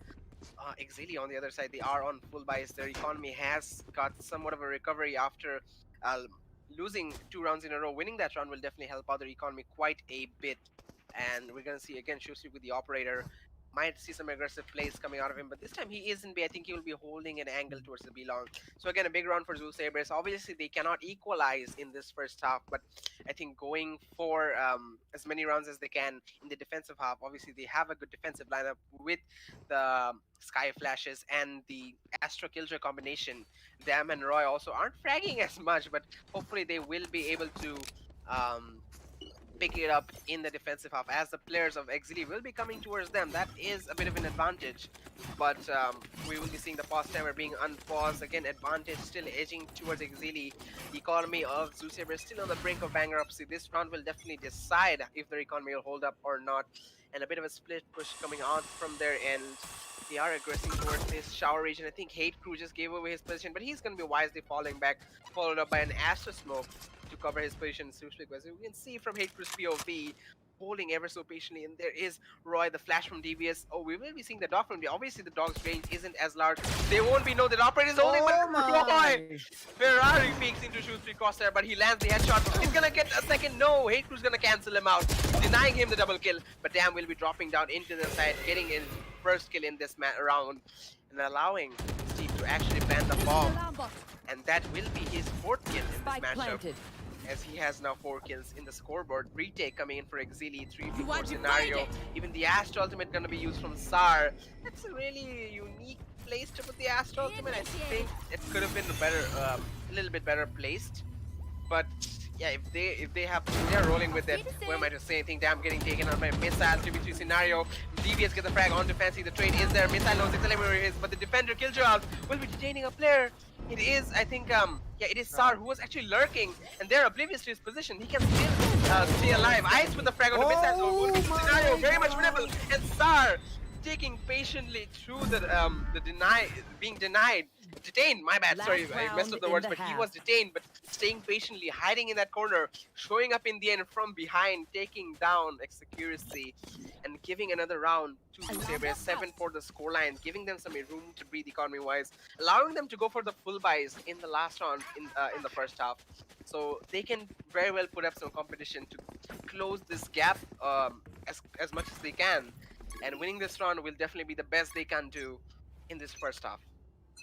Exceeli on the other side, they are on full buys. Their economy has got somewhat of a recovery after losing 2 rounds in a row. Winning that round will definitely help out their economy quite a bit. And we're gonna see again Shusri with the operator. Might see some aggressive plays coming out of him, but this time he isn't B. I think he will be holding an angle towards the B long. So again, a big round for Zeusaberz. Obviously, they cannot equalize in this first half, but I think going for as many rounds as they can in the defensive half. Obviously, they have a good defensive lineup with the Sky Flashes and the Astra Killjoy combination. Them and Roy also aren't fragging as much, but hopefully they will be able to pick it up in the defensive half, as the players of Exceeli will be coming towards them. That is a bit of an advantage, but we will be seeing the pause timer being unpaused. Again, advantage still edging towards Exceeli. The economy of Zeusaberz still on the brink of bankruptcy. This round will definitely decide if their economy will hold up or not, and a bit of a split push coming out from their end. They are aggressing towards this shower region. I think Hate Crew just gave away his position, but he's going to be wisely falling back, followed up by an Astro Smoke to cover his position. As you can see from Hate Crew's POV, holding ever so patiently, and there is Roy, the flash from DBS. Oh, we will be seeing the dog from the. Obviously, the dog's range isn't as large. They won't be know that operator is holding, but Roy! Ferrari peeks into shoot 3 crosshair, but he lands the headshot. He's gonna get a second. No, Hate Crew's gonna cancel him out, denying him the double kill. But Damn will be dropping down into the side, getting his first kill in this round, and allowing Steve to actually plant the bomb. And that will be his 4th kill in this matchup. Planted. As he has now 4 kills in the scoreboard. Retake coming in for Exceeli, 3v4 scenario. Even the Astro Ultimate gonna be used from Sar. That's a really unique place to put the Astro Ultimate. I think it could have been better, a little bit better placed. But yeah, if they're rolling with it, where am I to say anything? Damn, getting taken out by Missile, 3v3 scenario. DBS get the frag onto Fancy. The trade is there. Missile knows exactly where he is, but the defender Killjoy out will be detaining a player. It is, I think, yeah, it is Sar who was actually lurking, and they're oblivious to his position. He can still stay alive. Ice with the frag on the Missile. So scenario very much winnable, and Sar taking patiently through the being detained. My bad. Sorry, I messed up the words, but he was detained, but staying patiently, hiding in that corner, showing up in the end from behind, taking down Accuracy, and giving another round to Zeusaberz. 7 for the scoreline, giving them some room to breathe economy-wise, allowing them to go for the full buys in the last round in the first half. So they can very well put up some competition to close this gap as much as they can. And winning this round will definitely be the best they can do in this first half.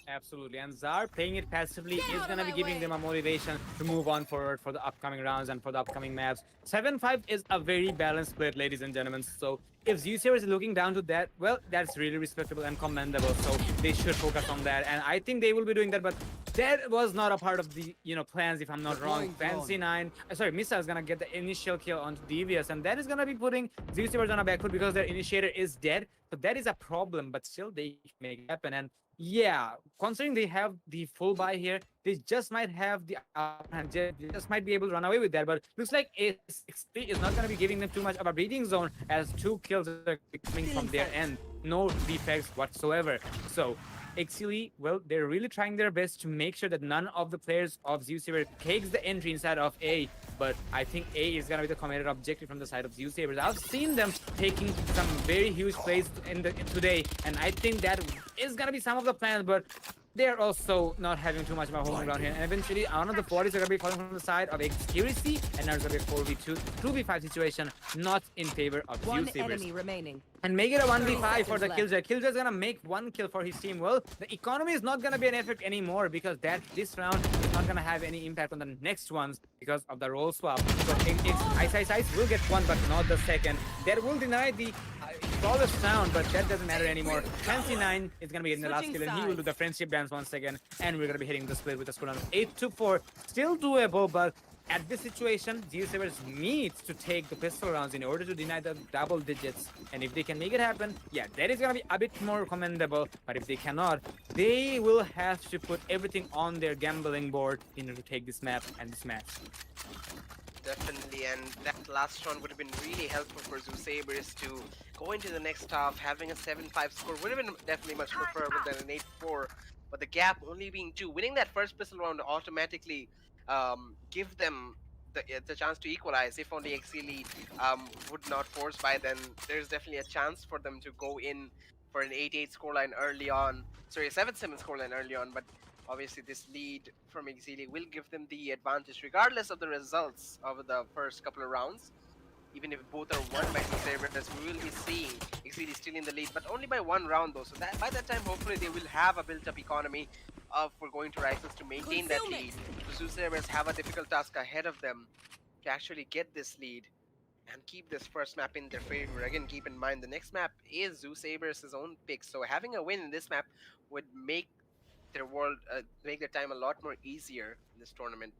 Absolutely, and Zar playing it passively is going to be giving them a motivation to move on forward for the upcoming rounds and for the upcoming maps. 7-5 is a very balanced split, ladies and gentlemen. So if Zeusaberz is looking down to that, well, that's really respectable and commendable. So they should focus on that, and I think they will be doing that. But that was not a part of the plans, if I'm not wrong. Fancy 9, sorry, Missa is gonna get the initial kill onto Devious, and that is gonna be putting Zeusaberz on a back foot because their initiator is dead. So that is a problem, but still they can make it happen. And yeah, considering they have the full buy here, they just might have the upper hand. They just might be able to run away with that. But looks like Exceeli is not going to be giving them too much of a breathing zone, as 2 kills are coming from their end. No defects whatsoever. So Exceeli, well, they're really trying their best to make sure that none of the players of Zeusaberz takes the entry inside of A. But I think A is going to be the committed objective from the side of Zeusaberz. I've seen them taking some very huge plays today, and I think that is going to be some of the plans, but they're also not having too much of a home ground here. And eventually, one of the 40s are going to be falling from the side of Exceeli, and there's going to be a 4v2, 2v5 situation, not in favor of One Zeusaberz. enemy remaining. And make it a 1v5 for seconds the left. Killjoy. Killjoy is gonna make 1 kill for his team. Well, the economy is not gonna be an effect anymore because this round is not gonna have any impact on the next ones because of the role swap. So Ice will get 1, but not the second. That will deny the flawless round, but that doesn't matter anymore. Fancy 9 is gonna be getting the last Switching kill, and he will sides. do the friendship dance once again. And we're gonna be hitting the split with a score of 8-4. Still doable, but at this situation, Zeusaberz needs to take the pistol rounds in order to deny the double digits. And if they can make it happen, yeah, that is gonna be a bit more commendable. But if they cannot, they will have to put everything on their gambling board in order to take this map and this match. Definitely, and that last round would have been really helpful for Zeusaberz to go into the next half. Having a 7-5 score would have been definitely much preferable than an 8-4. But the gap only being 2, winning that first pistol round automatically give them the chance to equalize. If only Exceeli would not force by, then there's definitely a chance for them to go in for an 8-8 scoreline early on. Sorry, a 7-7 scoreline early on, but obviously this lead from Exceeli will give them the advantage regardless of the results of the first couple of rounds. Even if both are won by Zeusaberz, we will be seeing Exceeli still in the lead, but only by 1 round though. So that by that time, hopefully they will have a built-up economy for going to rifles to maintain that lead. So Zeusaberz have a difficult task ahead of them to actually get this lead and keep this first map in their favor. Again, keep in mind the next map is Zeusaberz's own pick, so having a win in this map would make make their time a lot more easier in this tournament.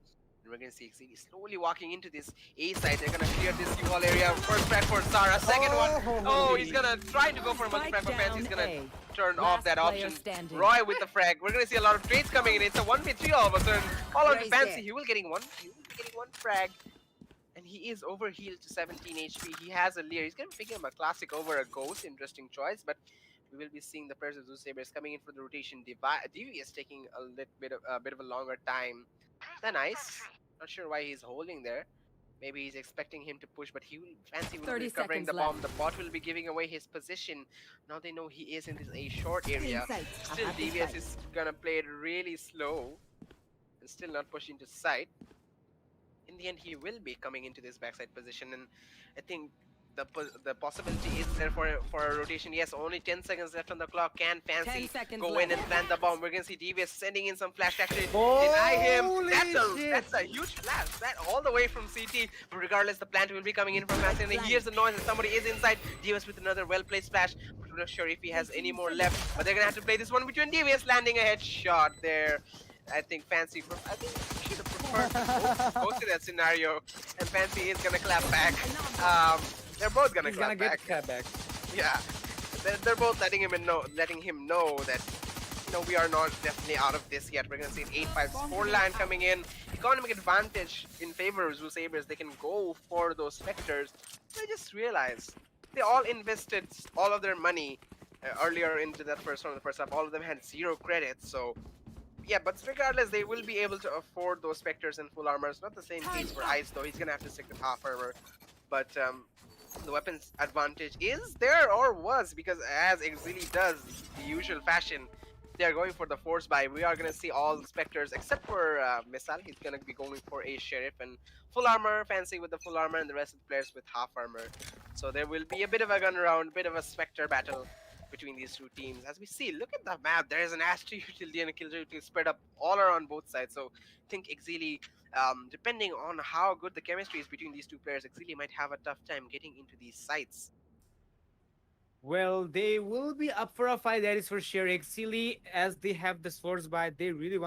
And we're gonna see Exceeli slowly walking into this A side. They're gonna clear this U-Haul area. First frag for Zara, second one. Oh, he's gonna try to go for a multi-frag for Fancy. He's gonna turn off that option. Roy with the frag. We're gonna see a lot of trades coming in. It's a 1v3 all of a sudden. All on to Fancy. He will getting one frag. And he is overhealed to 17 HP. He has a Leer. He's gonna be picking up a classic over a Ghost. Interesting choice, but we will be seeing the players of Zeusaberz coming in for the rotation. Divi is taking a bit of a longer time than Ice. Not sure why he's holding there. Maybe he's expecting him to push, but Fancy will be 30 recovering the seconds bomb. left. The bot will be giving away his position. Now they know he is in this A short area. Still, Devious is gonna play it really slow and still not push into sight. In the end, he will be coming into this backside position, and I think the possibility is there for a rotation. Yes, only 10 seconds left on the clock. Can Fancy 10 seconds go in left. and plant the bomb? We're gonna see Devious sending in some flash to actually deny him. That's a huge flash. That all the way from CT. But regardless, the plant will be coming in from Fancy, and he hears the noise and somebody is inside. Devious with another well-placed flash. We're not sure if he has any more left, but they're gonna have to play this one between Devious landing a headshot there. I think Fancy should have preferred to go to that scenario, and Fancy is gonna clap back. They're both gonna He's clap gonna back. get clap back. Yeah, they're both letting him know that we are not definitely out of this yet. We're gonna see an 8-5 scoreline coming in. Economic advantage in favor of Zeusaberz. They can go for those Spectres. I just realized they all invested all of their money earlier into that first round. The first half, all of them had 0 credits. So yeah, but regardless, they will be able to afford those Spectres and full armor. It's not the same case for Ice though. He's gonna have to stick with half armor. But the weapons advantage is there, or was, because as Exceeli does the usual fashion, they are going for the force buy. We are gonna see all Spectres except for Missile. He's gonna be going for a Sheriff and full armor, Fancy with the full armor, and the rest of the players with half armor. So there will be a bit of a gun round, bit of a Spectre battle. between these two teams. As we see, look at the map. There is an Astro utility and a Killjoy utility spread up all around both sides. So I think Exceeli, depending on how good the chemistry is between these two players, Exceeli might have a tough time getting into these sites. Well, they will be up for a fight, that is for sure. Exceeli, as they have the swords by, they really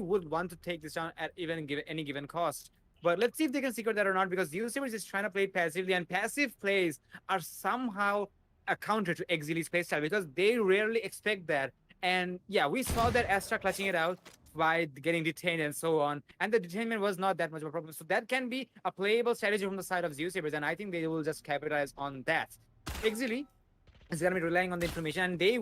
would want to take this down at even given any given cost. But let's see if they can secure that or not, because Zeusaberz is trying to play passively, and passive plays are somehow a counter to Exceeli's playstyle because they rarely expect that. And yeah, we saw that Astra clutching it out by getting detained and so on. And the detainment was not that much of a problem. So that can be a playable strategy from the side of Zeusaberz, and I think they will just capitalize on that. Exceeli is going to be relying on the information, and they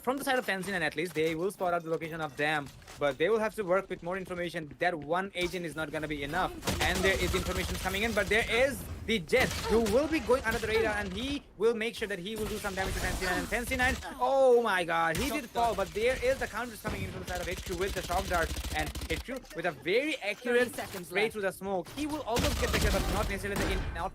from the side of Fanzine, at least they will spot out the location of them, but they will have to work with more information. That one agent is not going to be enough, and there is information coming in, but there is the Jet who will be going under the radar, and he will make sure that he will do some damage to Fanzine. And Fanzine, oh my god, he did fall, but there is the counters coming in from the side of HQ with the shock dart, and HQ with a very accurate spray through the smoke. He will almost get the kill, but not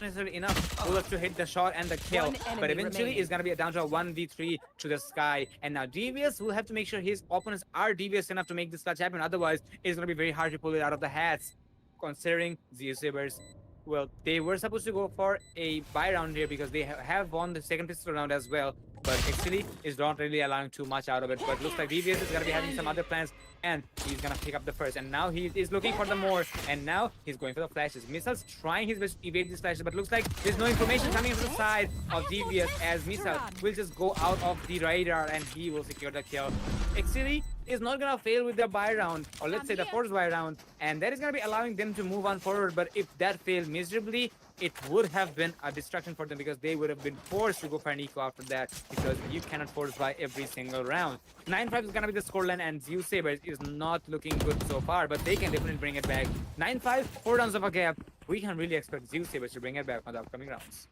necessarily enough bullets to hit the shot and the kill, but eventually it's going to be down to a 1v3 to the sky. And now Devious will have to make sure his opponents are devious enough to make this clutch happen, otherwise it's going to be very hard to pull it out of the hats, considering Zeusaberz, well, they were supposed to go for a buy round here because they have won the second pistol round as well, but Exceeli is not really allowing too much out of it. But looks like Devious is going to be having some other plans, and he's going to pick up the first, and now he is looking for the more, and now he's going for the flashes. Missile's trying his best to evade these flashes, but looks like there's no information coming from the side of Devious, as Missile will just go out of the radar and he will secure the kill. Exceeli is not going to fail with the buy round, or let's say the forced buy round, and that is going to be allowing them to move on forward. But if that failed miserably, it would have been a distraction for them because they would have been forced to go for an eco after that, because you cannot force buy every single round. 9-5 is going to be the scoreline, and Zeusaberz is not looking good so far, but they can definitely bring it back. 9-5, 4 rounds of a gap. We can really expect Zeusaberz to bring it back on the upcoming rounds.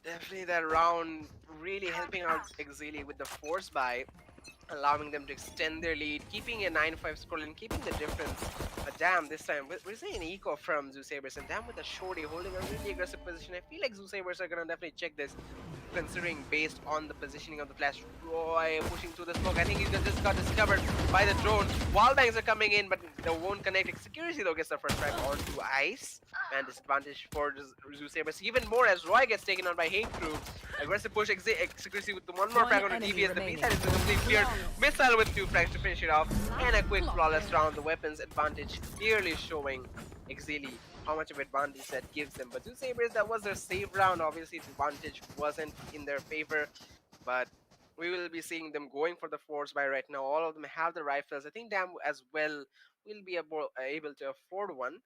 Definitely that round really helping out Exceeli with the force buy, allowing them to extend their lead, keeping a 9-5 scoreline, keeping the difference. But damn, this time we're seeing an eco from Zeusaberz, and damn with a shorty holding a really aggressive position. I feel like Zeusaberz are gonna definitely check this, considering based on the positioning of the flash. Roy pushing through the smoke. I think he just got discovered by the drone. Wallbangs are coming in, but they won't connect. Security though gets the first strike onto ice, and disadvantage for Zeusaberz even more as Roy gets taken on by Hate Crew. Aggressive push, Security with the one more frag on the DBS. The B side is completely cleared. Missile with 2 frags to finish it off, and a quick flawless round. The weapons advantage clearly showing Exceeli how much of advantage that gives them. But Zeusaberz, that was their save round. Obviously, the advantage wasn't in their favor, but we will be seeing them going for the force buy right now. All of them have the rifles. I think Dam as well will be able to afford one.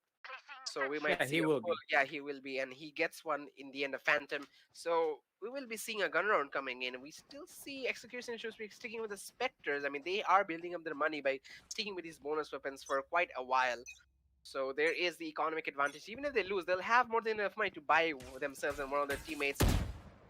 So we might see he will be. yeah, he will be, and he gets one in the end of Phantom. So we will be seeing a gun round coming in. We still see Execution and Showspeak sticking with the Spectres. I mean, they are building up their money by sticking with these bonus weapons for quite a while. So there is the economic advantage. Even if they lose, they'll have more than enough money to buy themselves and one of their teammates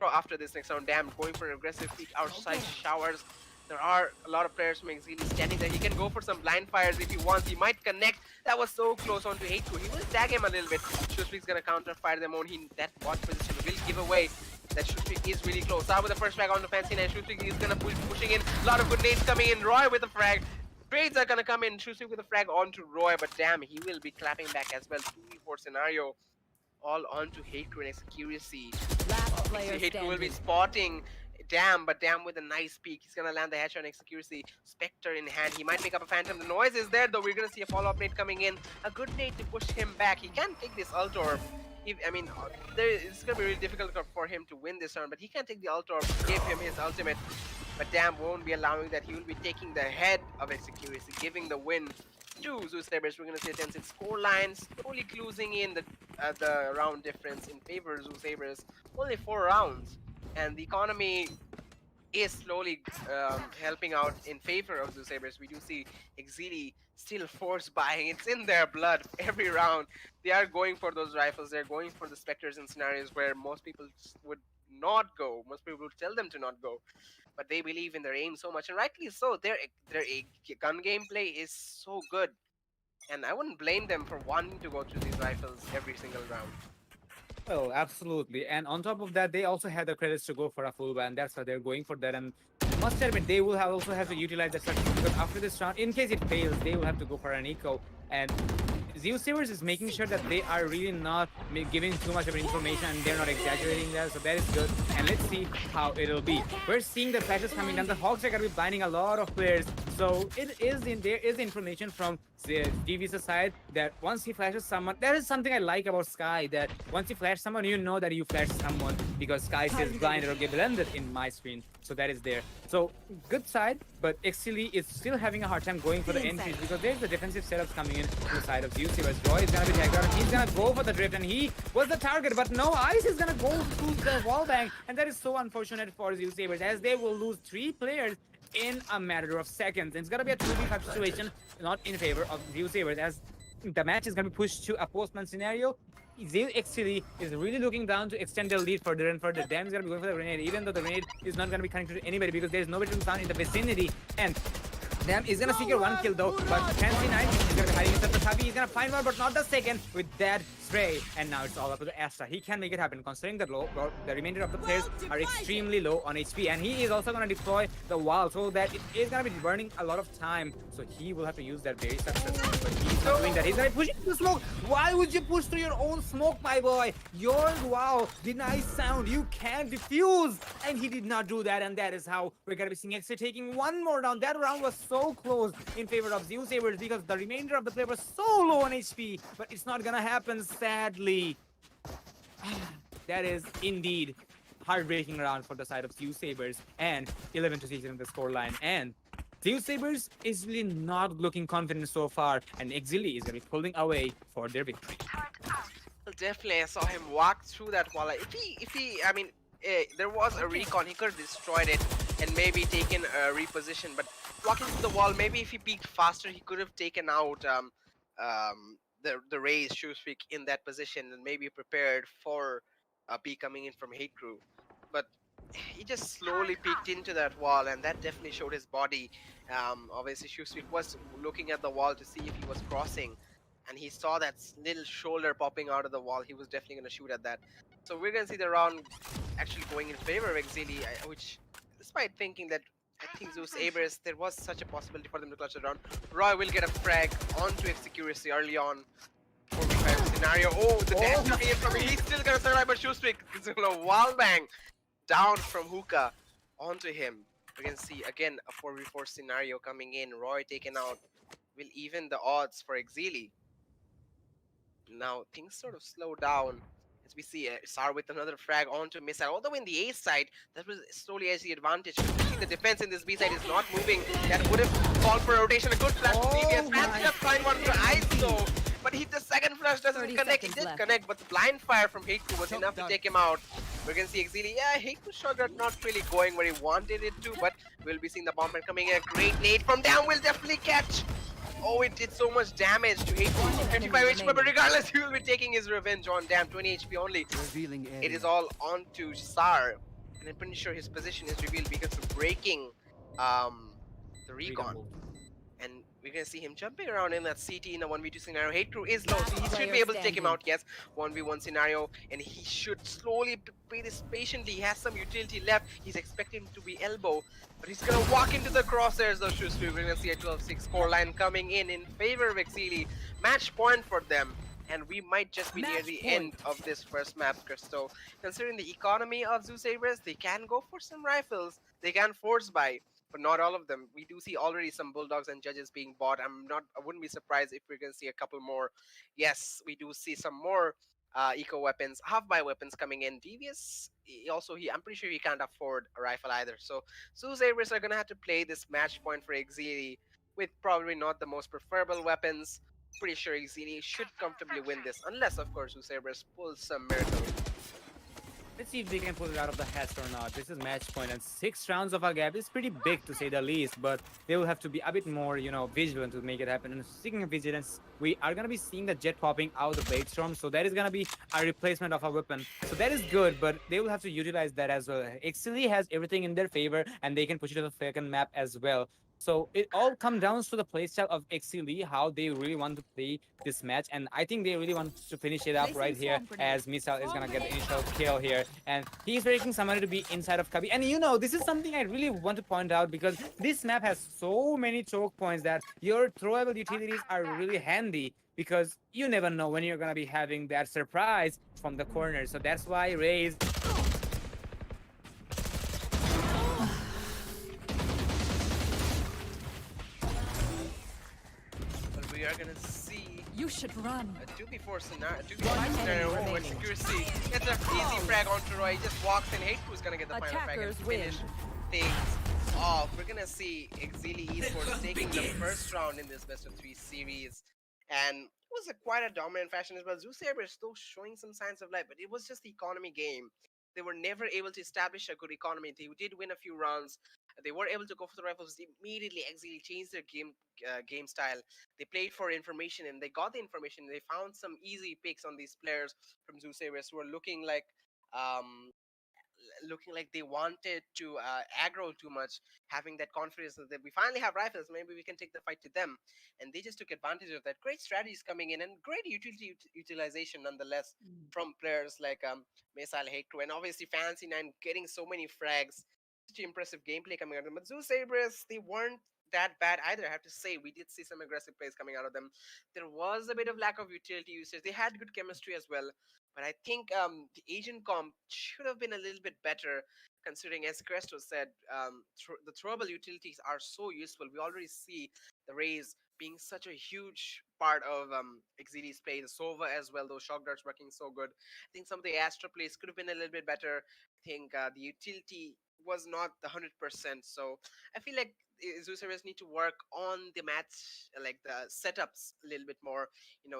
after this next round. Damn, going for an aggressive peek outside showers. There are a lot of players from Exceeli standing there. He can go for some blind fires if he wants. He might connect. That was so close onto Hate 2. He will tag him a little bit. Shuspeak's gonna counter fire them on. That bot position will give away that Shuspeak is really close. Start with the first frag on the fancy, and Shuspeak is gonna pushing in. A lot of good nades coming in. Roy with the frag. Trades are gonna come in. Shuspeak with a frag onto Roy, but damn, he will be clapping back as well. 2v4 scenario. All onto Hate Crew and Execution. Last player Hate Crew will be standing. spotting Damn, but Damn with a nice peek. He's gonna land the headshot on Execution. Spectre in hand. He might pick up a Phantom. The noise is there though. We're gonna see a follow-up nade coming in. A good nade to push him back. He can take this ult orb. It's gonna be really difficult for him to win this round, but he can take the ult orb, give him his ultimate. But Damn won't be allowing that. He will be taking the head of Execution, giving the win to Zeusaberz. We're gonna see a 10-6 score line, slowly closing in the round difference in favor of Zeusaberz. Only 4 rounds, and the economy is slowly helping out in favor of Zeusaberz. We do see Exceeli still force buying. It's in their blood every round. They are going for those rifles. They're going for the Spectres in scenarios where most people would not go. Most people would tell them to not go. But they believe in their aim so much, and rightly so. Their gun gameplay is so good, and I wouldn't blame them for wanting to go through these rifles every single round. Well, absolutely. And on top of that, they also have the credits to go for a full ban. That's why they're going for that. And must admit, they will have also have to utilize that strategy because after this round, in case it fails, they will have to go for an eco. And Zeusaberz is making sure that they are really not giving too much of information and they're not exaggerating that. So that is good. And let's see how it'll be. We're seeing the flashes coming down. The Hawks are going to be blinding a lot of players. So there is information from the DV's side that once he flashes someone, that is something I like about Sky, that once you flash someone, you know that you flashed someone because Sky says blind or get blended in my screen. So that is there. So good side, but Exceeli is still having a hard time going for the entries because there's the defensive setups coming in to the side of Zeusaberz. Roy is gonna be tagged out and he's gonna go for the drift and he was the target, but no, Ice is gonna go through the wall bang, and that is so unfortunate for Zeusaberz as they will lose 3 players in a matter of seconds. It's gonna be a 2v5 situation, not in favor of Zeusaberz as the match is gonna be pushed to a postman scenario. Exceeli is really looking down to extend their lead further and further. Damn is gonna be going for the grenade, even though the grenade is not gonna be connected to anybody because there's nobody to sound in the vicinity. And Damn is gonna secure 1 kill though, but Fancy Knight is gonna be hiding inside the Tabi. He's gonna find one, but not the second with that spray. And now it's all up to the Astra. He can make it happen, considering that the remainder of the players are extremely low on HP. And he is also gonna deploy the wall so that it is gonna be burning a lot of time. So he will have to use that very successfully. But he's not doing that. He's gonna be pushing through smoke. Why would you push through your own smoke, my boy? Your wow denies sound. You can't defuse. And he did not do that. And that is how we're gonna be seeing Extra taking one more down. That round was so close in favor of Zeusaberz because the remainder of the player was so low on HP. But it's not gonna happen, sadly. That is indeed heartbreaking round for the side of Zeusaberz, and 11-6 in the scoreline. And Zeusaberz is really not looking confident so far, and Exceeli is going to be pulling away for their victory. Well, definitely, I saw him walk through that wall. If he, I mean, there was a recon, he could have destroyed it and maybe taken a reposition. But walking through the wall, maybe if he peeked faster, he could have taken out the Raze Shoespeak in that position and maybe prepared for B coming in from Hate Crew. But he just slowly peeked into that wall, and that definitely showed his body. Obviously, Shoespeak was looking at the wall to see if he was crossing, and he saw that little shoulder popping out of the wall. He was definitely going to shoot at that. So we're going to see the round actually going in favor of Exceeli, which, despite thinking that I think Zeusaberz, there was such a possibility for them to clutch it down. Roy will get a frag onto Execuracy early on. 4v5 scenario. Oh, the dash coming in from him. He's still gonna survive, but Shoespeak is gonna wall bang down from Hookah onto him. We can see again a 4v4 scenario coming in. Roy taken out will even the odds for Exceeli. Now things sort of slow down as we see Sar with another frag onto Missile. Although in the A side, that was slowly as the advantage. The defense in this B side is not moving. That would have called for a rotation. A good flash from DBS. Fancy just find one for Ice though. But the second flash doesn't connect. It did connect, but the blind fire from Hate Crew was enough to take him out. We're gonna see Exceeli. Yeah, Hate Crew shot not really going where he wanted it to, but we'll be seeing the bomb coming in. A great nade from down will definitely catch. Oh, it did so much damage to Hate Crew. 55 HP, but regardless, he will be taking his revenge on damn 20 HP only. It is all on to Sar, and I'm pretty sure his position is revealed because of breaking the recon. And we're gonna see him jumping around in that CT in a 1v2 scenario. Hate Crew is low, so he should be able to take him out. Yes, 1v1 scenario, and he should slowly play this patiently. He has some utility left. He's expecting him to be elbow, but he's gonna walk into the crosshairs. Those shoes. We're gonna see a 12-6 scoreline coming in favor of Exceeli. Match point for them, and we might just be near the end of this first map, Christo. Considering the economy of Zeusaberz, they can go for some rifles. They can force buy, but not all of them. We do see already some Bulldogs and Judges being bought. I wouldn't be surprised if we're gonna see a couple more. Yes, we do see some more eco weapons, half-buy weapons coming in. Devious, I'm pretty sure he can't afford a rifle either. So Zeusaberz are gonna have to play this match point for Exceeli with probably not the most preferable weapons. Pretty sure Exceeli should comfortably win this, unless of course Zeusaberz pulls some miracle. Let's see if they can pull it out of the hat or not. This is match point, and 6 rounds of a gap is pretty big to say the least, but they will have to be a bit more, vigilant to make it happen. And speaking of vigilance, we are going to be seeing the jet popping out the Blade Storm, so that is going to be a replacement of a weapon. So that is good, but they will have to utilize that as well. Exceeli has everything in their favor, and they can push it to the second map as well. So it all comes down to the playstyle of Exceeli, how they really want to play this match, and I think they really want to finish it up right here. As Missile is gonna get the initial kill here, and he's breaking somebody to be inside of Cubby. And this is something I really want to point out because this map has so many choke points that your throwable utilities are really handy because you never know when you're gonna be having that surprise from the corner. So that's why Raze But we are gonna see You should run. a 2v4 scenario where Security gets an easy frag onto Roy. He just walks in. Hate Crew's gonna get the final frag and Attackers win. finish things off. We're gonna see Exceeli Esports taking the first round in this best of 3 series. And it was quite a dominant fashion as well. Zeusaberz still showing some signs of life, but it was just the economy game. They were never able to establish a good economy. They did win a few rounds. They were able to go for the rifles. Immediately, Exceeli changed their game style. They played for information and they got the information. They found some easy picks on these players from Zeusaberz who were um, looking like they wanted to aggro too much, having that confidence that we finally have rifles, maybe we can take the fight to them. And they just took advantage of that. Great strategies coming in and great utilization nonetheless from players like Mesal Hekru and obviously Fancy 9 getting so many frags. Such impressive gameplay coming out of them. But Zeusaberz, they weren't that bad either. I have to say, we did see some aggressive plays coming out of them. There was a bit of lack of utility usage. They had good chemistry as well. But I think the agent comp should have been a little bit better, considering, as Cresto said, the throwable utilities are so useful. We already see the Rays being such a huge part of Exili's play. The Sova as well, those shock darts working so good. I think some of the Astra plays could have been a little bit better. I think the utility was not the 100%. So I feel like Zeusaberz need to work on the match, like the setups a little bit more,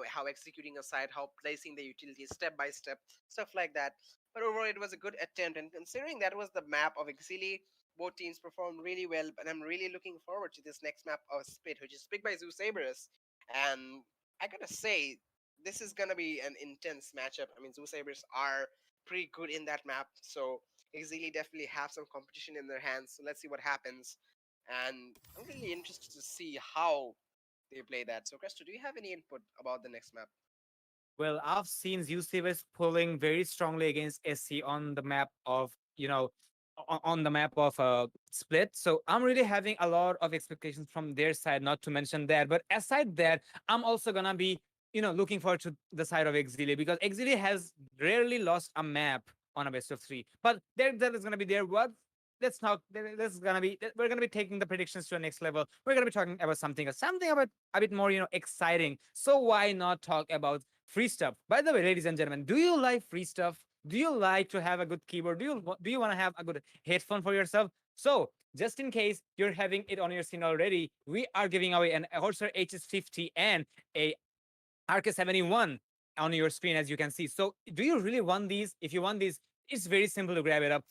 how executing a site, how placing the utilities step by step, stuff like that. But overall it was a good attempt, and considering that was the map of Exceeli, both teams performed really well. But I'm really looking forward to this next map of Split, which is picked by Zeusaberz. And I gotta say, this is gonna be an intense matchup. I mean, Zeusaberz are pretty good in that map, so Exceeli definitely have some competition in their hands. So let's see what happens. And I'm really interested to see how they play that. So, Cresto, do you have any input about the next map? Well, I've seen Zeusaberz pulling very strongly against SC on the map of, on the map of Split. So I'm really having a lot of expectations from their side, not to mention that. But aside that, I'm also gonna be, looking forward to the side of Exili because Exili has rarely lost a map on a best of 3. But that is gonna be their what? Let's not. This is gonna be. We're gonna be taking the predictions to a next level. We're gonna be talking about something about a bit more, exciting. So why not talk about free stuff? By the way, ladies and gentlemen, do you like free stuff? Do you like to have a good keyboard? Do you want to have a good headphone for yourself? So just in case you're having it on your screen already, we are giving away an Corsair HS50 and a RK71 on your screen, as you can see. So do you really want these? If you want these, it's very simple to grab it up.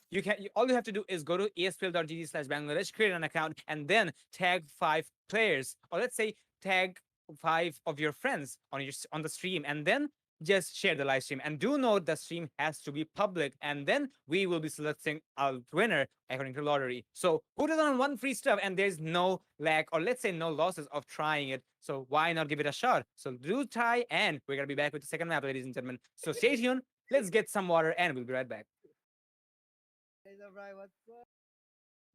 All you have to do is go to espl.gg/Bangladesh, create an account, and then tag 5 players, or let's say tag 5 of your friends on the stream, and then just share the live stream. And do note the stream has to be public, and then we will be selecting a winner according to lottery. So put it on one free stuff, and there's no lack, or let's say no losses of trying it. So why not give it a shot? So do try, and we're gonna be back with the second map, ladies and gentlemen. So stay tuned. Let's get some water, and we'll be right back.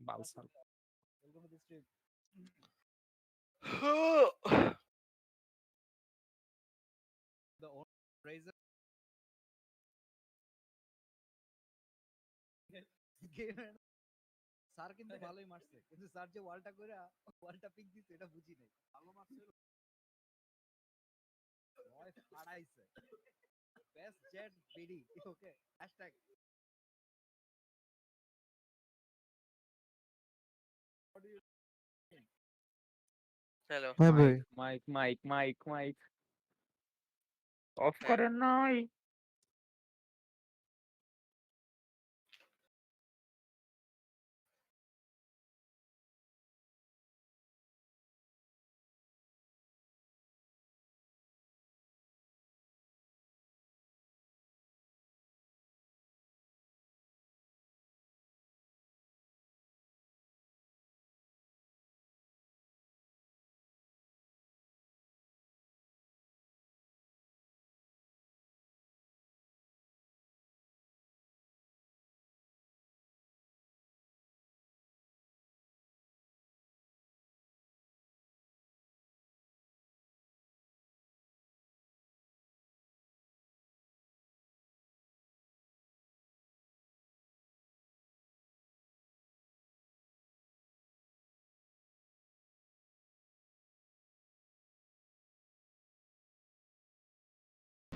Balsam. Sir কিন্তু ভালোই মারছে কিন্তু sir যে ওয়ালটা কইরা ওয়ালটা pick দিছে এটা বুঝি নাই ভালো মারছে ভয় ফাড়াইছে best jet BD okay hashtag Hello. হ্যাঁ ভাই Mike. Off করেন নাই।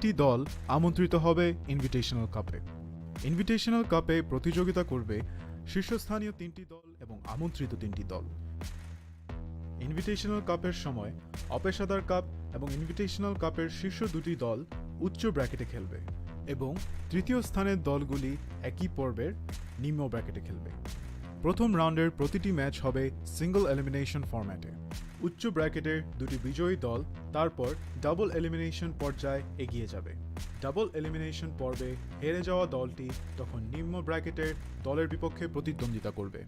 টি দল আমন্ত্রিত হবে ইনভিটেশনাল কাপে। ইনভিটেশনাল কাপে প্রতিযোগিতা করবে শীর্ষস্থানীয় 3টি দল এবং আমন্ত্রিত 3টি দল। ইনভিটেশনাল কাপের সময় অপেশাদার কাপ এবং ইনভিটেশনাল কাপের শীর্ষ 2টি দল উচ্চ ব্র্যাকেটে খেলবে এবং তৃতীয় স্থানের দলগুলি একই পর্বের নিম্ন ব্র্যাকেটে খেলবে। প্রথম রাউন্ডের প্রতিটি ম্যাচ হবে সিঙ্গল এলিমিনেশন ফরম্যাটে। উচ্চ ব্র্যাকেটের 2টি বিজয়ী দল তারপর ডাবল এলিমিনেশন পর্যায়ে এগিয়ে যাবে। ডাবল এলিমিনেশন পর্বে হেরে যাওয়া দলটি তখন নিম্ন ব্র্যাকেটের দলের বিপক্ষে প্রতিদ্বন্দ্বিতা করবে।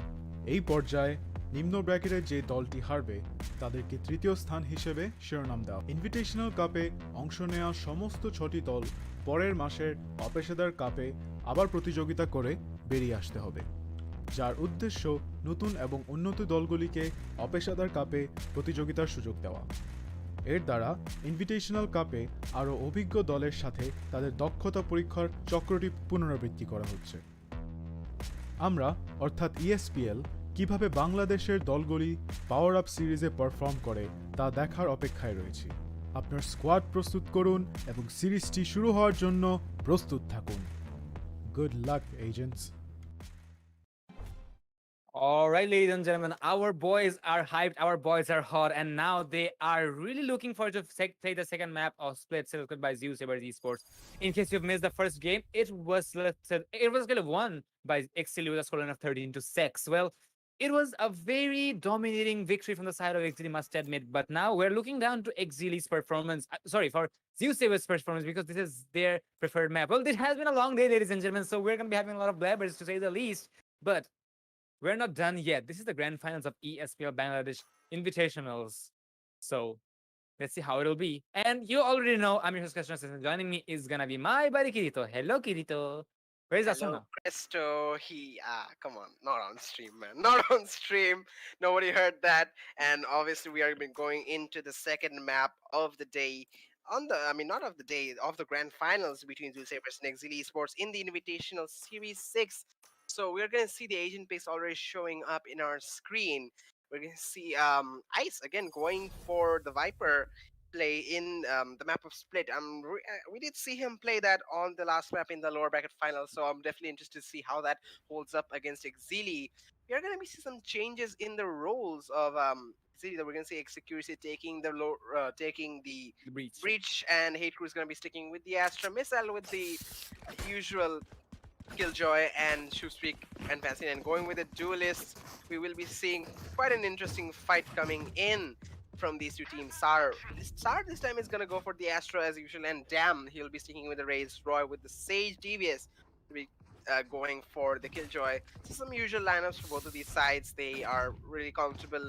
এই পর্যায়ে নিম্ন ব্র্যাকেটের যে দলটি হারবে তাদেরকে তৃতীয় স্থান হিসেবে শিরোনাম দেওয়া। ইনভিটেশনাল কাপে অংশ নেওয়া সমস্ত 6টি দল পরের মাসের অপেশাদার কাপে আবার প্রতিযোগিতা করে বেরিয়ে আসতে হবে, যার উদ্দেশ্য নতুন এবং উন্নত দলগুলিকে অপেশাদার কাপে প্রতিযোগিতার সুযোগ দেওয়া। এর দ্বারা ইনভিটেশনাল কাপে আরও অভিজ্ঞ দলের সাথে তাদের দক্ষতা পরীক্ষার চক্রটি পুনরাবৃত্তি করা হচ্ছে। আমরা অর্থাৎ ESPL কিভাবে বাংলাদেশের দলগুলি পাওয়ার আপ সিরিজে পারফর্ম করে তা দেখার অপেক্ষায় রয়েছি। আপনার স্কোয়াড প্রস্তুত করুন এবং সিরিজটি শুরু হওয়ার জন্য প্রস্তুত থাকুন। Good luck agents. All right, ladies and gentlemen, our boys are hyped, our boys are hot, and now they are really looking forward to play the second map of Split selected by Zeusaberz Esports. In case you've missed the first game, it was kind of won by Exceeli with a scoreline of 13-6. Well, it was a very dominating victory from the side of Exceeli, must admit, but now we're looking down to Exceeli's performance, for Zeusaberz performance, because this is their preferred map. Well, it has been a long day, ladies and gentlemen, so we're going to be having a lot of blabbers to say the least, but we're not done yet. This is the grand finals of ESPL Bangladesh Invitationals. So let's see how it'll be. And you already know I'm your host, Krishna, and joining me is gonna be my buddy Kirito. Hello, Kirito. Where's Hello, Asuna? Presto. Come on, not on stream, man. Not on stream. Nobody heard that. And obviously, we are going into the second map of the day. Not of the day, of the grand finals between Zeusaberz and Exceeli Esports in the Invitational Series 6. So we're going to see the agent picks already showing up in our screen. We're going to see Ice again going for the Viper play in the map of Split. We did see him play that on the last map in the lower bracket final, so I'm definitely interested to see how that holds up against Exceeli. We're going to see some changes in the roles of Exceeli. We're going to see Exceeli taking the breach, and Hate Crew is going to be sticking with the Astra Missile with the usual Killjoy and Shoestreak and Fancy, and going with the duelists, we will be seeing quite an interesting fight coming in from these two teams. Sar this time is gonna go for the Astra as usual, and Damn, he'll be sticking with the Raze. Roy with the Sage. Devious will be going for the Killjoy. So some usual lineups for both of these sides. They are really comfortable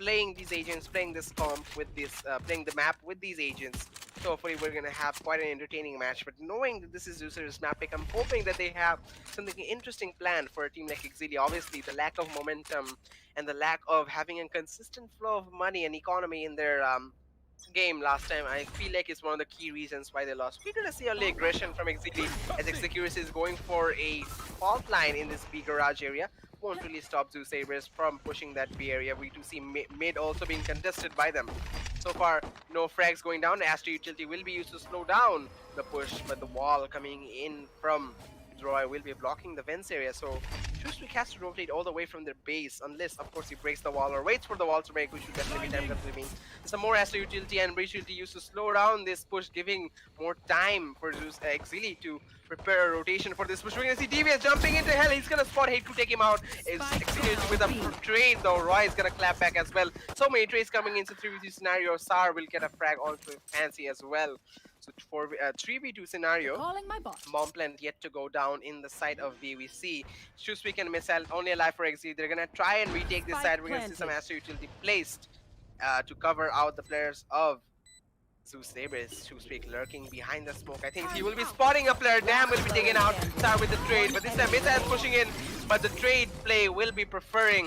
playing these agents, playing this comp with this, playing the map with these agents. So hopefully we're gonna have quite an entertaining match. But knowing that this is Zeusaberz map pick, I'm hoping that they have something interesting planned for a team like Exceeli. Obviously, the lack of momentum and the lack of having a consistent flow of money and economy in their game last time, I feel like it's one of the key reasons why they lost. We're gonna see only aggression from Exceeli as Execuris is going for a fault line in this B garage area. Won't really stop Zeusaberz from pushing that B area. We do see mid also being contested by them. So far, no frags going down. Astro Utility will be used to slow down the push, but the wall coming in from Roy will be blocking the vents area. So Shoestreak has to rotate all the way from their base, unless, of course, he breaks the wall or waits for the wall to break, which would definitely be time consuming. Some more Astro Utility and Breach Utility used to slow down this push, giving more time for Exceeli to prepare a rotation for this push. We're gonna see Devious jumping into hell. He's gonna spot Hate to take him out. Is Exceeli with a trade, though. Roy is gonna clap back as well. So many trades coming into 3v2 scenario. Sar will get a frag onto Fancy as well. So for 3v2 scenario, Momplant yet to go down in the side of VVC. Shoestreak and Missile only alive for Exceeli. They're gonna try and retake this side. We're gonna see some Astro Utility placed to cover out the players of Zeusaberz. Shoestreak lurking behind the smoke. I think he will be spotting a player. Damn will be taken out. Sar with the trade, but this time Missile is pushing in. But the trade play will be preferring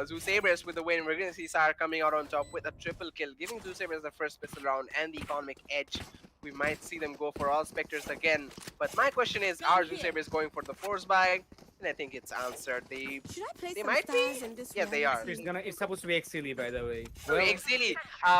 Zeusaberz with the win. We're gonna see Sar coming out on top with a triple kill, giving Zeusaberz the first pistol round and the economic edge. We might see them go for all Spectres again. But my question is, are Zeusaberz going for the force buy? And I think it's answered. They might be. Yeah, they are. It's supposed to be Exceeli, by the way. Well, Exceeli.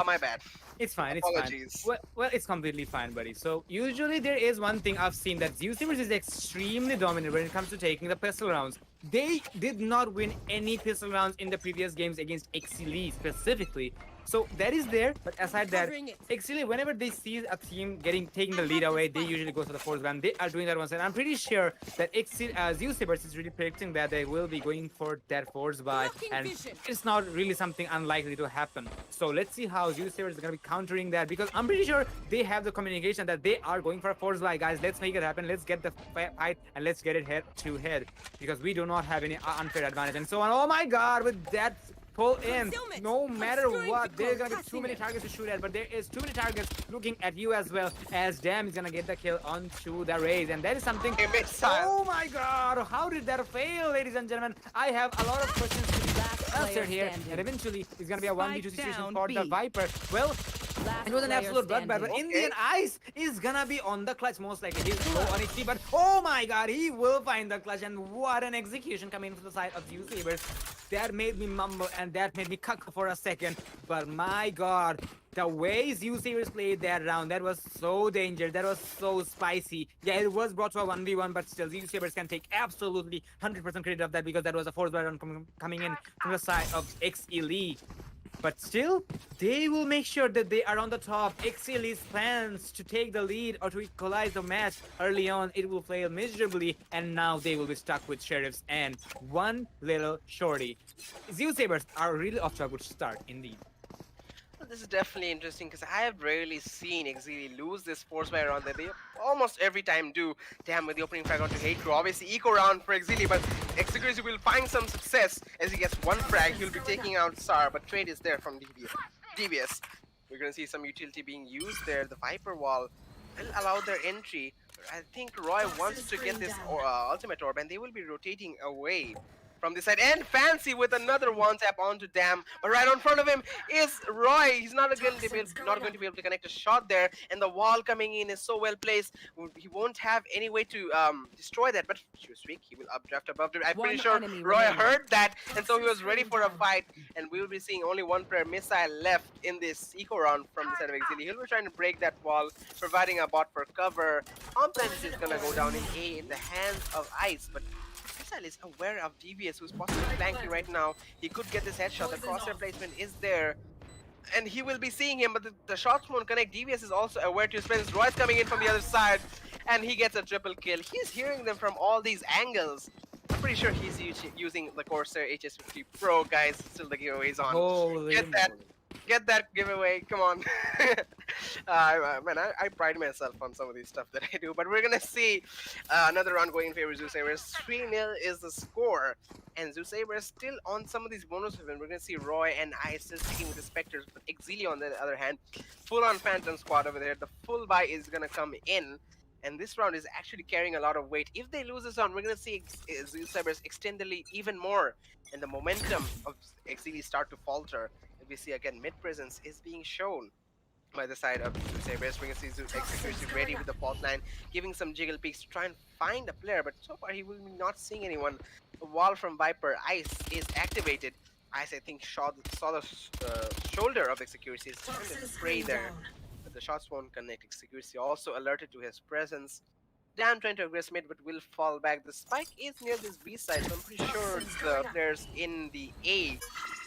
My bad. It's fine. It's Apologies. fine. Well, it's completely fine, buddy. So usually there is one thing I've seen that Zeusaberz is extremely dominant when it comes to taking the pistol rounds. They did not win any pistol rounds in the previous games against Exceeli specifically. So that is there, but aside that, Covering it. Exceeli, whenever they see a team taking the lead away, they usually go for the force ban. They are doing that once, and I'm pretty sure that Zeusaberz is really predicting that they will be going for that force buy, Blocking and vision. it's not really something unlikely to happen. So let's see how Zeusaberz is going to be countering that, because I'm pretty sure they have the communication that they are going for a force buy, guys. Let's make it happen. Let's get the fight and let's get it head to head, because we do not have any unfair advantage and so on. Oh my God, with that pull in, Concealment. no matter Obscuring what, the there's goal. gonna be too Passing many it. targets to shoot at, but there is too many targets looking at you as well, as Dam is gonna get the kill onto the Raze, and that is something. Hey, missile. Oh my God, how did that fail, ladies and gentlemen? I have a lot of questions to be answered player here, standing. and eventually it's gonna be a 1v2 Spike situation down for the B. Viper. Well, Last it was an player absolute bloodbath, but standing. Indian Ice is gonna be on the clutch most likely. He'll go on XP, but oh my God, he will find the clutch, and what an execution coming from the side of Zeusaberz. That made me mumble and that made me cuck for a second, but my God, the way Zeusaberz played that round, that was so dangerous, that was so spicy. Yeah, it was brought to a 1v1, but still Zeusaberz can take absolutely 100% credit of that, because that was a force round coming in from the side of Exceeli. But still, they will make sure that they are on the top. Exceeli's plans to take the lead or to equalize the match early on, it will fail miserably, and now they will be stuck with Sheriffs and one little shorty. Zeusaberz are really off to a good start indeed. Well, this is definitely interesting because I have rarely seen Exceeli lose this force by round that they almost every time do. Damn, with the opening frag onto Hate Crew. Obviously, eco round for Exceeli, but Exceeli will find some success as he gets one frag. He'll be taking out SAR, but trade is there from DBS. We're going to see some utility being used there. The Viper wall will allow their entry. I think Roy wants to get this ultimate orb, and they will be rotating away from this side, and Fancy with another one tap onto Dam, but right on front of him is Roy. He's not going to be able to connect a shot there, and the wall coming in is so well placed. He won't have any way to destroy that, but Shoestreak, he will updraft above it. I'm pretty One sure enemy Roy remaining. heard that, and so he was ready for a fight, and we will be seeing only one player missile left in this eco round from the side of Exceeli. He'll be trying to break that wall, providing a bot for cover. Omplanet is going to go down in A in the hands of Ice, but Missile is aware of DBS, who's possibly flanking right now. He could get this headshot. The crosshair placement is there, and he will be seeing him, but the shots won't connect. DBS is also aware to his presence. Roy's coming in from the other side, and he gets a triple kill. He's hearing them from all these angles. I'm pretty sure he's using the Corsair HS50 Pro, guys. Still the giveaways on. Holy Get that giveaway, come on. Man, I pride myself on some of these stuff that I do, but we're gonna see another round going in favor of Zeusaberz. 3-0 is the score, and Zeusaberz still on some of these bonus events. We're gonna see Roy and Ice still sticking with the Spectres, but Exceeli on the other hand, full on Phantom squad over there. The full buy is gonna come in, and this round is actually carrying a lot of weight. If they lose this round, we're gonna see Zeusaberz extend the lead even more, and the momentum of Exceeli start to falter. We see again mid presence is being shown by the side of Zeusaberz. We're gonna see Execution ready with the fault line, giving some jiggle peeks to try and find a player, but so far he will be not seeing anyone. The wall from Viper Ice is activated. Ice, I think, saw the shoulder of Execution. He's trying to spray there, but the shots won't connect. Execution also alerted to his presence. Damn, trying to aggress mid, but will fall back. The spike is near this B side, so I'm pretty sure it's the players in the A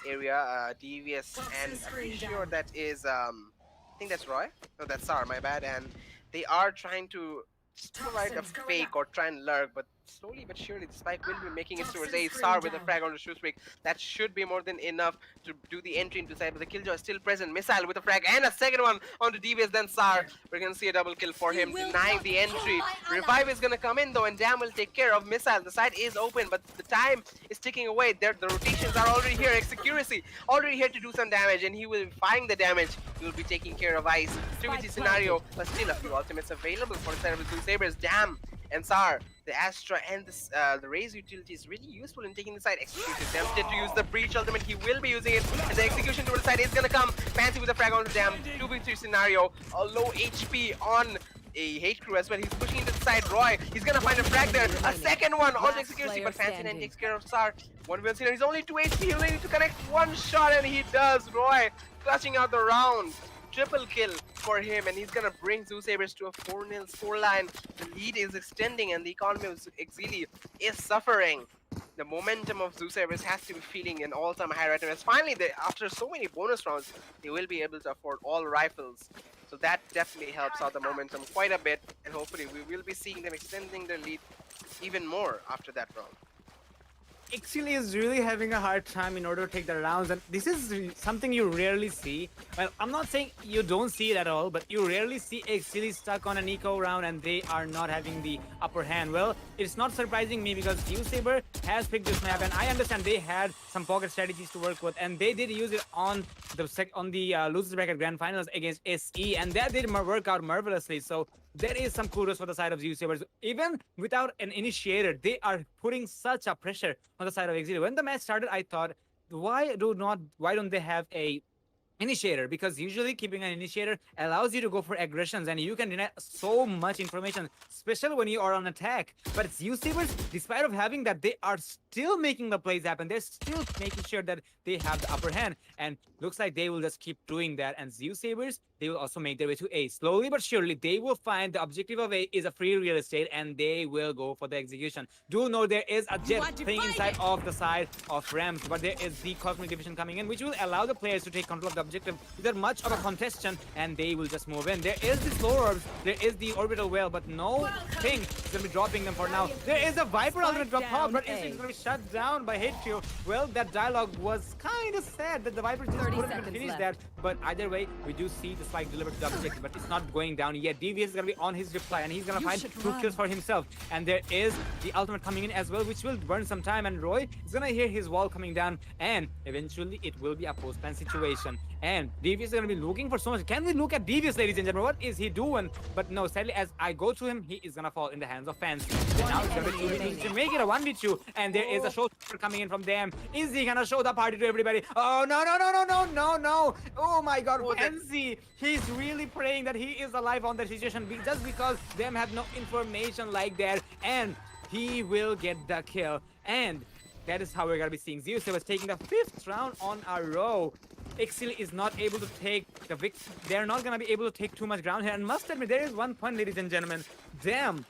area, DVS, and I'm pretty sure that is, I think that's Roy. No, that's SAR, my bad. And they are trying to provide a fake or try and lurk, but slowly but surely the spike will be making it towards A. SAR with a frag on the Shoestreak. That should be more than enough to do the entry into side, but the Killjoy is still present. Missile with a frag and a second one onto DBS, then SAR. We're gonna see a double kill for him, denying the entry. Revive is gonna come in though, and Dam will take care of Missile. The side is open, but the time is ticking away. The rotations are already here. Execuracy already here to do some damage, and he will be firing the damage. He will be taking care of Ice. 2v3 scenario, but still a few ultimates available for the side of the Zeusaberz. Dam and SAR, the Astra and the Raze utility is really useful in taking the side. Execution tempted to use the Breach ultimate. He will be using it, and the execution to the side is gonna come. Fancy with a frag on the Dam. 2v3 scenario, a low HP on a Hate Crew as well. He's pushing into the side. Roy, he's gonna find a frag there. A second one on the execution, but Fancy then takes care of SAR. 1v1 scenario, he's only 2 HP. He'll need to connect one shot, and he does. Roy clutching out the round. triple kill for him, and he's gonna bring Zeusaberz to a 4-0 scoreline. The lead is extending, and the economy of Exceeli is suffering. The momentum of Zeusaberz has to be feeling an all-time high right now. As finally, after so many bonus rounds, they will be able to afford all rifles. So that definitely helps out the momentum quite a bit, and hopefully we will be seeing them extending their lead even more after that round. Exceeli is really having a hard time in order to take the rounds, and this is something you rarely see. Well, I'm not saying you don't see it at all, but you rarely see Exceeli stuck on an eco round and they are not having the upper hand. Well, it's not surprising me because Zeusaberz has picked this map, and I understand they had some pocket strategies to work with, and they did use it on the losers bracket grand finals against SE, and that did work out marvelously. So there is some kudos for the side of Zeusaberz. Even without an initiator, they are putting such a pressure on the side of Exceeli. When the match started, I thought, why don't they have a initiator? Because usually keeping an initiator allows you to go for aggressions and you can deny so much information, especially when you are on attack. But Zeusaberz, despite of having that, they are still making the plays happen. They're still making sure that they have the upper hand, and looks like they will just keep doing that. And Zeusaberz, they will also make their way to A. Slowly but surely, they will find the objective of A is a free real estate, and they will go for the execution. Do know there is a jet thing inside of the side of Rams, but there is the Cosmic Division coming in, which will allow the players to take control of the objective without much of a contestation, and they will just move in. There is the slow orbs, there is the orbital whale, but no thing is going to be dropping them for now. There is a Viper ultimate drop top, but it's going to be shut down by HQ. Well, that dialogue was kind of sad that the Viper just couldn't even finish that, but either way, we do see the spike delivered to the objective, but it's not going down yet. Devious is going to be on his reply, and he's going to find 2 kills for himself, and there is the ultimate coming in as well, which will burn some time, and Roy is going to hear his wall coming down, and eventually it will be a post-plan situation. And Devious is going to be looking for so much. Can we look at Devious, ladies and gentlemen? What is he doing? But no, sadly, as I go to him, he is going to fall in the hands of Fancy. And now it's going to be to make it a 1v2, and there is a showstopper coming in from them. Is he going to show the party to everybody? Oh, no, no, no, no, no, no, no. Oh my god, Fancy. He's really praying that he is alive on that situation just because them have no information like that, and he will get the kill. And that is how we're going to be seeing Zeusaberz taking the 5th round on a row. Exceeli is not able to take the victory. They're not going to be able to take too much ground here. And must admit, there is one point, ladies and gentlemen. Damn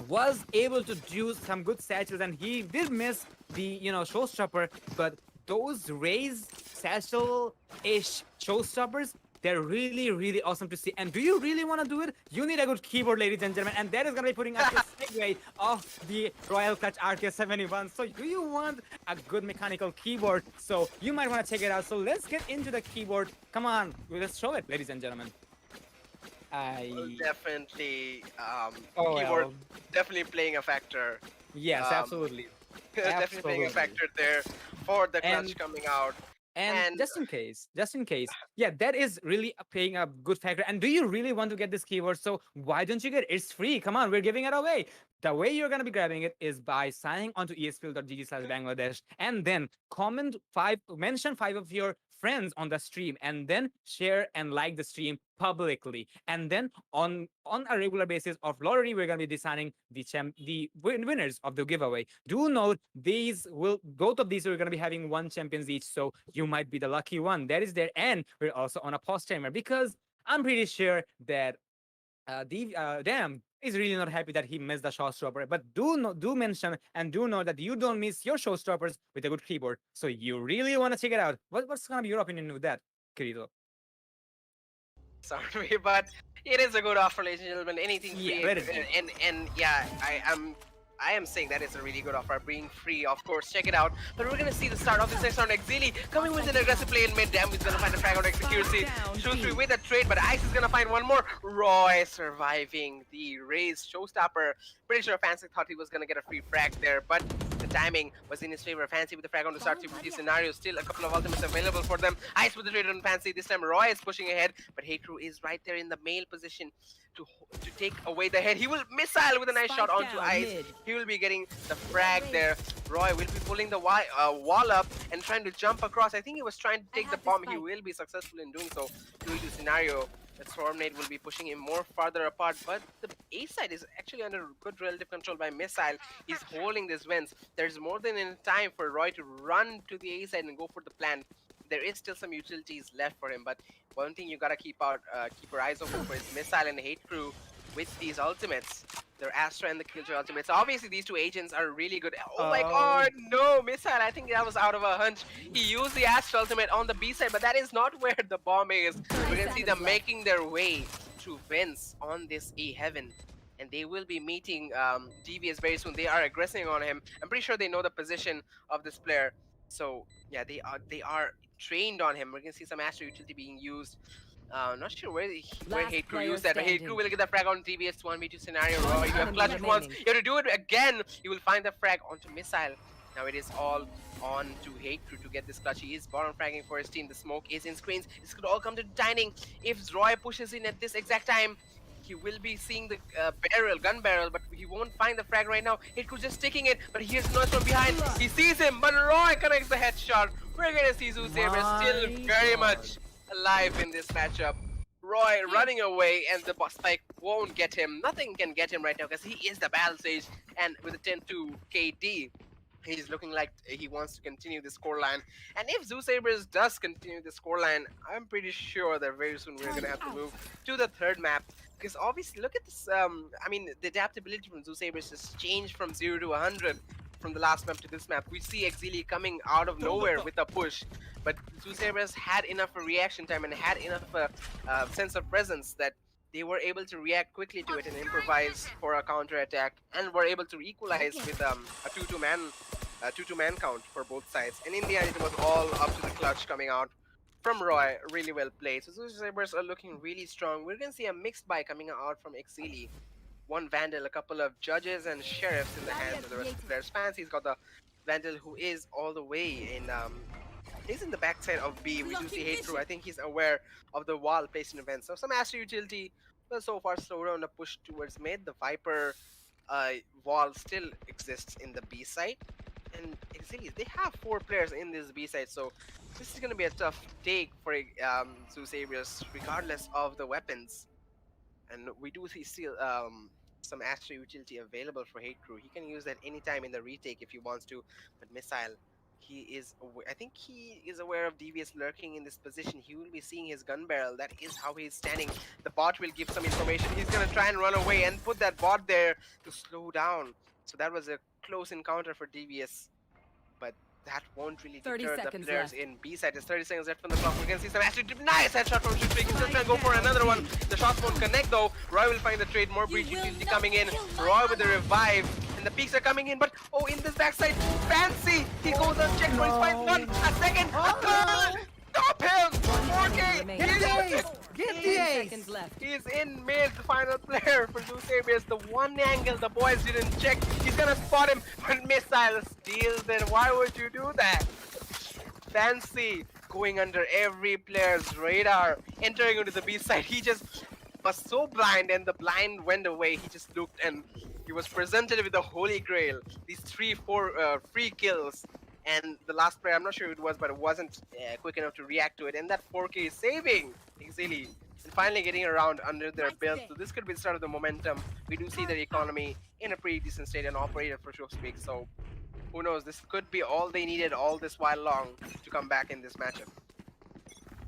was able to do some good satchels, and he did miss the, showstopper. But those raised satchel-ish showstoppers, they're really, really awesome to see. And do you really want to do it? You need a good keyboard, ladies and gentlemen. And that is going to be putting us a segue of the Royal Clutch RK71. So do you want a good mechanical keyboard? So you might want to check it out. So let's get into the keyboard. Come on, let's show it, ladies and gentlemen. Definitely, Oh, keyboard well. definitely playing a factor. Yes, absolutely. Definitely playing a factor there for the clutch coming out. And just in case, yeah, that is really playing a good factor. And do you really want to get this keyboard? So why don't you get it? It's free. Come on, we're giving it away. The way you're going to be grabbing it is by signing onto espl.gg/Bangladesh and then mention 5 of your friends on the stream, and then share and like the stream publicly. And then on a regular basis of lottery, we're going to be deciding the winners of the giveaway. Do note both of these are going to be having 1 champions each, so you might be the lucky one. That is there. And we're also on a post timer because I'm pretty sure that Damn is really not happy that he missed the showstopper. But do mention and do know that you don't miss your showstoppers with a good keyboard. So you really want to check it out. What's gonna be your opinion with that, querido? Sorry, but it is a good offer, ladies and gentlemen. Anything Yeah, free, let it be. and yeah, I am saying that is a really good offer, being free, of course. Check it out. But we're gonna see the start of this next round. Exceeli coming with an aggressive play in mid. Damn, he's gonna find a frag out execution. Shoot through with a trade, but Ice is gonna find one more. Roy surviving the raised showstopper. Pretty sure Fancy thought he was gonna get a free frag there, but the timing was in his favor. Fancy with the frag on the start CBT scenario. Still a couple of ultimates available for them. Ice with the trade on Fancy. This time Roy is pushing ahead, but Heycrew is right there in the male position to take away the head. He will missile with a nice shot onto Ice. He will be getting the frag there. Roy will be pulling the wall up and trying to jump across. I think he was trying to take the bomb. He will be successful in doing so. Due to scenario, the Stormnade will be pushing him more farther apart, but the A side is actually under good relative control by Missile. He's holding these vents. There's more than enough time for Roy to run to the A side and go for the plant. there is still some utilities left for him. But one thing you gotta keep your eyes open for is Missile and Hate Crew with these ultimates. Their Astra and the Killjoy ultimates. Obviously, these two agents are really good. Oh my god, no, Missile. I think that was out of a hunch. He used the Astra ultimate on the B side, but that is not where the bomb is. We can see them making their way to Vince on this E Heaven. And they will be meeting DVS very soon. They are aggressing on him. I'm pretty sure they know the position of this player. So yeah, they are trained on him. We're gonna see some Astra utility being used. Not sure where Hate Crew used that, but Hate Crew will get the frag on DVS 1v2 scenario. Roy, you have clutch it once, you have to do it again. You will find the frag onto Missile. Now it is all on to Hate Crew to get this clutch. He is bottom fragging for his team. The smoke is in screens. This could all come to dining. If Roy pushes in at this exact time, he will be seeing the gun barrel, but he won't find the frag right now. Hate Crew just sticking it, but he hears noise from behind. He sees him, but Roy connects the headshot. We're gonna see Zeusaberz still very much alive in this matchup. Roy running away, and the boss spike won't get him. Nothing can get him right now because he is the battle stage, and with a 10-2 KD, he's looking like he wants to continue the scoreline. And if Zeusaberz does continue the scoreline, I'm pretty sure that very soon we're gonna have to move to the third map. Because obviously, look at this. I mean, the adaptability from Zeusaberz has changed from 0 to 100 from the last map to this map. We see Exceeli coming out of nowhere with a push, but Zeusaberz had enough reaction time and had enough sense of presence that they were able to react quickly to it and improvise for a counter attack, and were able to equalize with a 2-2 man count for both sides. And in the end, it was all up to the clutch coming out from Roy. Really well played. So Zeusaberz are looking really strong. We're gonna see a mixed buy coming out from Exceeli. One Vandal, a couple of judges and sheriffs in the hands of the rest of the players. Fancy, he's got the Vandal who is all the way in he's in the backside of B. We do see Hate Crew. I think he's aware of the wall placed in events. So some Astra utility, but so far slower on the push towards mid. The Viper wall still exists in the B side. And Exceeli, they have 4 players in this B side, so this is gonna be a tough take for Zeusaberz, regardless of the weapons. And we do see still some Astra utility available for Hate Crew. He can use that anytime in the retake if he wants to. But Missile, I think he is aware of DVS lurking in this position. He will be seeing his gun barrel. That is how he's standing. The bot will give some information. He's gonna try and run away and put that bot there to slow down. So that was a close encounter for DVS. But that won't really deter the players in B side. There's 30 seconds left from the clock. We can see some Astra. Nice headshot from Shootfreak. He's still trying to go for another one. The shots won't connect though. Roy will find the trade. More breach utility coming in. Roy with the revive. And the peaks are coming in. But oh, in this backside, Fancy! He goes unchecked for his fight. One, a second, a third! Stop him! 4K! Get the ace! He's in mid, the final player for Zeusaberz. The one angle the boys didn't check. He's gonna spot him, but Missile steals it. Why would you do that? Fancy going under every player's radar, entering into the B side. He just was so blind, and the blind went away. He just looked, and he was presented with the holy grail. These 3-4 free kills. And the last player, I'm not sure who it was, but it wasn't quick enough to react to it. And that 4K is saving Exceeli and finally getting around under their belt. So this could be the start of the momentum. We do see the economy in a pretty decent state and operated for so to speak. So who knows? This could be all they needed all this while long to come back in this matchup.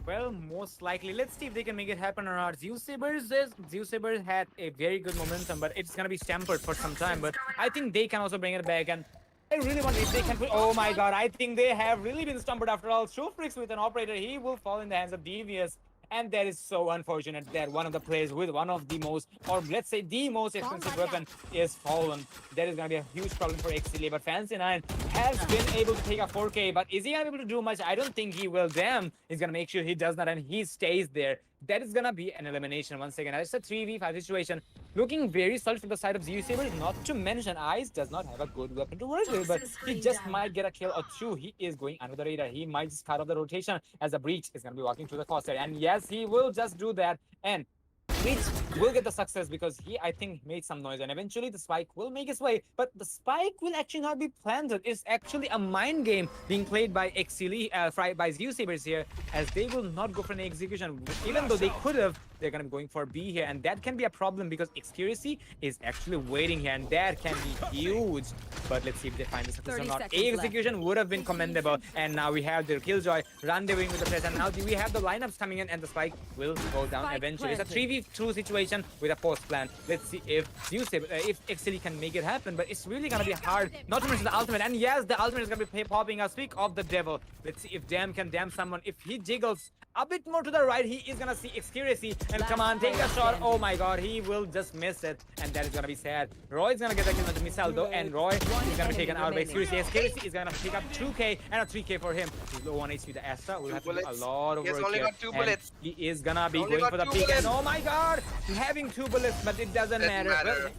Well, most likely. Let's see if they can make it happen or not. Zeusaberz had a very good momentum, but it's gonna be tempered for some time. But I think they can also bring it back. And I really want if they can put. Oh my god, I think they have really been stumbled after all. Shootfreak with an operator, he will fall in the hands of Devious. And that is so unfortunate that one of the players with one of the most, or let's say the most expensive weapon is fallen. That is going to be a huge problem for Exceeli. But Fancy9 has been able to take a 4K, but is he going to be able to do much? I don't think he will. Damn, he's going to make sure he does not, and he stays there. That is going to be an elimination once again. It's a 3v5 situation. Looking very solid from the side of Zeusaberz. Not to mention, Ice does not have a good weapon to work with, but he just might get a kill or two. He is going under the radar. He might just cut off the rotation as the breach is going to be walking through the crosshair. And yes, he will just do that. And which will get the success because he, I think, made some noise, and eventually the spike will make its way. But the spike will actually not be planted. It's actually a mind game being played by Exceeli, by Zeusaberz here, as they will not go for an execution. Even though they could have, they're gonna be going for B here, and that can be a problem because Exceeli is actually waiting here, and that can be huge. But let's see if they find the success or 30 not. seconds A execution would have been commendable, and now we have the Killjoy rendezvousing with the press, and now we have the lineups coming in, and the spike will go down Spike eventually. It's a planted. 3v2 situation with a post plan. Let's see if if Exceeli can make it happen, but it's really gonna be hard. Not to mention the ultimate, and yes, the ultimate is gonna be popping out. Speak of the devil. Let's see if Dam can dam someone. If he jiggles a bit more to the right, he is gonna see Exceeli, and come on, take a shot. Oh my god, he will just miss it, and that is gonna be sad. Roy is gonna get the kill on the missile though, and Roy is gonna be taken out by Exceeli is gonna pick up 2k and a 3k for him. He's low on HP. The Astra will have to do a lot of He has work only here, got 2 and bullets. he is gonna be Only going got for the 2 peak, and bullets. oh my god, having 2 bullets, but it doesn't matter. Well,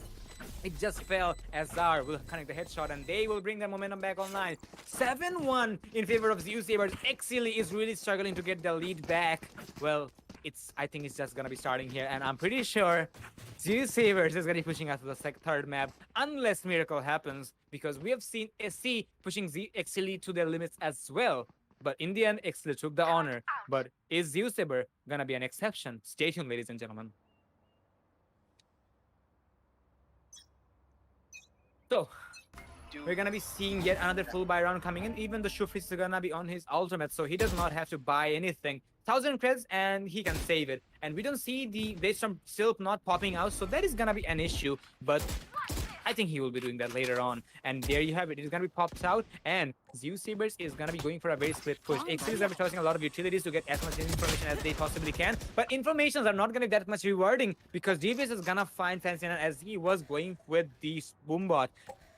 it just fell as Zar will connect the headshot, and they will bring their momentum back online. 7-1 in favor of Zeusaberz. Exceeli is really struggling to get the lead back. Well, I think it's just gonna be starting here, and I'm pretty sure Zeusaberz is gonna be pushing us to the third map, unless miracle happens, because we have seen SC pushing Exceeli to their limits as well. But in the end, Exceeli took the honor. But is Zeusaberz gonna be an exception? Stay tuned, ladies and gentlemen. So, we're gonna be seeing yet another full buy round coming in. Even the Shufris is gonna be on his ultimate, so he does not have to buy anything. 1000 creds and he can save it. And we don't see the Waystrom still not popping out, so that is gonna be an issue. But I think he will be doing that later on. And there you have it. It's gonna be popped out, and Zeusaberz is gonna be going for a very split push. Exceeli is gonna be tossing a lot of utilities to get as much information as they possibly can. But informations are not gonna be that much rewarding because DVS is gonna find Fancyana as he was going with the Boombot.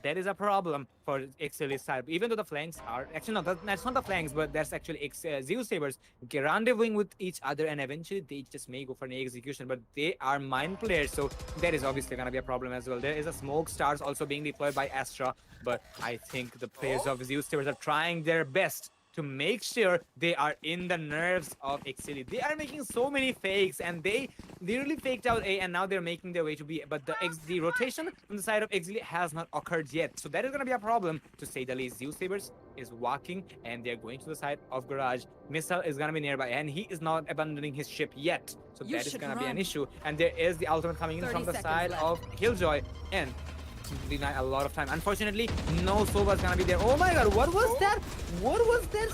That is a problem for Exceeli's side. Even though the flanks are actually that's not the flanks, but that's actually Zeusaberz rendezvousing with each other, and eventually they just may go for an execution. But they are mind players, so that is obviously gonna be a problem as well. There is a smoke stars also being deployed by Astra, but I think the players of Zeusaberz are trying their best to make sure they are in the nerves of Exceeli. They are making so many fakes, and they really faked out A, and now they're making their way to B. But the rotation from the side of Exceeli has not occurred yet, so that is going to be a problem, to say the least. Zeusaberz is walking, and they're going to the side of Garage. Missile is going to be nearby, and he is not abandoning his ship yet, so that is going to be an issue. And there is the ultimate coming in from the side of Killjoy, and deny a lot of time. Unfortunately, no Sova's gonna be there. Oh my god, what was that? What was that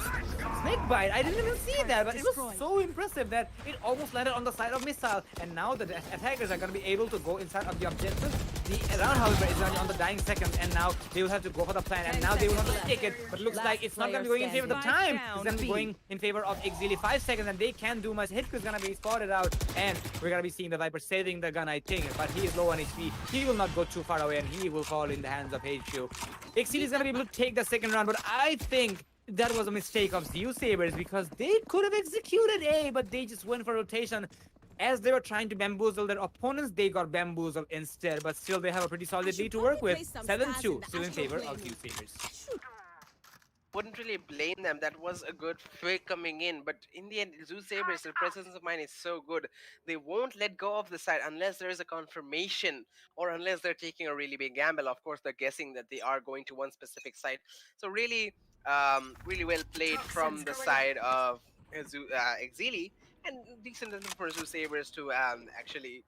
snake bite? I didn't even see that, but it was so impressive that it almost landed on the side of Missile. And now the attackers are gonna be able to go inside of the objective. The round, however, is gonna be on the dying seconds, and now they will have to go for the plan, and now they will have to take it. But looks like it's not gonna be going in favor of the time. It's gonna be going in favor of Exceeli. 5 seconds, and they can't do much. Hitku is gonna be spotted out, and we're gonna be seeing the Viper saving the gun, I think. But he is low on HP. He will not go too far away, and he will fall in the hands of HQ. Exceeli is gonna be able to take the second round, but I think that was a mistake of Zeusaberz because they could have executed A, but they just went for rotation. As they were trying to bamboozle their opponents, they got bamboozled instead, but still they have a pretty solid lead to work with. 7-2, still in favor of Zeusaberz. Wouldn't really blame them. That was a good fake coming in, but in the end, Zeusaberz, their presence of mind is so good. They won't let go of the side unless there is a confirmation, or unless they're taking a really big gamble. Of course, they're guessing that they are going to one specific side. So really, really well played from the side of Exceeli, and decent enough for Zeusaberz to actually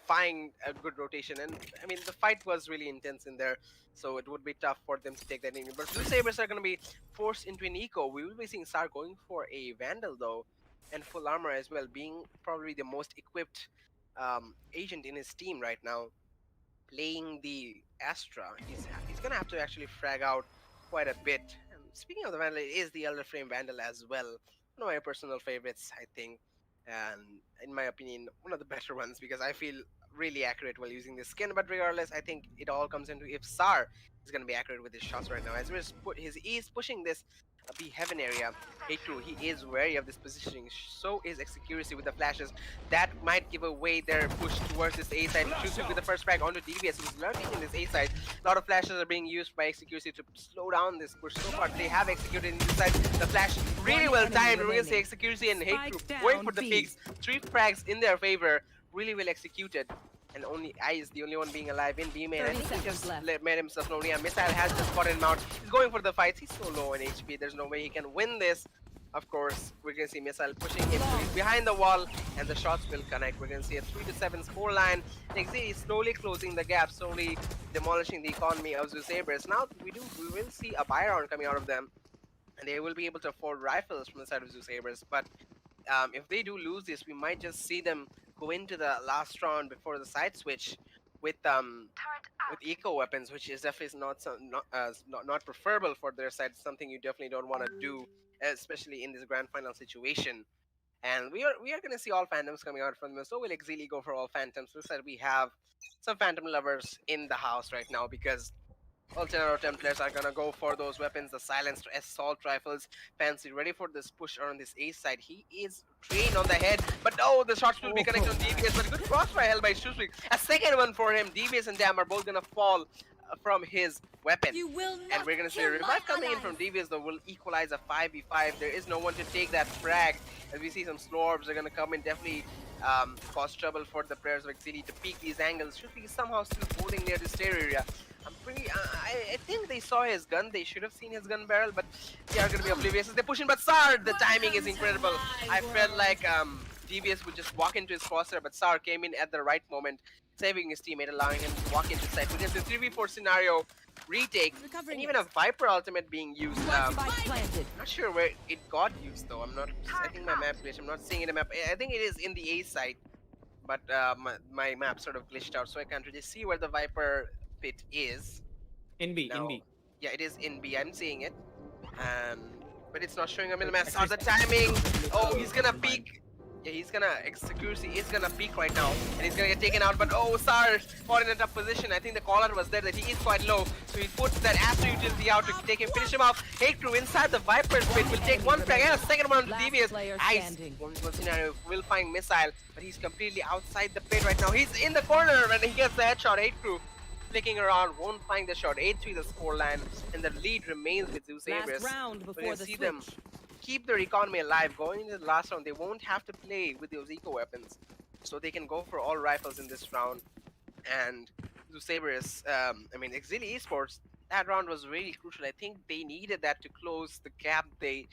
find a good rotation. And I mean, the fight was really intense in there, so it would be tough for them to take that in. But Zeusaberz are going to be forced into an eco. We will be seeing Sar going for a Vandal though, and full armor as well, being probably the most equipped agent in his team right now. Playing the Astra, he's going to have to actually frag out quite a bit. And speaking of the Vandal, it is the Elder Flame Vandal as well. One of my personal favorites, I think. And in my opinion, one of the better ones, because I feel really accurate while using this skin. But regardless, I think it all comes into if Sar is going to be accurate with his shots right now. As he is pushing this B heaven area. A2, he is wary of this positioning. So is Exceeli with the flashes. That might give away their push towards this A side. Shooting with the first frag onto DVS, who's lurking in this A side. A lot of flashes are being used by Exceeli to slow down this push. So far, they have executed in this side. The flash really well timed. We're going to see Exceeli and Hate Group going for the peaks. 3 frags in their favor. really well executed. And only I is the only one being alive in B main. I 30 think he seconds just left. made himself lonely. And Missile has just spotted him out. He's going for the fights. He's so low in HP. There's no way he can win this. Of course, we're gonna see Missile pushing him. So he's behind the wall, and the shots will connect. We're gonna see a 3-7 scoreline. Exceeli is slowly closing the gap, slowly demolishing the economy of Zeusaberz. Now we will see a buy round coming out of them, and they will be able to afford rifles from the side of Zeusaberz. But if they do lose this, we might just see them go into the last round before the side switch with eco weapons, which is definitely not preferable for their side. It's something you definitely don't want to do, especially in this grand final situation. And we are gonna see all phantoms coming out from them. So will Exceeli go for all phantoms? Looks like we have some phantom lovers in the house right now, because all 10 out of 10 players are gonna go for those weapons, the silenced assault rifles. Fancy ready for this push on this A side. He is trained on the head, but no, the shots will be connected on DBS. But good crossfire held by Shuswig. A second one for him. DBS and Dam are both gonna fall from his weapon. You will not And we're gonna see a kill my revive coming in allies. from DBS, though will equalize a 5v5. There is no one to take that frag. As we see some slow orbs are gonna come in, definitely cause trouble for the players of Exceeli to peek these angles. Should be somehow still holding near the stair area. I think they saw his gun. They should have seen his gun barrel, but they are gonna be oblivious as they push in. But Sar, the timing is incredible. I felt like DBS would just walk into his crosshair, but Sar came in at the right moment, saving his teammate, allowing him to walk into sight. Against the 3v4 scenario retake, and even a Viper ultimate being used. Spike planted. Not sure where it got used though. I think my map glitched. I'm not seeing it in the map. I think it is in the A side, but my map sort of glitched out, so I can't really see where the Viper pit is. In B, Now, in B. yeah, it is in B. I'm seeing it, but it's not showing up in the map. Start the timing. Oh, he's gonna peek. Yeah, he's gonna Security is gonna peek right now, and he's gonna get taken out. But oh, Sar fought in a tough position. I think the caller was there that he is quite low, so he puts that Astro utility out to take him, finish him off. Hate Crew inside the Viper's pit will take one frag and a second one on the Last DBS. player Nice. standing. One scenario will find Missile, but he's completely outside the pit right now. He's in the corner and he gets the headshot. Hate Crew flicking around, won't find the shot. 8-3 the scoreline, and the lead remains with Zeusaberz. Last round We're before gonna the see switch. them keep their economy alive. Going into the last round, they won't have to play with those eco weapons, so they can go for all rifles in this round. And Zeusaberz, Exceeli Esports, that round was really crucial. I think they needed that to close the gap they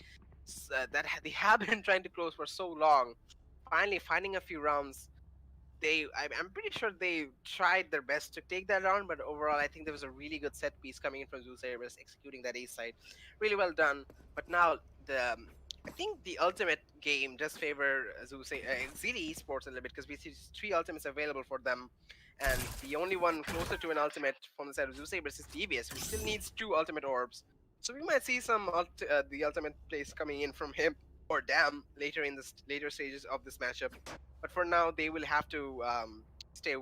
have been trying to close for so long. Finally finding a few rounds. I'm pretty sure they tried their best to take that round, but overall I think there was a really good set piece coming in from Zeusaberz, executing that A side. Really well done. But now I think the ultimate game does favor Exceeli Esports a little bit, because we see 3 ultimates available for them, and the only one closer to an ultimate from the side of Zeusaberz is DBS, who still needs 2 ultimate orbs. So we might see some the ultimate plays coming in from him or Dam later in the later stages of this matchup. But for now, they will have to stay.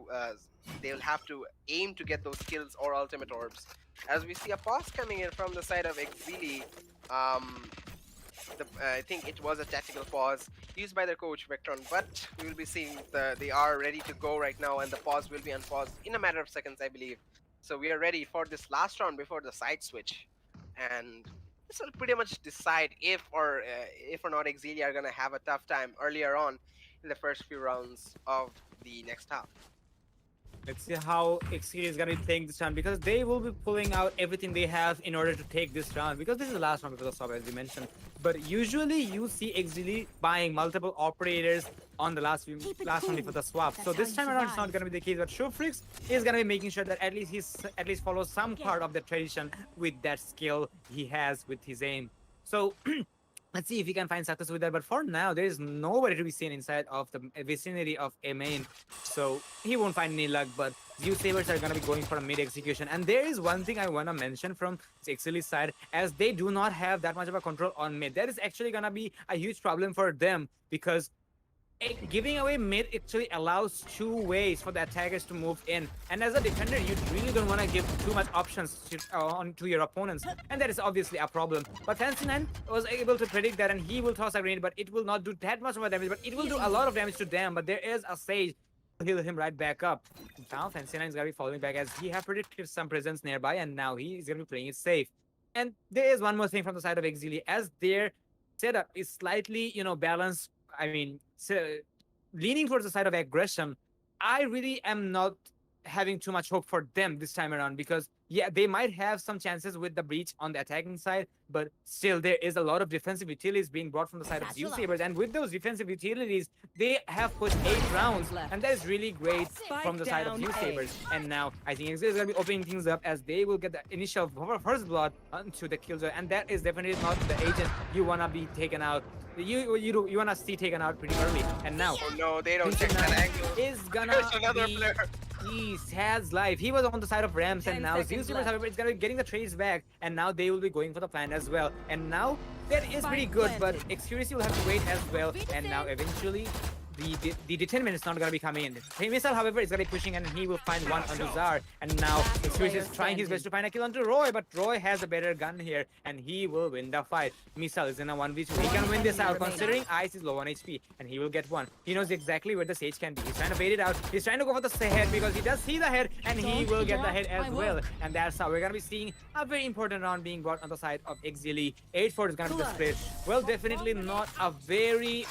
They will have to aim to get those kills or ultimate orbs. As we see a pause coming in from the side of Exceeli. I think it was a tactical pause used by their coach Vectron, but we will be seeing they are ready to go right now, and the pause will be unpaused in a matter of seconds, I believe. So we are ready for this last round before the side switch, and this will pretty much decide if or not Exceeli are gonna have a tough time earlier on in the first few rounds of the next half. Let's see how Exceeli is gonna be playing this round, because they will be pulling out everything they have in order to take this round, because this is the last round before the swap, as we mentioned. But usually you see Exceeli buying multiple operators on the last round before the swap. So this time around it's not gonna be the case, but Showfreaks is gonna be making sure that at least follows some part of the tradition with that skill he has with his aim. So let's see if he can find success with that. But for now, there is nobody to be seen inside of the vicinity of a main, so he won't find any luck. But Zeusaberz are going to be going for a mid execution. And there is one thing I want to mention from Exceeli's side, as they do not have that much of a control on mid. That is actually going to be a huge problem for them, because giving away mid actually allows 2 ways for the attackers to move in, and as a defender you really don't want to give too much options to your opponents, and that is obviously a problem. But Fancy9 was able to predict that, and he will toss a grenade, but it will not do that much of a damage, but it will do a lot of damage to them. But there is a Sage to heal him right back up. Now Fancy9 is gonna be falling back, as he have predicted some presence nearby, and now he is gonna be playing it safe. And there is one more thing from the side of Exceeli, as their setup is slightly balanced. I mean, so leaning towards the side of aggression, I really am not having too much hope for them this time around because yeah, they might have some chances with the breach on the attacking side, but still there is a lot of defensive utilities being brought from the side of Zeusaberz, and with those defensive utilities, they have pushed 8 rounds, and that is really great from the side of Zeusaberz. And now I think Exceeli is going to be opening things up as they will get the initial first blood onto the killjoy, and that is definitely not the agent you want to be taken out. You want to see taken out pretty early, and now Oh no, they don't check that angle. is gonna There's another be player. he has life. He was on the side of Rams, and 10 now seconds Zeusaberz, left. however, is gonna be getting the trades back, and now they will be going for the plan as well. And now that is pretty good, but Exceeli will have to wait as well. And now eventually the detention is not gonna be coming in. Missile, however, is gonna be pushing in, and he will find one on Zar. And now Exceeli is trying his best to find a kill onto Roy, but Roy has a better gun here, and he will win the fight. Missile is in a 1v2. He can win this out, considering Ice is low on HP, and he will get one. He knows exactly where the Sage can be. He's trying to bait it out. He's trying to go for the head because he does see the head, and he will get the head as well. And that's how we're gonna be seeing a very important round being brought on the side of Exceeli. 8-4 is gonna be the split. Well, definitely not a very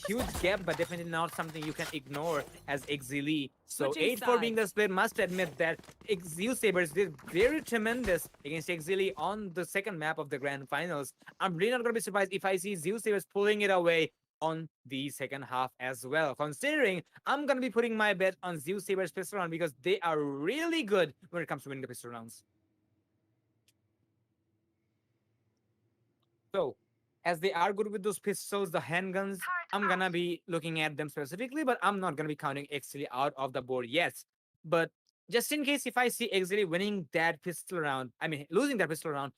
huge gap, but definitely not something you can ignore as Exceeli. So Switching 8-4 being the sides. split, must admit that Zeusaberz did very tremendous against Exceeli on the second map of the grand finals. I'm really not going to be surprised if I see Zeusaberz pulling it away on the second half as well, considering I'm going to be putting my bet on Zeusaberz pistol round because they are really good when it comes to winning the pistol rounds. So, as they are good with those pistols, the handguns, I'm gonna be looking at them specifically, but I'm not gonna be counting Exceeli out of the board yet. But just in case if I see Exceeli winning that pistol round, I mean losing that pistol round,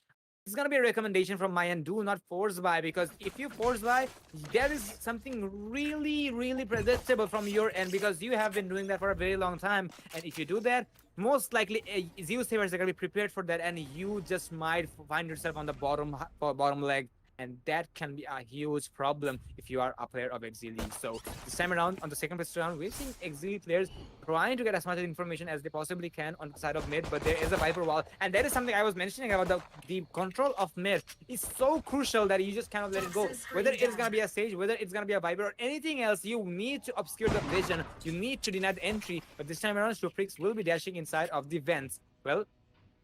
it's gonna be a recommendation from my end. Do not force buy, because if you force buy, there is something really predictable from your end, because you have been doing that for a very long time. And if you do that, most likely Zeusaberz are gonna be prepared for that, and you just might find yourself on the bottom leg. And that can be a huge problem if you are a player of Exceeli. So this time around, on the second pistol round, we're seeing Exceeli players trying to get as much information as they possibly can on the side of mid, but there is a Viper wall. And that is something I was mentioning about the control of mid is so crucial that you just cannot let it go. Whether it's going to be a Sage, whether it's going to be a Viper, or anything else, you need to obscure the vision. You need to deny the entry. But this time around, Shufrix will be dashing inside of the vents. Well,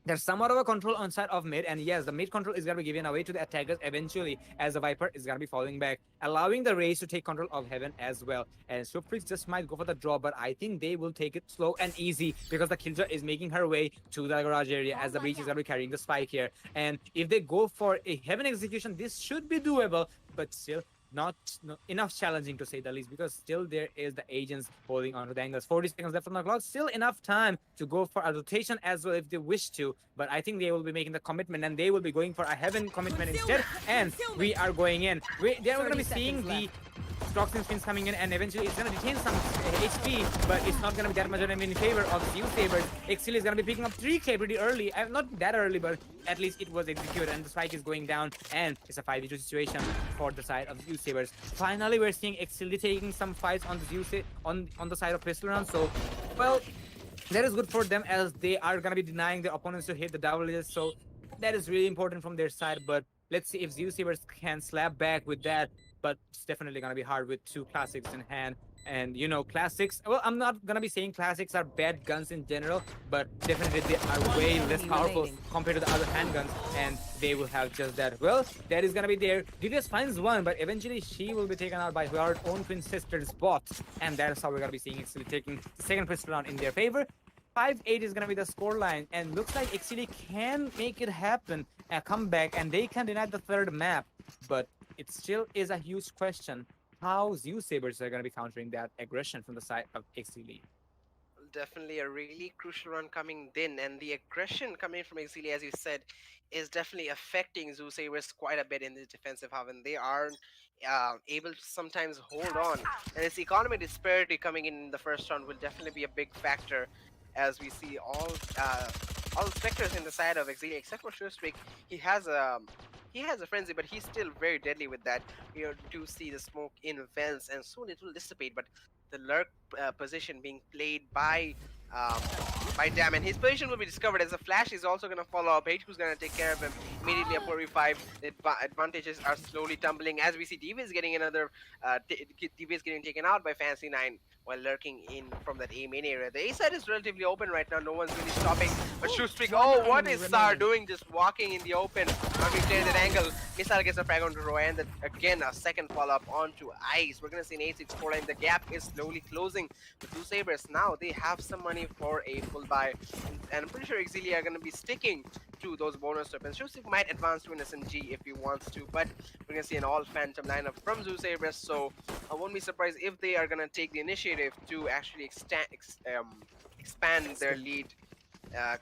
there's somewhat of a control on side of mid, and yes, the mid control is going to be given away to the attackers eventually, as the Viper is going to be falling back, allowing the Raze to take control of Heaven as well. And Swiftfreaks just might go for the draw, but I think they will take it slow and easy because the Killjoy is making her way to the garage area as the Breach is going to be carrying the spike here. And if they go for a Heaven execution, this should be doable, but still not enough challenging to say the least, because still there is the agents holding on to the angles. 40 seconds left on the clock, still enough time to go for a rotation as well if they wish to, but I think they will be making the commitment, and they will be going for a Heaven commitment instead, and we are going in. They are going to be seeing the Toxin spins coming in, and eventually it's going to retain some HP, but it's not going to be that much in favor of Zeusaberz. Exceeli is going to be picking up 3k pretty early. Not that early, but at least it was executed, and the spike is going down, and it's a 5v2 situation for the side of Zeusaberz. Finally, we're seeing Exceeli taking some fights on the on the side of pistol round. So, well, that is good for them, as they are going to be denying their opponents to hit the double digits. So that is really important from their side, but let's see if Zeusaberz can slap back with that. But it's definitely going to be hard with 2 classics in hand. And you know, classics, well, I'm not going to be saying classics are bad guns in general, but definitely they are way less powerful compared to the other handguns, and they will have just that. Well, that is going to be there. Divius finds one, but eventually she will be taken out by her own twin sister's bot, and that's how we're going to be seeing Exceeli taking the second pistol round in their favor. 5-8 is going to be the scoreline, and looks like Exceeli can make it happen, a comeback, and they can deny the third map, but it still is a huge question how Zeusaberz are going to be countering that aggression from the side of Exceeli. Definitely a really crucial run coming in, and the aggression coming from Exceeli, as you said, is definitely affecting Zeusaberz quite a bit in the defensive half, and they are able to sometimes hold on. And this economic disparity coming in the first round will definitely be a big factor, as we see all the specters in the side of Exceeli, except for Showstreak. He has a frenzy, but he's still very deadly with that. We do see the smoke in vents, and soon it will dissipate. But the lurk position being played by by Dam, and his position will be discovered as a flash is also going to follow up. H2's going to take care of him immediately. A 4v5. The advantages are slowly tumbling as we see Devious getting another. Devious getting taken out by Fancy 9 while lurking in from that A main area. The A side is relatively open right now. No one's really stopping. But Shoestreak, oh, what is Sar doing? Just walking in the open. How we play that angle? Missile gets a frag onto Roy, and then again a second follow-up onto Ice. We're going to see an 8-6 line. The gap is slowly closing. The Zeusaberz now, they have some money for a full buy. And I'm pretty sure Exceeli are going to be sticking to those bonus weapons. Shoestreak might advance to an SMG if he wants to, but we're going to see an all-phantom lineup from Zeusaberz, so I won't be surprised if they are going to take the initiative to actually expand their lead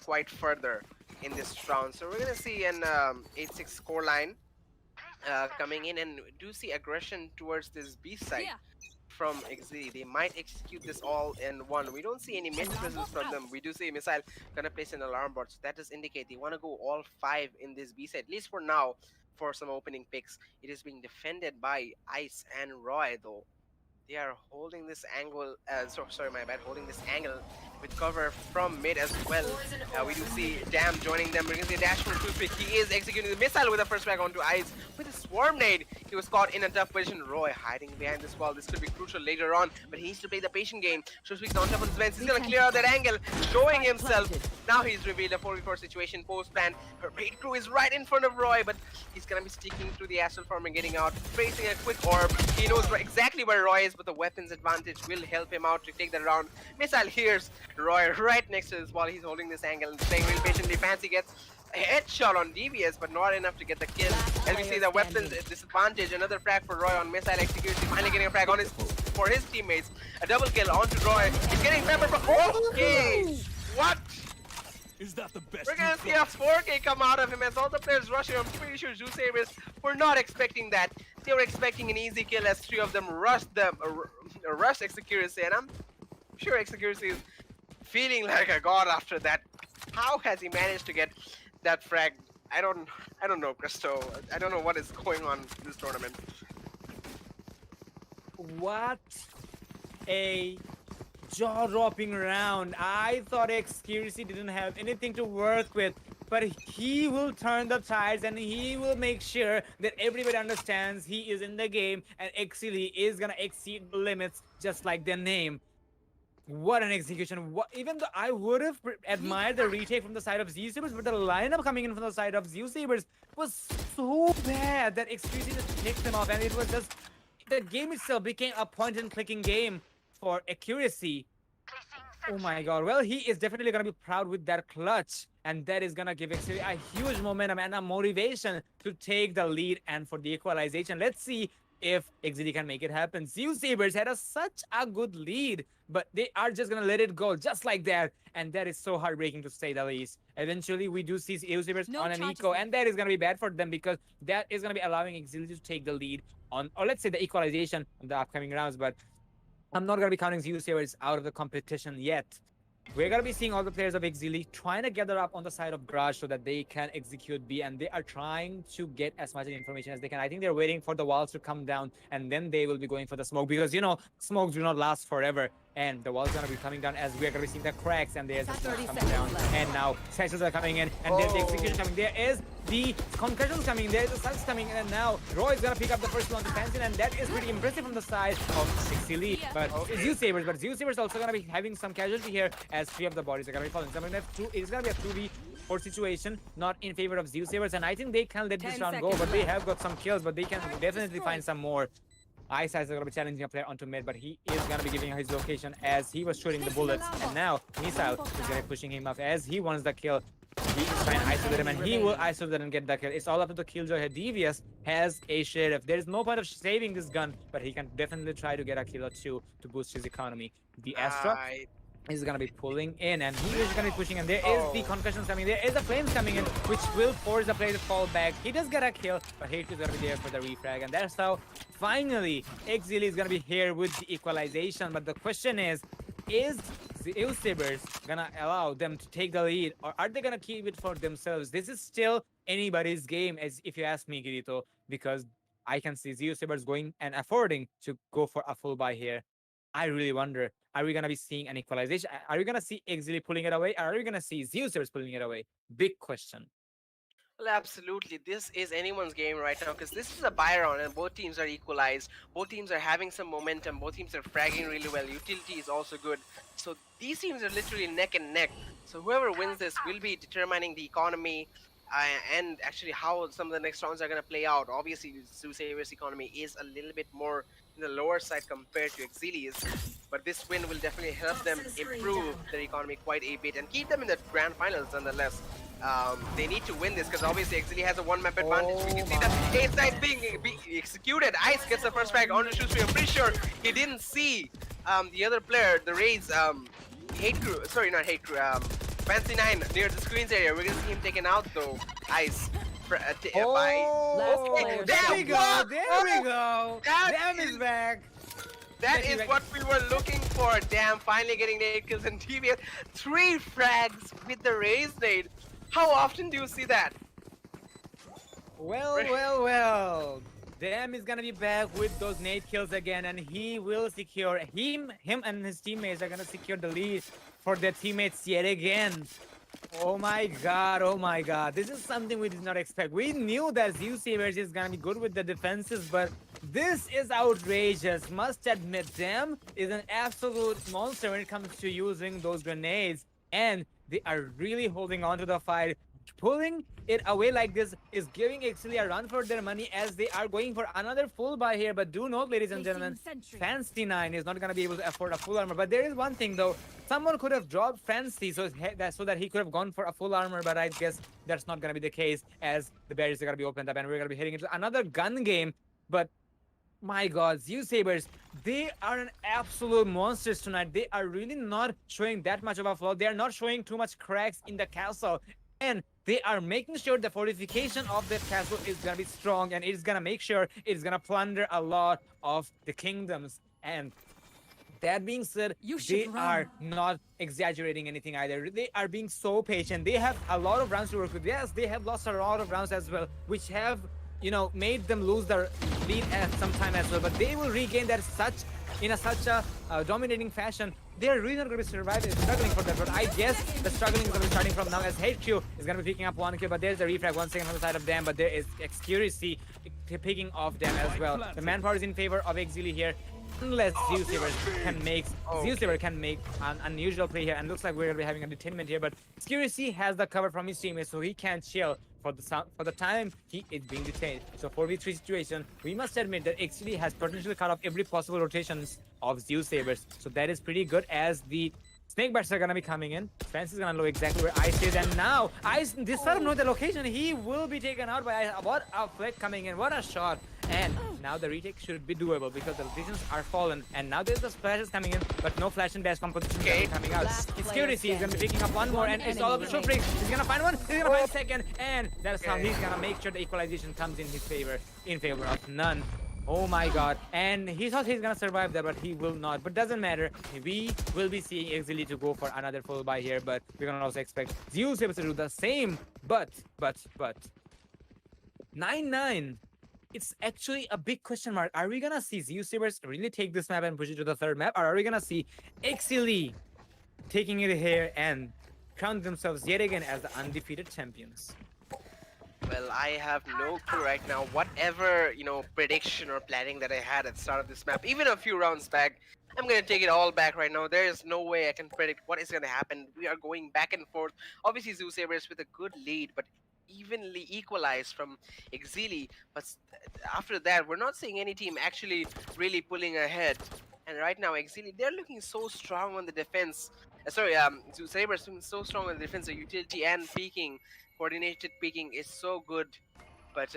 quite further in this round. So we're going to see an 8-6 score line coming in, and we do see aggression towards this B side from Exceeli. They might execute this all in one. We don't see any mid presence from them. We do see Missile gonna place an alarm bot, so that does indicate they want to go all 5 in this B side, at least for now, for some opening picks. It is being defended by Ice and Roy, though. They are holding this angle, holding this angle with cover from mid as well. We do see Dam joining them. We're going to see a dash from Toothpick. He is executing the missile with the first frag onto Ice with a swarm nade. He was caught in a tough position. Roy hiding behind this wall. This could be crucial later on, but he needs to play the patient game. Toothpick's on top of the fence. He's going to clear out that angle, showing himself. Now he's revealed a 4v4 situation post-plan. Her raid crew is right in front of Roy, but he's going to be sticking to the astral form and getting out, facing a quick orb. He knows exactly where Roy is, but the weapons advantage will help him out to take the round. Missile hears Roy right next to this wall. He's holding this angle and staying real patiently. Fancy gets a headshot on Devious, but not enough to get the kill. As we see the weapons disadvantage, another frag for Roy on missile execution. Finally getting a frag on for his teammates. A double kill onto Roy. He's getting pepper from. Okay, what? Is that the best? We're gonna see a 4K come out of him as all the players rush him. I'm pretty sure Zeusaberz were not expecting that. They were expecting an easy kill as 3 of them rushed Exceeli, and I'm sure Exceeli is feeling like a god after that. How has he managed to get that frag? I don't know, Christo. I don't know what is going on in this tournament. What a jaw-dropping round. I thought Exceeli didn't have anything to work with, but he will turn the tides and he will make sure that everybody understands he is in the game and Exceeli is gonna exceed the limits just like their name. What an execution. Even though I would have admired the retake from the side of Zeusaberz, but the lineup coming in from the side of Zeusaberz was so bad that Exceeli just picked them off, and it was just, the game itself became a point-and-clicking game for accuracy. Oh my god. Well, he is definitely going to be proud with that clutch, and that is going to give Exceeli a huge momentum and a motivation to take the lead and for the equalization. Let's see if Exceeli can make it happen. Zeusaberz had such a good lead, but they are just going to let it go just like that, and that is so heartbreaking to say the least. Eventually, we do see Zeusaberz on an eco, and that is going to be bad for them because that is going to be allowing Exceeli to take the lead on, or let's say the equalization on the upcoming rounds, but I'm not going to be counting Zeusaberz out of the competition yet. We're going to be seeing all the players of Exceeli trying to gather up on the side of Garage so that they can execute B, and they are trying to get as much information as they can. I think they're waiting for the walls to come down, and then they will be going for the smoke because, you know, smokes do not last forever. And the wall's going to be coming down as we're going to be seeing the cracks, and there's the smoke coming down. And now sessions are coming in, and there's the execution coming. There is the concussions coming, there's the sucks coming, and now Roy is going to pick up the first one to Fancy, and that is pretty impressive from the side of Exceeli. But Zeusaberz also going to be having some casualty here as 3 of the bodies are going to be falling. So it's going to be a 2v4 situation, not in favor of Zeusaberz, and I think they can let this round go, but they have got some kills, but they can definitely find some more. Ice is going to be challenging a player onto mid, but he is going to be giving his location as he was shooting the bullets, and now Missile is going to be pushing him up as he wants the kill. He is trying to isolate him, and he will isolate and get the kill. It's all up to the killjoy here. Devious has a sheriff. There is no point of saving this gun, but he can definitely try to get a kill or 2 to boost his economy. The Astra is going to be pulling in, and he is going to be pushing, and there is the concussions coming. There is the flames coming in, which will force the player to fall back. He does get a kill, but H2 is going to be there for the refrag, and that's how finally Exceeli is going to be here with the equalization. But the question is Zeusaberz going to allow them to take the lead, or are they going to keep it for themselves? This is still anybody's game, as if you ask me, Kirito, because I can see Zeusaberz going and affording to go for a full buy here. I really wonder. Are we gonna be seeing an equalization? Are we gonna see Exceeli pulling it away? Or are we gonna see Zeusaberz pulling it away? Big question. Well, absolutely. This is anyone's game right now because this is a buy round and both teams are equalized. Both teams are having some momentum. Both teams are fragging really well. Utility is also good. So these teams are literally neck and neck. So whoever wins this will be determining the economy and actually how some of the next rounds are going to play out. Obviously, Zeusaber's economy is a little bit more in the lower side compared to Exceeli's. But this win will definitely help them improve their economy quite a bit and keep them in the grand finals nonetheless. They need to win this because obviously Exceeli has a one map advantage. We can see that ace side being executed. Ice gets the first frag on the shoot. I'm pretty sure he didn't see the other player, the Rays, hate crew. Sorry, not hate crew. Fancy 9 near the screens area. We're gonna see him taken out though. Ice. By Last player There we go. There we go. That Damn is is- back. That is what we were looking for. Damn, finally getting 8 kills and TBS. 3 frags with the Rays nade. How often do you see that? Well. Damn is gonna be back with those nade kills again, and he will secure him and his teammates are gonna secure the lead for their teammates yet again. Oh my god. This is something we did not expect. We knew that Zeusaberz is gonna be good with the defenses, but this is outrageous. Must admit, Dem is an absolute monster when it comes to using those grenades, and they are really holding on to the fight. Pulling it away like this is giving Exceeli a run for their money as they are going for another full buy here. But do note, ladies and gentlemen, Fancy 9 is not going to be able to afford a full armor. But there is one thing though, someone could have dropped Fancy so that he could have gone for a full armor, but I guess that's not going to be the case as the barriers are going to be opened up and we're going to be heading into another gun game. But my god, Zeusaberz, they are an absolute monsters tonight. They are really not showing that much of a flaw. They are not showing too much cracks in the castle. And they are making sure the fortification of that castle is gonna be strong and it's gonna make sure it's gonna plunder a lot of the kingdoms. And that being said, they are not exaggerating anything either. They are being so patient. They have a lot of rounds to work with. Yes, they have lost a lot of rounds as well, which have, made them lose their lead at some time as well. But they will regain that in such a dominating fashion. They're really not going to be struggling for that, but I guess the struggling is going to be starting from now as HQ is going to be picking up 1 kill, but there's a refrag 1 second on the side of them, but there is Exceeli picking off them as well. The manpower is in favor of Exceeli here, unless Zeusaberz can make an unusual play here, and looks like we're going to be having a detainment here, but Exceeli has the cover from his teammates, so he can't chill for the time he is being detained. So 4v3 situation, we must admit that Exceeli has potentially cut off every possible rotations of Zeusaberz. So that is pretty good as the snake bats are gonna be coming in. Spence is gonna know exactly where Ice is, and now Ice, this sort of knows the location. He will be taken out by Ice. What a flick coming in, what a shot. And now the retake should be doable because the locations are fallen. And now there's the splashes coming in, but no flash and dash composition coming out. Exceeli is gonna be picking up one more, and it's all of the shoot break. He's gonna find one, he's gonna find second, and that's how he's gonna make sure the equalization comes in his favor, in favor of none. Oh my god. And he thought he's gonna survive that, but he will not. But doesn't matter. We will be seeing Exceeli to go for another full buy here, but we're gonna also expect Zeusaberz to do the same. But 9-9. It's actually a big question mark. Are we gonna see Zeusaberz really take this map and push it to the third map? Or are we gonna see Exceeli taking it here and crown themselves yet again as the undefeated champions? Well, I have no clue right now. Whatever, prediction or planning that I had at the start of this map, even a few rounds back, I'm going to take it all back right now. There is no way I can predict what is going to happen. We are going back and forth. Obviously, Zeusaberz with a good lead, but evenly equalized from Exceeli. But after that, we're not seeing any team actually really pulling ahead. And right now, Exceeli, they're looking so strong on the defense. Zeusaberz looking so strong on the defense. The utility and peeking, coordinated peeking is so good. But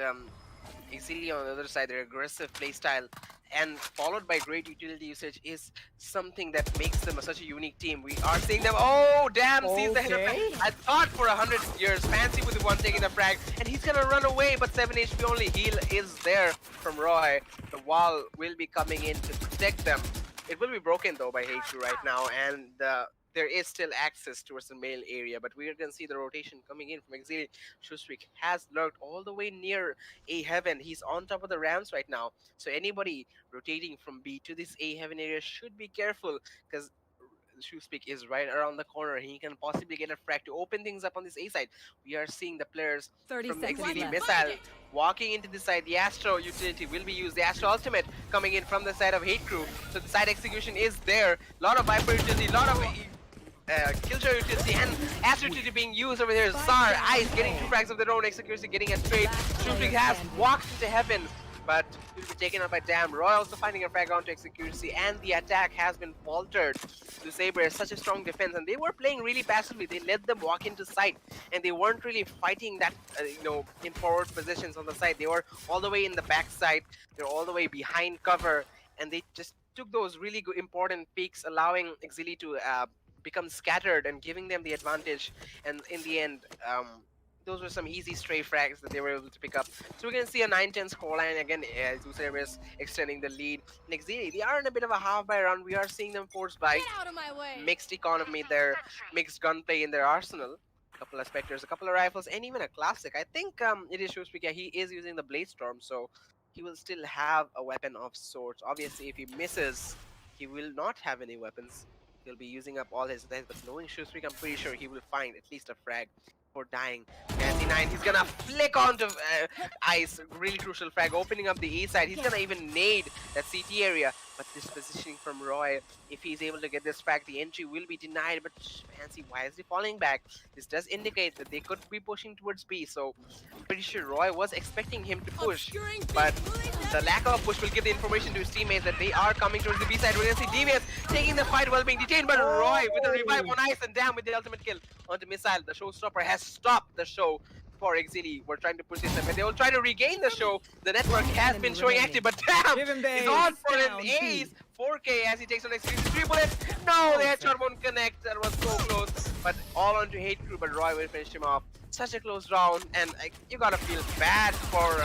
Exceeli on the other side, their aggressive playstyle and followed by great utility usage is something that makes them such a unique team. We are seeing them. Oh, damn! Sees the hit of frag. I thought for 100 years, Fancy with the one taking the frag, and he's gonna run away, but 7 HP only. Heal is there from Roy. The wall will be coming in to protect them. It will be broken though by HQ right now, and there is still access towards the mail area, but we're gonna see the rotation coming in from Exceeli. Shustrik has lurked all the way near A Heaven. He's on top of the ramps right now. So anybody rotating from B to this A Heaven area should be careful, because Shoespeak is right around the corner. He can possibly get a frag to open things up on this A side. We are seeing the players 30 from the seconds Exceeli left. missile walking into the side. The Astro utility will be used. The Astro ultimate coming in from the side of Hate Crew. So the side execution is there. Lot of Viper utility, lot of Killjoy utility and Astro utility being used over there. Zar, Ice getting 2 frags of their own. Execution getting a trade. Shoespeak has walked into heaven, but will be taken out by Dam. Roy also finding a frag onto Execution, and the attack has been faltered. Zeusaberz, such a strong defense, and they were playing really passively. They let them walk into sight, and they weren't really fighting that, in forward positions on the side. They were all the way in the back side. They're all the way behind cover, and they just took those really good, important peaks, allowing Exceeli to become scattered and giving them the advantage. And in the end, those were some easy stray frags that they were able to pick up. So we're going to see a 9-10 scoreline again. Zeusaberz extending the lead. And Exceeli, they are in a bit of a half-by run. We are seeing them forced by mixed economy, their mixed gunplay in their arsenal. A couple of Spectres, a couple of rifles, and even a classic. I think it is Shoespeak. Yeah, he is using the Blade Storm, so he will still have a weapon of sorts. Obviously, if he misses, he will not have any weapons. He'll be using up all his dice, but knowing Shoespeak, I'm pretty sure he will find at least a frag for dying. Fancy 9, he's gonna flick onto Ice, really crucial frag, opening up the A side. He's gonna even nade that CT area, but this positioning from Roy, if he's able to get this frag, the entry will be denied. But Fancy, why is he falling back? This does indicate that they could be pushing towards B, so I'm pretty sure Roy was expecting him to push, but the lack of push will give the information to his teammates that they are coming towards the B side. We're gonna see Devious taking the fight while being detained, but Roy with a revive on Ice, and Dam with the ultimate kill onto Missile. The showstopper has stopped the show for Exceeli. We're trying to push this, but they will try to regain the show. The network has been showing active, but Dam is on for an ace. 4K as he takes on Exceeli. 3 bullets. No, the headshot won't connect. That was so close, but all onto Hate Crew, but Roy will finish him off. Such a close round, and you gotta feel bad for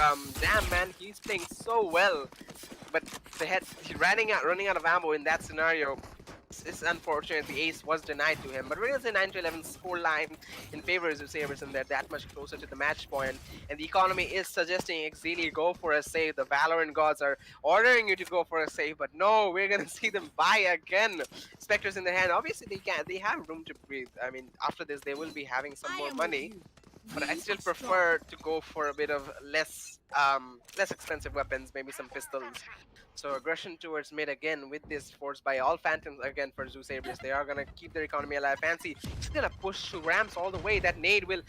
Dam, man. He's playing so well, but he's running out of ammo in that scenario. It's unfortunate. The ace was denied to him, but we're gonna say 9-11 score line in favor of Zeusaberz, and they're that much closer to the match point. And the economy is suggesting Exceeli go for a save. The Valorant gods are ordering you to go for a save, but no, we're gonna see them buy again. Spectres in their hand. Obviously, they have room to breathe. I mean, after this, they will be having some more money. But I still prefer to go for a bit of less expensive weapons, maybe some pistols. So aggression towards mid again with this forced by all phantoms again for Zeusaberz. They are gonna keep their economy alive. Fancy, he's gonna push to ramps all the way. That nade will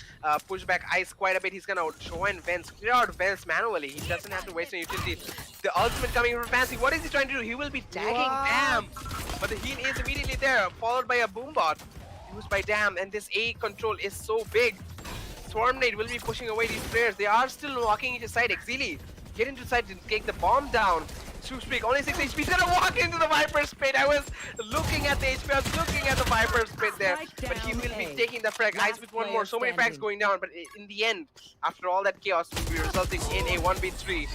push back Ice quite a bit. He's gonna join vents, clear out vents manually. He doesn't have to waste any utility. The ultimate coming from Fancy. What is he trying to do? He will be tagging Dam, but the heal is immediately there, followed by a boombot used by Dam, and this A control is so big. Swarm Nade will be pushing away these players. They are still walking into side. Exceeli, get into side to take the bomb down. Shoespeak, only 6 HP. He's gonna walk into the Viper's pit. I was looking at the HP, I was looking at the Viper's pit there. But he will be taking the frag. Ice with one more. So many frags going down. But in the end, after all that chaos, will be resulting in a 1v3.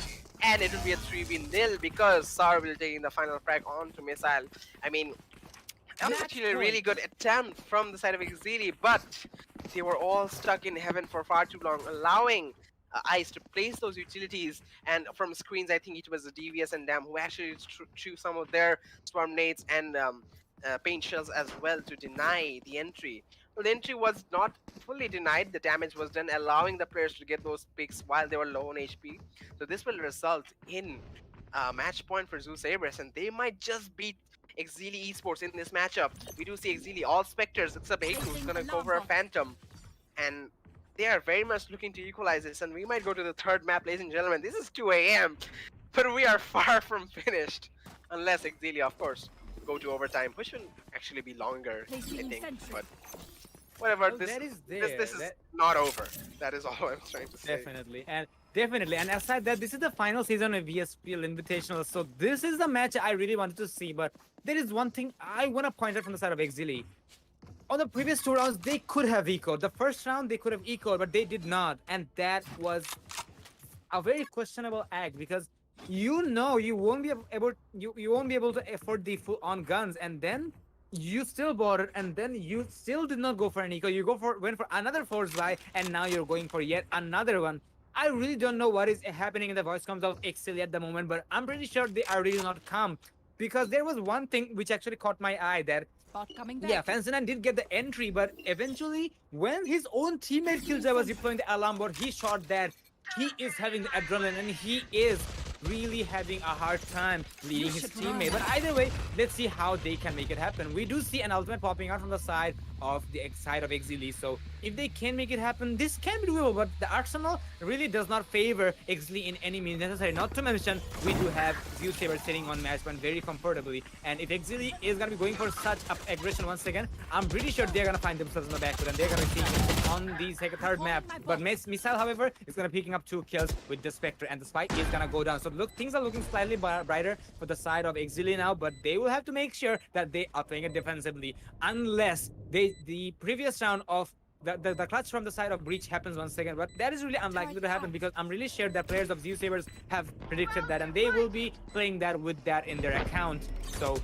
And it will be a 3v0 because Sar will be taking the final frag onto Missile. I mean, that was actually a really good attempt from the side of Exceeli, but they were all stuck in heaven for far too long, allowing Ice to place those utilities. And from screens, I think it was the DVS and Dam who actually threw some of their swarm nades and paint shells as well to deny the entry. Well, the entry was not fully denied. The damage was done, allowing the players to get those picks while they were low on HP. So this will result in a match point for Zeusaberz, and they might just beat Exceeli Esports in this matchup. We do see Exceeli, all Spectres except Hate who's gonna go for a Phantom. And they are very much looking to equalize this, and we might go to the third map, ladies and gentlemen. This is 2 AM, but we are far from finished. Unless Exceeli, of course, go to overtime, which will actually be longer, I think. But whatever, this is not over. That is all I'm trying to say. Definitely, and aside that, this is the final season of ESPL Invitational, so this is the match I really wanted to see. But there is one thing I want to point out from the side of Exceeli. On the previous 2 rounds, they could have ecoed. The first round, they could have ecoed, but they did not, and that was a very questionable act, because you know you won't be able to afford the full-on guns, and then you still bought it, and then you still did not go for an eco. You went for another force buy, and now you're going for yet another one. I really don't know what is happening in the voice comms of Exceeli at the moment, but I'm pretty sure they are really not calm, because there was one thing which actually caught my eye, that Bot coming back. Yeah, Fansinan did get the entry, but eventually, when his own teammate Killjoy was deploying the alarm bot, he shot that. He is having the adrenaline, and he is really having a hard time leading his teammate. But either way, let's see how they can make it happen. We do see an ultimate popping out from the side of Exceeli. So if they can make it happen, this can be doable. But the Arsenal really does not favor Exceeli in any means necessary. Not to mention, we do have Zeusaberz sitting on match point very comfortably. And if Exceeli is going to be going for such aggression once again, I'm pretty sure they're going to find themselves in the back foot, and they're going to be seeing it on the third map. But Missile, however, is going to be picking up 2 kills with the Spectre, and the spike is going to go down. So look, things are looking slightly brighter for the side of Exceeli now, but they will have to make sure that they are playing it defensively, unless the previous round of the clutch from the side of Breach happens once again. But that is really unlikely to happen, because I'm really sure that players of Zeusaberz have predicted that, and they will be playing that with that in their account. So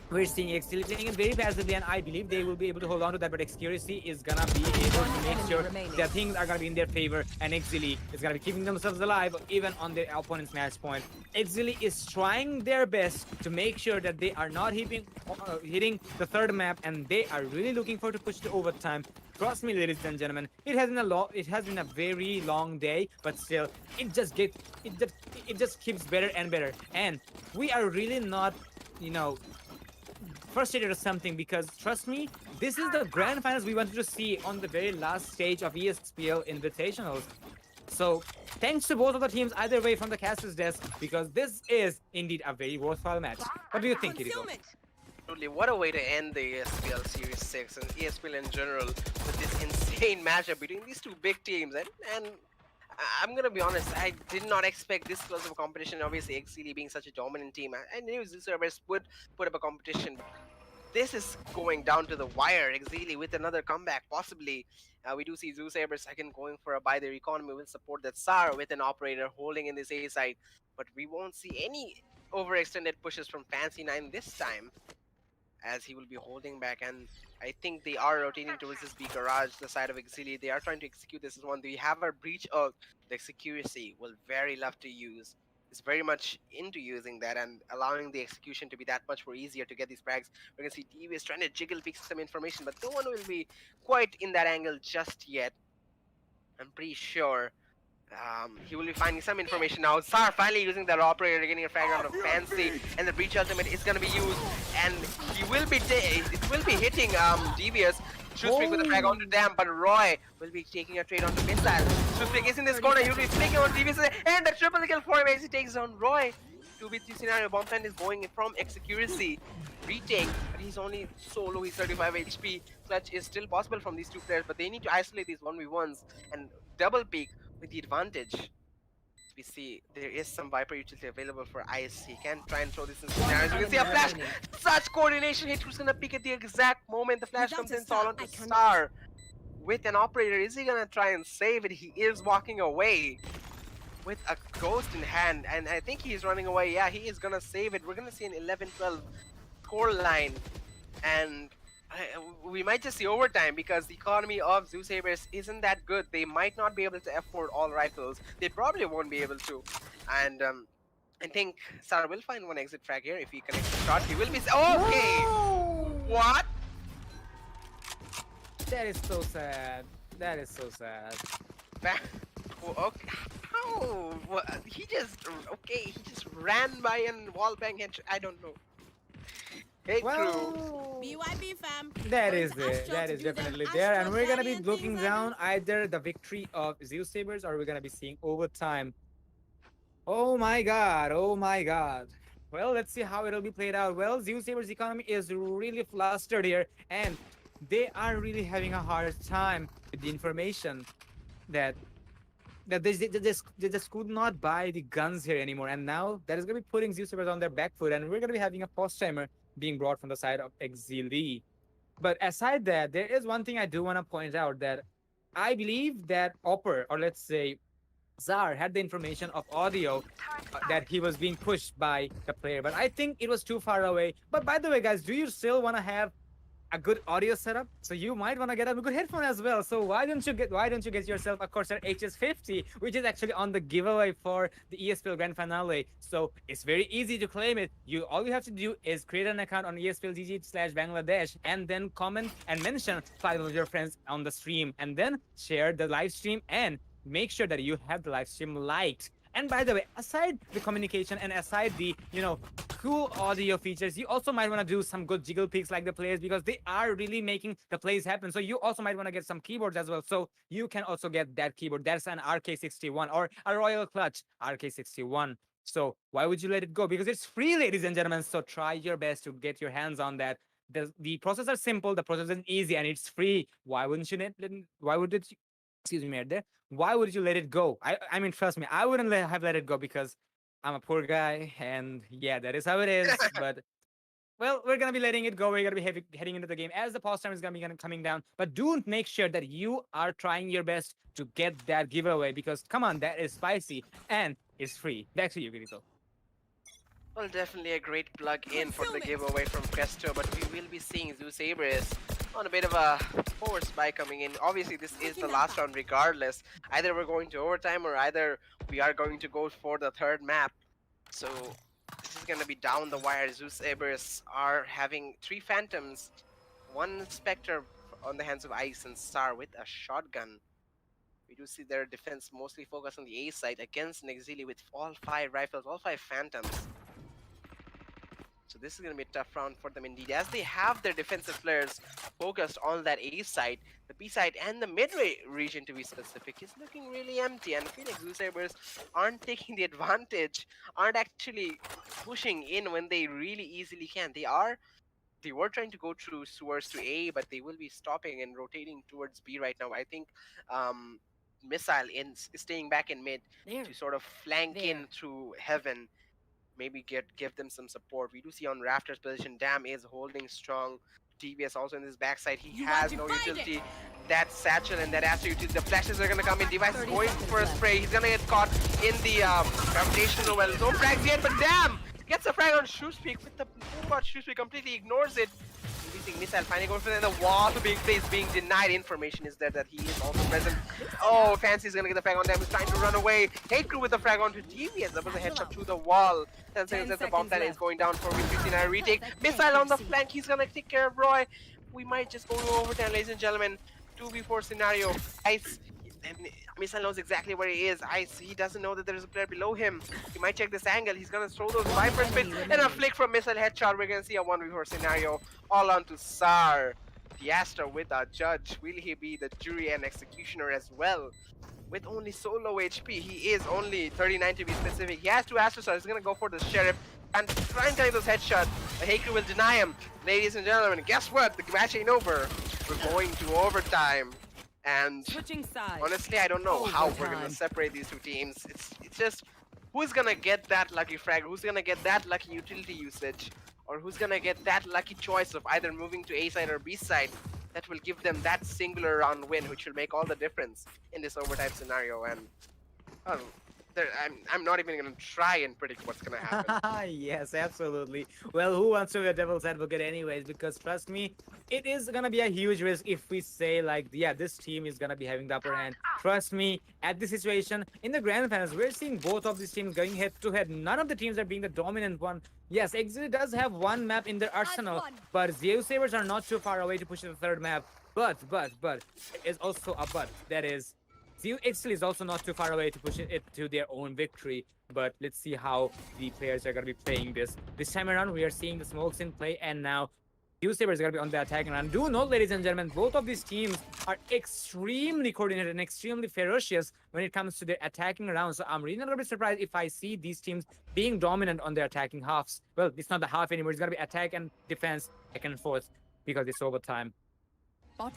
we're seeing Exceeli playing it very passively, and I believe they will be able to hold on to that, but Exceeli is gonna be able to make sure that things are gonna be in their favor, and Exceeli is gonna be keeping themselves alive even on their opponent's match point. Exceeli is trying their best to make sure that they are not hitting the third map, and they are really looking for to push to overtime. Trust me, ladies and gentlemen, it has been a very long day, but still, it just keeps better and better, and we are really not, frustrated or something, because trust me, this is the grand finals we wanted to see on the very last stage of ESPL Invitationals. So thanks to both of the teams either way from the caster's desk, because this is indeed a very worthwhile match. What do you think, Kiriko? Absolutely, what a way to end the ESPL Series 6 and ESPL in general with this insane matchup between these two big teams. And I'm gonna be honest, I did not expect this close of a competition. Obviously, Exceeli being such a dominant team, I knew Zeusaberz would put up a competition. This is going down to the wire. Exceeli with another comeback, possibly. We do see Zeusaberz second going for a buy their economy. Will support that SAR with an operator holding in this A side, but we won't see any overextended pushes from Fancy9 this time, as he will be holding back. And I think they are rotating towards this B garage, the side of Exceeli. They are trying to execute this as one. We have a breach of the security will very love to use. Is very much into using that and allowing the execution to be that much more easier to get these frags. We're gonna see TV is trying to jiggle, pick some information, but no one will be quite in that angle just yet. I'm pretty sure he will be finding some information now. SAR finally using that operator, getting a frag out of Fancy, and the breach ultimate is gonna be used, and he will be it will be hitting Devious. Shootstreak with a frag onto them, but Roy will be taking a trade onto Missile. Shootstreak is in this corner, he'll be flicking on Devious, and the triple kill for him as he takes on Roy. 2v3 scenario, bomb plant is going from Execuracy. Retake, but he's only solo, he's 35 HP. Clutch is still possible from these two players, but they need to isolate these 1v1s and double peek with the advantage. We see there is some Viper utility available for Ice. He can try and throw this in scenarios. You can see a flash. Such coordination hit. Who's gonna peek at the exact moment the flash comes in? All onto SAR with an operator. Is he gonna try and save it? He is walking away with a ghost in hand, and I think he's running away. Yeah, he is gonna save it. We're gonna see an 11-12 score line, and we might just see overtime, because the economy of Zeusaberz isn't that good. They might not be able to afford all rifles. They probably won't be able to. And I think SAR will find one exit frag here. If he connects the shot, he will be... Okay! What? That is so sad. That is so sad. Okay. How? He just... Okay, he just ran by and wallbang head. I don't know. Hey, crew. BYB fam. That is it. That is definitely there. And we're going to be looking down either the victory of Zeusaberz, or we're going to be seeing overtime. Oh my god. Oh my god. Well, let's see how it'll be played out. Well, Zeusaberz economy is really flustered here, and they are really having a hard time with the information that they just could not buy the guns here anymore. And now that is going to be putting Zeusaberz on their back foot, and we're going to be having a post-timer being brought from the side of Exceeli. But aside that, there is one thing I do want to point out, that I believe that Opper, or let's say Zar, had the information of audio that he was being pushed by the player, but I think it was too far away. But by the way, guys, do you still want to have a good audio setup, so you might want to get a good headphone as well. So why don't you get yourself a Corsair HS50, which is actually on the giveaway for the ESPL Grand Finale. So it's very easy to claim it. All you have to do is create an account on ESPL/Bangladesh and then comment and mention 5 of your friends on the stream, and then share the live stream and make sure that you have the live stream liked. And by the way, aside the communication and aside the, cool audio features, you also might want to do some good jiggle picks like the players, because they are really making the plays happen. So you also might want to get some keyboards as well. So you can also get that keyboard. That's an RK61 or a Royal Clutch RK61. So why would you let it go? Because it's free, ladies and gentlemen. So try your best to get your hands on that. The process are simple, the process is easy, and it's free. Why wouldn't you excuse me, there. Why would you let it go? I mean, trust me, I wouldn't have let it go, because I'm a poor guy, and yeah, that is how it is. But well, we're gonna be letting it go. We're gonna be heading into the game as the pause time is gonna be coming down. But do make sure that you are trying your best to get that giveaway, because come on, that is spicy and it's free. Back to you, Kirito. Well, definitely a great plug-in for the giveaway from Presto, but we will be seeing Zeusaberz on a bit of a force by coming in. Obviously, this is the last round regardless. Either we're going to overtime or either we are going to go for the third map. So this is going to be down the wire. Zeusaberz are having 3 Phantoms, 1 Spectre on the hands of Ice, and Star with a shotgun. We do see their defense mostly focused on the A side against an Exceeli with all 5 rifles, all 5 Phantoms. So this is going to be a tough round for them indeed, as they have their defensive players focused on that A side. The B side and the mid region, to be specific, is looking really empty, and I feel like Zeusaberz aren't taking the advantage, aren't actually pushing in when they really easily can. They were trying to go through sewers to A, but they will be stopping and rotating towards B right now. I think Missile is staying back in mid to sort of flank in through Heaven. Maybe give them some support. We do see on Raptor's position, Dam is holding strong. DBS also in his backside. He has no utility. That satchel and that Astro utility. The flashes are gonna come in. Device is going for a spray. He's gonna get caught in the gravitational well. No frags yet, but Dam gets a frag on Shoespeak with the move. Shoespeak completely ignores it. Releasing Missile, finally going for the wall to being placed, being denied. Information is there that he is also present. Oh, Fancy's gonna get the frag on them. He's trying to run away. Hate Crew with the frag onto DBS. That was a headshot to the wall. 10 seconds that the bomb that is going down for Win 15. Retake. Missile on the flank. He's gonna take care of Roy. We might just go to overtime, ladies and gentlemen. 2v4 scenario. Ice. And Missile knows exactly where he is. Ice, he doesn't know that there's a player below him. He might check this angle. He's gonna throw those Viper spits and a flick from Missile headshot. We're gonna see a 1v4 scenario all onto Sar. The Astra with a judge. Will he be the jury and executioner as well? With only so low HP, he is only 39 to be specific. He has 2 Astra stars. He's gonna go for the Sheriff and try and take those headshots. The Haker will deny him. Ladies and gentlemen, guess what? The match ain't over. We're going to overtime. And honestly, I don't know how we're gonna separate these 2 teams. It's just who's gonna get that lucky frag, who's gonna get that lucky utility usage, or who's gonna get that lucky choice of either moving to A side or B side that will give them that singular round win, which will make all the difference in this overtime scenario. And I'm not even gonna try and predict what's gonna happen. Yes, absolutely. Well, who wants to be a devil's advocate anyways? Because trust me, it is gonna be a huge risk if we say like, yeah, this team is gonna be having the upper hand. Trust me, at this situation, in the grand finals, we're seeing both of these teams going head to head. None of the teams are being the dominant one. Yes, Exceeli does have 1 map in their arsenal, but Zeusaberz are not too far away to push to the 3rd map. But, it is also a but. That is, Exceeli is also not too far away to push it to their own victory. But let's see how the players are going to be playing this. This time around, we are seeing the smokes in play, and now Zeusaberz is going to be on the attacking run. Do note, ladies and gentlemen, both of these teams are extremely coordinated and extremely ferocious when it comes to their attacking round. So I'm really not going to be surprised if I see these teams being dominant on their attacking halves. Well, it's not the half anymore. It's going to be attack and defense, back and forth, because it's overtime.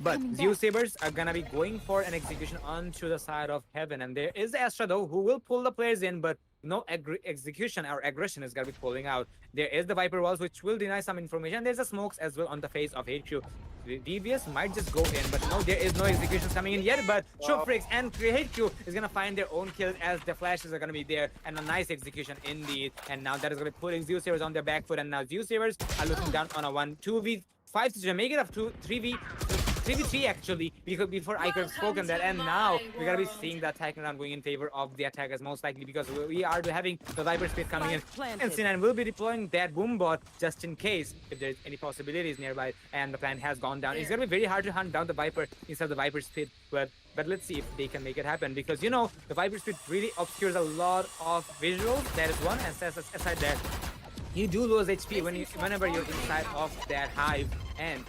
But Zeusaberz are gonna be going for an execution onto the side of Heaven, and there is Astra though who will pull the players in, but no execution or aggression is gonna be pulling out. There is the Viper walls which will deny some information. There's the smokes as well on the face of HQ. The DBS might just go in, but no, there is no executions coming in yet. But Shofrix and HQ is gonna find their own kills as the flashes are gonna be there, and a nice execution indeed. And now that is gonna be putting Zeusaberz on their back foot, and now Zeusaberz are looking down on a 2v 5 to make it up to 3v3 actually, because before I could have spoken that, and now we're gonna be seeing the attacking round going in favor of the attackers most likely, because we are having the Viper Speed coming in, and C9 will be deploying that boom bot just in case if there's any possibilities nearby, and the plan has gone down. It's gonna be very hard to hunt down the Viper instead of the Viper Speed, but let's see if they can make it happen, because you know the Viper Speed really obscures a lot of visuals. That is one, and aside that, you do lose HP whenever you're inside of that hive, and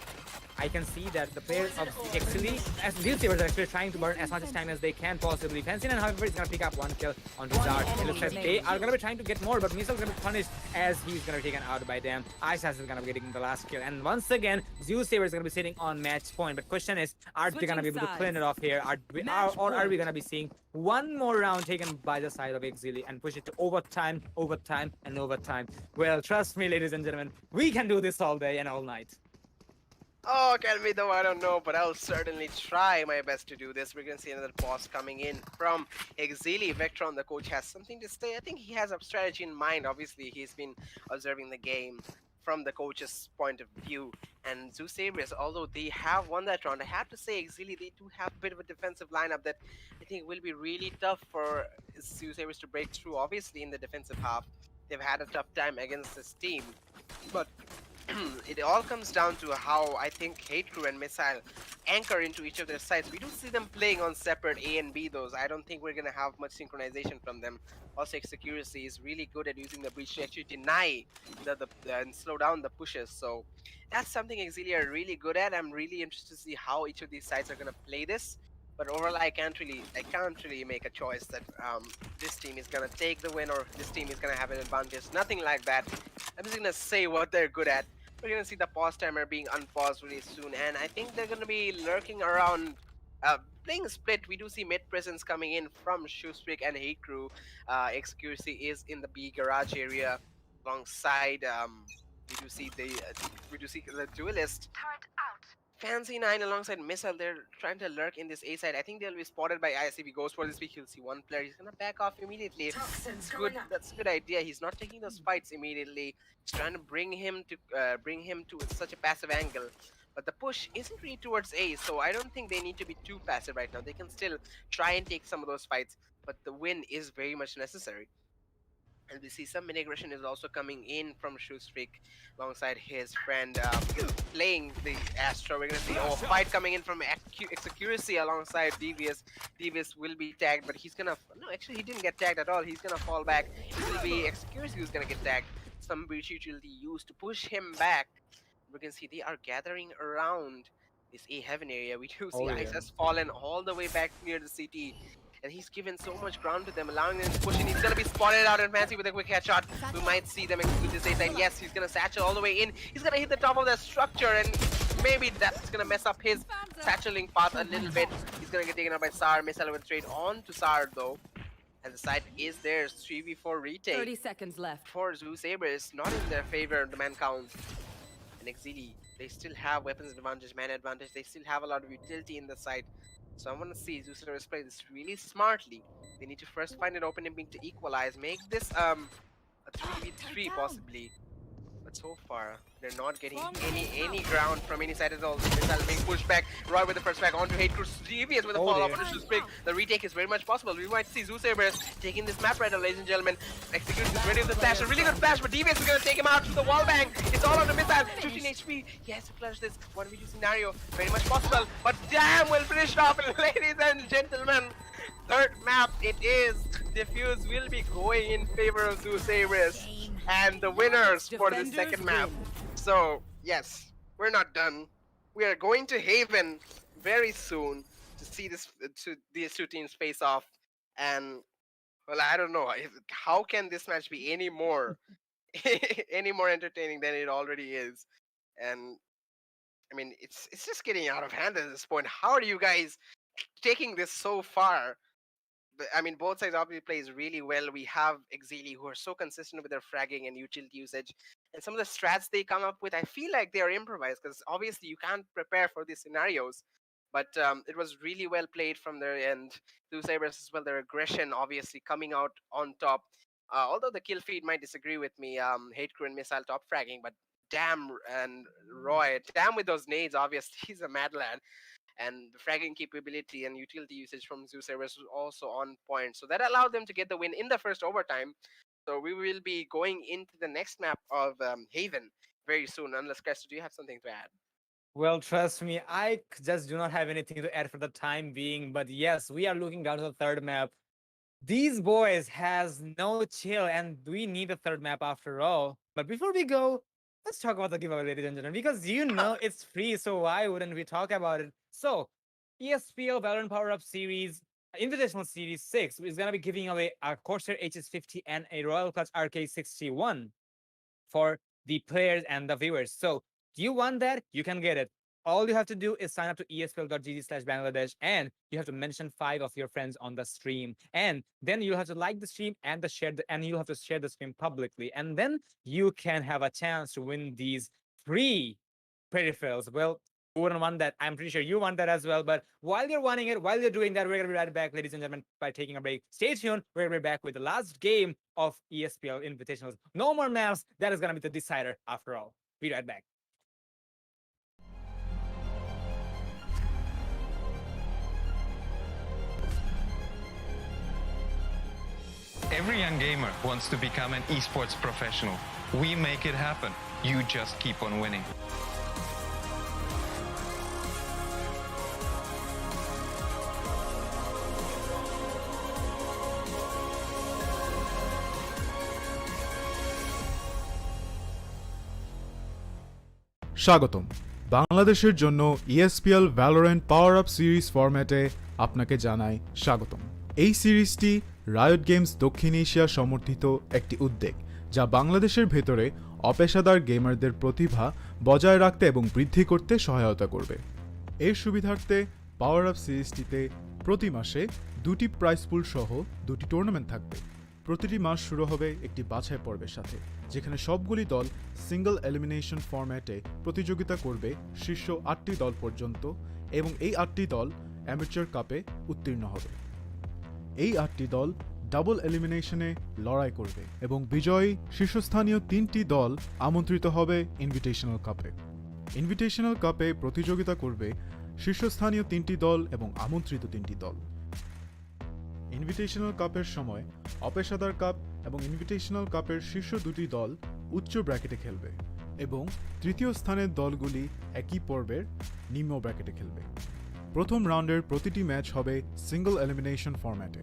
I can see that the players of Exceeli, as Zeusaberz, are actually trying to burn as much time as they can possibly. Fancy9, however, is going to pick up one kill on Dart. It looks like they are going to be trying to get more, but Misail's going to be punished as he's going to be taken out by them. Ice is going to be getting the last kill. And once again, Zeusaberz is going to be sitting on match point. But question is, are they going to be able to clean it off here? Or are we going to be seeing one more round taken by the side of Exceeli and push it to overtime, and overtime? Well, trust me, ladies and gentlemen, we can do this all day and all night. Oh, can we though? I don't know, but I'll certainly try my best to do this. We're gonna see another pause coming in from Exceeli. Vectron, the coach, has something to say. I think he has a strategy in mind. Obviously, he's been observing the game from the coach's point of view. And Zeusaberz, although they have won that round, I have to say Exceeli, they do have a bit of a defensive lineup that I think will be really tough for Zeusaberz to break through. Obviously, in the defensive half, they've had a tough time against this team, but it all comes down to how I think Hate Crew and Missile anchor into each of their sides. We do see them playing on separate A and B those. I don't think we're going to have much synchronization from them. Also, Execuracy is really good at using the breach to actually deny and slow down the pushes. So that's something Exceeli are really good at. I'm really interested to see how each of these sides are going to play this. But overall, I can't really make a choice that this team is gonna take the win or this team is gonna have an advantage. Nothing like that. I'm just gonna say what they're good at. We're gonna see the pause timer being unpaused really soon, and I think they're gonna be lurking around, playing split. We do see mid presence coming in from Shoestreak and Hate Crew. Execucy is in the B garage area alongside. We do see the duelist. Fancy9 alongside Missile, they're trying to lurk in this A side. I think they'll be spotted by IS. If he goes for this week, he'll see one player. He's gonna back off immediately. It's good. That's a good idea. He's not taking those fights immediately. He's trying to bring him to such a passive angle. But the push isn't really towards A, so I don't think they need to be too passive right now. They can still try and take some of those fights, but the win is very much necessary. And we see some aggression is also coming in from Shoestreak alongside his friend playing the Astra. We're gonna see a fight coming in from Execuracy alongside Devious. Devious will be tagged, but he's gonna actually he didn't get tagged at all. He's gonna fall back. It will be Execuracy who's gonna get tagged. Some breach utility used to push him back. We can see they are gathering around this A heaven area. We do see Ice has fallen all the way back near the CT. And he's given so much ground to them, allowing them to push in. He's gonna be spotted out and Fancy with a quick headshot. We might see them execute this A side. Yes, he's gonna satchel all the way in. He's gonna hit the top of that structure, and maybe that's gonna mess up his satcheling path a little bit. He's gonna get taken out by Sar. Missile went straight on to Sar though. And the side is theirs. 3v4 retake. 30 seconds left. For Zeusaberz, not in their favor, the man count. And Exceeli, they still have weapons advantage, man advantage. They still have a lot of utility in the side. So I want to see Zeusaberz play this really smartly. They need to first find an opening to equalize, make this a 3v3 possibly. But so far, they're not getting any ground from any side at all. Missile being pushed back. Roy with the first back onto Hate Crew. Devious with a follow-up on Shoestreak. The retake is very much possible. We might see Zeusaberz taking this map right now, ladies and gentlemen. Execution is ready with the flash. A really good flash, but Devious is going to take him out to the wall bang. It's all on the Missile. 15 HP. He has to flash this 1v2 scenario. Very much possible. But damn, we'll finish off, ladies and gentlemen. Third map it is. Diffuse will be going in favor of Zeusaberz. And the winners for the second map. So, yes, we're not done. We are going to Haven very soon to see these two teams face off. And, well, I don't know. How can this match be any more entertaining than it already is? And, I mean, it's just getting out of hand at this point. How are you guys taking this so far? I mean, both sides obviously plays really well. We have Exceeli who are so consistent with their fragging and utility usage. And some of the strats they come up with, I feel like they are improvised because obviously you can't prepare for these scenarios. But it was really well played from their end. Zeusaberz as well, their aggression obviously coming out on top. Although the kill feed might disagree with me, Hate Crew and Missile top fragging, but Damn and Roy. Damn with those nades, obviously. He's a mad lad. And the fragging capability and utility usage from Zeusaberz was also on point. So that allowed them to get the win in the first overtime. So we will be going into the next map of Haven very soon. Unless, Cresta, do you have something to add? Well, trust me, just do not have anything to add for the time being. But yes, we are looking down to the third map. These boys has no chill, and we need a third map after all. But before we go, let's talk about the giveaway, ladies and gentlemen, because you know it's free, so why wouldn't we talk about it? So, ESPL Valorant PowerUp Series, Invitational Series 6 is going to be giving away a Corsair HS50 and a Royal Clutch RK61 for the players and the viewers. So, do you want that? You can get it. All you have to do is sign up to espl.gg/Bangladesh, and you have to mention 5 of your friends on the stream. And then you have to like the stream and you have to share the stream publicly. And then you can have a chance to win these free peripherals. Well, who wouldn't want that? I'm pretty sure you want that as well. But while you're wanting it, while you're doing that, we're gonna be right back, ladies and gentlemen, by taking a break. Stay tuned. We're gonna be back with the last game of ESPL Invitationals. No more maps. That is gonna be the decider after all. Be right back. Every young gamer wants to become an esports professional. We make it happen. You just keep on winning. স্বাগতম বাংলাদেশের জন্য ESPL Valorant PowerUp series ফরম্যাটে আপনাকে জানাই স্বাগতম। এই সিরিজটি riot games দক্ষিণ এশিয়া সমর্থিত একটি উদ্যোগ যা বাংলাদেশের ভেতরে অপেশাদার গেমারদের প্রতিভা বজায় রাখতে এবং বৃদ্ধি করতে সহায়তা করবে। এর সুবিধার্থে পাওয়ার আপ সিরিজটিতে প্রতি মাসে 2টি প্রাইজ পুল সহ 2টি টুর্নামেন্ট থাকবে। প্রতিটি মাস শুরু হবে একটি বাছাই পর্বের সাথে, যেখানে সবগুলি দল সিঙ্গল এলিমিনেশন ফরম্যাটে প্রতিযোগিতা করবে শীর্ষ 8টি দল পর্যন্ত, এবং এই 8টি দল অ্যামেচার কাপে উত্তীর্ণ হবে। এই 8টি দল ডাবল এলিমিনেশনে লড়াই করবে এবং বিজয়ী শীর্ষস্থানীয় 3টি দল আমন্ত্রিত হবে ইনভিটেশনাল কাপে। ইনভিটেশনাল কাপে প্রতিযোগিতা করবে শীর্ষস্থানীয় 3টি দল এবং আমন্ত্রিত 3টি দল। ইনভিটেশনাল কাপের সময় অপেশাদার কাপ এবং ইনভিটেশনাল কাপের শীর্ষ 2টি দল উচ্চ ব্র্যাকেটে খেলবে এবং তৃতীয় স্থানের দলগুলি একই পর্বের নিম্ন ব্র্যাকেটে খেলবে। প্রথম রাউন্ডের প্রতিটি ম্যাচ হবে সিঙ্গল এলিমিনেশন ফরম্যাটে।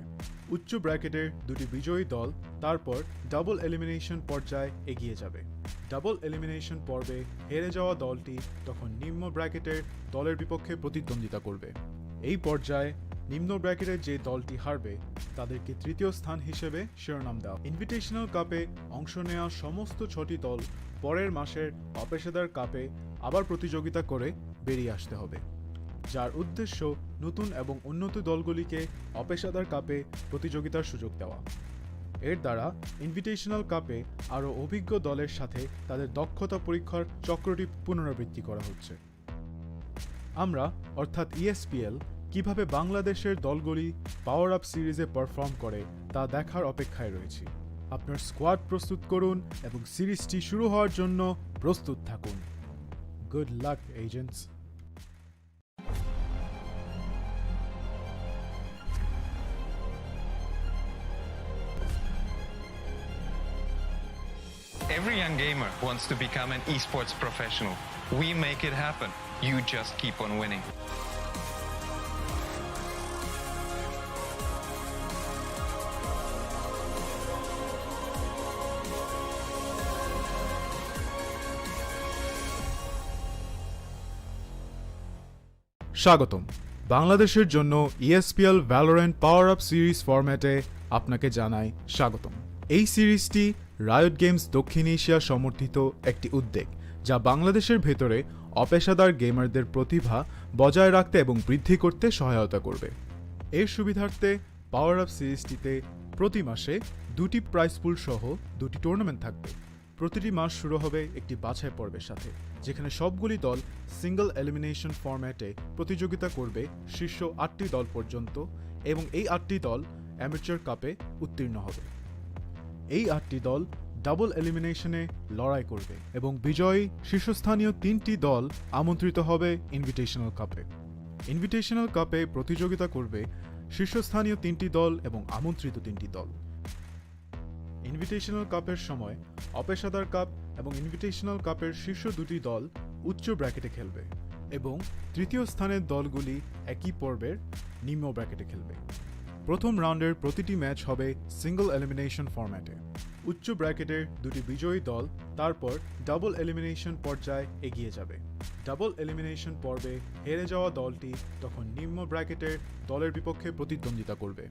উচ্চ ব্র্যাকেটের 2টি বিজয়ী দল তারপর ডাবল এলিমিনেশন পর্যায়ে এগিয়ে যাবে। ডাবল এলিমিনেশন পর্বে হেরে যাওয়া দলটি তখন নিম্ন ব্র্যাকেটের দলের বিপক্ষে প্রতিদ্বন্দ্বিতা করবে। এই পর্যায়ে নিম্ন ব্র্যাকেটের যে দলটি হারবে তাদেরকে তৃতীয় স্থান হিসেবে শিরোনাম দেওয়া। ইনভিটেশনাল কাপে অংশ নেওয়া সমস্ত 6টি দল পরের মাসের অপেশাদার কাপে আবার প্রতিযোগিতা করে বেরিয়ে আসতে হবে, যার উদ্দেশ্য নতুন এবং উন্নত দলগুলিকে অপেশাদার কাপে প্রতিযোগিতার সুযোগ দেওয়া। এর দ্বারা ইনভিটেশনাল কাপে আরও অভিজ্ঞ দলের সাথে তাদের দক্ষতা পরীক্ষার চক্রটি পুনরাবৃত্তি করা হচ্ছে। আমরা অর্থাৎ ESPL কিভাবে বাংলাদেশের দলগুলি পাওয়ার আপ সিরিজে পারফর্ম করে তা দেখার অপেক্ষায় রয়েছি। আপনার স্কোয়াড প্রস্তুত করুন এবং সিরিজটি শুরু হওয়ার জন্য প্রস্তুত থাকুন। Good luck agents. Every young gamer wants to become an esports professional. We make it happen. You just keep on winning. স্বাগতম বাংলাদেশের জন্য ESPL Valorant PowerUp সিরিজ ফরম্যাটে আপনাকে জানাই স্বাগতম। এই সিরিজটি রায়ট গেমস দক্ষিণ এশিয়া সমর্থিত একটি উদ্যোগ যা বাংলাদেশের ভেতরে অপেশাদার গেমারদের প্রতিভা বজায় রাখতে এবং বৃদ্ধি করতে সহায়তা করবে। এর সুবিধার্থে পাওয়ার আপ সিরিজটিতে প্রতি মাসে 2টি প্রাইজ পুল সহ 2টি টুর্নামেন্ট থাকবে। প্রতিটি মাস শুরু হবে একটি বাছাই পর্বের সাথে, যেখানে সবগুলি দল সিঙ্গল এলিমিনেশন ফরম্যাটে প্রতিযোগিতা করবে শীর্ষ 8টি দল পর্যন্ত, এবং এই 8টি দল অ্যামেচার কাপে উত্তীর্ণ হবে। এই 8টি দল ডাবল এলিমিনেশনে লড়াই করবে এবং বিজয়ী শীর্ষস্থানীয় 3টি দল আমন্ত্রিত হবে ইনভিটেশনাল কাপে। ইনভিটেশনাল কাপে প্রতিযোগিতা করবে শীর্ষস্থানীয় 3টি দল এবং আমন্ত্রিত 3টি দল। ইনভিটেশনাল কাপের সময় অপেশাদার কাপ এবং ইনভিটেশনাল কাপের শীর্ষ 2টি দল উচ্চ ব্র্যাকেটে খেলবে এবং তৃতীয় স্থানের দলগুলি একই পর্বের নিম্ন ব্র্যাকেটে খেলবে। প্রথম রাউন্ডের প্রতিটি ম্যাচ হবে সিঙ্গল এলিমিনেশন ফরম্যাটে। উচ্চ ব্র্যাকেটের 2টি বিজয়ী দল তারপর ডাবল এলিমিনেশন পর্যায়ে এগিয়ে যাবে। ডাবল এলিমিনেশন পর্বে হেরে যাওয়া দলটি তখন নিম্ন ব্র্যাকেটের দলের বিপক্ষে প্রতিদ্বন্দ্বিতা করবে।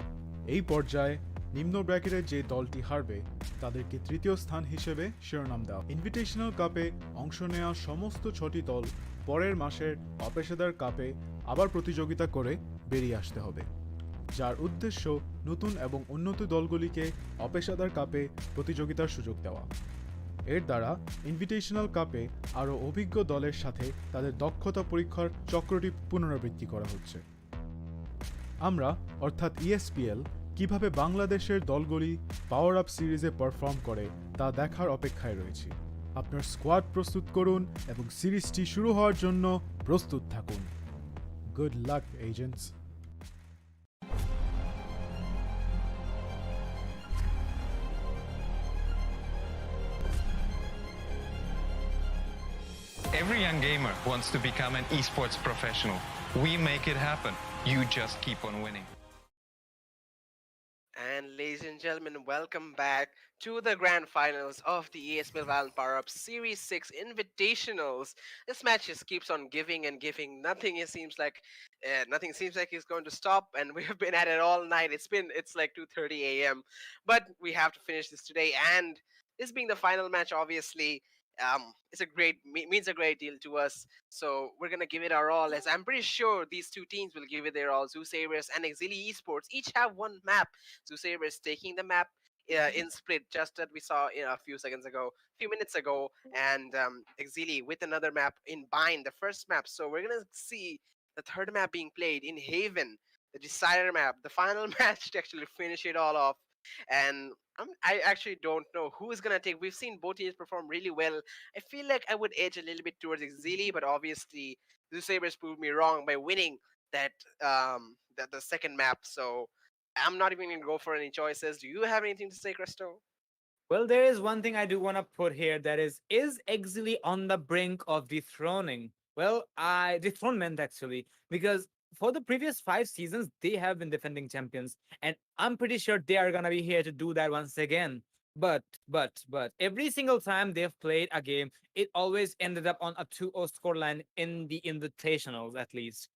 এই পর্যায়ে নিম্ন ব্র্যাকেটের যে দলটি হারবে তাদেরকে তৃতীয় স্থান হিসেবে শিরোনাম দেওয়া। ইনভিটেশনাল কাপে অংশ নেওয়া সমস্ত 6টি দল পরের মাসের অপেশাদার কাপে আবার প্রতিযোগিতা করে বেরিয়ে আসতে হবে, যার উদ্দেশ্য নতুন এবং উন্নত দলগুলিকে অপেশাদার কাপে প্রতিযোগিতার সুযোগ দেওয়া। এর দ্বারা ইনভিটেশনাল কাপে আরও অভিজ্ঞ দলের সাথে তাদের দক্ষতা পরীক্ষার চক্রটি পুনরাবৃত্তি করা হচ্ছে। আমরা অর্থাৎ ESPL কিভাবে বাংলাদেশের দলগুলি পাওয়ার আপ সিরিজে পারফর্ম করে তা দেখার অপেক্ষায় রয়েছি। আপনার স্কোয়াড প্রস্তুত করুন এবং সিরিজটি শুরু হওয়ার জন্য প্রস্তুত থাকুন। Good luck agents. Every young gamer wants to become an esports professional. We make it happen. You just keep on winning. And ladies and gentlemen, welcome back to the grand finals of the ESPL Valorant PowerUp Series 6 Invitationals. This match just keeps on giving and giving. Nothing seems like it's going to stop, and we have been at it all night. It's like 2:30 a.m. But we have to finish this today, and this being the final match, obviously, means a great deal to us. So we're gonna give it our all, as I'm pretty sure these two teams will give it their all. Zeusaberz and Exceeli Esports each have one map. Zeusaberz taking the map in split, just that we saw a few minutes ago, and Exceeli with another map in bind, the first map. So we're gonna see the third map being played in Haven, the decider map, the final match to actually finish it all off. And I actually don't know who is gonna take. We've seen both teams perform really well. I feel like I would edge a little bit towards Exceeli, but obviously Zeusaberz proved me wrong by winning that the second map. So I'm not even gonna go for any choices. Do you have anything to say, Cresto? Well, there is one thing I do want to put here, that is Exceeli on the brink of dethroning? Well, dethronement actually, because for the previous 5 seasons, they have been defending champions, and I'm pretty sure they are gonna be here to do that once again. But every single time they've played a game, it always ended up on a 2-0 scoreline in the invitationals, at least.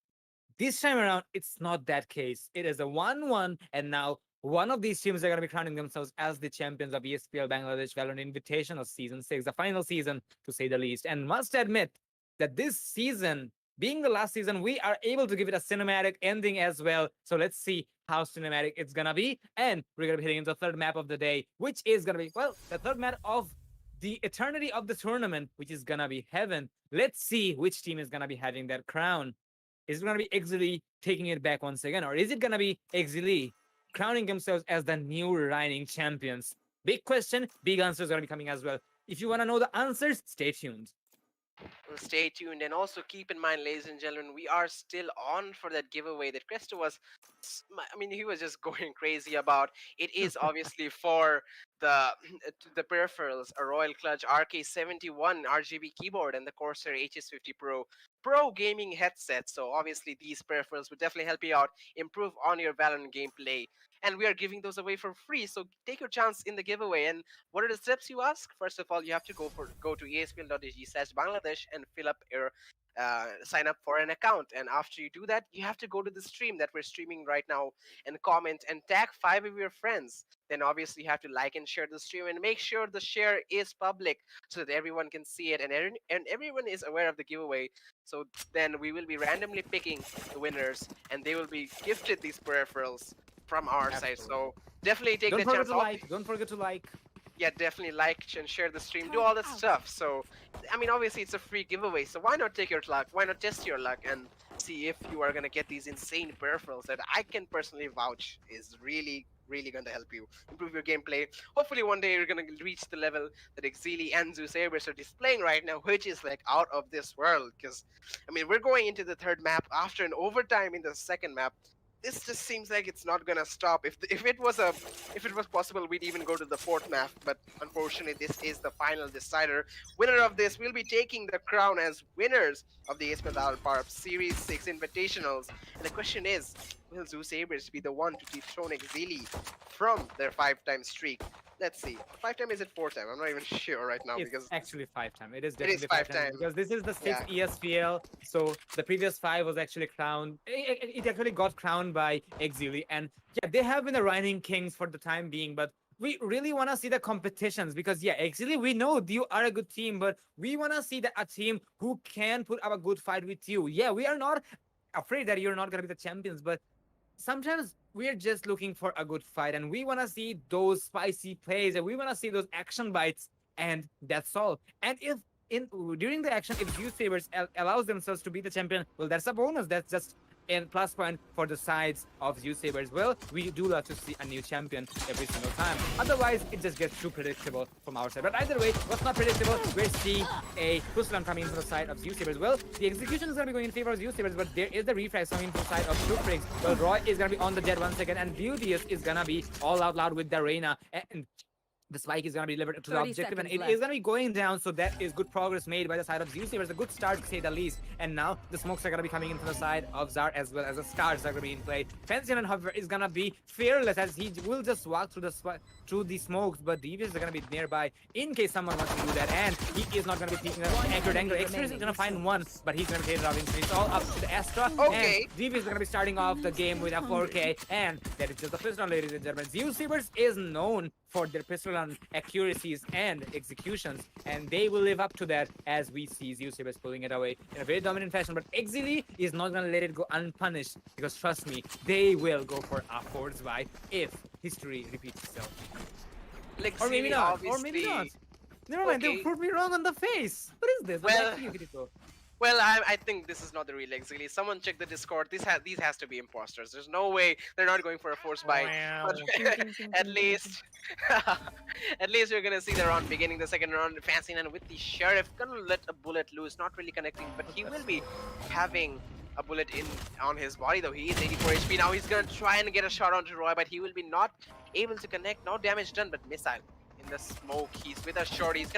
This time around, it's not that case. It is a 1-1, and now one of these teams are going to be crowning themselves as the champions of ESPL Bangladesh Valorant Invitational Season 6, the final season, to say the least. And must admit that this season, being the last season, we are able to give it a cinematic ending as well. So let's see how cinematic it's going to be. And we're going to be hitting into the third map of the day, which is going to be, well, the third map of the eternity of the tournament, which is going to be Heaven. Let's see which team is going to be having that crown. Is it going to be Exceeli taking it back once again, or is it going to be Exceeli crowning themselves as the new reigning champions? Big question, big answers are going to be coming as well. If you want to know the answers, stay tuned. Stay tuned, and also keep in mind, ladies and gentlemen, we are still on for that giveaway that Cresto was, he was just going crazy about. It is obviously for the peripherals, a Royal Clutch RK71 RGB keyboard and the Corsair HS50 Pro gaming headset. So obviously these peripherals would definitely help you out, improve on your Valorant gameplay, and we are giving those away for free. So take your chance in the giveaway. And what are the steps, you ask? First of all, you have to go to espl.ag/Bangladesh and fill up your sign up for an account. And after you do that, you have to go to the stream that we're streaming right now and comment and tag 5 of your friends. Then obviously you have to like and share the stream, and make sure the share is public so that everyone can see it and everyone is aware of the giveaway. So then we will be randomly picking the winners, and they will be gifted these peripherals from our side. So definitely take the chance. Don't forget to like. Yeah, definitely like and share the stream, do all that stuff. So obviously it's a free giveaway, so why not take your luck, why not test your luck and see if you are going to get these insane peripherals that I can personally vouch is really really going to help you improve your gameplay. Hopefully one day you're going to reach the level that Exceeli and Zeusaberz are displaying right now, which is like out of this world. Because I mean, we're going into the third map after an overtime in the second map. This just seems like it's not gonna stop. If it was possible, we'd even go to the fourth map. But unfortunately, this is the final decider. Winner of this will be taking the crown as winners of the ESPL Valorant PowerUp Series 6 Invitationals. And the question is, will Zeusaberz be the one to dethrone Exceeli from their 5-time streak? Let's see. 5-time, is it 4-time? I'm not even sure right now It's because actually 5-time. It is it is definitely 5-time 5-time. because this is the sixth Yeah. ESPL. So the previous 5 was actually crowned. It actually got crowned by Exceeli, and yeah, they have been the reigning kings for the time being. But we really want to see the competitions because yeah, Exceeli, we know you are a good team, but we want to see a team who can put up a good fight with you. Yeah, we are not afraid that you're not gonna be the champions, but sometimes we're just looking for a good fight and we want to see those spicy plays and we want to see those action bites, and that's all. And if during the action, if Zeusaberz allows themselves to be the champion, well, that's a bonus. That's just a plus point for the sides of Zeusaberz. Well, we do love to see a new champion every single time. Otherwise, it just gets too predictable from our side. But either way, what's not predictable, we're seeing a Ruslan coming from the side of Zeusaberz. Well, the execution is going to be going in favor of Zeusaberz, but there is the refresh coming from the side of Shufrix. Well, Roy is going to be on the jet once again, and Beauteous is going to be all out loud with the Reina. And the spike is going to be delivered to the 30 objective, and it seconds is going to be going down. So that is good progress made by the side of Zeusaberz. A good start, to say the least. And now the smokes are going to be coming in from the side of Zar, as well as the stars are going to be in play. Fansian, however, is going to be fearless as he will just walk through the smokes, but Devious is going to be nearby in case someone wants to do that. And he is not going to be taking an accurate angle. Exceeli is going to find one, but he's going to take it out. It's all up to the Astra. Okay. And Devious is going to be starting off the game with a 4K, and that is just the pistol, ladies and gentlemen. Zeusaberz is known for their pistol on accuracies and executions, and they will live up to that as we see Zeusaberz pulling it away in a very dominant fashion. But Exceeli is not going to let it go unpunished because trust me, they will go for a force buy if history repeats itself. like Or maybe Exceeli not. obviously. Or maybe not. Never mind, Okay. they put me wrong on the face. What is this? Well, What is it? Well, I think this is not the real Exceeli. Someone check the Discord. These has to be imposters. There's no way they're not going for a force buy. But at least, at least you're gonna see the round beginning, the second round. Fancy and with the sheriff gonna let a bullet loose, not really connecting, but he will be having a bullet on his body though. He is 84 HP now. He's gonna try and get a shot onto Roy, but he will be not able to connect. No damage done, but missile. In the smoke, he's with a short. Is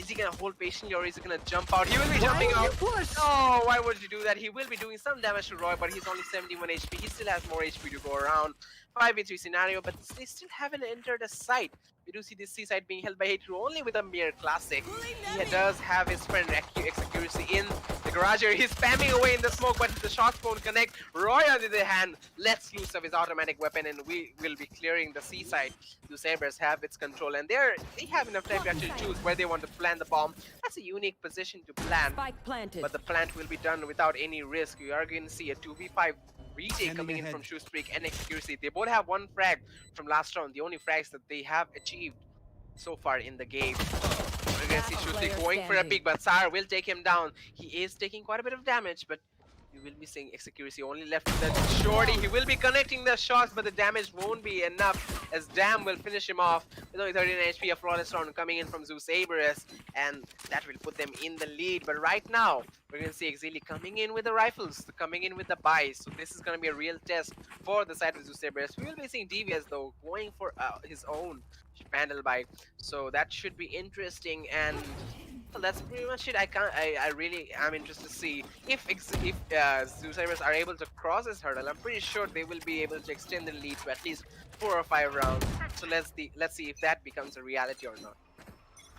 he gonna hold patiently or is he gonna jump out? He will be jumping out. No, why would you do that? He will be doing some damage to Roy, but he's only 71 HP. He still has more HP to go around. 5v3 scenario, but they still haven't entered a site. We do see this C site being held by H2 only with a mere classic. He does have his friend Accuracy in the garage area. He's spamming away in the smoke, but the shots won't connect. Roy, on the other hand, lets loose of his automatic weapon, and we will be clearing the C site. Zeusaberz have its control, and they have enough time to actually choose where they want to plant the bomb. That's a unique position to plant, Spike planted. but the plant will be done without any risk. We are going to see a 2v5 retake coming in from Shoestreak and Accuracy. They both have one frag from last round, the only frags that they have achieved so far in the game. We're gonna see Shoestreak going for a peek, but Sar will take him down. He is taking quite a bit of damage, but we will be seeing Accuracy only left with the shorty. He will be connecting the shots, but the damage won't be enough as Dam will finish him off with only 39 HP. A flawless round coming in from Zeusaberz, and that will put them in the lead. But right now, we're going to see Exceeli coming in with the rifles, coming in with the buys. So this is going to be a real test for the side of Zeusaberz. We will be seeing Devious though going for his own Vandal buy. So that should be interesting, and well, that's pretty much it. I really am interested to see if Zeusaberz are able to cross this hurdle. I'm pretty sure they will be able to extend the lead to at least 4 or 5 rounds. So let's see if that becomes a reality or not.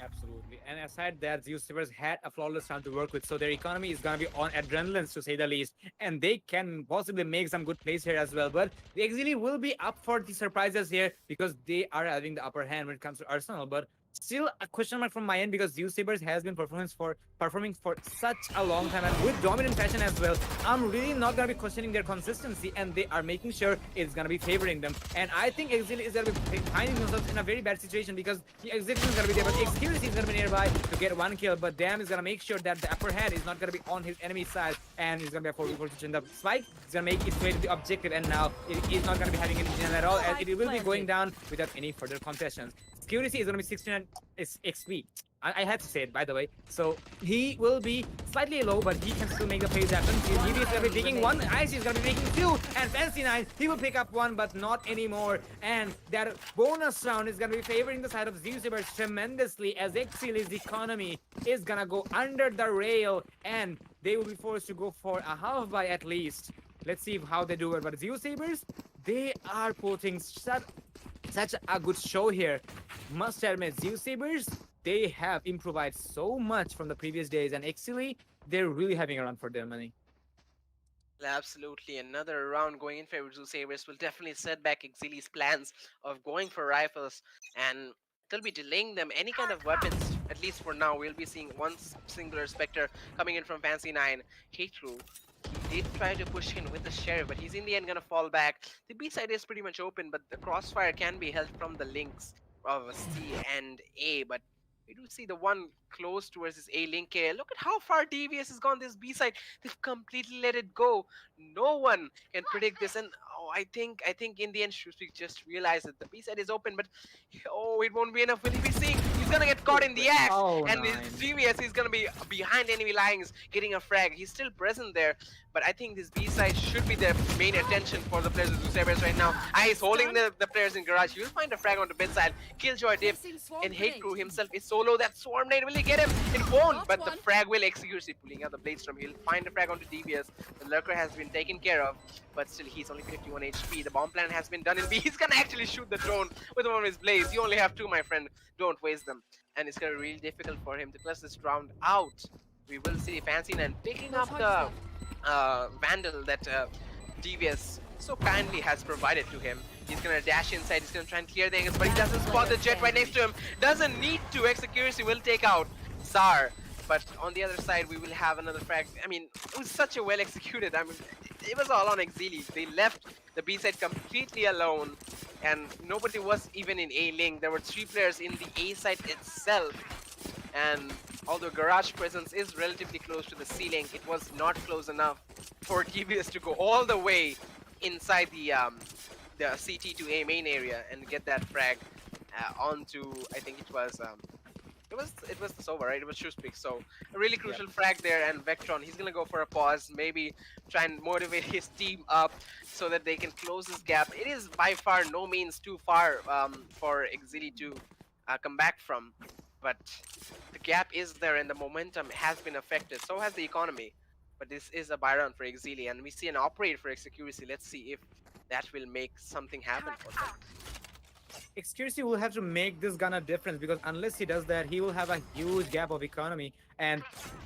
Absolutely. And aside that, Zeusaberz had a flawless round to work with, so their economy is going to be on adrenaline, to say the least. And they can possibly make some good plays here as well. But the Exceeli will be up for the surprises here because they are having the upper hand when it comes to Arsenal. But still a question mark from my end because Zeusaberz has been performing for such a long time and with dominant fashion as well. I'm really not gonna be questioning their consistency, and they are making sure it's gonna be favoring them. And I think Exceeli is gonna be finding themselves in a very bad situation because the execution is gonna be there, but Exceeli is gonna be nearby to get one kill. But Dam is gonna make sure that the upper hand is not gonna be on his enemy side, and he's gonna be a 4v4 situation. The spike is gonna make its way to the objective, and now it is not gonna be having any general at all, and it will be going down without any further concessions. Security is going to be 69 XP. I had to say it, by the way. So he will be slightly low, but he can still make the plays happen. He is going to be taking one. Ice is going to be taking two. And Fancy9, he will pick up one, but not anymore. And that bonus round is going to be favoring the side of Zeusaberz tremendously, as Exceeli's economy is going to go under the rail, and they will be forced to go for a half buy at least. Let's see how they do it. But Zeusaberz, they are putting such a good show here. Must admit, Zeusaberz, they have improvised so much from the previous days, and Exceeli, they're really having a run for their money. Absolutely, another round going in favor of Zeusaberz will definitely set back Exceeli's plans of going for rifles, and they'll be delaying them any kind of weapons. At least for now, we'll be seeing one singular Spectre coming in from Fancy9. Hitru, he did try to push in with the Sheriff, but he's in the end gonna fall back. The B side is pretty much open, but the crossfire can be held from the links of C and A, but we do see the one close towards this A link here. Look at how far DVS has gone this B side. They've completely let it go. No one can predict this, and I think in the end Shrewsbury just realized that the B side is open, but it won't be enough. Will he be seeing? He's gonna get caught in the act, and his DVS is gonna be behind enemy lines, getting a frag. He's still present there, but I think this B side should be the main attention for the players of Zeusaberz right now. He's holding the players in garage. He'll find a frag on the mid side. Killjoy dip, and Hatecrew himself is solo. That swarm nade, will he get him? It won't, but the frag will execute. Pulling out the blade storm. He'll find a frag onto DVS. The lurker has been taken care of, but still he's only 51 HP. The bomb plan has been done in B. He's gonna actually shoot the drone with one of his blades. You only have two, my friend. Don't waste them. And it's gonna be really difficult for him to close this round out. We will see Fancy9 picking up the Vandal that DVS so kindly has provided to him. He's gonna dash inside, he's gonna try and clear the angles, but he doesn't spot the jet right next to him. Doesn't need to. Execuracy will take out Sar. But on the other side, we will have another frag. I mean, it was such a well executed. I mean, it was all on Exceeli. They left the B side completely alone, and nobody was even in A link. There were 3 players in the A side itself, and although Garage presence is relatively close to the C link, it was not close enough for TBS to go all the way inside the CT to A main area and get that frag onto. I think it was the Sova, right? It was Shrewsbury. So a really crucial frag there, and Vectron, he's gonna go for a pause, maybe try and motivate his team up so that they can close this gap. It is by far no means too far for Exceeli to come back from, but the gap is there and the momentum has been affected. So has the economy. But this is a buy round for Exceeli, and we see an operator for Execuracy. Let's see if that will make something happen for them. Execuracy will have to make this gun a difference, because unless he does that, he will have a huge gap of economy. And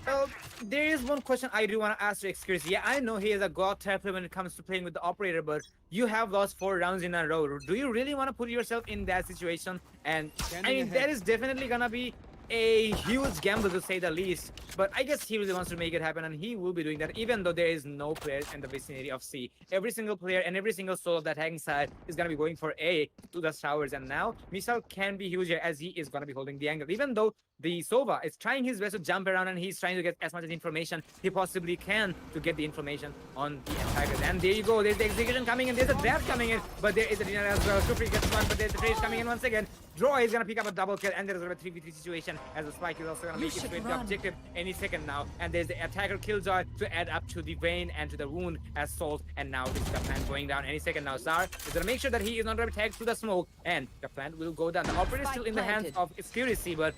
well, there is one question I do want to ask to Execuracy. Yeah, I know he is a god type player when it comes to playing with the operator, but you have lost 4 rounds in a row. Do you really want to put yourself in that situation? And I mean, that is definitely gonna be a huge gamble, to say the least, but I guess he really wants to make it happen, and he will be doing that even though there is no player in the vicinity of C. Every single player and every single soul of that attacking side is going to be going for A to the towers, and now Misal can be huge as he is going to be holding the angle, even though the Sova is trying his best to jump around, and he's trying to get as much information he possibly can to get the information on the attackers. And there you go, there's the execution coming in, there's a draft coming in, but there is a dinner as well. Sufri gets one, but there's the trade coming in once again. Draw is gonna pick up a double kill, and there's a 3v3 situation as the spike is also gonna make its way to the objective any second now. And there's the attacker Killjoy to add up to the vein and to the wound as Salt, and now this is the plant going down any second now. Zar is gonna make sure that he is not gonna be tagged through the smoke, and the plant will go down. The operator is still in the hands of Execuracy, but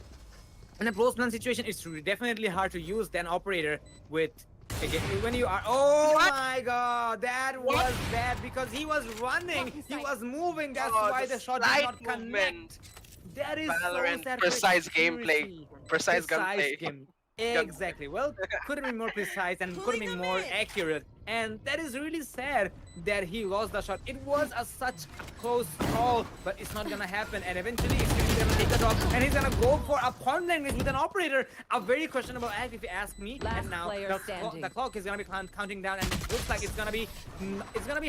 in a close plant situation, it's definitely hard to use an operator with. Again, when you are, oh my god, that was bad because he was running, he was moving, that's why the shot did not connect. That is Valorant, so sad. precise gameplay, precise gunplay. Exactly, well, could have been more precise and could have been more accurate, And that is really sad that he lost the shot. It was such a close call, but it's not gonna happen. And eventually, he's gonna take the drop, and he's gonna go for a point blank with an operator. A very questionable act, if you ask me. Last and now player standing. the clock is gonna be counting down, and it looks like it's gonna be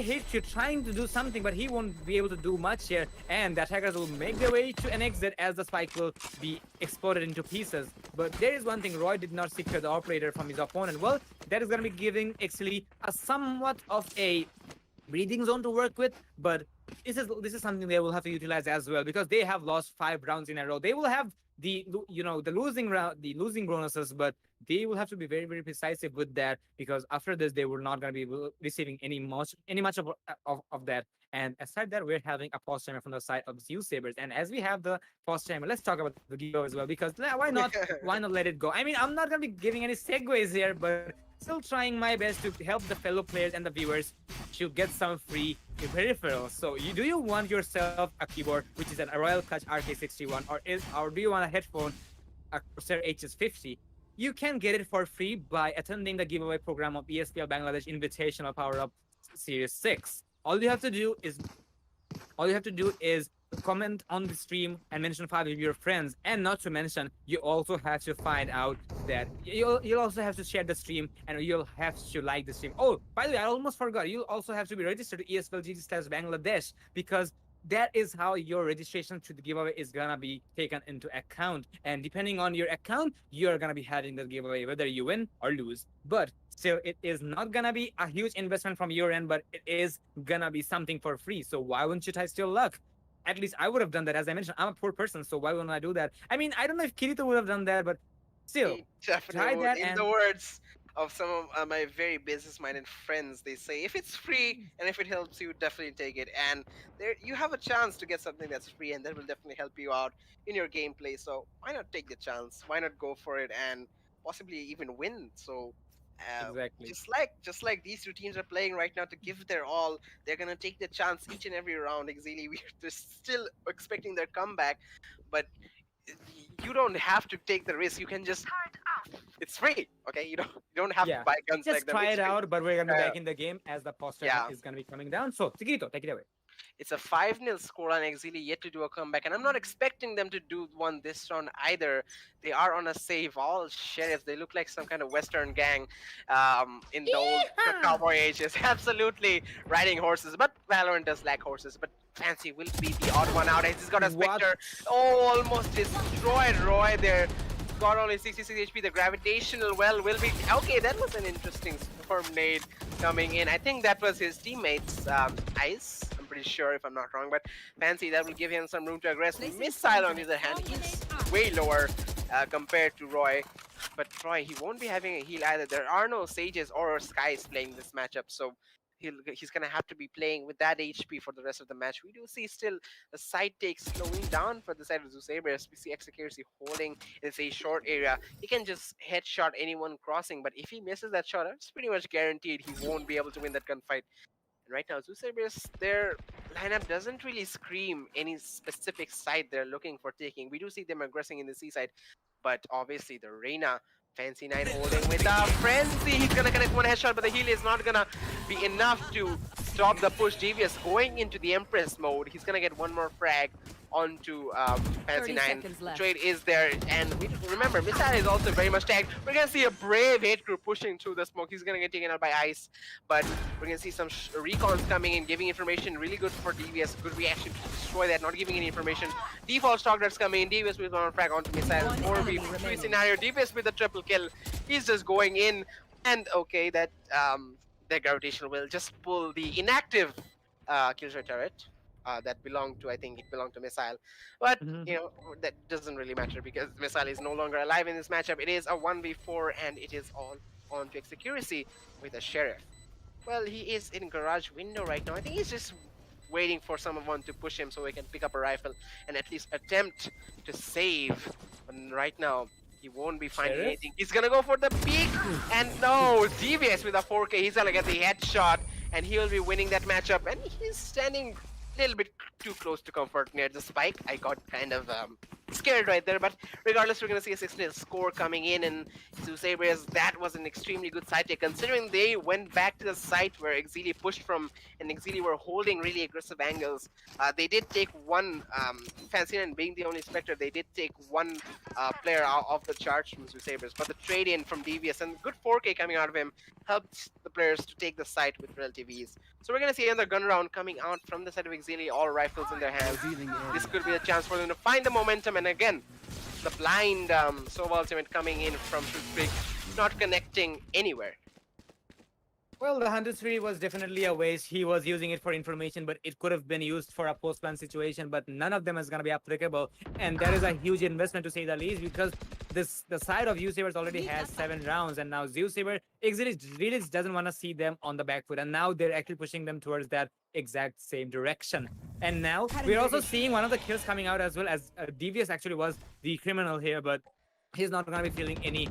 H2 trying to do something, but he won't be able to do much here. And the attackers will make their way to an exit as the spike will be exploded into pieces. But there is one thing: Roy did not secure the operator from his opponent. Well, that is gonna be giving Exceeli a somewhat of a breathing zone to work with, but this is something they will have to utilize as well, because they have lost 5 rounds in a row. They will have the losing bonuses, but they will have to be very, very decisive with that, because after this they were not going to be receiving any much of that. And aside that, we're having a pause timer from the side of Zeusaberz. And as we have the pause timer, let's talk about the giveaway as well, because why not let it go? I mean, I'm not going to be giving any segues here, but still trying my best to help the fellow players and the viewers to get some free peripherals. So do you want yourself a keyboard, which is a Royal Clutch RK61, or do you want a headphone, a Corsair HS50? You can get it for free by attending the giveaway program of ESPL Bangladesh Invitational PowerUp Series 6. All you have to do is comment on the stream and mention 5 of your friends. And not to mention, you also have to find out that you'll also have to share the stream, and you'll have to like the stream. Oh, by the way, I almost forgot, you also have to be registered to ESPL Bangladesh, because that is how your registration to the giveaway is gonna be taken into account. And depending on your account, you're gonna be having the giveaway whether you win or lose. But still, it is not gonna be a huge investment from your end, but it is gonna be something for free. So why wouldn't you test your luck? At least I would have done that. As I mentioned, I'm a poor person, so why wouldn't I do that? I mean, I don't know if Kirito would have done that, but still, He definitely try would. that. In And the words of some of my very business-minded friends, they say, if it's free and if it helps you, definitely take it. And there, you have a chance to get something that's free, and that will definitely help you out in your gameplay. So why not take the chance? Why not go for it and possibly even win? So exactly. just like these two teams are playing right now to give their all, they're gonna take the chance each and every round. Exceeli, we're still expecting their comeback, but you don't have to take the risk. You can just, it's free, okay? You don't have to buy guns just like them. try It's it free. out, but we're gonna be back in the game as the poster Yeah. is gonna be coming down. So Tikito, take it away. It's a 5-0 score on Exceeli, yet to do a comeback, and I'm not expecting them to do one this round either. They are on a save, all sheriffs. They look like some kind of Western gang in the old cowboy ages. Absolutely riding horses, but Valorant does lack horses. But Fancy will be the odd one out. He's got a Spectre. Oh, almost destroyed Roy there. Got only 66 HP. The gravitational well will be... Okay, that was an interesting storm nade coming in. I think that was his teammates' Ice. I'm pretty sure, if I'm not wrong. But Fancy, that will give him some room to aggress. Missile, on the other hand, he's way lower compared to Roy. But Roy, he won't be having a heal either. There are no Sages or Skies playing this matchup. So he's going to have to be playing with that HP for the rest of the match. We do see still the side take slowing down for the side of Zeusaberz. We see Exceeli holding in a short area. He can just headshot anyone crossing, but if he misses that shot, it's pretty much guaranteed he won't be able to win that gunfight. And right now, Zeusaberz, their lineup doesn't really scream any specific side they're looking for taking. We do see them aggressing in the C side, but obviously the Reyna, Fancy 9 holding with a frenzy. He's gonna connect one headshot, but the heal is not gonna be enough to stop the push. Devious going into the Empress mode. He's gonna get one more frag onto Fancy 9. Trade is there, and we remember Missile is also very much tagged. We're gonna see a brave hate group pushing through the smoke. He's gonna get taken out by Ice, but we're gonna see some recons coming in, giving information. Really good for Devious. Good reaction to destroy that, not giving any information. Default stock that's coming in. Devious with one frag onto Missile. 4v3 scenario. Devious with a triple kill. He's just going in, and okay, that the gravitational will just pull the inactive killjoy turret. That belonged to, I think it belonged to Missile. But, you know, that doesn't really matter because Missile is no longer alive in this matchup. It is a 1v4 and it is all on to Exceeli with a Sheriff. Well, he is in garage window right now. I think he's just waiting for someone to push him so he can pick up a rifle and at least attempt to save. But right now, he won't be finding anything. He's gonna go for the peek, and no, Devious with a 4K. He's gonna get the headshot, and he will be winning that matchup. And he's standing a little bit too close to comfort near the spike. I got kind of scared right there. But regardless, we're going to see a 6-0 score coming in. And Zeusaberz, that was an extremely good side take, considering they went back to the site where Exceeli pushed from, and Exceeli were holding really aggressive angles. They did take one, Fancy and being the only Spectre, they did take one player out of the charge from Zeusaberz. But the trade in from Devious and good 4K coming out of him helped the players to take the site with relative ease. So we're going to see another gun round coming out from the side of Exceeli, all rifles in their hands. This could be a chance for them to find the momentum, and again, the blind Sova ultimate coming in from Creek, not connecting anywhere. Well, the 103 was definitely a waste. He was using it for information, but it could have been used for a post-plan situation, but none of them is going to be applicable. And that is a huge investment, to say the least, because the side of Zeusaberz already has 7 rounds, and now Zeusaberz Exceeli really doesn't want to see them on the back foot, and now they're actually pushing them towards that exact same direction. And now we're also seeing one of the kills coming out as well, as Devious actually was the criminal here, but he's not going to be feeling any,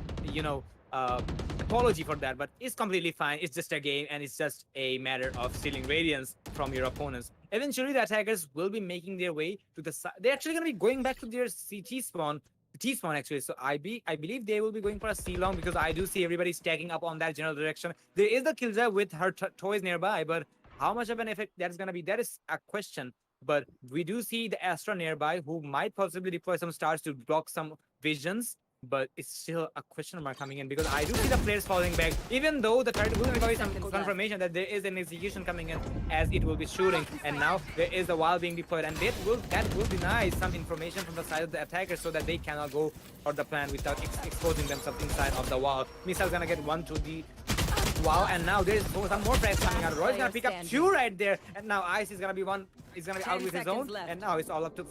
apology for that, but it's completely fine. It's just a game, and it's just a matter of stealing radiance from your opponents. Eventually, the attackers will be making their way to the side. They're actually going to be going back to their CT spawn, T-spawn actually. So I believe they will be going for a C-long, because I do see everybody stacking up on that general direction. There is the Killjoy with her toys nearby, but how much of an effect that's going to be, that is a question. But we do see the Astra nearby, who might possibly deploy some stars to block some visions. But it's still a question mark coming in, because I do see the players falling back, even though the target will give away some confirmation that there is an execution coming in as it will be shooting. And now there is a wall being deployed, and that will deny some information from the side of the attackers, so that they cannot go for the plan without exposing themselves inside of the wall. Misail's gonna get 1 to the wall, and now there's some more frags coming out. Roy's gonna pick up 2 right there, and now Ice is gonna be out with his own, and now it's all up to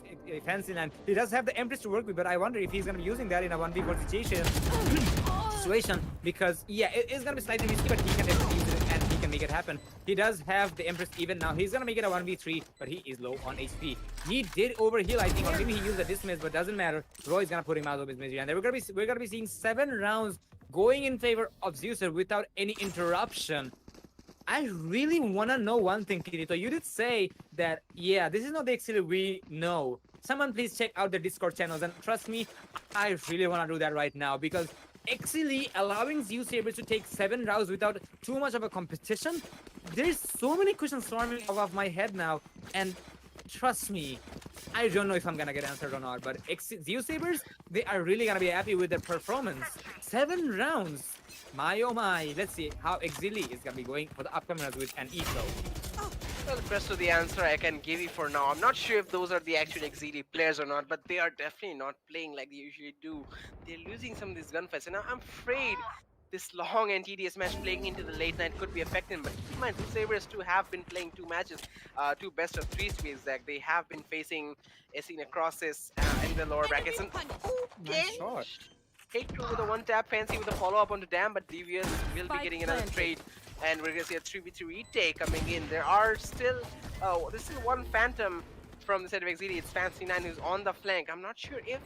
Fancy, and he does have the Empress to work with, but I wonder if he's gonna be using that in a 1v4 situation, because yeah, it is gonna be slightly risky, but he can definitely use it and he can make it happen. He does have the Empress even now. He's gonna make it a 1v3, but he is low on HP. He did overheal, I think, or maybe he used a dismiss, but doesn't matter. Roy's gonna put him out of his misery, and we're gonna be seeing 7 rounds going in favor of Zeusaberz without any interruption. I really want to know one thing, Kirito. You did say that, yeah, this is not the Exceeli we know. Someone please check out the Discord channels, and trust me, I really want to do that right now, because Exceeli allowing Zeusaberz to take 7 rounds without too much of a competition, there's so many questions swarming above my head now, and trust me, I don't know if I'm gonna get answered or not, but Zeusaberz, they are really gonna be happy with their performance. 7 rounds. My oh my. Let's see how Exceeli is gonna be going for the upcoming rounds with an eco. Well, the rest of the answer I can give you for now. I'm not sure if those are the actual Exceeli players or not, but they are definitely not playing like they usually do. They're losing some of these gunfights, and I'm afraid this long and tedious match playing into the late night could be affecting. But keep in mind, Zeusaberz too have been playing 2 matches, 2 best of 3 to be exact. They have been facing Necrosis in the lower brackets. And Nice shot. Take 2 with a 1-tap, Fancy with a follow-up onto Dam, but Devious will be getting another trade. And we're gonna see a 3v2 retake coming in. There are still, this is 1 Phantom from the side of Exceeli. It's Fancy 9 who's on the flank. I'm not sure if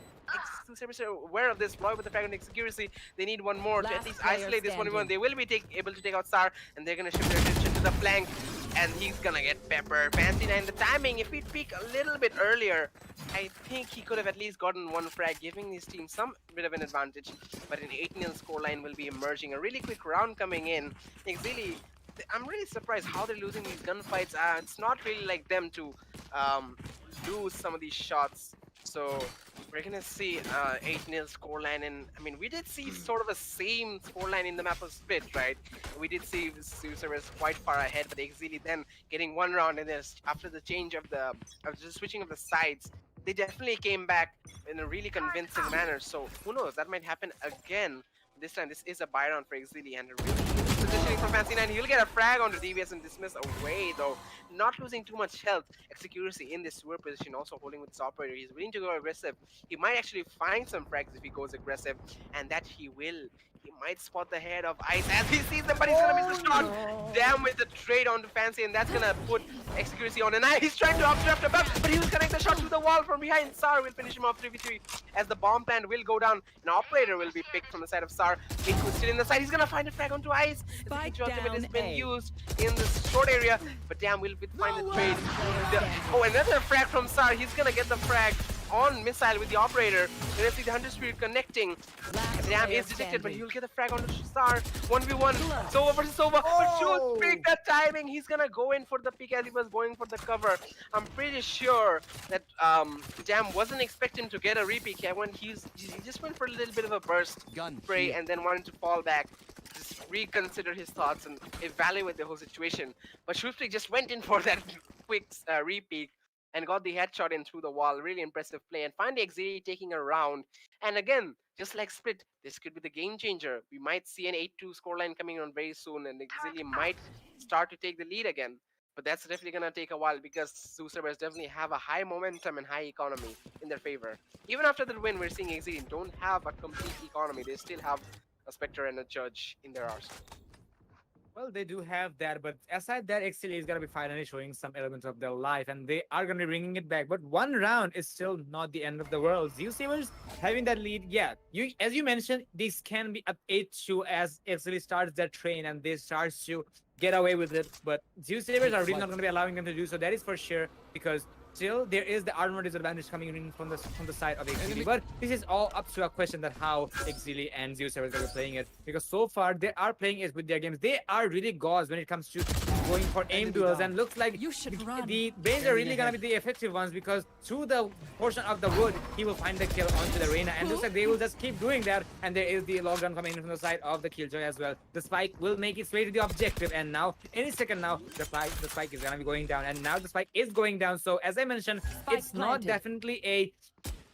Zeusaberz are aware of this. Roy with the frag on accuracy. They need 1 more to at least isolate this 1v1. They will be able to take out Sar, and they're gonna shift their attention to the flank, and he's gonna get peppered. Fancy 9, the timing, if we peek a little bit earlier, I think he could have at least gotten 1 frag, giving his team some bit of an advantage. But an 8-0 scoreline will be emerging. A really quick round coming in. Exceeli, I'm really surprised how they're losing these gunfights. It's not really like them to lose some of these shots. So we're gonna see 8-0 scoreline, and I mean, we did see sort of the same scoreline in the map of Split, right? We did see Zeusaberz quite far ahead, but Exceeli then getting 1 round, and then after the change of the switching of the sides, they definitely came back in a really convincing manner. So who knows, that might happen again. This time, this is a buy round for Exceeli, and a really good positioning from Fancy 9. He'll get a frag onto DBS and dismiss away, though. Not losing too much health. Execucy in this sewer position, also holding with his operator. He's willing to go aggressive. He might actually find some frags if he goes aggressive, and that he will. He might spot the head of Ice as he sees them, but he's gonna miss the shot. No. Damn with the trade onto Fancy, and that's gonna put Execucy on. And he's trying to obstruct above, but he will connect the shot to the wall from behind. Sar will finish him off 3v3 as the bomb plant will go down. An operator will be picked from the side of Sar. It was still in the side. He's gonna find a frag onto Ice. The ultimate has been used in this short area, but damn, will find the trade. Oh, another frag from Sar. He's gonna get the frag on Missile with the operator. We're gonna see the Hunter Spirit connecting. Last Damn player is detected, but standing. he'll get the frag on the Star. 1v1. Sova versus Sova. But Jules pick that timing. He's gonna go in for the pick as he was going for the cover. I'm pretty sure that Jam wasn't expecting to get a repeat. He just went for a little bit of a burst spray and then wanted to fall back, just reconsider his thoughts and evaluate the whole situation. But Shufrik just went in for that quick repeat and got the headshot in through the wall. Really impressive play. And finally, Exceeli taking a round. And again, just like Split, this could be the game changer. We might see an 8-2 scoreline coming on very soon, and Exceeli might start to take the lead again. But that's definitely gonna take a while because Zeusaberz definitely have a high momentum and high economy in their favor. Even after the win, we're seeing Exceeli don't have a complete economy. They still have a Spectre and a Judge in their arsenal. Well, they do have that, but aside that, Exceeli is gonna be finally showing some elements of their life, and they are gonna be bringing it back. But one round is still not the end of the world. Zeusaberz having that lead, yeah. As you mentioned, this can be up 8-2 as Exceeli starts their train and they start to get away with it. But Zeusaberz are really not gonna be allowing them to do so. That is for sure, because still there is the armor disadvantage coming in from the side of Exceeli. But this is all up to a question that how Exceeli and Zeusaberz are playing it, because so far they are playing it with their games. They are really gauze when it comes to going for aim duels, and looks like You should run. the Banes are really gonna be the effective ones, because through the portion of the wood he will find the kill onto the Reyna, and looks like they will just keep doing that. And there is the lockdown coming in from the side of the Killjoy as well. The spike will make its way to the objective, and now any second now the spike is gonna be going down, and now the spike is going down. So as I mentioned, it's not planted. definitely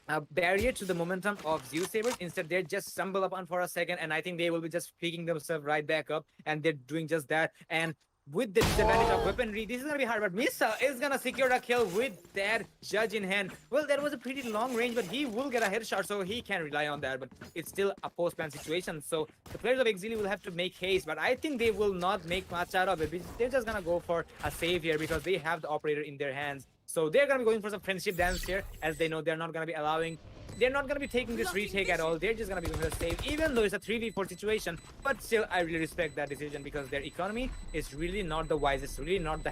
a barrier to the momentum of Zeusaberz. Instead, they just stumble upon for a second, and I think they will be just picking themselves right back up, and they're doing just that. And with the disadvantage of weaponry, this is gonna be hard, but Misa is gonna secure a kill with that Judge in hand. Well, that was a pretty long range, but he will get a headshot, so he can rely on that. But it's still a post-plan situation, so the players of Exceeli will have to make haste, but I think they will not make much out of it. They're just gonna go for a save here because they have the operator in their hands. So they're gonna be going for some friendship dance here, as they know they're not gonna be taking this retake at all. They're just gonna be going for the save, even though it's a 3v4 situation. But still, I really respect that decision, because their economy is really not the wisest, really not the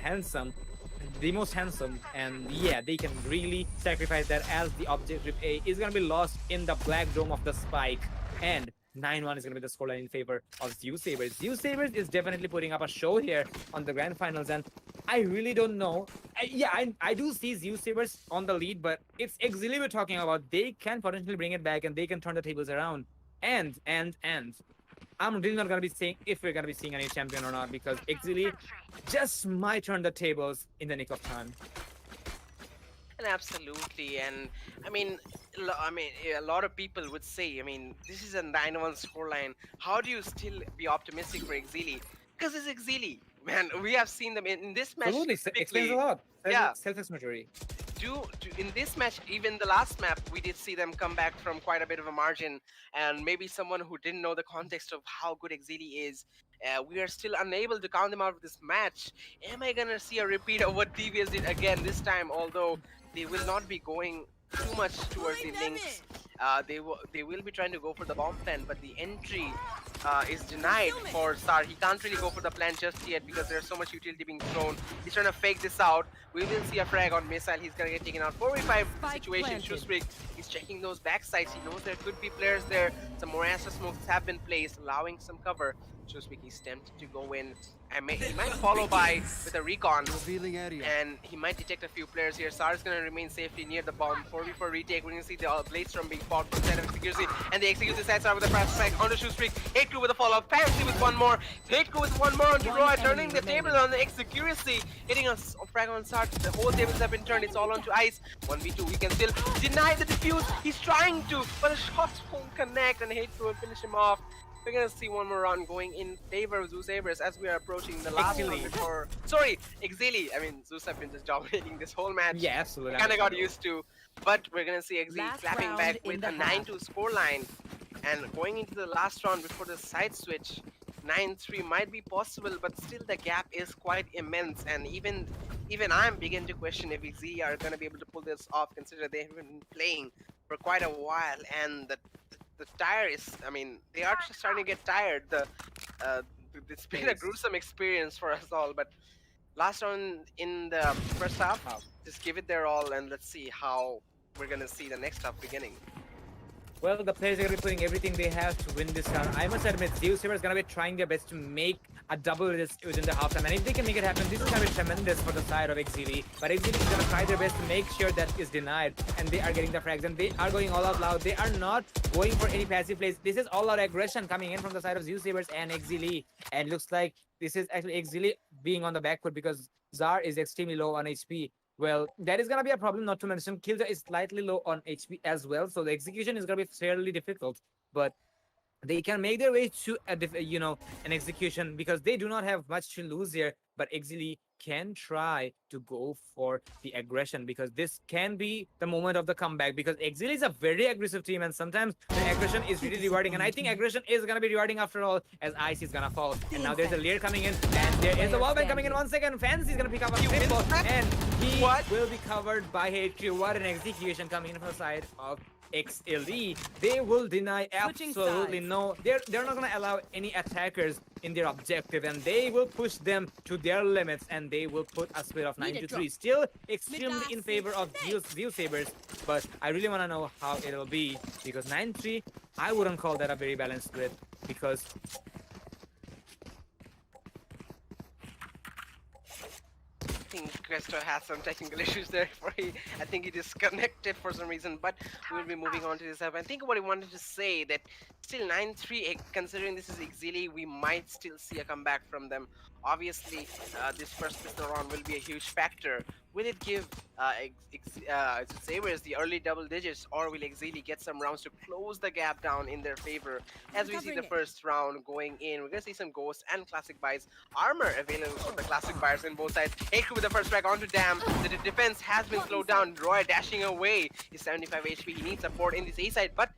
most handsome. And yeah, they can really sacrifice that, as the objective A is gonna be lost in the black dome of the spike. And 9-1 is going to be the scoreline in favor of Zeusaberz. Zeusaberz is definitely putting up a show here on the grand finals, and I really don't know. I do see Zeusaberz on the lead, but it's Exceeli we're talking about. They can potentially bring it back, and they can turn the tables around. And I'm really not going to be saying if we're going to be seeing any champion or not, because Exceeli just might turn the tables in the nick of time. And absolutely, and I mean, a lot of people would say, I mean, this is a 9-1 scoreline. How do you still be optimistic for Exceeli? Because it's Exceeli, man. We have seen them in this match. Absolutely, explains a lot. Yeah. Self-explanatory. In this match, even the last map, we did see them come back from quite a bit of a margin, and maybe someone who didn't know the context of how good Exceeli is, we are still unable to count them out of this match. Am I gonna see a repeat of what TVS did again this time? Although they will not be going too much towards the links. They will be trying to go for the bomb plant, but the entry is denied for Star. He can't really go for the plant just yet because there's so much utility being thrown. He's trying to fake this out. We will see a frag on Missile. He's gonna get taken out. 4v5 situation. Shusrik, he's checking those backsides. He knows there could be players there. Some more Astra smokes have been placed, allowing some cover. Shusrik, he's tempted to go in. He might follow by with a recon, and he might detect a few players here. Sar is going to remain safely near the bomb. 4v4 retake. We're going to see the blades from being fought from side of Exceeli, and they execute the side Sar with a fast strike on the shoe streak. Hate with a follow-up. Fancy with one more. Hate with one more onto Roy, turning the table on the Exceeli, hitting a frag on Sar. The whole tables have been turned. It's all onto ice. 1v2. He can still deny the defuse. He's trying to, but the shots won't connect, and Hate will finish him off. We're gonna see one more round going in favor of Zeusaberz as we are approaching the last one before. Sorry, Exceeli. I mean, Zeus have been just dominating this whole match. Yeah, absolutely. Kinda got used to, but we're gonna see Exceeli Last clapping round back in with the a half. 9-2 scoreline, and going into the last round before the side switch. 9-3 might be possible, but still the gap is quite immense, and even I'm beginning to question if Exceeli are gonna be able to pull this off, considering they have been playing for quite a while, and the tire is, I mean, they are just starting to get tired. It's been a gruesome experience for us all, but last round in the first half, just give it their all, and let's see how we're gonna see the next half beginning. Well, the players are going to be putting everything they have to win this round. I must admit, Zeusaberz is going to be trying their best to make a double within the halftime. And if they can make it happen, this is going to be tremendous for the side of Exceeli. But Exceeli is going to try their best to make sure that is denied. And they are getting the frags. And they are going all out loud. They are not going for any passive plays. This is all out aggression coming in from the side of Zeusaberz and Exceeli. And looks like this is actually Exceeli being on the back foot because Zar is extremely low on HP. Well, that is going to be a problem, not to mention Killjoy is slightly low on HP as well, so the execution is going to be fairly difficult, but they can make their way to an execution because they do not have much to lose here, but Exceeli can try to go for the aggression because this can be the moment of the comeback because Exceeli is a very aggressive team and sometimes the aggression is really rewarding, and I think aggression is going to be rewarding after all as Ice is going to fall. And now there's a layer coming in and there is a wallbang coming in 1 second. Fancy is going to pick up a triple and he will be covered by Hate Crew. What an execution coming in from the side of Exceeli. They will deny absolutely no. They're not gonna allow any attackers in their objective, and they will push them to their limits, and they will put a split of 9-3. Still extremely in favor of Zeusaberz, but I really wanna know how it'll be because 9-3, I wouldn't call that a very balanced split because I think Cresto has some technical issues there. I think he disconnected for some reason, but we'll be moving on to this. I think what I wanted to say that still 9-3, considering this is Exceeli, we might still see a comeback from them. Obviously, this first pistol round will be a huge factor. Will it give Zeusaberz the early double digits, or will Exceeli get some rounds to close the gap down in their favor? As we see the first round going in, we're gonna see some ghosts and classic buys. Armor available for the classic buyers in both sides. Hate with the first strike onto Dam. The defense has been slowed down. Roy dashing away. He's 75 HP. He needs support in this A side, but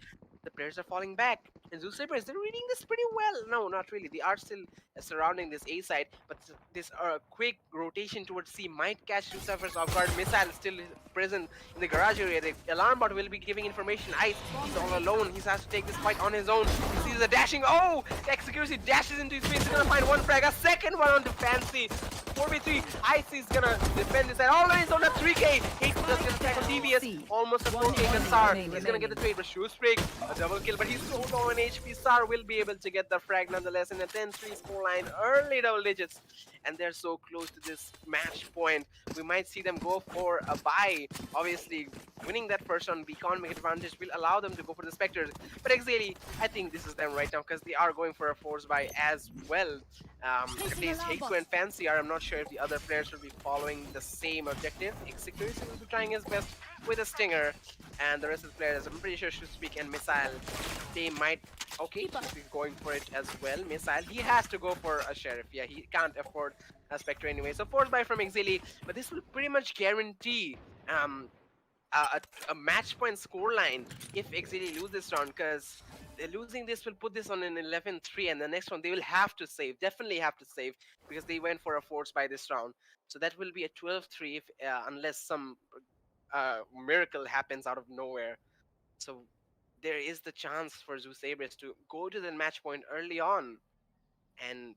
the players are falling back. And Zeusaberz, they're reading this pretty well. No, not really. They are still surrounding this A side, but this quick rotation towards C might catch Zeusaberz off guard. Missile still present in the garage area. The alarm bot will be giving information. Ice, he's all alone. He has to take this fight on his own. He sees the dashing. Oh, the execution dashes into his face. He's gonna find one frag. A second one onto Fancy. 4v3. Ice is gonna defend this side. Already he's on a 3k. He's just gonna attack on DBS. Almost a 4k Sar. He's gonna get the trade, but Shoestreak, a double kill, but he's so low on HP. Sar will be able to get the frag nonetheless in a 10-3 scoreline, early double digits, and they're so close to this match point. We might see them go for a buy. Obviously, winning that first round, the economic advantage will allow them to go for the Spectres. But Exceeli, I think this is them right now because they are going for a force buy as well. At least Heiku and Fancy are. I'm not sure if the other players will be following the same objective. Execution will be trying his best with a Stinger, and the rest of the players, I'm pretty sure Shoespeak and Missile, they might, okay, he's going for it as well. Missile, he has to go for a Sheriff. Yeah, he can't afford a Spectre anyway. So force buy from Exceeli, but this will pretty much guarantee a match point scoreline if Exceeli lose this round, because losing this will put this on an 11-3, and the next one they will have to save, definitely have to save, because they went for a force by this round. So that will be a 12-3 if unless some miracle happens out of nowhere. So there is the chance for Zeusaberz to go to the match point early on and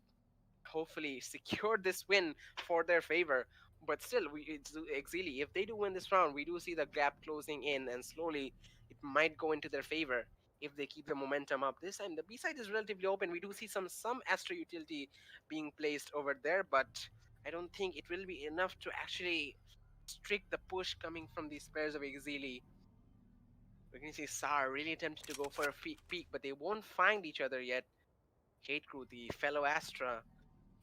hopefully secure this win for their favor. But still, it's Exceeli, if they do win this round, we do see the gap closing in, and slowly it might go into their favor if they keep the momentum up. This time the B side is relatively open. We do see some Astra utility being placed over there, but I don't think it will be enough to actually strict the push coming from these players of Exceeli. We're going to see Sar really tempted to go for a peek, but they won't find each other yet. Hate Crew, the fellow Astra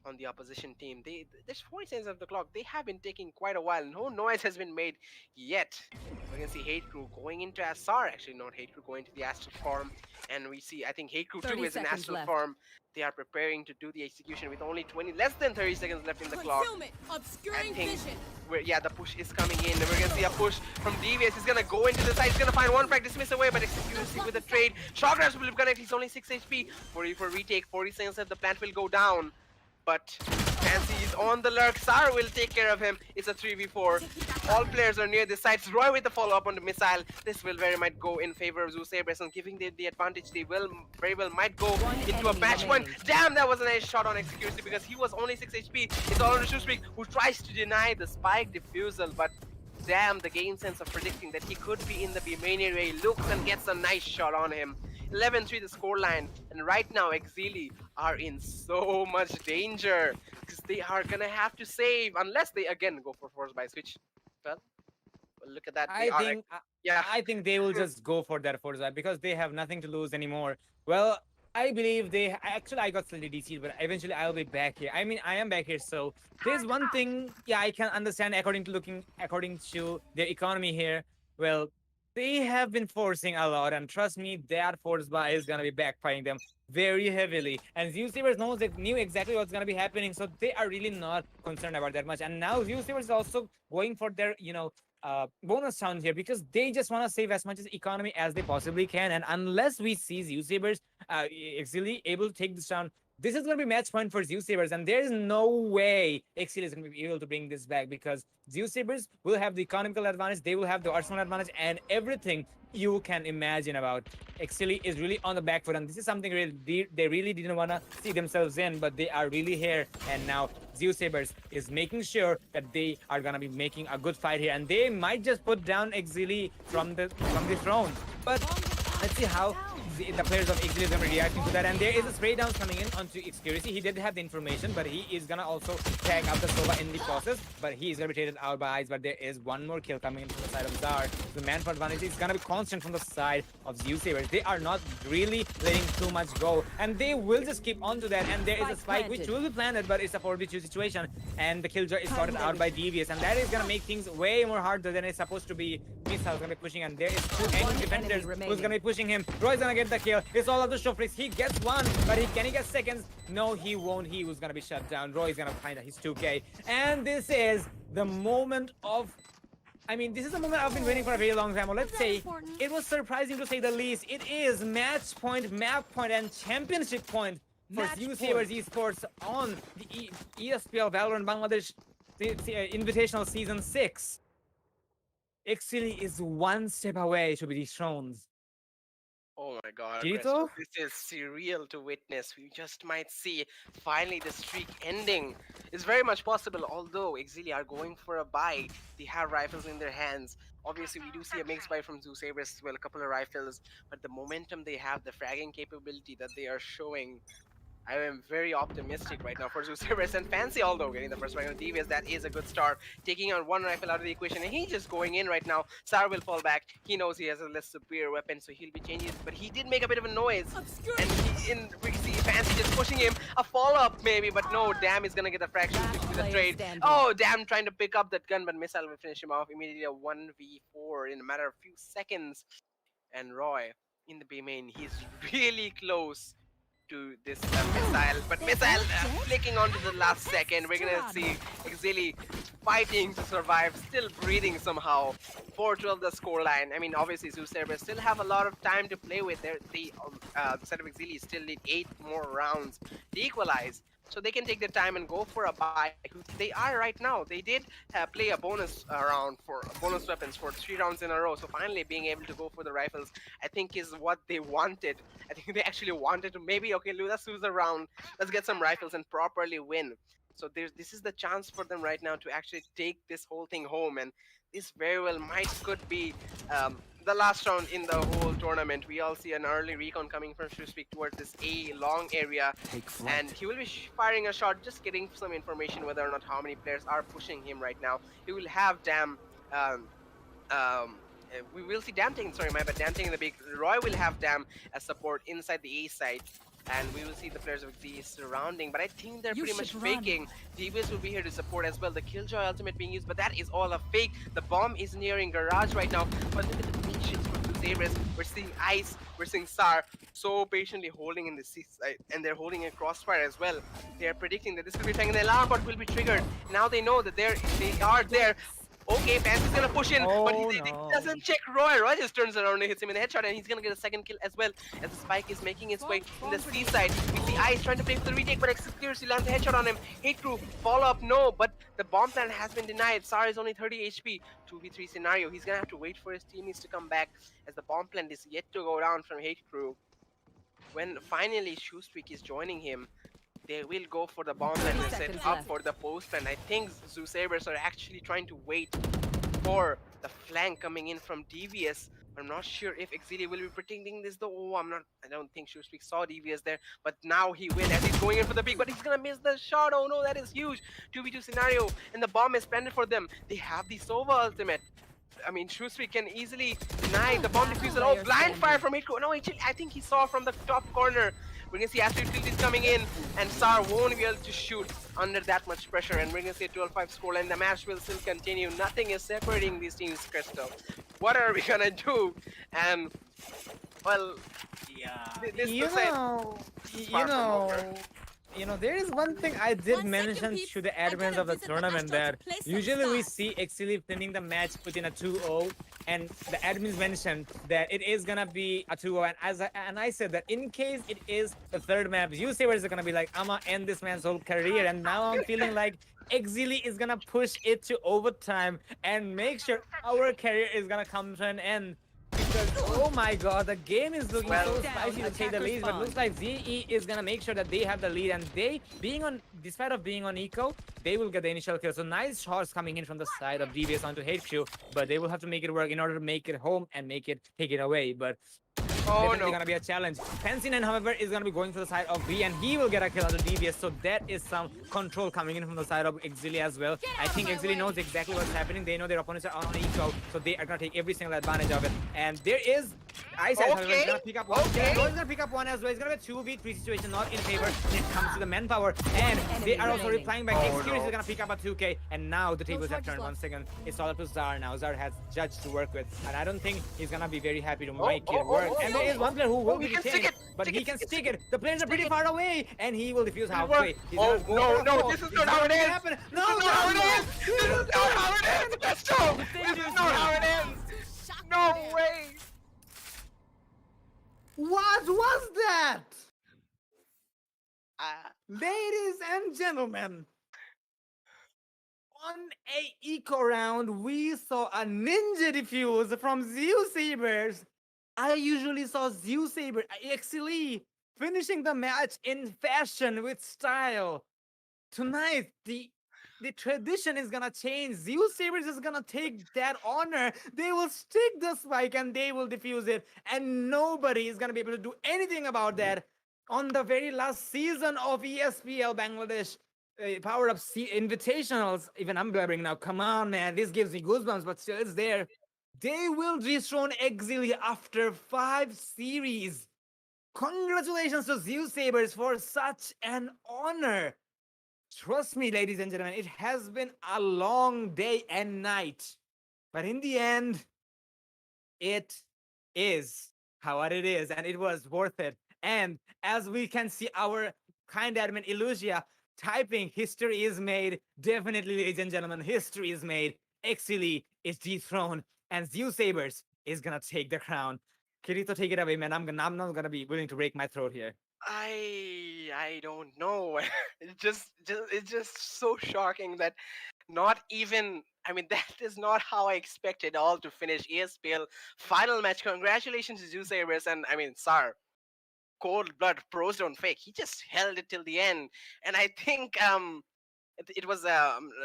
on the opposition team, there's 40 seconds of the clock. They have been taking quite a while. No noise has been made yet. We're going to see Hate Crew going into Sar, actually not Hate Crew, going to the Astral form. And we see, I think Hate Crew 2 is in Astral form. They are preparing to do the execution with only less than 30 seconds left in the clock. Obscuring vision. Yeah, the push is coming in. We're gonna see a push from Devious. He's gonna go into the side. He's gonna find one frag, dismiss away, but Execution with a trade. Shock Grasp will connect. He's only 6 HP. 40 for retake. 40 seconds left. The plant will go down. But Fancy is on the lurk. Sar will take care of him. It's a 3v4. All players are near the sides. Roy with the follow-up on the Missile. This will very much go in favor of Zeusaberz, and giving the advantage. They will very well might go into a match point. Damn, that was a nice shot on Execution because he was only 6 HP. It's all on Shoespeak, who tries to deny the spike defusal, but damn the game sense of predicting that he could be in the B main area. He looks and gets a nice shot on him. 11-3 the scoreline, and right now Exceeli are in so much danger because they are gonna have to save unless they again go for force by switch. Well, look at that. They I are think yeah. I think they will just go for that Forza because they have nothing to lose anymore. Well, I believe they actually I got slightly DC'd, but eventually I'll be back here. I mean, I am back here, so there's one thing, yeah, I can understand according to their economy here. Well, they have been forcing a lot, and trust me, that force buy is gonna be backfiring them very heavily. And Zeusaberz knew exactly what's gonna be happening, so they are really not concerned about that much. And now Zeusaberz is also going for their, bonus round here because they just want to save as much as economy as they possibly can. And unless we see Zeusaberz Exceeli able to take this round, this is going to be match point for Zeusaberz, and there is no way Exceeli is going to be able to bring this back because Zeusaberz will have the economical advantage, they will have the arsenal advantage, and everything you can imagine about. Exceeli is really on the back foot, and this is something they really didn't want to see themselves in, but they are really here. And now Zeusaberz is making sure that they are gonna be making a good fight here, and they might just put down Exceeli from the throne. But let's see how the players of Exceeli is going to be reacting to that. And there is a spray down coming in onto Exceeli. He did have the information, but he is going to also tag out the Sova in the process. But he is going to be traded out by Ice. But there is one more kill coming in from the side of Zar. The man for advantage is going to be constant from the side of Zeusaberz. They are not really letting too much go. And they will just keep on to that. And there is a spike which will be planted, but it's a 4v2 situation. And the killjoy is sorted out by Devious. And that is going to make things way more harder than it's supposed to be. Missile is going to be pushing, and there is two enemy defenders who's going to be pushing him. Roy's going to get the kill. It's all of the Shofris. He gets one, but can he get seconds? No, he won't. He was going to be shut down. Roy's going to find his 2k. And this is the moment of... this is the moment I've been waiting for a very long time. Or let's say, it was surprising to say the least. It is match point, map point, and championship point for Zeusaberz Esports on the ESPL Valorant Bangladesh Invitational Season 6. Exceeli is one step away to be dethroned. Oh my god, Kirito? this is surreal to witness. We just might see finally the streak ending. It's very much possible, although Exceeli are going for a buy. They have rifles in their hands. Obviously, we do see a mixed buy from Zeusaberz as well, a couple of rifles. But the momentum they have, the fragging capability that they are showing, I am very optimistic right now for Zeusaberz and Fancy, although getting the first rank on Devious, that is a good start. Taking on one rifle out of the equation, and he's just going in right now. Sar will fall back. He knows he has a less superior weapon, so he'll be changing it. But he did make a bit of a noise. And we see Fancy just pushing him. A follow-up maybe, but no, Damn is gonna get the fraction with the trade. Oh, Damn trying to pick up that gun, but Missile will finish him off immediately. A 1v4 in a matter of few seconds. And Roy in the B main, he's really close to this Missile, but Missile flicking onto the last second. We're gonna see Exceeli fighting to survive, still breathing somehow. 4-12 the scoreline. Obviously Zeusaberz still have a lot of time to play with. The set of Exceeli still need 8 more rounds to equalize, so they can take their time and go for a buy. They are right now. They did play a bonus round for bonus weapons for 3 rounds in a row. So finally being able to go for the rifles, I think, is what they wanted. I think they actually wanted to maybe, okay, let's lose a round. Let's get some rifles and properly win. So this is the chance for them right now to actually take this whole thing home. And this very well could be the last round in the whole tournament. We all see an early recon coming from Shuspik towards this A long area, and he will be firing a shot, just getting some information whether or not how many players are pushing him right now. He will have Damn. We will see Damn taking, Damn taking the big. Roy will have Damn as support inside the A side. And we will see the players of the surrounding, but I think they're pretty much faking. Devious will be here to support as well. The Killjoy ultimate being used, but that is all a fake. The bomb is nearing Garage right now, but look at the patience from Zeusaberz. We're seeing Ice, we're seeing Sar so patiently holding in the C side, and they're holding a crossfire as well. They're predicting that this will be taken. The alarm bot will be triggered. Now they know that they are there. Okay, Fancy's gonna push in, but he doesn't check Roy. Roy just turns around and hits him in the headshot, and he's gonna get a second kill as well. As the spike is making its way in the C side, we see Ice trying to play for the retake, but Exceeli lands a headshot on him. Hate crew, follow up, no, but the bomb plan has been denied. Sar is only 30 HP. 2v3 scenario. He's gonna have to wait for his teammates to come back, as the bomb plan is yet to go down from Hate crew. When finally Shoestreak is joining him, they will go for the bomb and set up for the post, and I think Zeusaberz are actually trying to wait for the flank coming in from DVS. I'm not sure if Exceeli will be protecting this though. Oh, I don't think Shoespeak saw DVS there, but now he will as he's going in for the peak, but he's gonna miss the shot. Oh no, that is huge. 2v2 scenario, and the bomb is planted for them. They have the Sova ultimate. I mean, Shrewsbury can easily deny the bomb defusal. Oh, blind fire from Itko. No, actually, I think he saw from the top corner. We're gonna see Absolute Tilt is coming in, and Sar won't be able to shoot under that much pressure. And we're gonna see a 12-5 score, and the match will still continue. Nothing is separating these teams, Crystal. What are we gonna do? And well, Yeah, this you looks like know, it's far from over. there is one thing I did 1 second, mention peeps. to the I admins gotta of the visit the tournament Astro to that play some usually we stars. see Exceeli winning the match within a 2-0, and the admins mentioned that it is gonna be a 2-0, and I said that in case it is the third map, Zeusaberz is gonna be like, I'ma end this man's whole career, and now I'm feeling like Exceeli is gonna push it to overtime and make sure our career is gonna come to an end. Because, oh my god, the game is looking Well, so spicy to say the least, but looks like ZE is gonna make sure that they have the lead, and they, despite of being on eco, they will get the initial kill. So nice shots coming in from the side of DBS onto HQ, but they will have to make it work in order to make it home and take it away. But Oh definitely no. gonna be a challenge. Fancy9, however, is gonna be going for the side of B, and he will get a kill out of DBS. So that is some control coming in from the side of Exceeli as well. I think Exceeli knows exactly what's happening. They know their opponents are on eco, so they are gonna take every single advantage of it. And there is Eyesight, however, is gonna pick up one. Okay. He's gonna pick up one as well. It's gonna be a 2v3 situation, not in favor when it comes to the manpower. And they are also replying back. Exceeli is gonna pick up a 2k, and now the tables have turned once again. It's all up to Zar now. Zar has Judge to work with, and I don't think he's gonna be very happy to make it work. And there is one player who will be he can retained, stick it. but he can stick it. The players are pretty far away, and he will defuse halfway. He's Oh gonna go no, for a no, four. this is It's not how it gonna ends. happen. This is not how it ends. This is not how it ends. Let's go. This is not how it ends. No way. What was that? Uh, Ladies and gentlemen, on a eco round, we saw a ninja defuse from Zeusaberz. I usually saw Zeusaberz, Exceeli, finishing the match in fashion with style. Tonight, the tradition is gonna change. Zeusaberz is gonna take that honor. They will stick the spike and they will defuse it, and nobody is gonna be able to do anything about that. On the very last season of ESPL Bangladesh PowerUp Invitationals, even I'm blabbering now. Come on, man, this gives me goosebumps, but still, it's there. They will dethrone Exceeli after 5 series. Congratulations to Zeusaberz for such an honor. Trust me, ladies and gentlemen, it has been a long day and night. But in the end, it is how it is, and it was worth it. And as we can see, our kind admin Illusia typing, history is made. Definitely, ladies and gentlemen, history is made. Exceeli is dethroned, and Zeusaberz is gonna take the crown. Kirito, take it away, man. I'm not gonna be willing to break my throat here. I don't know. It's just so shocking that not even, I mean, that is not how I expected all to finish ESPL final match. Congratulations to Zeusaberz, and I mean, Sar, cold blood, pros don't fake. He just held it till the end, and I think it was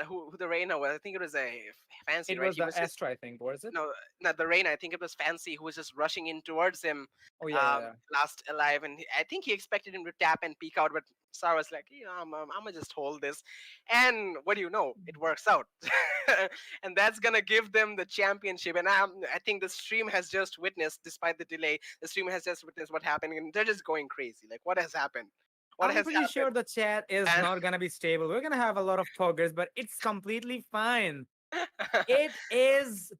who the Reina was. I think it was a Fancy, It right? was He the was just, Astra, I think, was it? no, not the Reina. I think it was Fancy who was just rushing in towards him. Oh yeah. Last alive, and I think he expected him to tap and peek out, but Sar was like, I'm gonna just hold this, and what do you know? It works out, and that's gonna give them the championship. And I think the stream has just witnessed, despite the delay, the stream has just witnessed what happened, and they're just going crazy. Like, what has happened? What I'm has pretty sure happened? the chat is And- not gonna be stable. We're gonna have a lot of progress, but it's completely fine. It is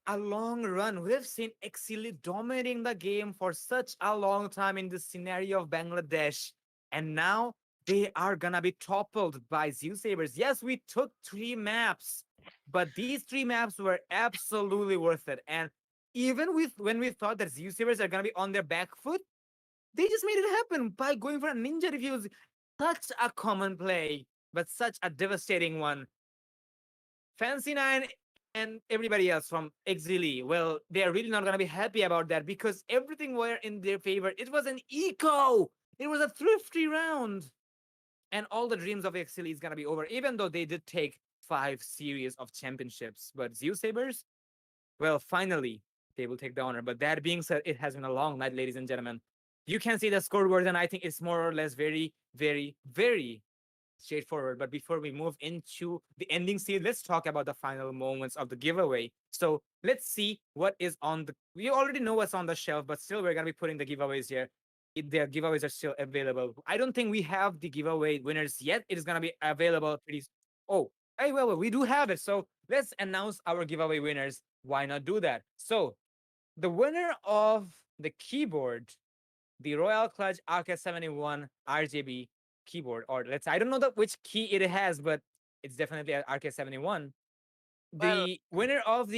a long run. We've seen Exceeli dominating the game for such a long time in this scenario of Bangladesh. And now they are gonna be toppled by Zeusaberz. Yes, we took 3 maps, but these 3 maps were absolutely worth it. And even when we thought that Zeusaberz are gonna be on their back foot, they just made it happen by going for a ninja defuse. Such a common play, but such a devastating one. Fancy9 and everybody else from Exceeli, well, they are really not going to be happy about that because everything were in their favor. It was an eco. It was a thrifty round. And all the dreams of Exceeli is going to be over, even though they did take 5 series of championships. But Zeusaberz, well, finally, they will take the honor. But that being said, it has been a long night, ladies and gentlemen. You can see the scoreboard, and I think it's more or less very, very, very straightforward. But before we move into the ending scene, let's talk about the final moments of the giveaway. So let's see what is on the. We already know what's on the shelf, but still, we're gonna be putting the giveaways here. Their giveaways are still available. I don't think we have the giveaway winners yet. It is gonna be available pretty. Oh, hey, well, we do have it. So let's announce our giveaway winners. Why not do that? So the winner of the keyboard, the Royal Clutch RK71 RGB keyboard, or let's I don't know which key it has, but it's definitely an RK71. Well, The winner of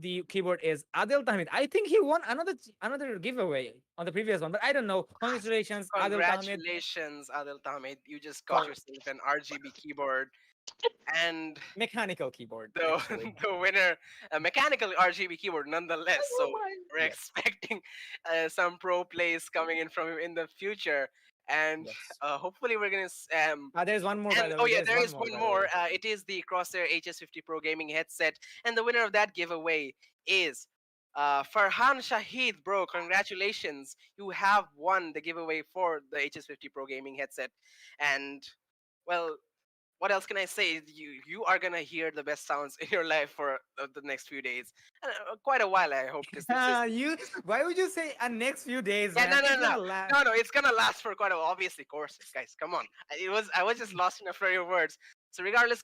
the keyboard is Adel Tahmid. I think he won another giveaway on the previous one, but I don't know. Congratulations, Adel Tahmid. congratulations, Adil Tahmid. You just got yourself an RGB keyboard. And Mechanical keyboard, the, actually. the winner, a mechanical RGB keyboard nonetheless. So we're Yes. expecting some pro plays coming in from him in the future. And Yes. hopefully we're going to There's one more, by and the oh way. yeah, There's there is more, one by the more. way. It is the Crosshair HS50 Pro gaming headset, and the winner of that giveaway is Farhan Shahid. Bro, congratulations! You have won the giveaway for the HS50 Pro gaming headset, and well, what else can I say? You are gonna hear the best sounds in your life for the next few days, and quite a while, I hope, because this is Why would you say next few days, yeah, man? no, no, It's no, gonna last. no, no. It's gonna last for quite a while. Obviously, courses, guys. Come on. I was just lost in a flurry of words. So, regardless,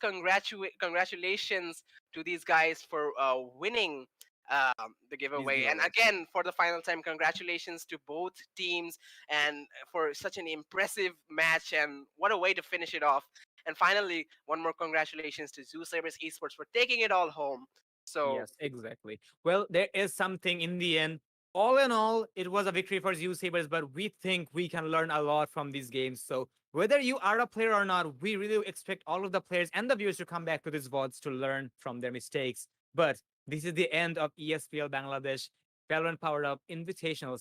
congratulations to these guys for winning the These giveaway. And giveaways. again, for the final time, congratulations to both teams and for such an impressive match. And what a way to finish it off. And finally, one more congratulations to Zeusaberz Esports for taking it all home. So, Yes, exactly. Well, there is something in the end. All in all, it was a victory for you Sabers, but we think we can learn a lot from these games. So whether you are a player or not, we really expect all of the players and the viewers to come back to these VODs to learn from their mistakes. But this is the end of ESPL Bangladesh Valorant PowerUp Invitational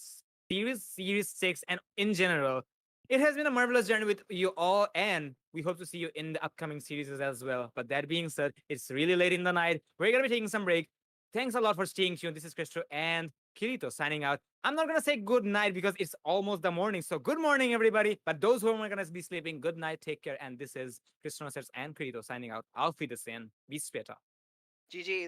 Series 6, and in general, it has been a marvelous journey with you all, and we hope to see you in the upcoming series as well. But that being said, it's really late in the night. We're gonna be taking some break. Thanks a lot for staying tuned. This is Christo and Kirito signing out. I'm not gonna say good night because it's almost the morning. So good morning, everybody. But those who are gonna be sleeping, good night, take care. And this is Christo and Kirito signing out. Auf Wiedersehen. Bis später. GG.